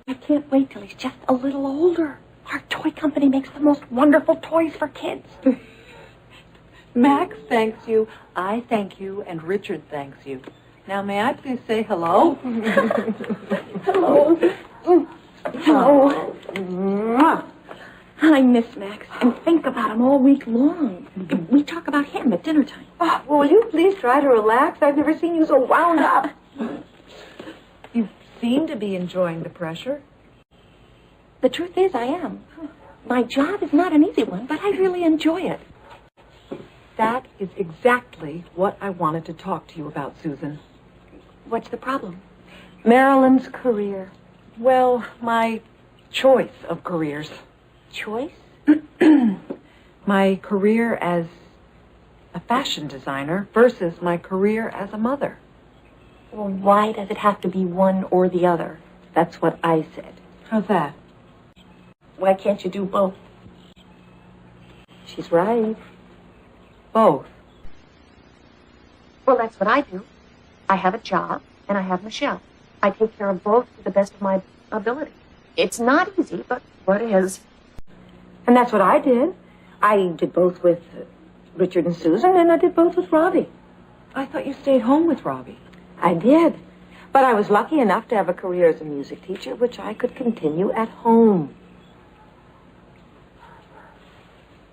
I can't wait till he's just a little older. Our toy company makes the most wonderful toys for kids.
Max thanks you, I thank you, and Richard thanks you. Now, may I please say hello?
Hello. Hello. Mwah. I miss Max and think about him all week long. We talk about him at dinner time. Oh, will you please try to relax? I've never seen you so wound up.
You seem to be enjoying the pressure.
The truth is, I am. My job is not an easy one, but I really enjoy it.
That is exactly what I wanted to talk to you about, Susan.
What's the problem? Marilyn's career.
Well, my choice of careers.
Choice?
My career as a fashion designer versus my career as a mother.
Well, why does it have to be one or the other? That's what I said.
How's that?
Why can't you do both? She's right.
Both?
Well, that's what I do. I have a job, and I have Michelle. I take care of both to the best of my ability. It's not easy, but what is?
And that's what I did. I did both with Richard and Susan, and I did both with Robbie.
I thought you stayed home with Robbie.
I did. But I was lucky enough to have a career as a music teacher, which I could continue at home.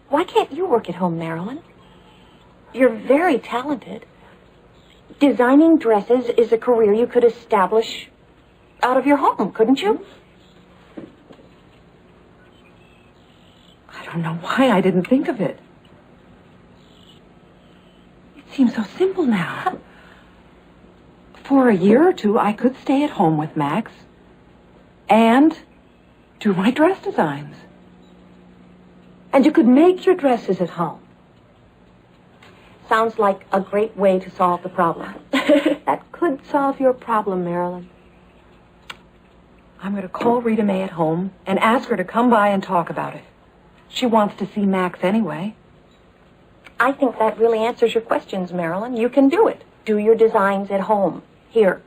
Why can't you work at home, Marilyn? You're very talented. Designing dresses is a career you could establish out of your home, couldn't you?
I don't know why I didn't think of it. It seems so simple now. For a year or two, I could stay at home with Max and do my dress designs.
And you could make your dresses at home. Sounds like a great way to solve the problem. That could solve your problem, Marilyn.
I'm going to call Rita May at home and ask her to come by and talk about it. She wants to see Max anyway.
I think that really answers your questions, Marilyn. You can do it. Do your designs at home. Here.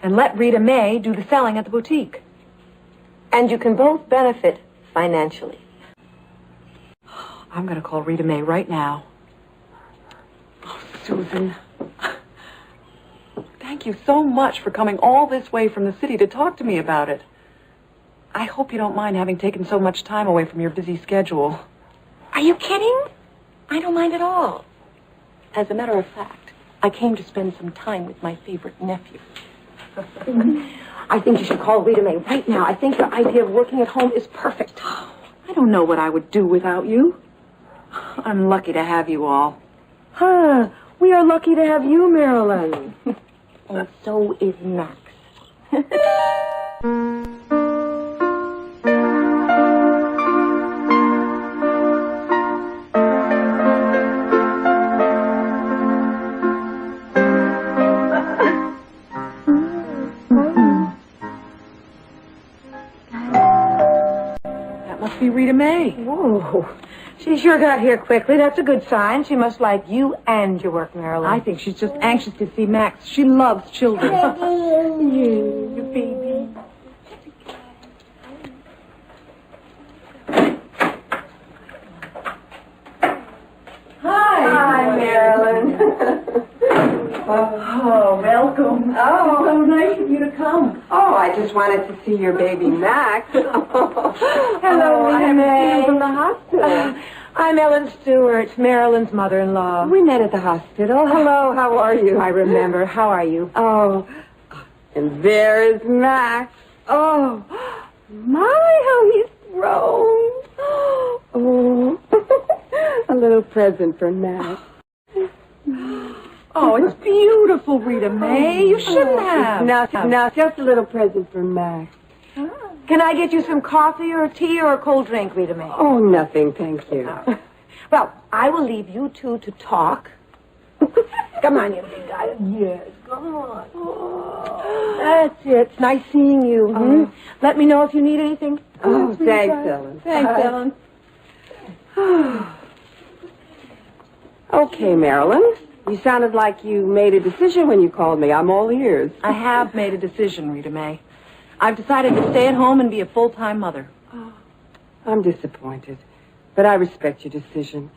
And let Rita May do the selling at the boutique.
And you can both benefit financially.
I'm going to call Rita May right now. Oh, Susan. Thank you so much for coming all this way from the city to talk to me about it. I hope you don't mind having taken so much time away from your busy schedule.
Are you kidding? I don't mind at all. As a matter of fact, I came to spend some time with my favorite nephew. I think you should call Rita May right now. I think your idea of working at home is perfect.
I don't know what I would do without you. I'm lucky to have you all.
Huh. We are lucky to have you, Marilyn. And so is Max.
That must be Rita May.
Whoa. She sure got here quickly. That's a good sign. She must like you and your work, Marilyn.
I think she's just anxious to see Max. She loves children.
You baby. Hi, Marilyn. Oh, welcome welcome. Oh, so nice of you to come. Oh, I just wanted to see your baby Max. Hello, I'm May from the hospital. I'm Ellen Stewart, Marilyn's mother-in-law. We met at the hospital. Hello, how are you? I remember. How are you? Oh, and there is Max. Oh, my, how he's grown. Oh, a little present for Max. Oh, it's beautiful, Rita May. You shouldn't have. Now, just a little present for Max. Can I get you some coffee or tea or a cold drink, Rita May? Oh, nothing, thank you. Well, I will leave you two to talk. Come on, you big guy. Yes, come on. Oh, that's it. It's nice seeing you. Let me know if you need anything. Oh, thanks, Ellen. Thanks, Ellen. Okay, Marilyn. You sounded like you made a decision when you called me. I'm all ears. I have made a decision, Rita May. I've decided to stay at home and be a full-time mother. Oh, I'm disappointed, but I respect your decision.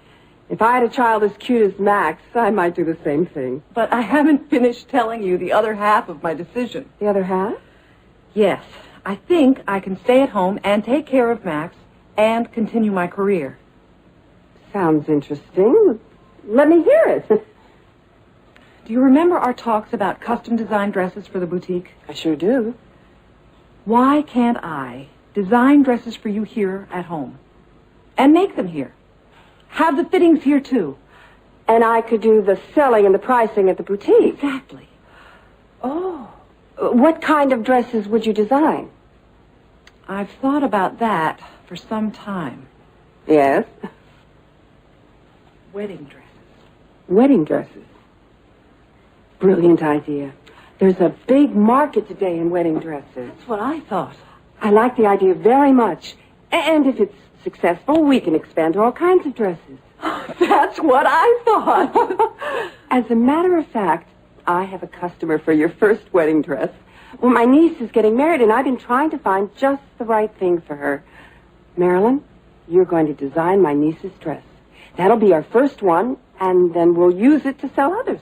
If I had a child as cute as Max, I might do the same thing. But I haven't finished telling you the other half of my decision. The other half? Yes. I think I can stay at home and take care of Max and continue my career. Sounds interesting. Let me hear it. Do you remember our talks about custom-designed dresses for the boutique? I sure do. Why can't I design dresses for you here at home and make them here? Have the fittings here, too. And I could do the selling and the pricing at the boutique. Exactly. Oh. What kind of dresses would you design? I've thought about that for some time. Yes? Wedding dresses. Wedding dresses? Brilliant idea. There's a big market today in wedding dresses. That's what I thought. I like the idea very much. And if it's successful, we can expand to all kinds of dresses. That's what I thought. As a matter of fact, I have a customer for your first wedding dress. Well, my niece is getting married, and I've been trying to find just the right thing for her. Marilyn, you're going to design my niece's dress. That'll be our first one, and then we'll use it to sell others.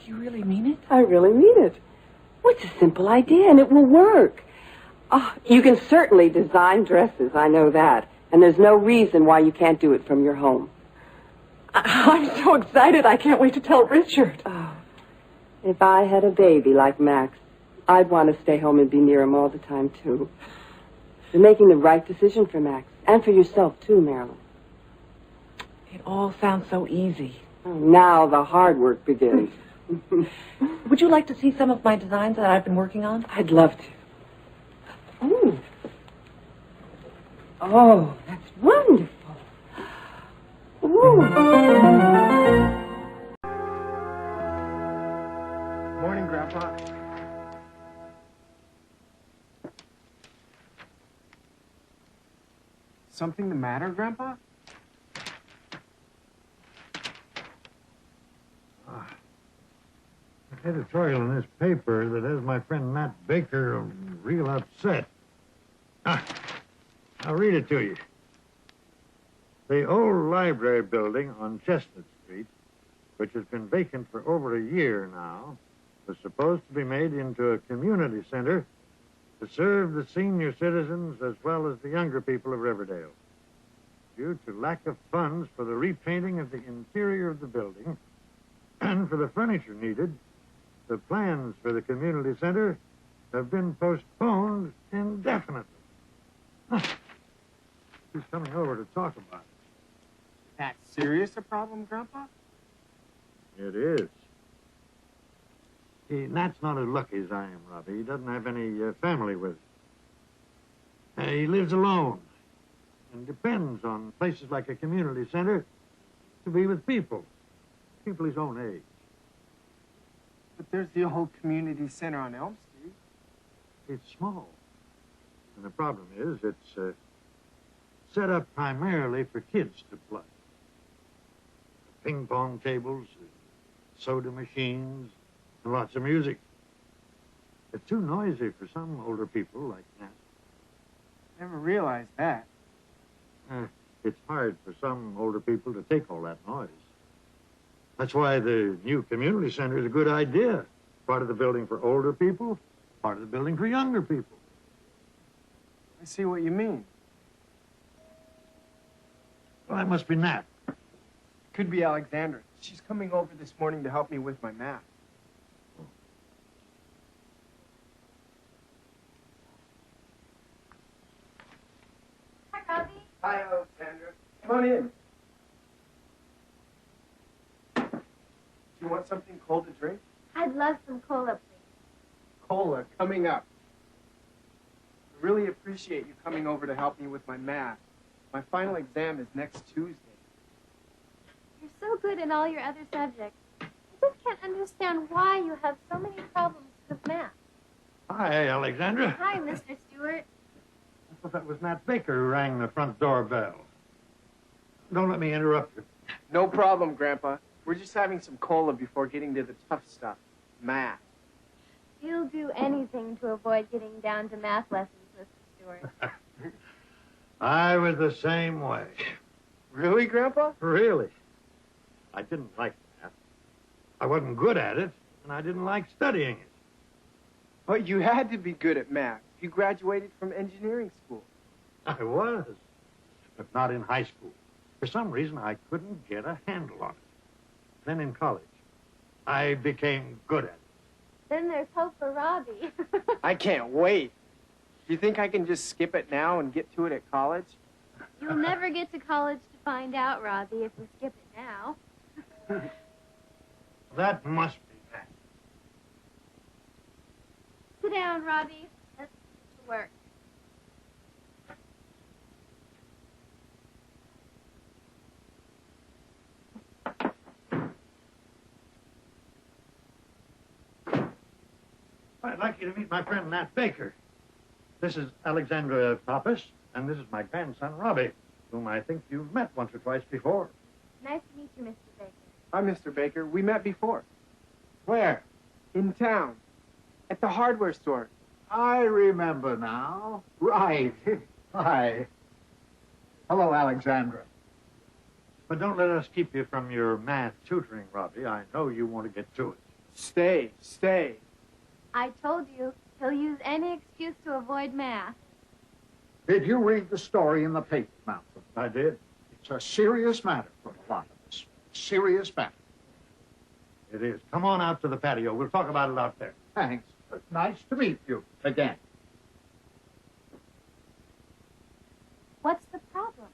Do you really mean it? I really mean it. Well, it's a simple idea, and it will work. Oh, you can certainly design dresses, I know that. And there's no reason why you can't do it from your home. I'm so excited, I can't wait to tell Richard. Oh, if I had a baby like Max, I'd want to stay home and be near him all the time, too. You're making the right decision for Max, and for yourself, too, Marilyn. It all sounds so easy. Oh, now the hard work begins. Would you like to see some of my designs that I've been working on? I'd love to. Ooh. Oh, that's wonderful. Ooh.
Morning, Grandpa. Something the matter, Grandpa?
Editorial in this paper that has my friend Matt Baker real upset. I'll read it to you. The old library building on Chestnut Street, which has been vacant for over a year now, was supposed to be made into a community center to serve the senior citizens as well as the younger people of Riverdale. Due to lack of funds for the repainting of the interior of the building and for the furniture needed, the plans for the community center have been postponed indefinitely. He's coming over to talk about it.
That serious a problem, Grandpa?
It is. Nat's not as lucky as I am, Robbie. He doesn't have any family with him. He lives alone and depends on places like a community center to be with people his own age.
But there's the old community center on Elm Street.
It's small. And the problem is it's set up primarily for kids to play. Ping pong tables, soda machines, and lots of music. It's too noisy for some older people like Nat.
Never realized that.
It's hard for some older people to take all that noise. That's why the new community center is a good idea. Part of the building for older people, part of the building for younger people.
I see what you mean.
Well, that must be Nat.
Could be Alexandra. She's coming over this morning to help me with my math.
Hi, Robbie.
Hi, Alexandra. Come on in. Do you want something cold to drink?
I'd love some cola, please.
Cola coming up. I really appreciate you coming over to help me with my math. My final exam is next Tuesday.
You're so good in all your other subjects. I just can't understand why you have so many problems with math.
Hi, Alexandra.
Hi, Mr. Stewart.
I thought that was Nat Baker who rang the front doorbell. Don't let me interrupt you.
No problem, Grandpa. We're just having some cola before getting to the tough stuff, math.
You'll do anything to avoid getting down to math lessons, Mr. Stewart.
I was the same way.
Really, Grandpa?
Really. I didn't like math. I wasn't good at it, and I didn't like studying it.
But you had to be good at math. You graduated from engineering school.
I was, but not in high school. For some reason, I couldn't get a handle on it. Then in college, I became good at it.
Then there's hope for Robbie.
I can't wait. Do you think I can just skip it now and get to it at college?
You'll never get to college to find out, Robbie, if you skip it now.
That must be that.
Sit down, Robbie. Let's get to work.
I'd like you to meet my friend Nat Baker. This is Alexandra Pappas, and this is my grandson, Robbie, whom I think you've met once or twice before.
Nice to meet you, Mr. Baker.
Hi, Mr. Baker. We met before.
Where?
In town. At the hardware store.
I remember now. Right. Hi. Hello, Alexandra.
But don't let us keep you from your math tutoring, Robbie. I know you want to get to it.
Stay.
I told you, he'll use any excuse to avoid math.
Did you read the story in the paper, Malcolm?
I did.
It's a serious matter for a lot of us. Serious matter.
It is. Come on out to the patio. We'll talk about it out there.
Thanks. Nice to meet you again.
What's the problem?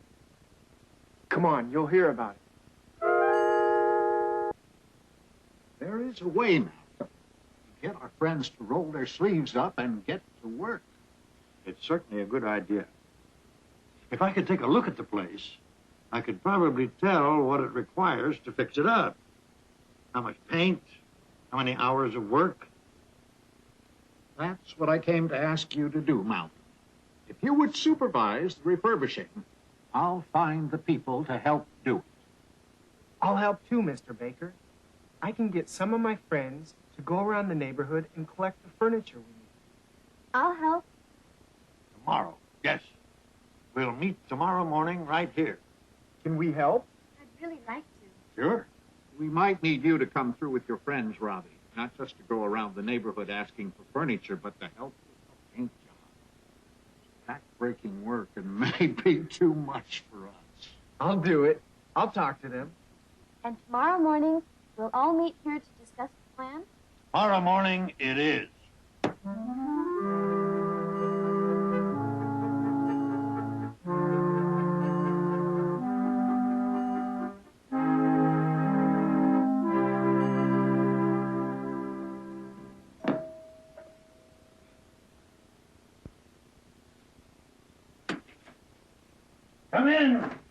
Come on, you'll hear about it.
There is a way, Malcolm, to get our friends to roll their sleeves up and get to work.
It's certainly a good idea. If I could take a look at the place, I could probably tell what it requires to fix it up. How much paint, how many hours of work.
That's what I came to ask you to do, Malcolm. If you would supervise the refurbishing, I'll find the people to help do it.
I'll help too, Mr. Baker. I can get some of my friends to go around the neighborhood and collect the furniture we need.
I'll help.
Tomorrow, yes. We'll meet tomorrow morning right here.
Can we help?
I'd really like to.
Sure. We might need you to come through with your friends, Robbie. Not just to go around the neighborhood asking for furniture, but to help with the paint job. Back-breaking work and may be too much for us.
I'll do it. I'll talk to them.
And tomorrow morning, we'll all meet here to discuss the plan?
Tomorrow morning it is.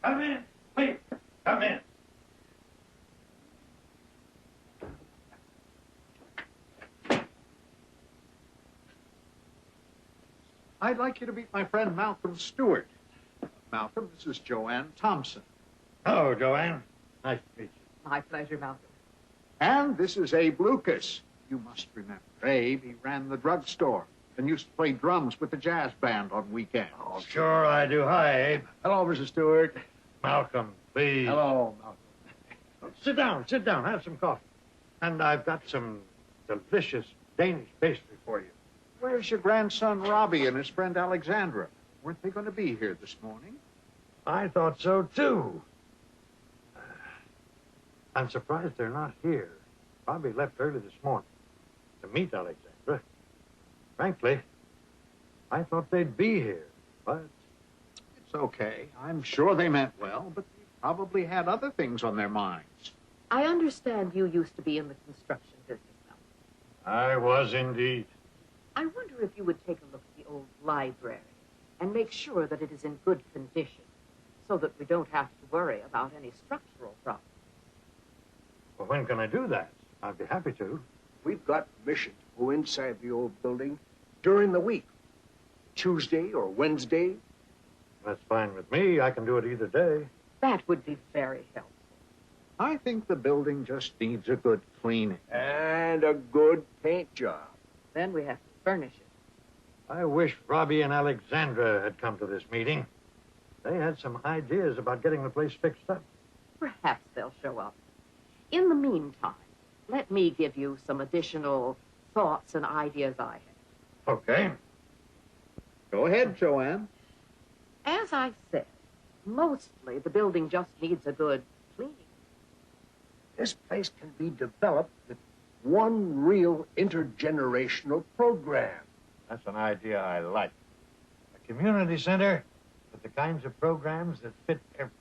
Come in, please, come in.
I'd like you to meet my friend Malcolm Stewart. Malcolm, this is Joanne Thompson.
Hello, Joanne. Nice to meet you.
My pleasure, Malcolm.
And this is Abe Lucas. You must remember Abe. He ran the drugstore and used to play drums with the jazz band on weekends.
Oh, sure I do. Hi, Abe.
Hello, Mrs. Stewart.
Malcolm, please.
Hello, Malcolm.
Sit down, have some coffee. And I've got some
delicious Danish pastry for you. Where's your grandson Robbie and his friend Alexandra? Weren't they going to be here this morning?
I thought so, too. I'm surprised they're not here. Robbie left early this morning to meet Alexandra. Frankly, I thought they'd be here, but...
It's okay. I'm sure they meant well, but they probably had other things on their minds.
I understand you used to be in the construction business now.
I was indeed.
I wonder if you would take a look at the old library and make sure that it is in good condition so that we don't have to worry about any structural problems.
Well, when can I do that? I'd be happy to.
We've got permission to go inside the old building during the week. Tuesday or Wednesday.
That's fine with me. I can do it either day.
That would be very helpful.
I think the building just needs a good cleaning.
And a good paint job.
Then we have to furnish it.
I wish Robbie and Alexandra had come to this meeting. They had some ideas about getting the place fixed up.
Perhaps they'll show up. In the meantime, let me give you some additional thoughts and ideas I have.
Okay.
Go ahead, Joanne.
As I said, mostly the building just needs a good cleaning.
This place can be developed with one real intergenerational program.
That's an idea I like. A community center with the kinds of programs that fit everyone.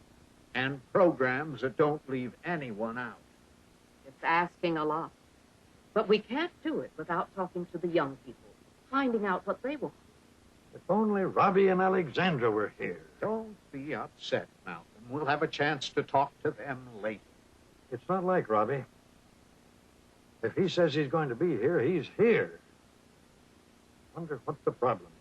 And programs that don't leave anyone out.
It's asking a lot. But we can't do it without talking to the young people, finding out what they want.
If only Robbie and Alexandra were here.
Don't be upset, Malcolm. We'll have a chance to talk to them later.
It's not like Robbie. If he says he's going to be here, he's here. Wonder what the problem is.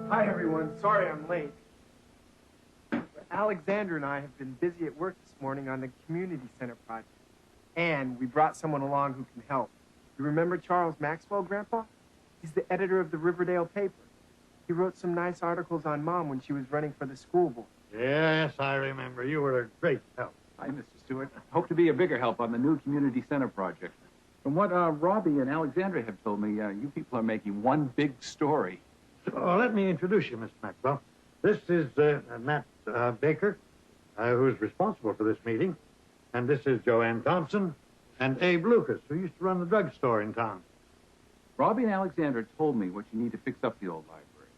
Hi, everyone. Sorry I'm late. Alexandra and I have been busy at work this morning on the community center project. And we brought someone along who can help. You remember Charles Maxwell, Grandpa? He's the editor of the Riverdale paper. He wrote some nice articles on Mom when she was running for the school board.
Yes, I remember. You were a great help.
Hi, Mr. Stewart. Hope to be a bigger help on the new community center project. From what Robbie and Alexandra have told me, you people are making one big story.
So let me introduce you, Mr. Maxwell. This is Matt Baker, who's responsible for this meeting. And this is Joanne Thompson and Abe Lucas, who used to run the drugstore in town.
Robbie and Alexandra told me what you need to fix up the old library.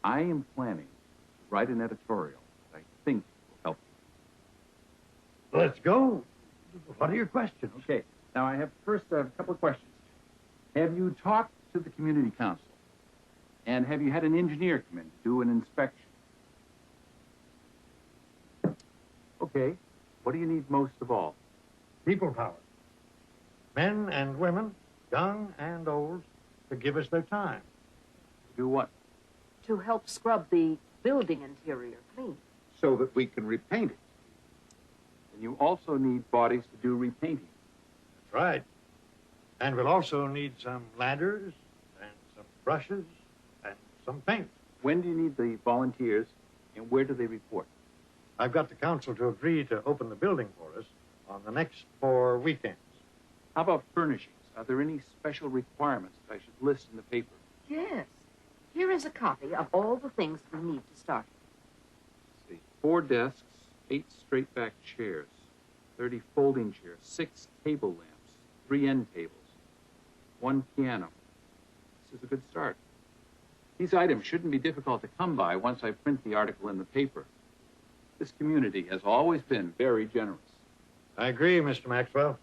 I am planning to write an editorial that I think will help you.
Let's go. What are your questions?
Okay. Now, I have first a couple of questions. Have you talked to the community council? And have you had an engineer come in to do an inspection? Okay. What do you need most of all?
People power. Men and women, young and old, to give us their time.
Do what?
To help scrub the building interior clean.
So that we can repaint it.
And you also need bodies to do repainting.
That's right. And we'll also need some ladders and some brushes and some paint.
When do you need the volunteers, and where do they report?
I've got the council to agree to open the building for us on the next 4 weekends.
How about furnishings? Are there any special requirements that I should list in the paper?
Yes. Here is a copy of all the things we need to start.
Let's see. 4 desks, 8 straight-back chairs, 30 folding chairs, 6 table lamps, 3 end tables, 1 piano. This is a good start. These items shouldn't be difficult to come by once I print the article in the paper. This community has always been very generous.
I agree, Mr. Maxwell.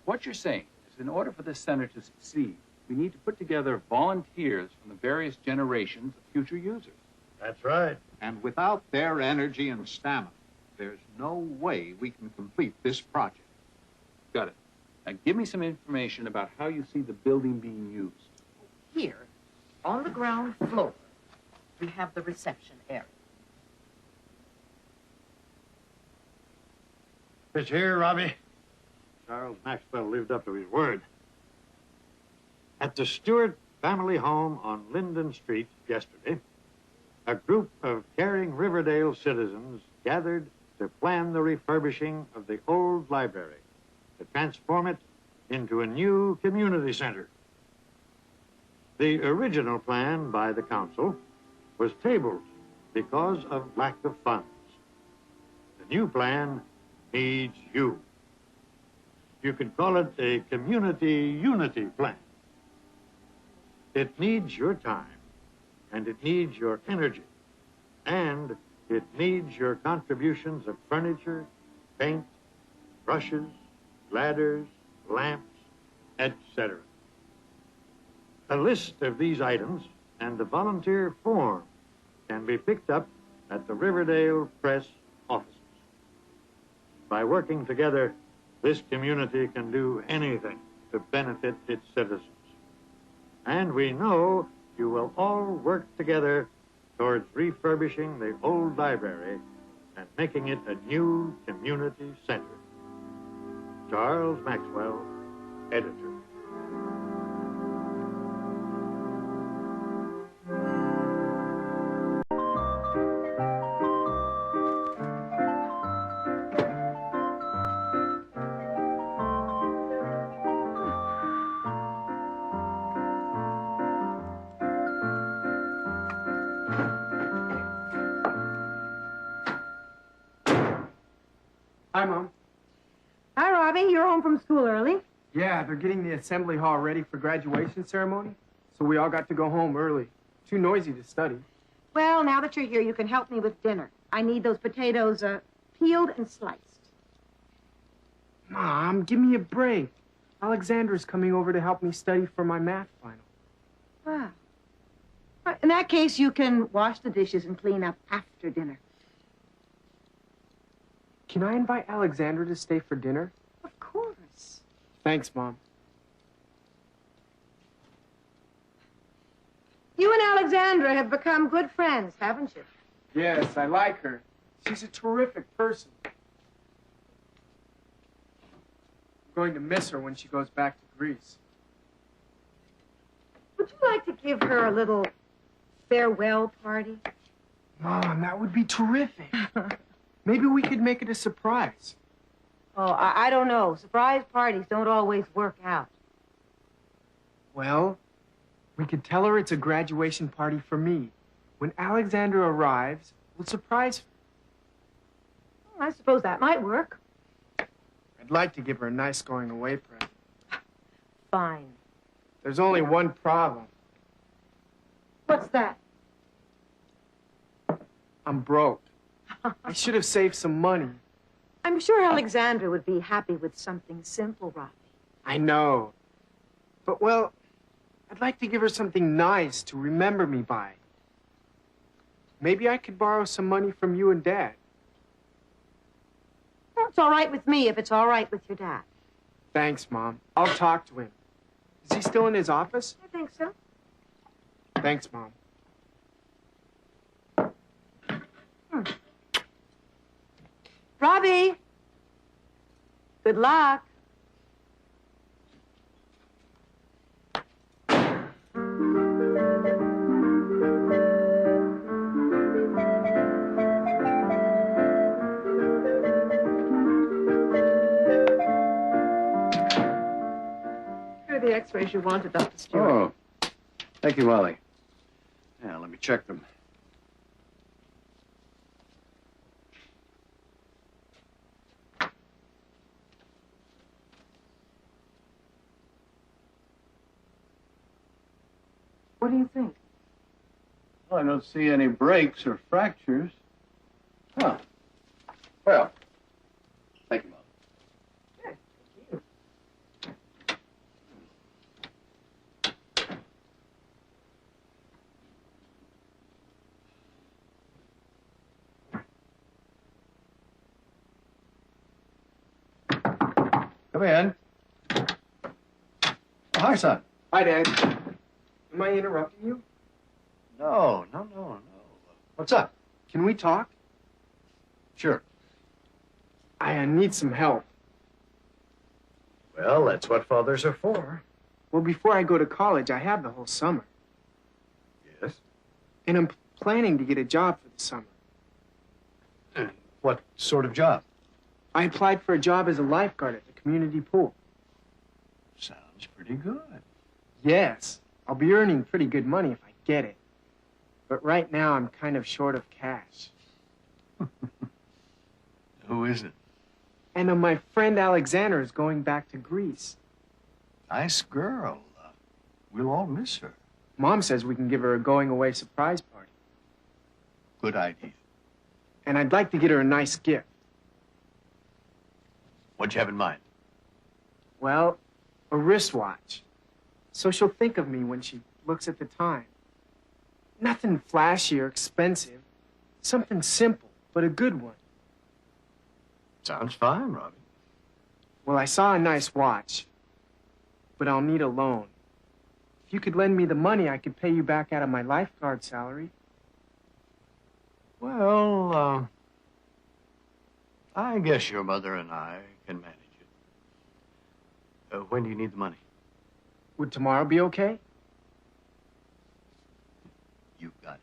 What you're saying is in order for this center to succeed, we need to put together volunteers from the various generations of future users.
That's right.
And without their energy and stamina, there's no way we can complete this project.
Got it. Now give me some information about how you see the building being used.
Here, on the ground floor, we have the reception area.
It's here, Robbie. Charles Maxwell lived up to his word. At the Stewart family home on Linden Street yesterday, a group of caring Riverdale citizens gathered to plan the refurbishing of the old library to transform it into a new community center. The original plan by the council was tabled because of lack of funds. The new plan needs you. You could call it a community unity plan. It needs your time, and it needs your energy, and it needs your contributions of furniture, paint, brushes, ladders, lamps, etc. A list of these items and the volunteer form can be picked up at the Riverdale Press offices. By working together, this community can do anything to benefit its citizens. And we know you will all work together towards refurbishing the old library and making it a new community center. Charles Maxwell, editor.
Hi, Mom.
Hi, Robbie. You're home from school early.
Yeah, they're getting the assembly hall ready for graduation ceremony, so we all got to go home early. Too noisy to study.
Well, now that you're here, you can help me with dinner. I need those potatoes peeled and sliced.
Mom, give me a break. Alexandra's coming over to help me study for my math final.
Ah. In that case, you can wash the dishes and clean up after dinner.
Can I invite Alexandra to stay for dinner?
Of course.
Thanks, Mom.
You and Alexandra have become good friends, haven't you?
Yes, I like her. She's a terrific person. I'm going to miss her when she goes back to Greece.
Would you like to give her a little farewell party?
Mom, that would be terrific. Maybe we could make it a surprise.
Oh, I don't know. Surprise parties don't always work out.
Well, we could tell her it's a graduation party for me. When Alexandra arrives, we'll surprise her.
I suppose that might work.
I'd like to give her a nice going away present.
Fine.
There's only one problem.
What's that?
I'm broke. I should have saved some money.
I'm sure Alexandra would be happy with something simple, Robbie.
I know. But, well, I'd like to give her something nice to remember me by. Maybe I could borrow some money from you and Dad.
Well, it's all right with me if it's all right with your dad.
Thanks, Mom. I'll talk to him. Is he still in his office?
I think so.
Thanks, Mom.
Robbie, good luck. Here are the x-rays you wanted, Dr. Stewart.
Oh, thank you, Wally. Yeah, let me check them.
What do you think?
Well, I don't see any breaks or fractures.
Huh. Well, thank you, Mom.
Sure, thank you.
Come in. Oh, hi, son.
Hi, Dad. Am I interrupting you?
No. What's up?
Can we talk?
Sure.
I need some help.
Well, that's what fathers are for.
Well, before I go to college, I have the whole summer.
Yes?
And I'm planning to get a job for the summer.
And what sort of job?
I applied for a job as a lifeguard at the community pool.
Sounds pretty good.
Yes, I'll be earning pretty good money if I get it. But right now, I'm kind of short of cash.
Who is it?
And my friend Alexandra is going back to Greece.
Nice girl. We'll all miss her.
Mom says we can give her a going-away surprise party.
Good idea.
And I'd like to get her a nice gift.
What'd you have in mind?
Well, a wristwatch. So she'll think of me when she looks at the time. Nothing flashy or expensive. Something simple, but a good one.
Sounds fine, Robbie.
Well, I saw a nice watch, but I'll need a loan. If you could lend me the money, I could pay you back out of my lifeguard salary.
Well, I guess your mother and I can manage it. When do you need the money?
Would tomorrow be okay?
You got it.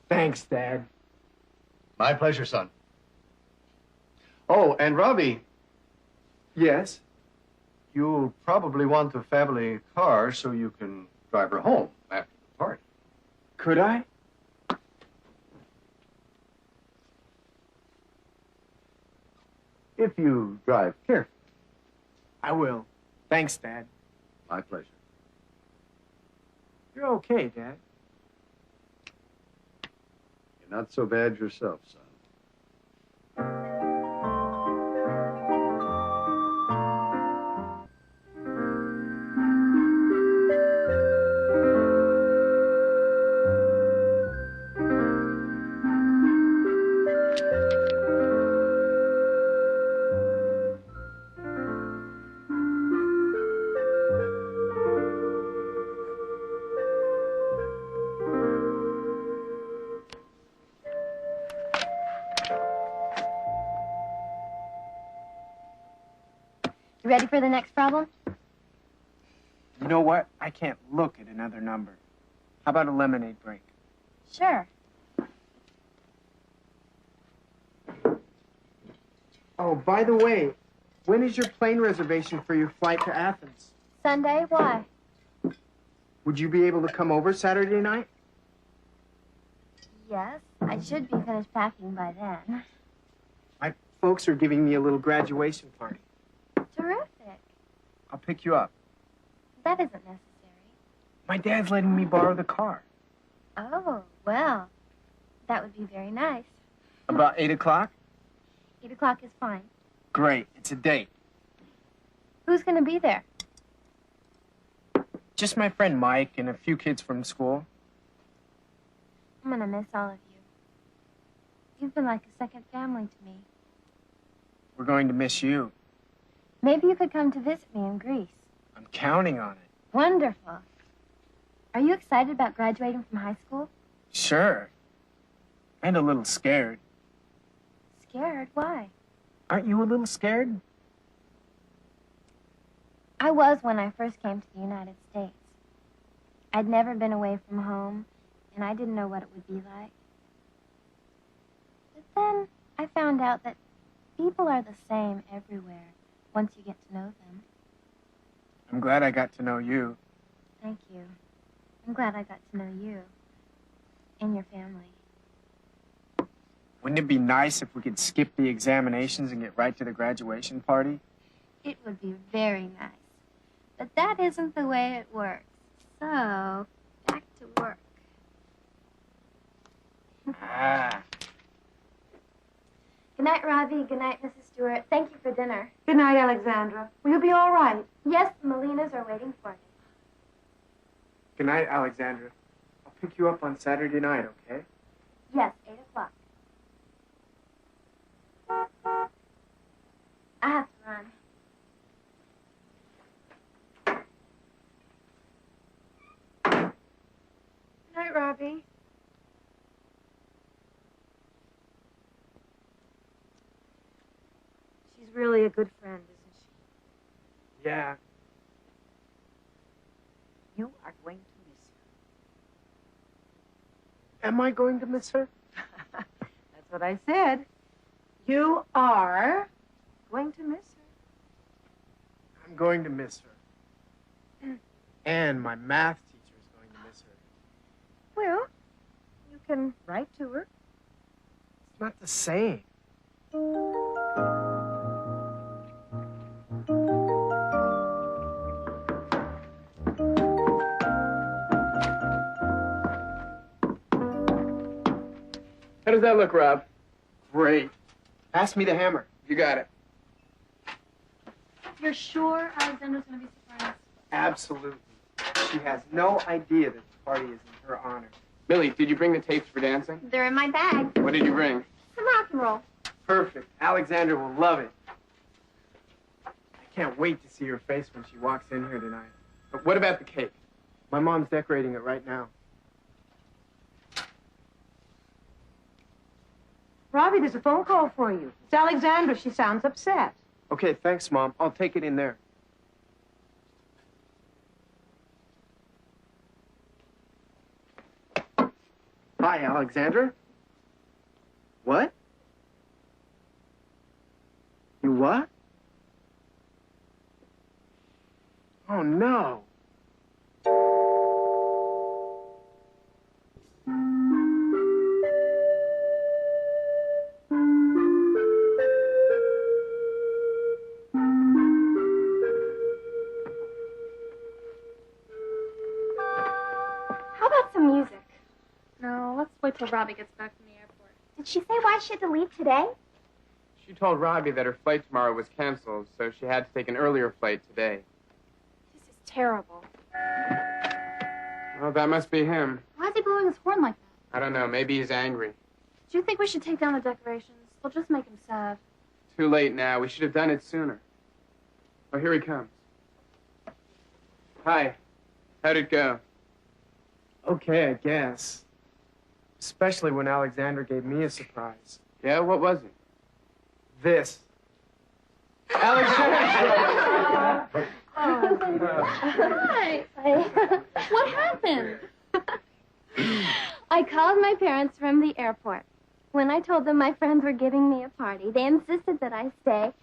Thanks, Dad.
My pleasure, son. Oh, and Robbie.
Yes?
You'll probably want the family car so you can drive her home after the party.
Could I?
If you drive carefully.
I will. Thanks, Dad.
My pleasure.
You're okay, Dad.
You're not so bad yourself, son.
You ready for the next problem?
You know what? I can't look at another number. How about a lemonade break?
Sure.
Oh, by the way, when is your plane reservation for your flight to Athens?
Sunday? Why?
Would you be able to come over Saturday night?
Yes. I should be finished packing by then.
My folks are giving me a little graduation party.
Terrific.
I'll pick you up.
That isn't necessary.
My dad's letting me borrow the car.
Oh, well, that would be very nice.
About 8 o'clock?
8 o'clock is fine.
Great. It's a date.
Who's going to be there?
Just my friend Mike and a few kids from school.
I'm going to miss all of you. You've been like a second family to me.
We're going to miss you.
Maybe you could come to visit me in Greece.
I'm counting on it.
Wonderful. Are you excited about graduating from high school?
Sure. And a little scared.
Scared? Why?
Aren't you a little scared?
I was when I first came to the United States. I'd never been away from home, and I didn't know what it would be like. But then I found out that people are the same everywhere once you get to know them.
I'm glad I got to know you.
Thank you. I'm glad I got to know you and your family.
Wouldn't it be nice if we could skip the examinations and get right to the graduation party?
It would be very nice. But that isn't the way it works. So, back to work. Good night, Robbie. Good night, Mrs. Stewart. Thank you for dinner.
Good night, Alexandra. Will you be all right?
Yes, the Molinas are waiting for me.
Good night, Alexandra. I'll pick you up on Saturday night, okay?
Yes, 8 o'clock. I have to run.
Good night, Robbie. She's really a good friend, isn't she?
Yeah.
going to miss her.
Am I going to miss her?
That's what I said. You are going to miss her.
I'm going to miss her. And my math teacher is going to miss her.
Well, you can write to her.
It's not the same.
How does that look, Rob?
Great. Pass me the hammer.
You got it.
You're sure Alexandra's going to be surprised?
Absolutely. She has no idea that the party is in her honor.
Millie, did you bring the tapes for dancing?
They're in my bag.
What did you bring?
Some rock and roll.
Perfect. Alexandra will love it. I can't wait to see her face when she walks in here tonight.
But what about the cake?
My mom's decorating it right now.
Robbie, there's a phone call for you. It's Alexandra. She sounds upset.
Okay, thanks, Mom. I'll take it in there. Hi, Alexandra. What? You what? Oh, no.
How about some music? No, let's wait till Robbie gets back from the airport.
Did she say why she had to leave today?
She told Robbie that her flight tomorrow was canceled, so she had to take an earlier flight today.
This is terrible.
Well, that must be him.
Why is he blowing his horn like that?
I don't know. Maybe he's angry.
Do you think we should take down the decorations? They'll just make him sad.
Too late now. We should have done it sooner. Oh, here he comes. Hi. How'd it go?
Okay, I guess. Especially when Alexandra gave me a surprise.
Yeah, what was it?
This. Alexandra!
Hi. What happened?
I called my parents from the airport. When I told them my friends were giving me a party, they insisted that I stay.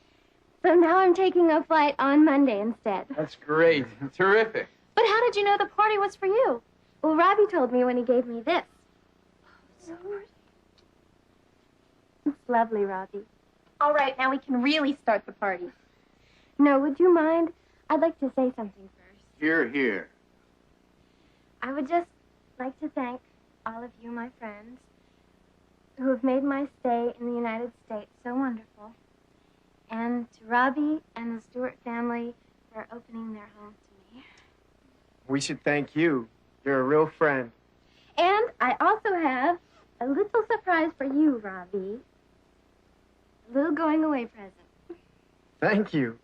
So now I'm taking a flight on Monday instead.
That's great. Terrific.
But how did you know the party was for you? Well, Robbie told me when he gave me this. It's lovely, Robbie.
All right, now we can really start the party.
No, would you mind? I'd like to say something first.
Here, here.
I would just like to thank all of you, my friends, who have made my stay in the United States so wonderful. And to Robbie and the Stewart family for opening their home to me.
We should thank you. You're a real friend.
And I also have a little surprise for you, Robbie. A little going-away present.
Thank you.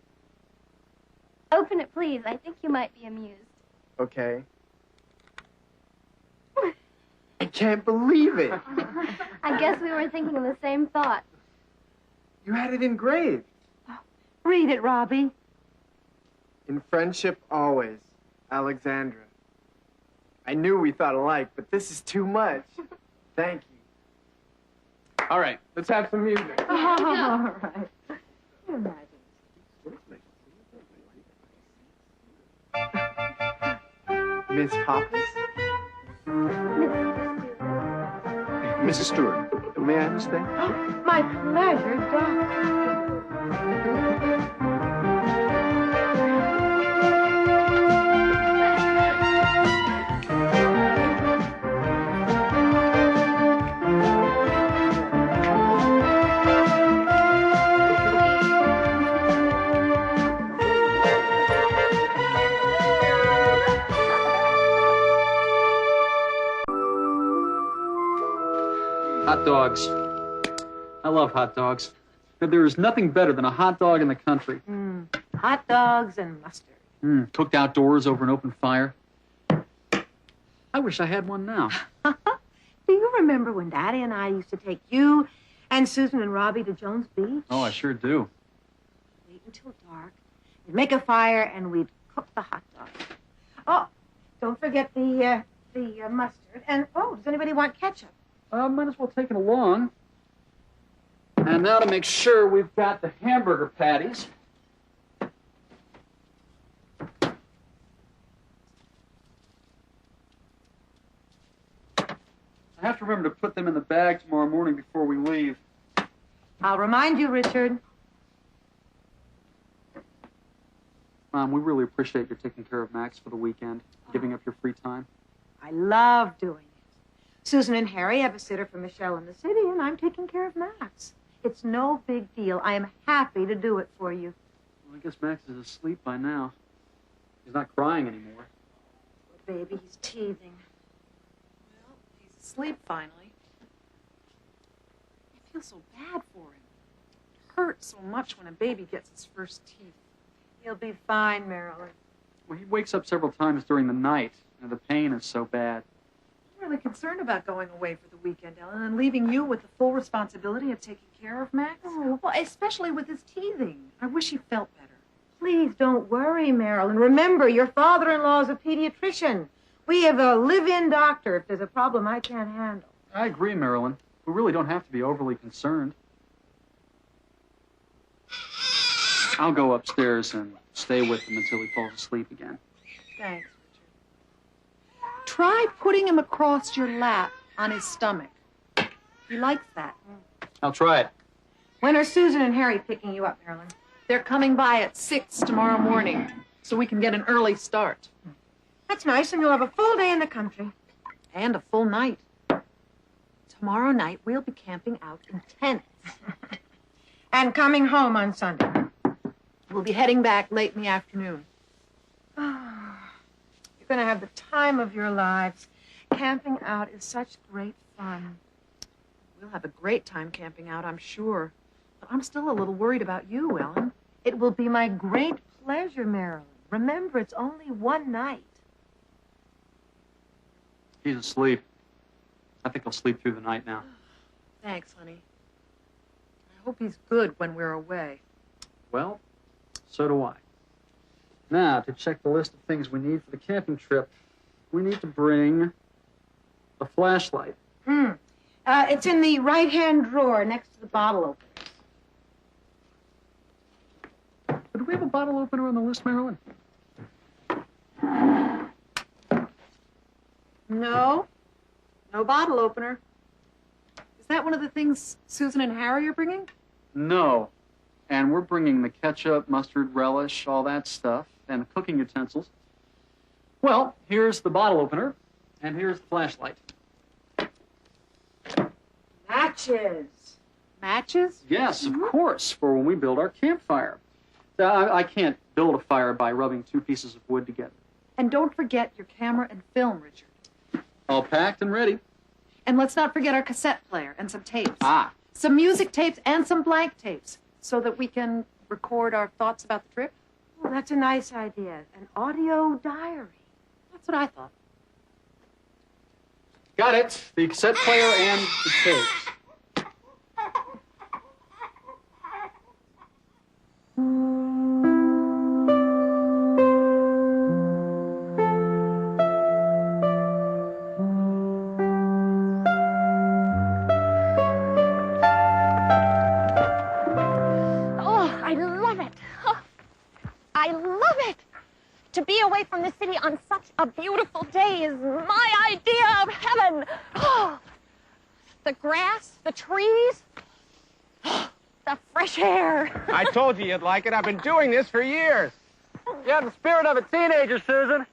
Open it, please. I think you might be amused.
Okay. I can't believe it.
I guess we were thinking of the same thought.
You had it engraved.
Read it, Robbie.
In friendship always, Alexandra. I knew we thought alike, but this is too much. Thank you.
All right, let's have some music.
All right.
Miss Pappas?
Mrs. Stewart, may I have this thing?
My pleasure, Doctor.
Hot dogs. I love hot dogs. But there is nothing better than a hot dog in the country.
Hot dogs and mustard.
Cooked outdoors over an open fire. I wish I had one now.
Do you remember when Daddy and I used to take you and Susan and Robbie to Jones Beach?
Oh, I sure do.
Wait until dark. We'd make a fire and we'd cook the hot dogs. Oh, Don't forget the mustard. And, oh, does anybody want ketchup?
Might as well take it along. And now to make sure we've got the hamburger patties. I have to remember to put them in the bag tomorrow morning before we leave.
I'll remind you, Richard.
Mom, we really appreciate your taking care of Max for the weekend, giving up your free time.
I love doing it. Susan and Harry have a sitter for Michelle in the city, and I'm taking care of Max. It's no big deal. I am happy to do it for you.
Well, I guess Max is asleep by now. He's not crying anymore.
Poor baby, he's teething.
Well, he's asleep finally. I feel so bad for him. It hurts so much when a baby gets his first teeth.
He'll be fine, Marilyn.
Well, he wakes up several times during the night, and the pain is so bad.
I'm really concerned about going away for the weekend, Ellen, and leaving you with the full responsibility of taking care of Max.
Oh.
Well, especially with his teething. I wish he felt better.
Please don't worry, Marilyn. Remember, your father-in-law is a pediatrician. We have a live-in doctor if there's a problem I can't handle.
I agree, Marilyn. We really don't have to be overly concerned. I'll go upstairs and stay with him until he falls asleep again.
Thanks, Richard. Try putting him across your lap on his stomach. He likes that.
I'll try it.
When are Susan and Harry picking you up, Marilyn?
They're coming by at 6 tomorrow morning, so we can get an early start.
That's nice, and you'll have a full day in the country.
And a full night. Tomorrow night, we'll be camping out in tents.
And coming home on Sunday.
We'll be heading back late in the afternoon.
You're going to have the time of your lives. Camping out is such great fun.
We'll have a great time camping out, I'm sure. But I'm still a little worried about you, Ellen.
It will be my great pleasure, Marilyn. Remember, it's only one night.
He's asleep. I think I'll sleep through the night now.
Thanks, honey. I hope he's good when we're away.
Well, so do I. Now, to check the list of things we need for the camping trip, we need to bring a flashlight.
It's in the right-hand drawer next to the bottle opener.
Do we have a bottle opener on the list, Marilyn?
No. No bottle opener. Is that one of the things Susan and Harry are bringing?
No. And we're bringing the ketchup, mustard, relish, all that stuff, and the cooking utensils. Well, here's the bottle opener, and here's the flashlight.
Matches.
Matches?
Yes, of course, for when we build our campfire. I can't build a fire by rubbing two pieces of wood together.
And don't forget your camera and film, Richard.
All packed and ready.
And let's not forget our cassette player and some tapes.
Ah.
Some music tapes and some blank tapes so that we can record our thoughts about the trip.
Well, that's a nice idea. An audio diary.
That's what I thought.
Got it. The cassette player and the tapes.
To be away from the city on such a beautiful day is my idea of heaven. Oh, the grass, the trees, the fresh air.
I told you you'd like it. I've been doing this for years.
You have the spirit of a teenager, Susan.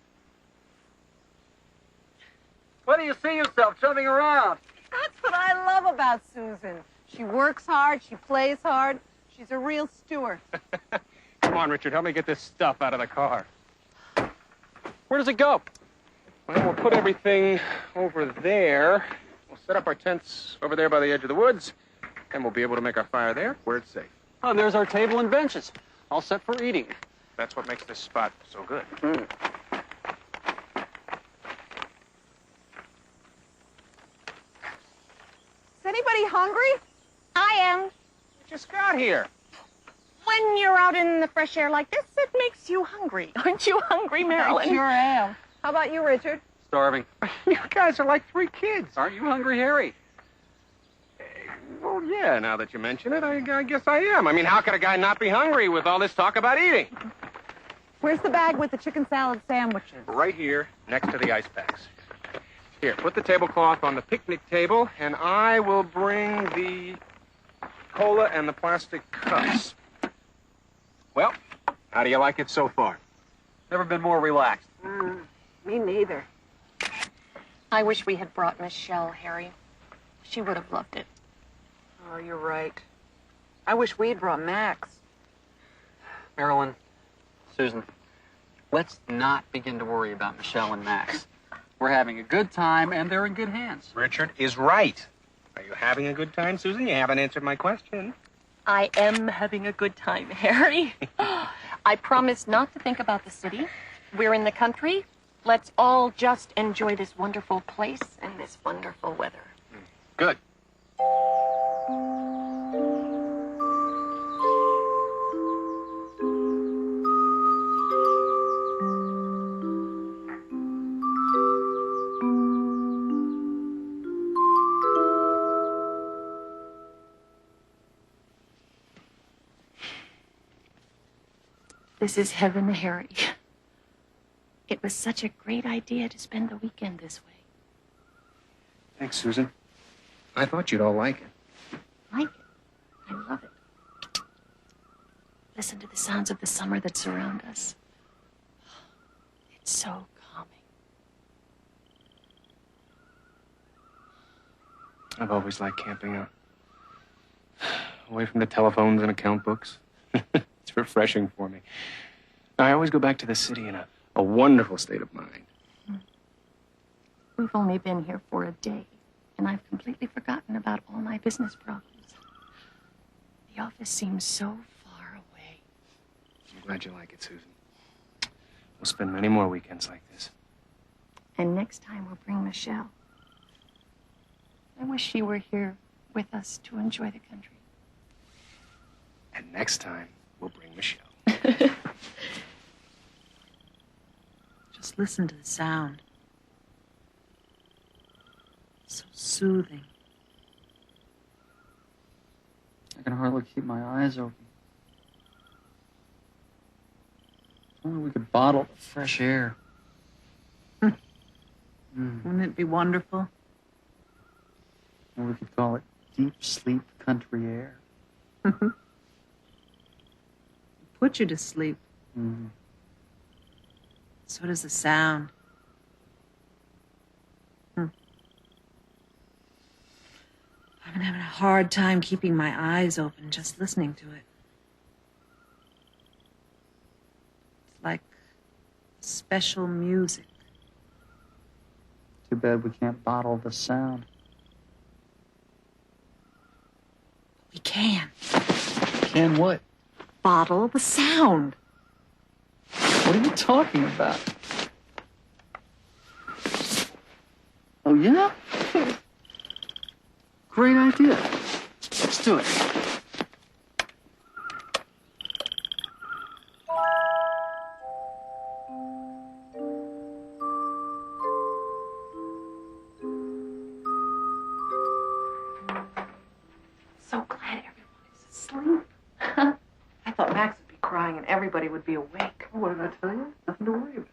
Where do you see yourself jumping around?
That's what I love about Susan. She works hard, she plays hard. She's a real Stewart.
Come on, Richard, help me get this stuff out of the car.
Where does it go?
Well, we'll put everything over there. We'll set up our tents over there by the edge of the woods, and we'll be able to make our fire there where it's safe.
Oh, there's our table and benches, all set for eating.
That's what makes this spot so good.
Is anybody hungry?
I am.
Just got here.
When you're out in the fresh air like this, it makes you hungry. Aren't you hungry, Marilyn?
I sure am. How about you, Richard?
Starving.
You guys are like 3 kids.
Aren't you hungry, Harry?
Well, yeah, now that you mention it, I guess I am. I mean, how could a guy not be hungry with all this talk about eating?
Where's the bag with the chicken salad sandwiches?
Right here, next to the ice packs. Here, put the tablecloth on the picnic table, and I will bring the cola and the plastic cups. Well, how do you like it so far?
Never been more relaxed.
Me neither.
I wish we had brought Michelle, Harry. She would have loved it.
Oh, you're right. I wish we'd brought Max.
Marilyn, Susan, let's not begin to worry about Michelle and Max. We're having a good time, and they're in good hands.
Richard is right. Are you having a good time, Susan? You haven't answered my question.
I am having a good time, Harry. I promise not to think about the city. We're in the country. Let's all just enjoy this wonderful place and this wonderful weather.
Good.
This is heaven, Harry. It was such a great idea to spend the weekend this way.
Thanks, Susan. I thought you'd all like it.
Like it. I love it. Listen to the sounds of the summer that surround us. It's so calming.
I've always liked camping out. Away from the telephones and account books. It's refreshing for me. I always go back to the city in a wonderful state of mind.
We've only been here for a day, and I've completely forgotten about all my business problems. The office seems so far away.
I'm glad you like it, Susan. We'll spend many more weekends like this.
And next time we'll bring Michelle. I wish she were here with us to enjoy the country.
And next time, we'll bring Michelle.
Just listen to the sound. So soothing.
I can hardly keep my eyes open. If only we could bottle the fresh air.
Wouldn't it be wonderful?
Or we could call it deep sleep country air.
Put you to sleep.
Mm-hmm.
So does the sound. I've been having a hard time keeping my eyes open just listening to it. It's like special music.
Too bad we can't bottle the sound.
We can.
Can what?
Bottle the sound.
What are you talking about? Oh, yeah? Great idea. Let's do it.
So glad everyone is asleep. I thought Max would be crying and everybody would be awake.
What did I tell you? Nothing to worry about.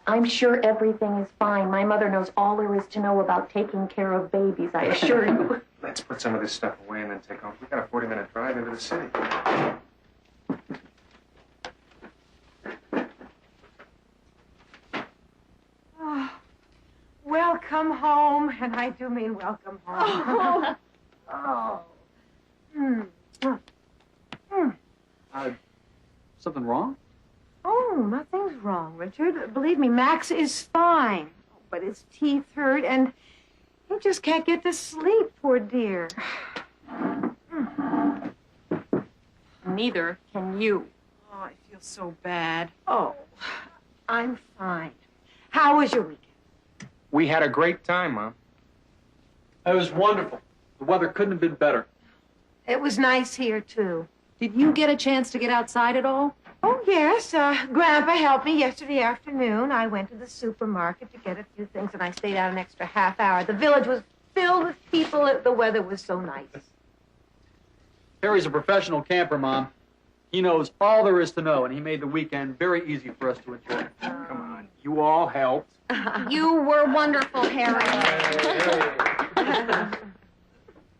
I'm sure everything is fine. My mother knows all there is to know about taking care of babies, I assure you.
Let's put some of this stuff away and then take off. We've got a 40-minute drive into the city.
Oh, welcome home, and I do mean welcome home. Oh.
Something wrong?
Oh, nothing's wrong, Richard. Believe me, Max is fine. But his teeth hurt, and he just can't get to sleep, poor dear.
Neither can you.
Oh, I feel so bad. Oh, I'm fine. How was your weekend?
We had a great time, Mom.
It was wonderful. The weather couldn't have been better.
It was nice here, too. Did you get a chance to get outside at all? Oh, yes. Grandpa helped me yesterday afternoon. I went to the supermarket to get a few things, and I stayed out an extra half hour. The village was filled with people. The weather was so nice.
Harry's a professional camper, Mom. He knows all there is to know, and he made the weekend very easy for us to enjoy.
Come on, you all helped.
You were wonderful, Harry.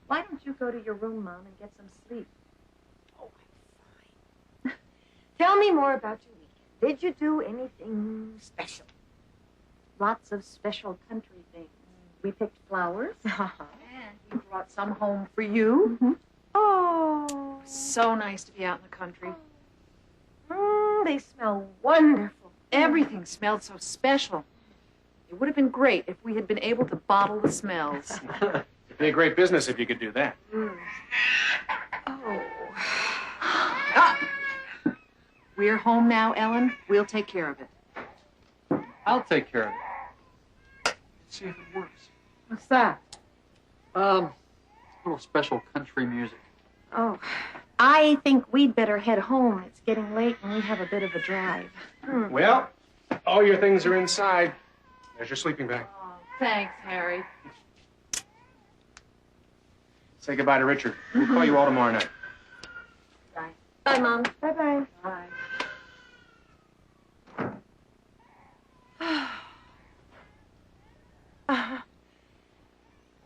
Why don't you go to your room, Mom, and get some sleep?
Tell me more about your weekend. Did you do anything special?
Lots of special country things. We picked flowers. And we brought some home for you.
Oh.
So nice to be out in the country.
They smell wonderful.
Everything smelled so special. It would have been great if we had been able to bottle the smells.
It'd be a great business if you could do that.
Oh.
We're home now, Ellen. We'll take care of it.
I'll take care of it. Let's see if it works.
What's that?
A little special country music.
Oh.
I think we'd better head home. It's getting late and we have a bit of a drive.
Well, all your things are inside. There's your sleeping bag.
Oh, thanks, Harry.
Say goodbye to Richard. We'll call you all tomorrow night.
Bye. Bye, Mom.
Bye-bye.
Bye.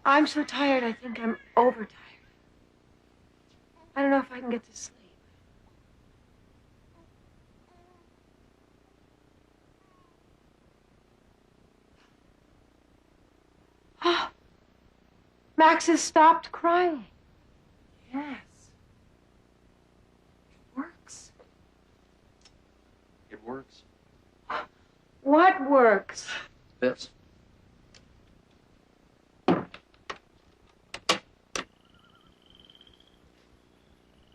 I'm so tired, I think I'm overtired. I don't know if I can get to sleep. Max has stopped crying.
Yes. It works.
It works.
What works?
This.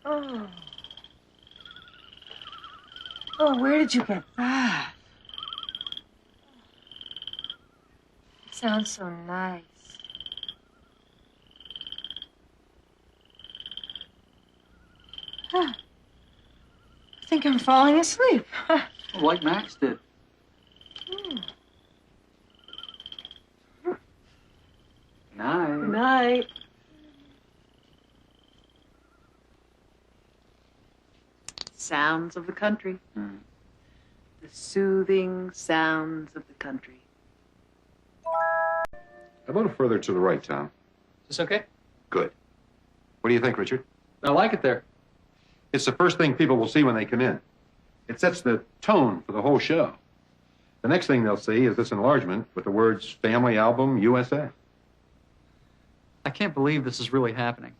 Oh. Oh, where did you get that? It sounds so nice. I think I'm falling asleep.
Like Max did. Night.
Night.
Sounds of the country. The soothing sounds of the country.
A little further to the right, Tom.
Is this okay?
Good. What do you think, Richard?
I like it there.
It's the first thing people will see when they come in. It sets the tone for the whole show. The next thing they'll see is this enlargement with the words Family Album USA.
I can't believe this is really happening.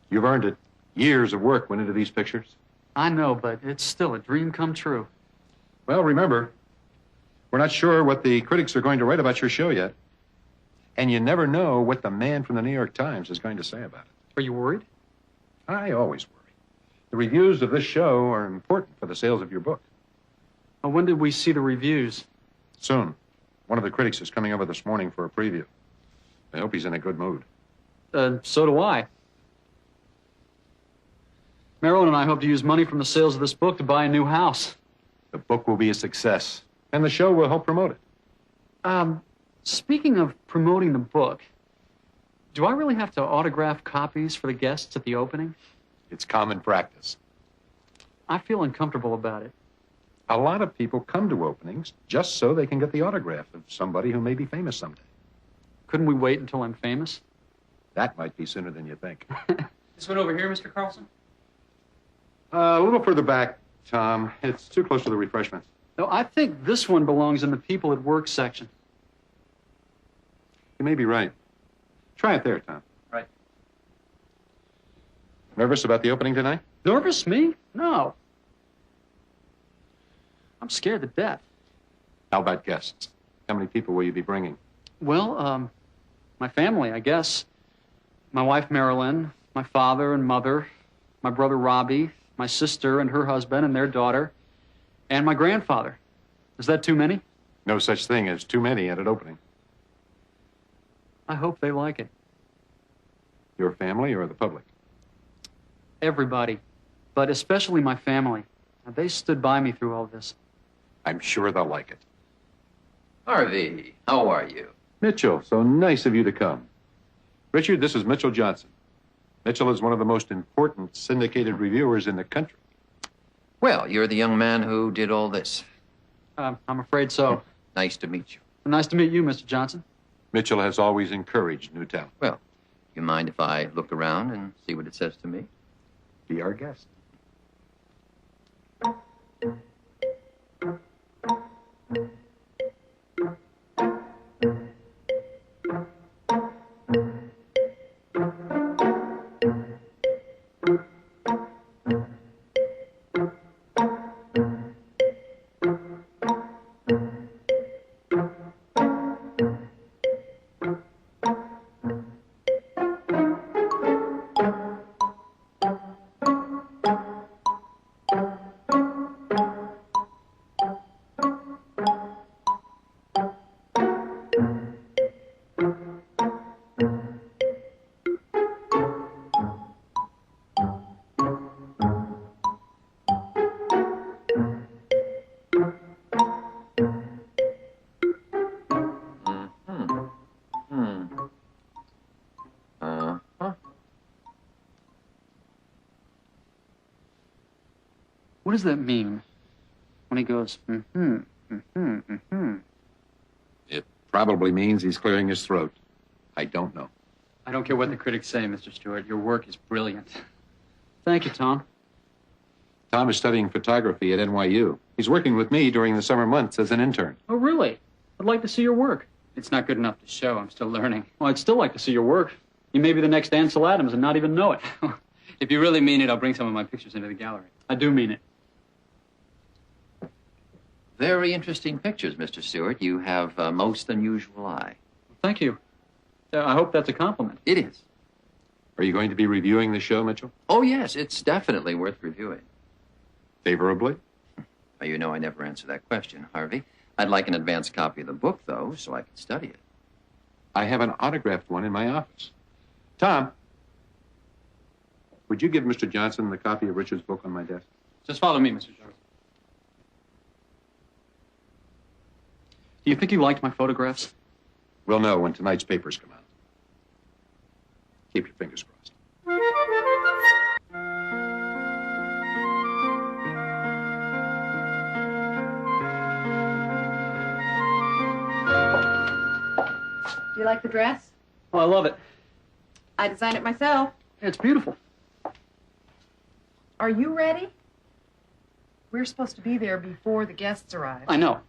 You've earned it. Years of work went into these pictures.
I know, but it's still a dream come true.
Well, remember, we're not sure what the critics are going to write about your show yet. And you never know what the man from the New York Times is going to say about it.
Are you worried?
I always worry. The reviews of this show are important for the sales of your book.
Well, when did we see the reviews?
Soon. One of the critics is coming over this morning for a preview. I hope he's in a good mood.
So do I. Marilyn and I hope to use money from the sales of this book to buy a new house.
The book will be a success, and the show will help promote it.
Speaking of promoting the book, do I really have to autograph copies for the guests at the opening?
It's common practice.
I feel uncomfortable about it.
A lot of people come to openings just so they can get the autograph of somebody who may be famous someday.
Couldn't we wait until I'm famous?
That might be sooner than you think.
This one over here, Mr. Carlson?
A little further back, Tom. It's too close to the refreshments.
No, I think this one belongs in the people at work section.
You may be right. Try it there, Tom.
Right.
Nervous about the opening tonight?
Nervous? Me? No. I'm scared to death.
How about guests? How many people will you be bringing?
Well, my family, I guess. My wife, Marilyn, my father and mother, my brother, Robbie, my sister and her husband and their daughter, and my grandfather. Is that too many?
No such thing as too many at an opening.
I hope they like it.
Your family or the public?
Everybody, but especially my family. They stood by me through all this.
I'm sure they'll like it.
Harvey, how are you?
Mitchell, so nice of you to come. Richard, this is Mitchell Johnson. Mitchell is one of the most important syndicated reviewers in the country.
Well, you're the young man who did all this.
I'm afraid so.
Nice to meet you.
Nice to meet you, Mr. Johnson.
Mitchell has always encouraged new talent.
Well, you mind if I look around and see what it says to me?
Be our guest.
What does that mean when he goes,
It probably means he's clearing his throat. I don't know.
I don't care what the critics say, Mr. Stewart. Your work is brilliant. Thank you, Tom.
Tom is studying photography at NYU. He's working with me during the summer months as an intern.
Oh, really? I'd like to see your work. It's not good enough to show. I'm still learning. Well, I'd still like to see your work. You may be the next Ansel Adams and not even know it. If you really mean it, I'll bring some of my pictures into the gallery. I do mean it.
Very interesting pictures, Mr. Stewart. You have a most unusual eye.
Thank you. I hope that's a compliment.
It is.
Are you going to be reviewing the show, Mitchell?
Oh, yes. It's definitely worth reviewing.
Favorably?
Well, you know I never answer that question, Harvey. I'd like an advance copy of the book, though, so I can study it.
I have an autographed one in my office. Tom, would you give Mr. Johnson the copy of Richard's book on my desk?
Just follow me, Mr. Johnson. Do you think he liked my photographs?
We'll know when tonight's papers come out. Keep your fingers crossed.
Do you like the dress?
Oh, I love it.
I designed it myself.
It's beautiful.
Are you ready? We're supposed to be there before the guests arrive.
I know.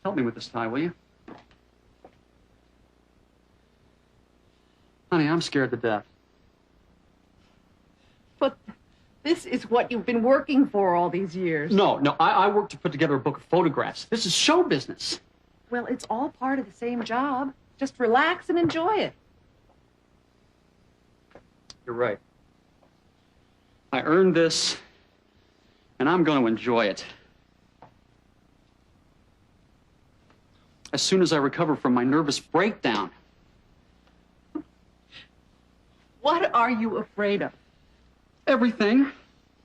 Help me with this tie, will you? Honey, I'm scared to death.
But this is what you've been working for all these years.
No, I worked to put together a book of photographs. This is show business.
Well, it's all part of the same job. Just relax and enjoy it.
You're right. I earned this, and I'm going to enjoy it. As soon as I recover from my nervous breakdown.
What are you afraid of?
Everything.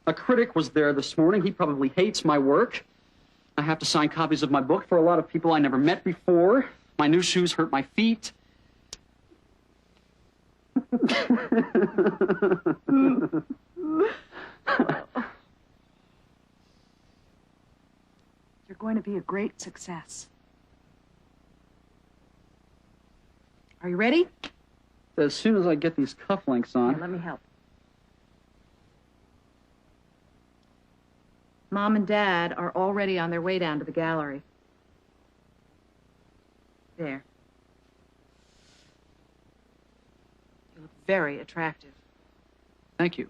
A critic was there this morning. He probably hates my work. I have to sign copies of my book for a lot of people I never met before. My new shoes hurt my feet.
You're going to be a great success. Are you ready?
As soon as I get these cufflinks on.
Here, let me help. Mom and Dad are already on their way down to the gallery. There. You look very attractive.
Thank you.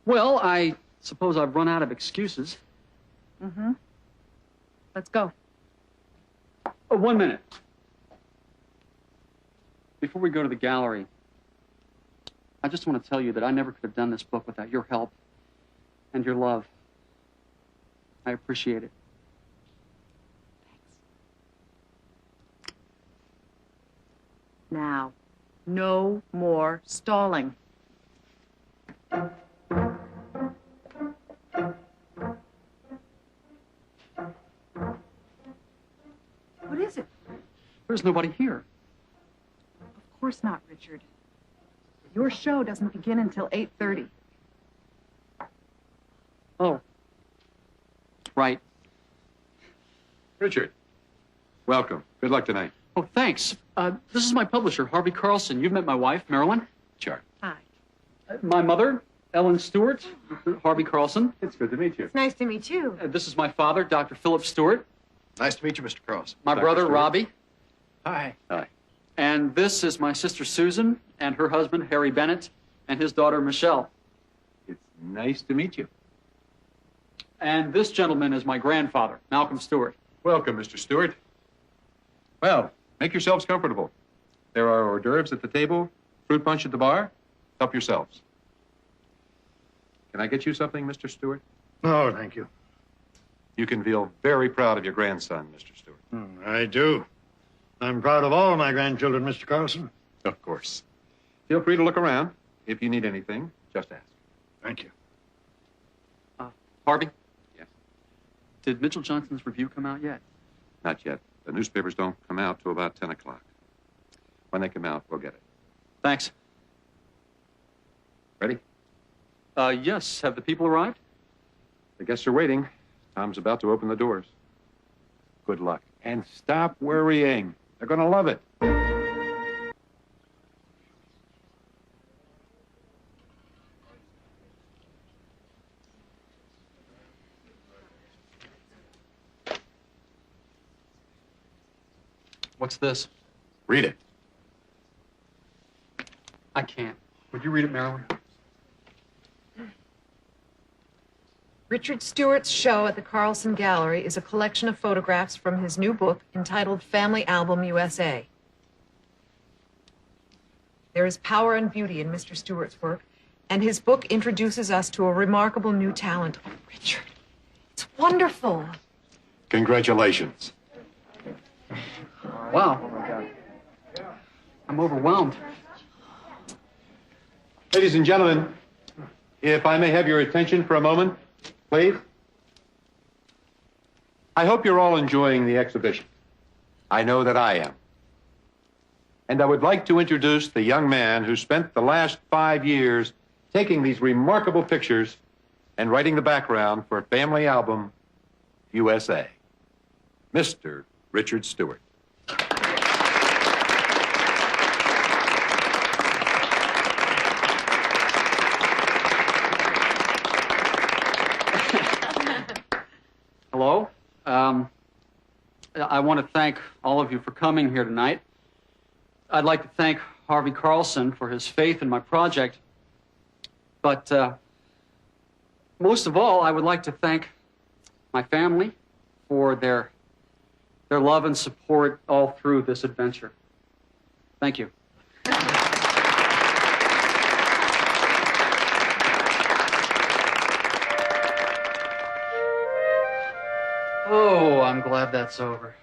Well, I suppose I've run out of excuses.
Mm-hmm. Let's go.
Oh, 1 minute. Before we go to the gallery, I just want to tell you that I never could have done this book without your help and your love. I appreciate it.
Thanks. Now, no more stalling.
There's nobody here.
Of course not, Richard. Your show doesn't begin until 8:30.
Oh. Right.
Richard, welcome. Good luck tonight.
Oh, thanks. This is my publisher, Harvey Carlson. You've met my wife, Marilyn.
Sure.
Hi.
My mother, Ellen Stewart, Harvey Carlson.
It's good to meet you.
It's nice to meet you.
This is my father, Dr. Philip Stewart.
Nice to meet you, Mr. Carlson.
My
Dr.
brother,
Stewart.
Robbie.
Hi.
Hi.
And this is my sister, Susan, and her husband, Harry Bennett, and his daughter, Michelle.
It's nice to meet you.
And this gentleman is my grandfather, Malcolm Stewart.
Welcome, Mr. Stewart. Well, make yourselves comfortable. There are hors d'oeuvres at the table, fruit punch at the bar. Help yourselves. Can I get you something, Mr. Stewart?
Oh, thank you.
You can feel very proud of your grandson, Mr. Stewart.
I do. I'm proud of all my grandchildren, Mr. Carlson.
Of course. Feel free to look around. If you need anything, just ask.
Thank you.
Harvey?
Yes?
Did Mitchell Johnson's review come out yet?
Not yet. The newspapers don't come out till about 10 o'clock. When they come out, we'll get it.
Thanks.
Ready?
Yes. Have the people arrived?
The guests are waiting. Tom's about to open the doors. Good luck. And stop worrying. They're going to love it.
What's this?
Read it.
I can't. Would you read it, Marilyn?
Richard Stewart's show at the Carlson Gallery is a collection of photographs from his new book entitled Family Album USA. There is power and beauty in Mr. Stewart's work, and his book introduces us to a remarkable new talent. Oh, Richard, it's wonderful.
Congratulations.
Wow. I'm overwhelmed.
Ladies and gentlemen, if I may have your attention for a moment, please. I hope you're all enjoying the exhibition. I know that I am. And I would like to introduce the young man who spent the last 5 years taking these remarkable pictures and writing the background for Family Album USA, Mr. Richard Stewart.
Hello. I want to thank all of you for coming here tonight. I'd like to thank Harvey Carlson for his faith in my project. But most of all, I would like to thank my family for their love and support all through this adventure. Thank you. Oh, I'm glad that's over.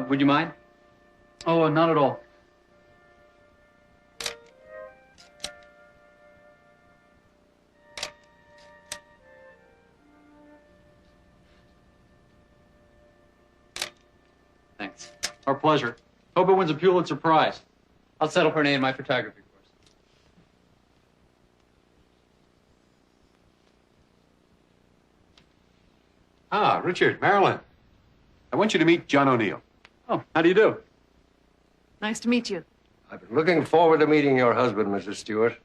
Would you mind? Oh, not at all. Thanks. Our pleasure. Hope it wins a Pulitzer Prize. I'll settle for an A in my photography course.
Ah, Richard, Marilyn. I want you to meet John O'Neill.
Oh, how do you do?
Nice to meet you.
I've been looking forward to meeting your husband, Mrs. Stewart.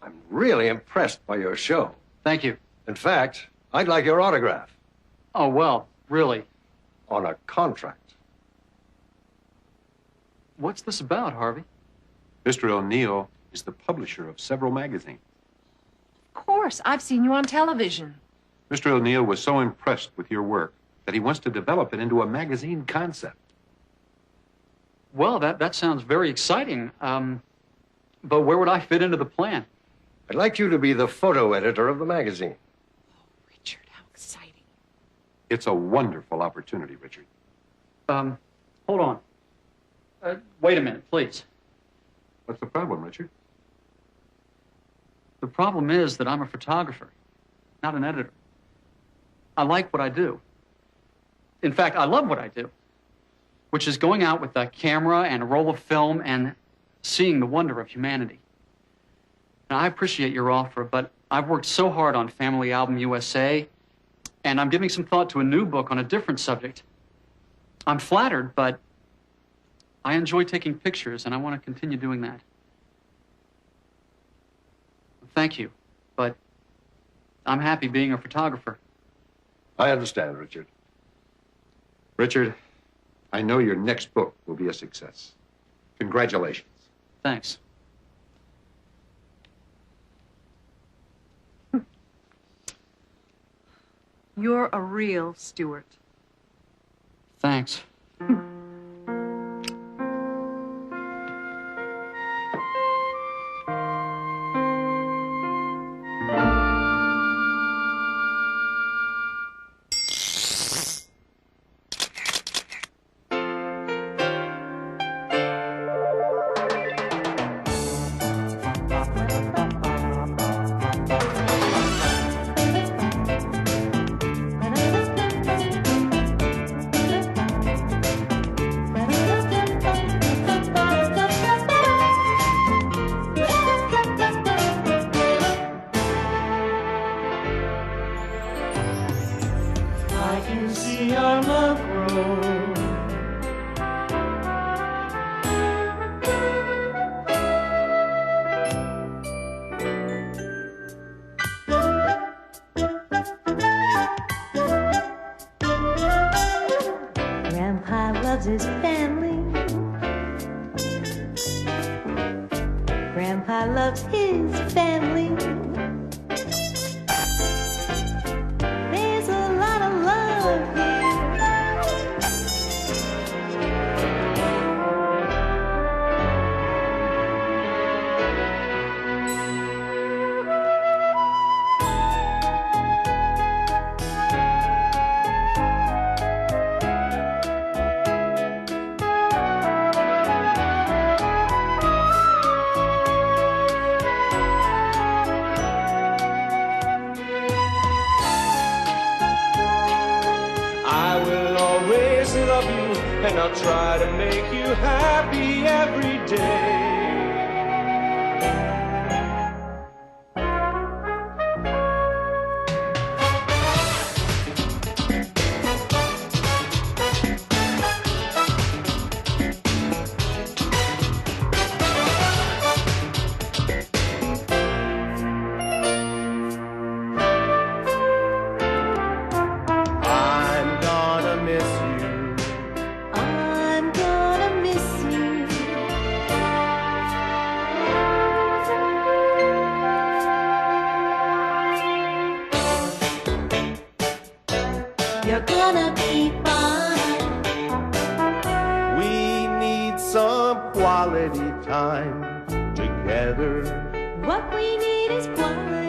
I'm really impressed by your show.
Thank you.
In fact, I'd like your autograph.
Oh, well, really?
On a contract.
What's this about, Harvey?
Mr. O'Neill is the publisher of several magazines.
Of course, I've seen you on television.
Mr. O'Neill was so impressed with your work that he wants to develop it into a magazine concept.
Well, that sounds very exciting. But where would I fit into the plan?
I'd like you to be the photo editor of the magazine.
Oh, Richard, how exciting.
It's a wonderful opportunity, Richard.
Hold on. Wait a minute, please.
What's the problem, Richard?
The problem is that I'm a photographer, not an editor. I like what I do. In fact, I love what I do, which is going out with a camera and a roll of film and seeing the wonder of humanity. Now, I appreciate your offer, but I've worked so hard on Family Album USA, and I'm giving some thought to a new book on a different subject. I'm flattered, but I enjoy taking pictures, and I want to continue doing that. Thank you, but I'm happy being a photographer.
I understand, Richard.
Richard, I know your next book will be a success. Congratulations.
Thanks.
You're a real Stuart.
Thanks.
His family. Grandpa loves his family. There's a lot of love here.
And I'll try to make you happy every day.
You're gonna be fine.
We need some quality time together.
What we need is quality.